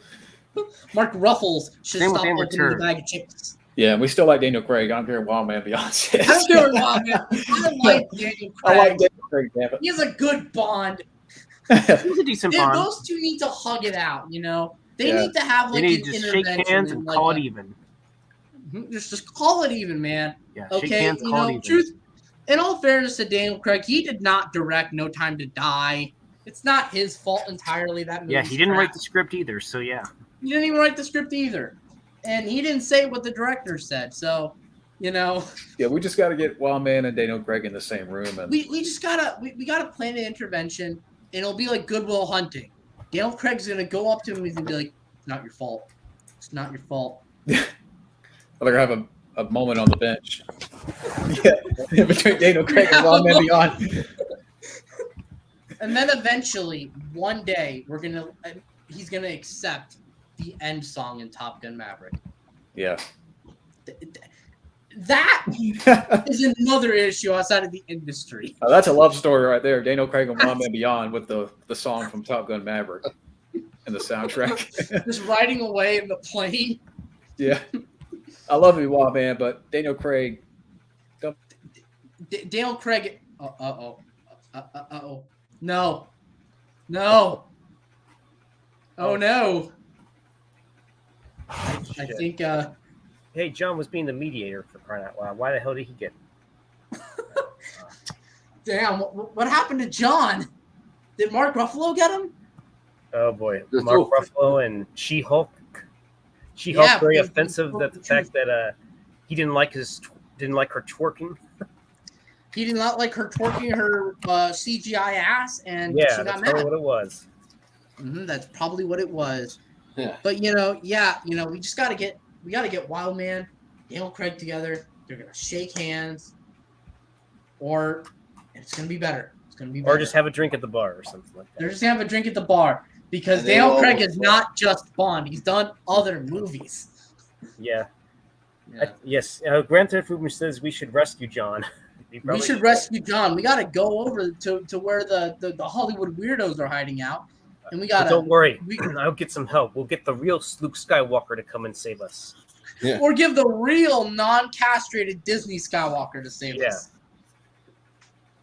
Mark Ruffles should stop opening the bag of chips. Yeah, and we still like Daniel Craig. I don't care Wild Man Beyond says. I don't care Wild Man. I like Daniel Craig. I like Daniel Craig, damn it. He has a good bond. He's a decent bond. Those two need to hug it out, They need to have like an intervention. Shake hands and call it even. Just call it even, man. Yeah, okay, shake hands, call it even. Truth. In all fairness to Daniel Craig, he did not direct No Time to Die. It's not his fault entirely. That movie. Yeah, he didn't write the script either. So yeah, he didn't even write the script either, and he didn't say what the director said. So, Yeah, we just got to get Wild Man and Daniel Craig in the same room, and we just gotta we gotta plan an intervention, and it'll be like Good Will Hunting. Daniel Craig's gonna go up to him and he's gonna be like, "It's not your fault. It's not your fault." They're gonna have a moment on the bench. Yeah, between Daniel Craig and Wild Man Beyond. And then eventually, one day, he's gonna accept the end song in Top Gun Maverick. Yeah. That is another issue outside of the industry. Oh, that's a love story right there. Daniel Craig and Wild Man Beyond with the song from Top Gun Maverick and the soundtrack. Just riding away in the plane. Yeah. I love you, Wild Man, but Daniel Craig. Daniel Craig. Uh-oh. No. Oh, no. I think. Hey, John was being the mediator for crying out loud. Why the hell did he get? Damn! What happened to John? Did Mark Ruffalo get him? Oh boy, Mark Ruffalo and She-Hulk. She-Hulk very offensive. That the fact that he didn't like her twerking. He did not like her twerking her CGI ass, and she got that's mad. probably what it was. That's probably what it was. Yeah. But we just gotta get Wild Man, Daniel Craig together. They're gonna shake hands, or it's gonna be better. It's gonna be Or better. just have a drink at the bar or something like that. They're just gonna have a drink at the bar because And they Daniel all Craig look is fun. not just Bond. He's done other movies. Yeah. Yeah. Yes. Grand Theft Auto says we should rescue John. We should rescue John. We got to go over to where the Hollywood weirdos are hiding out, and we got But don't worry, we- I'll get some help. We'll get the real Luke Skywalker to come and save us. Yeah. or give the real non-castrated Disney Skywalker to save Yeah. us.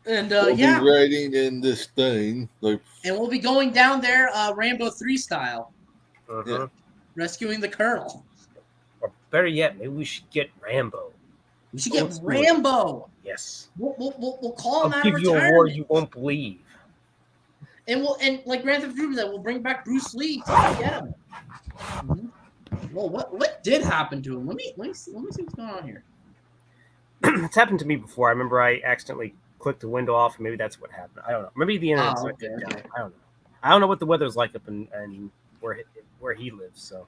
And We'll yeah, be riding in this thing. Like, and we'll be going down there, Rambo 3 style, Mhm. Yeah. rescuing the Colonel. Or better yet, maybe we should get Rambo. We should Oh, get let's do it. Rambo. Yes. We'll call him I'll out give of you a war retirement. you won't believe. And like Grand Theft Auto, that we'll bring back Bruce Lee to get him. Mhm. Well, what did happen to him? Let me see what's going on here. It's happened to me before. I remember I accidentally clicked the window off, and maybe that's what happened. I don't know. Maybe the internet's Oh, not okay, good okay. down. I don't know. I don't know what the weather's like up in and where he lives. So,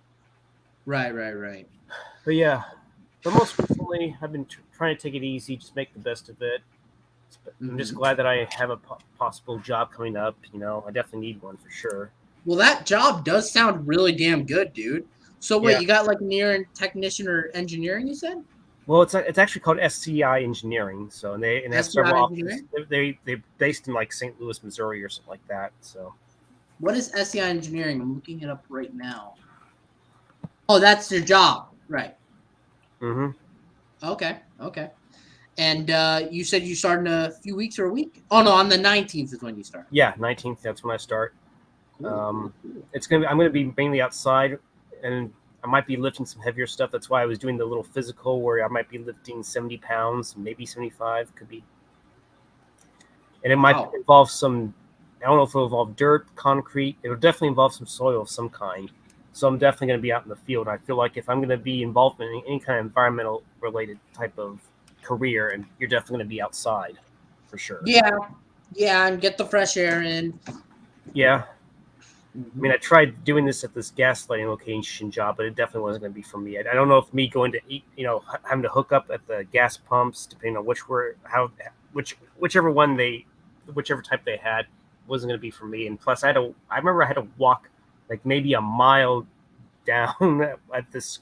Right. but yeah. But most recently, I've been trying to take it easy, just make the best of it. I'm just glad that I have a possible job coming up. You know, I definitely need one for sure. Well, that job does sound really damn good, dude. So wait, Yeah. you got like an ear technician or engineering? You said? Well, it's actually called SCI Engineering. So and they have SCI several offices. Engineering? They based in like St. Louis, Missouri, or something like that. So What is SCI Engineering? I'm looking it up right now. Oh, that's their job, right? mm-hmm. Okay. And you said you start in a few weeks or a week? Oh no, on the 19th is when you start. Yeah, 19th. That's when I start. Cool. I'm gonna be mainly outside, and I might be lifting some heavier stuff. That's why I was doing the little physical where I might be lifting 70 pounds, maybe 75, could be. And it might Wow. involve some. I don't know if it'll involve dirt, concrete. It'll definitely involve some soil of some kind. So I'm definitely going to be out in the field. I feel like if I'm going to be involved in any kind of environmental related type of career, and you're definitely going to be outside for sure. Yeah, and get the fresh air in. Yeah. I mean, I tried doing this at this gaslighting location job, but it definitely wasn't going to be for me. I don't know if me going to eat, having to hook up at the gas pumps, depending on whichever type they had, wasn't going to be for me. And plus, I remember I had to walk like maybe a mile down at this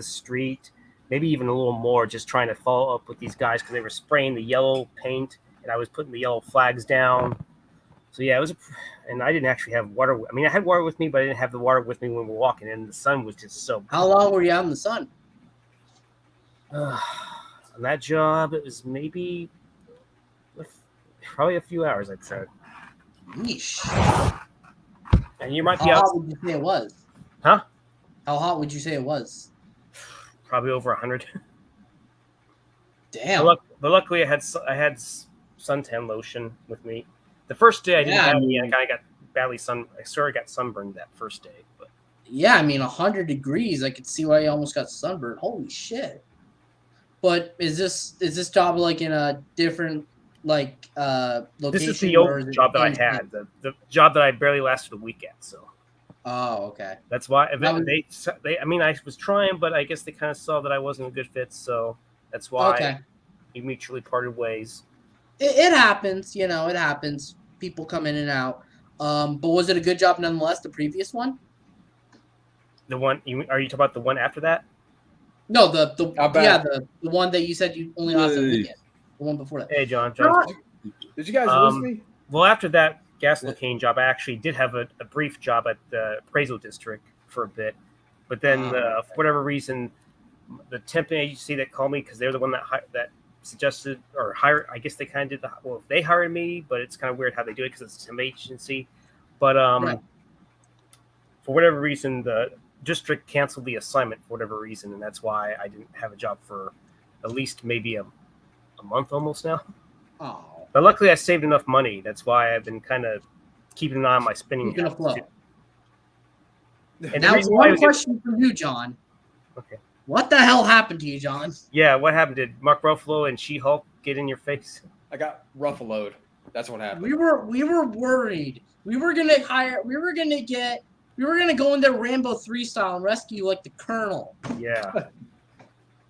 street, maybe even a little more, just trying to follow up with these guys because they were spraying the yellow paint, and I was putting the yellow flags down. So yeah, and I didn't actually have water. I mean, I had water with me, but I didn't have the water with me when we were walking, and the sun was just so. How long were you out in the sun? On that job, it was maybe probably a few hours, I'd say. Yeesh. And you might be How out hot would you say it was? Huh? How hot would you say it was? probably over 100. Damn. But luckily, I had suntan lotion with me. The first day I didn't Yeah, have I any. mean- I kind of got badly I sort of got sunburned that first day. But Yeah, I mean 100 degrees. I could see why you almost got sunburned. Holy shit. But is this job like in a different location? this is the or old is it job that I in- had. The job that I barely lasted a week at. So Oh, okay. that's why That was- they. I mean, I was trying, but I guess they kind of saw that I wasn't a good fit. So that's why Okay. we mutually parted ways. It happens, it happens. People come in and out. But was it a good job nonetheless, the previous one? The one are you talking about the one after that? No, How bad? the one that you said you only lasted a Hey. weekend. The one before that. Hey, John. Did you guys lose me? Well, after that gas cocaine job, I actually did have a brief job at the appraisal district for a bit. But then, for whatever reason, the temping agency that called me, because they're the one that suggested or hired, I guess they kind of did they hired me, but it's kind of weird how they do it because it's a temp agency. But Right. for whatever reason, the district canceled the assignment for whatever reason, and that's why I didn't have a job for at least maybe a month almost now. Oh, But luckily, I saved enough money. That's why I've been kind of keeping an eye on my spending keeping habits, afloat. too. And the Now, reason why I one was question from you, John. Okay. What the hell happened to you, John? Yeah, what happened? Did Mark Ruffalo and She-Hulk get in your face? I got Ruffaloed. That's what happened. We were worried. We were gonna go in there Rambo 3 style and rescue like the Colonel. Yeah.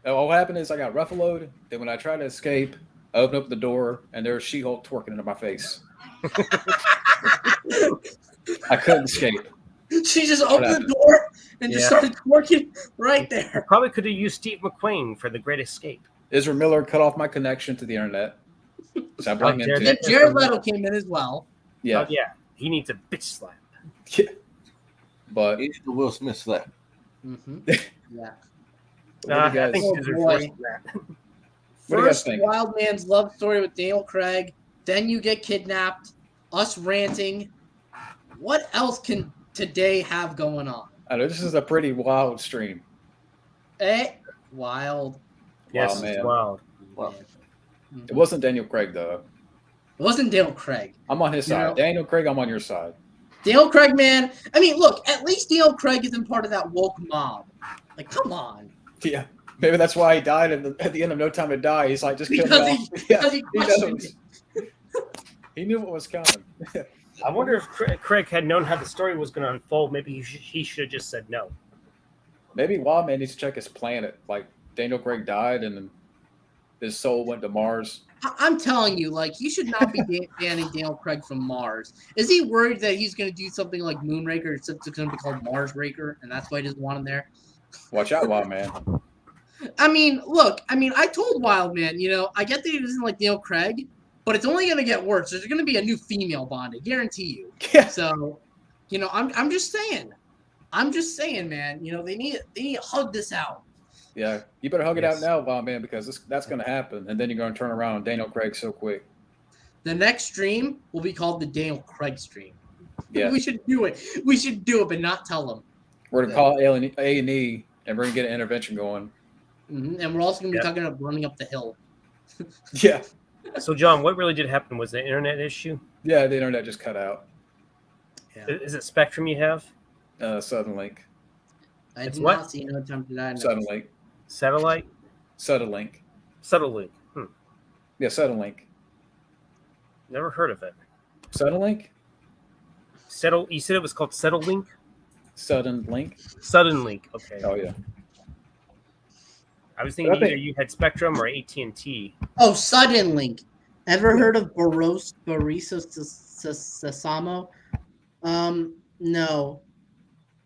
What happened is I got Ruffaloed. Then when I tried to escape, I open up the door, and there's She-Hulk twerking into my face. I couldn't escape. She just opened the door and just started twerking right there. Probably could have used Steve McQueen for The Great Escape. Ezra Miller cut off my connection to the internet. So I blame him too. Then Jared Leto came in as well. Yeah. Oh, yeah. He needs a bitch slap. Yeah. But He needs the Will Smith slap. Mm-hmm. Yeah. I think Oh, there's boy. What do you guys First, think? Wild Man's love story with Daniel Craig. Then you get kidnapped. Us ranting. What else can today have going on? I know this is a pretty wild stream. Wild. Yes, man. it's wild. Wow. Mhm. It wasn't Daniel Craig, though. It wasn't Daniel Craig. I'm on his You side. know- Daniel Craig, I'm on your side. Daniel Craig, man. I mean, look, at least Daniel Craig isn't part of that woke mob. Like, come on. Yeah. Maybe that's why he died at the end of No Time to Die. He's like, just kill me Because off. because he he questioned knows. He knew what was coming. I wonder if Craig had known how the story was going to unfold. Maybe he should have just said no. Maybe Wildman needs to check his planet. Like, Daniel Craig died and then his soul went to Mars. I'm telling you, like, you should not be banning Daniel Craig from Mars. Is he worried that he's going to do something like Moonraker, except it's going to be called Marsraker, and that's why he doesn't want him there? Watch out, Wildman. I mean, look, I told Wildman, I get that he doesn't like Daniel Craig, but it's only going to get worse. There's going to be a new female Bond, I guarantee you. Yeah. So, I'm just saying. I'm just saying, man. They need to hug this out. Yeah. You better hug it out Yes. now, Wildman, because that's going to happen. And then you're going to turn around on Daniel Craig so quick. The next stream will be called the Daniel Craig stream. Yeah. We should do it. We should do it, but not tell them. We're going to call A&E, and we're going to get an intervention going. And we're also going to be talking about running up the hill. Yeah. So, John, what really did happen was the internet issue? Yeah, the internet just cut out. Yeah. Is it Spectrum you have? Suddenlink. I It's did what? not see No Time to Die. Suddenlink. Satellite? Suddenlink. Subtlink. Yeah, Suddenlink. Never heard of it. Suddenlink? You said it was called Settlelink? Suddenlink? Suddenlink. Okay. Oh, yeah. I was thinking either you had Spectrum or AT&T. Oh, Suddenlink. Ever heard of Boriso Sasamo? No.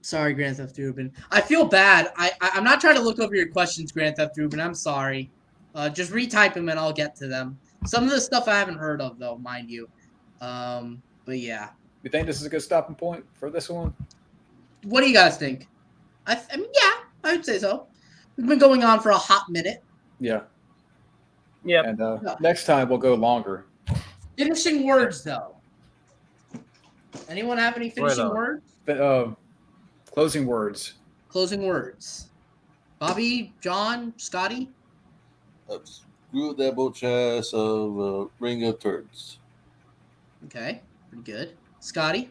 Sorry, Grand Theft Ruben. I feel bad. I'm not trying to look over your questions, Grand Theft Ruben. I'm sorry. Just retype them and I'll get to them. Some of the stuff I haven't heard of, though, mind you. But yeah. You think this is a good stopping point for this one? What do you guys think? I mean, yeah, I would say so. We've been going on for a hot minute. Yeah. Yep. And next time we'll go longer. Finishing words, though. Anyone have any finishing on. words? But, closing words. Closing words. Bobby, John, Scotty? Screw that boat ass of Ring of Turds. Okay, pretty good. Scotty?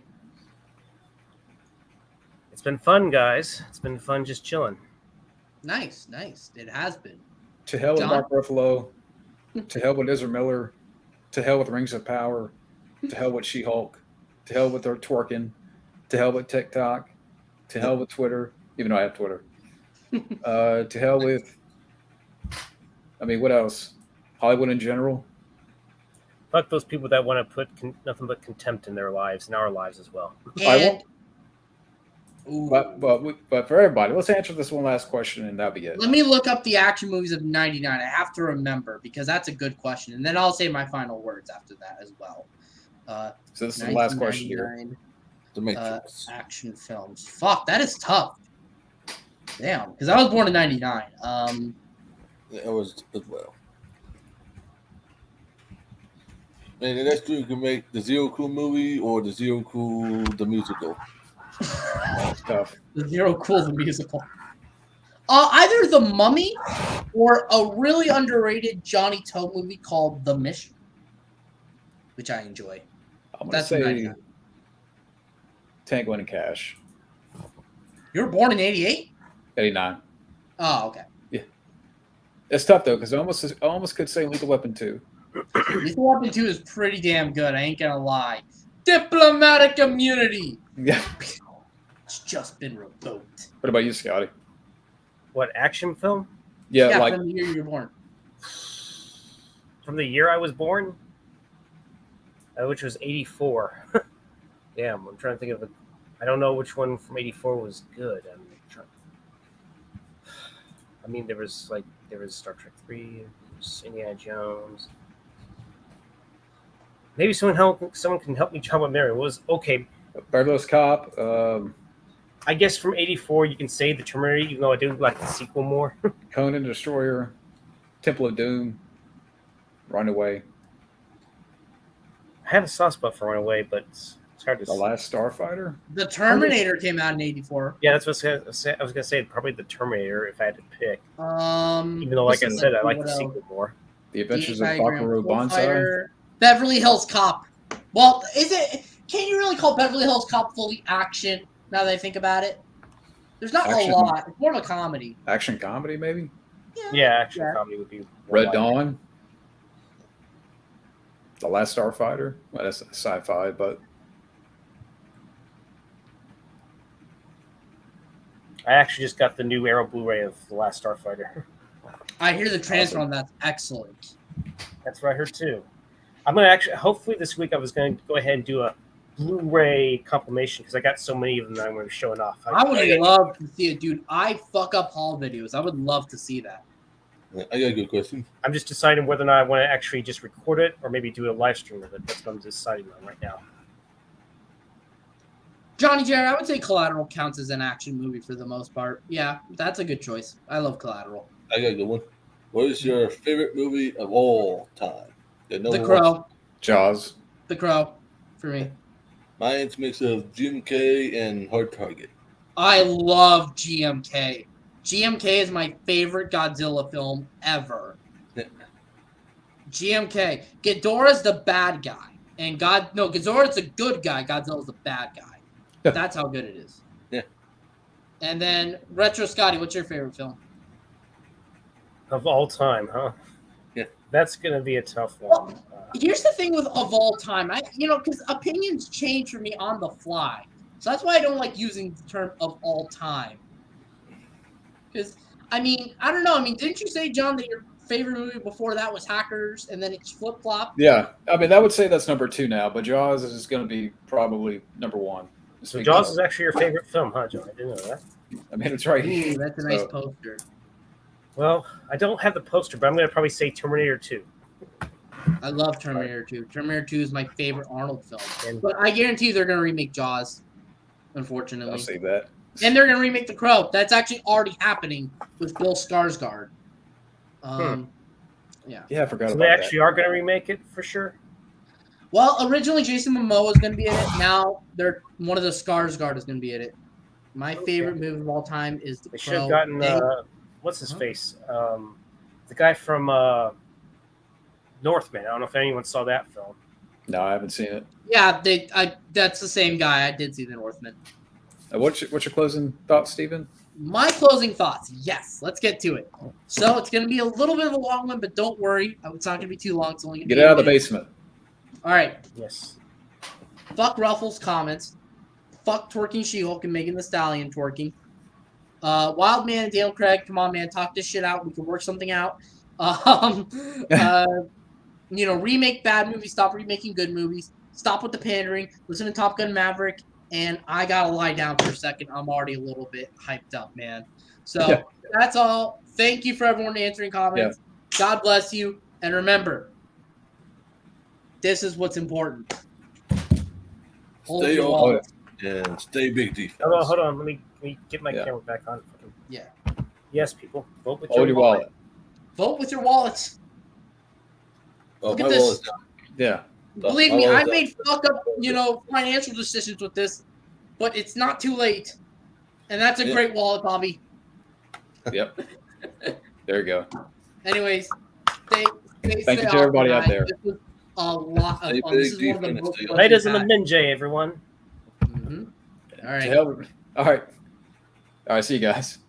It's been fun, guys. It's been fun just chilling. Nice. It has been. To hell with John? Mark Ruffalo. To hell with Ezra Miller. To hell with Rings of Power. To hell with She-Hulk. To hell with their twerking. To hell with TikTok. To hell with Twitter. Even though I have Twitter. To hell with... what else? Hollywood in general. Fuck those people that want to put nothing but contempt in their lives, in our lives as well. And, But for everybody, let's answer this one last question and that'll be it. let me look up the action movies of 99. I have to remember because that's a good question. And then I'll say my final words after that as well. So this is the last question here. 1999, The Matrix. action films. Fuck, that is tough. Damn, because I was born in 99. It was as well. And the next two you can make the Zero Cool movie or the Zero Cool the musical. It's tough. The Zero Cool the musical. Either The Mummy or a really underrated Johnny Toe movie called The Mission, which I enjoy. I'm going to That's say 99. Tango and Cash. You were born in 88? 89. Oh, okay. It's tough though, because I almost could say Lethal Weapon 2. Lethal Weapon 2 is pretty damn good. I ain't gonna lie. Diplomatic immunity. Yeah. It's just been revoked. What about you, Scotty? What, action film? Yeah, like from the year you were born. from the year I was born, which was 84. Damn, I'm trying to think of I don't know which one from 84 was good. I mean, there was Star Trek 3, there was Indiana Jones. Maybe someone can help me jump on there. It was okay. Beverly Hills Cop. I guess from 84 you can say the Terminator, even though I do like the sequel more. Conan the Destroyer. Temple of Doom. Runaway. I have a soft spot for Runaway, but it's hard to The say. Last Starfighter. The Terminator came out in 84. Yeah, that's what I was gonna say. Probably the Terminator if I had to pick. Even though, like I let's said, I see like what the else. sequel more. The Adventures of Diagram, Bakaru Banzai. Bullfighter, Beverly Hills Cop. Well, can you really call Beverly Hills Cop fully action now that I think about it? There's not Action. a lot. It's more of a comedy. Action comedy, maybe. Yeah, action comedy would be more Red like Dawn. The Last Starfighter. Well, that's sci-fi, but I actually just got the new Arrow Blu-ray of The Last Starfighter. I hear the transfer Awesome. on that's excellent. That's what I heard too. I'm gonna actually, hopefully this week I was going to go ahead and do a Blu-ray compilation because I got so many of them that I'm going to be showing off. I would love to see it, dude. I fuck up haul videos. I would love to see that. I got a good question. I'm just deciding whether or not I want to actually just record it or maybe do a live stream of it. That's what I'm deciding on right now. Johnny Jared, I would say Collateral counts as an action movie for the most part. Yeah, that's a good choice. I love Collateral. I got a good one. What is your favorite movie of all time? The Crow. Jaws. The Crow, for me. Mine's a mix of GMK and Hard Target. I love GMK. GMK is my favorite Godzilla film ever. GMK. Ghidorah's the bad guy. And Ghidorah's the good guy. Godzilla's the bad guy. That's how good it is. Yeah. And then, Retro Scotty, what's your favorite film? Of all time, huh? Yeah. That's going to be a tough one. Here's the thing with of all time. Because opinions change for me on the fly. So that's why I don't like using the term of all time. Because, I don't know. Didn't you say, John, that your favorite movie before that was Hackers, and then it's flip-flopped? Yeah, I would say that's number 2 now, but Jaws is going to be probably number 1. So Jaws is actually your favorite film, huh, John? I didn't know that. It's right here. Ooh, that's a nice poster. Well, I don't have the poster, but I'm going to probably say Terminator 2. I love Terminator 2. Terminator 2 is my favorite Arnold film. And But I guarantee you they're going to remake Jaws, unfortunately. I'll say that. And they're going to remake The Crow. That's actually already happening with Bill Skarsgård. Yeah. Yeah, I forgot so about they that. actually are going to remake it for sure? Well, originally Jason Momoa was going to be in it. Now one of the Skarsgård is going to be in it. My favorite movie of all time is The They Crow. should have gotten, what's his face? The guy from Northman. I don't know if anyone saw that film. No, I haven't seen it. Yeah, that's the same guy. I did see The Northman. What's your closing thoughts, Stephen? My closing thoughts. Yes, let's get to it. So it's going to be a little bit of a long one, but don't worry. It's not going to be too long. It's only gonna Get be out of the a minute. basement. All right. Yes. Fuck Ruffles comments. Fuck twerking She-Hulk and Megan Thee Stallion twerking. Wild Man and Daniel Craig, come on, man, talk this shit out. We can work something out. Remake bad movies. Stop remaking good movies. Stop with the pandering. Listen to Top Gun Maverick. And I gotta lie down for a second. I'm already a little bit hyped up, man. So That's all. Thank you for everyone answering comments. Yeah. God bless you. And remember, this is what's important. Stay on and stay big defense. Hold on. Let me get my camera back on. Yeah. Yes, people. Vote with your wallet. Vote with your wallets. Look at this. Yeah. Believe me, I made fuck up, financial decisions with this, but it's not too late. And that's a great wallet, Bobby. Yep. There you go. Anyways, thank you to everybody out there. This was a lot of fun. This is one of the most fun Ladies and the Minjay, everyone. Mm-hmm. All right. All right. See you guys.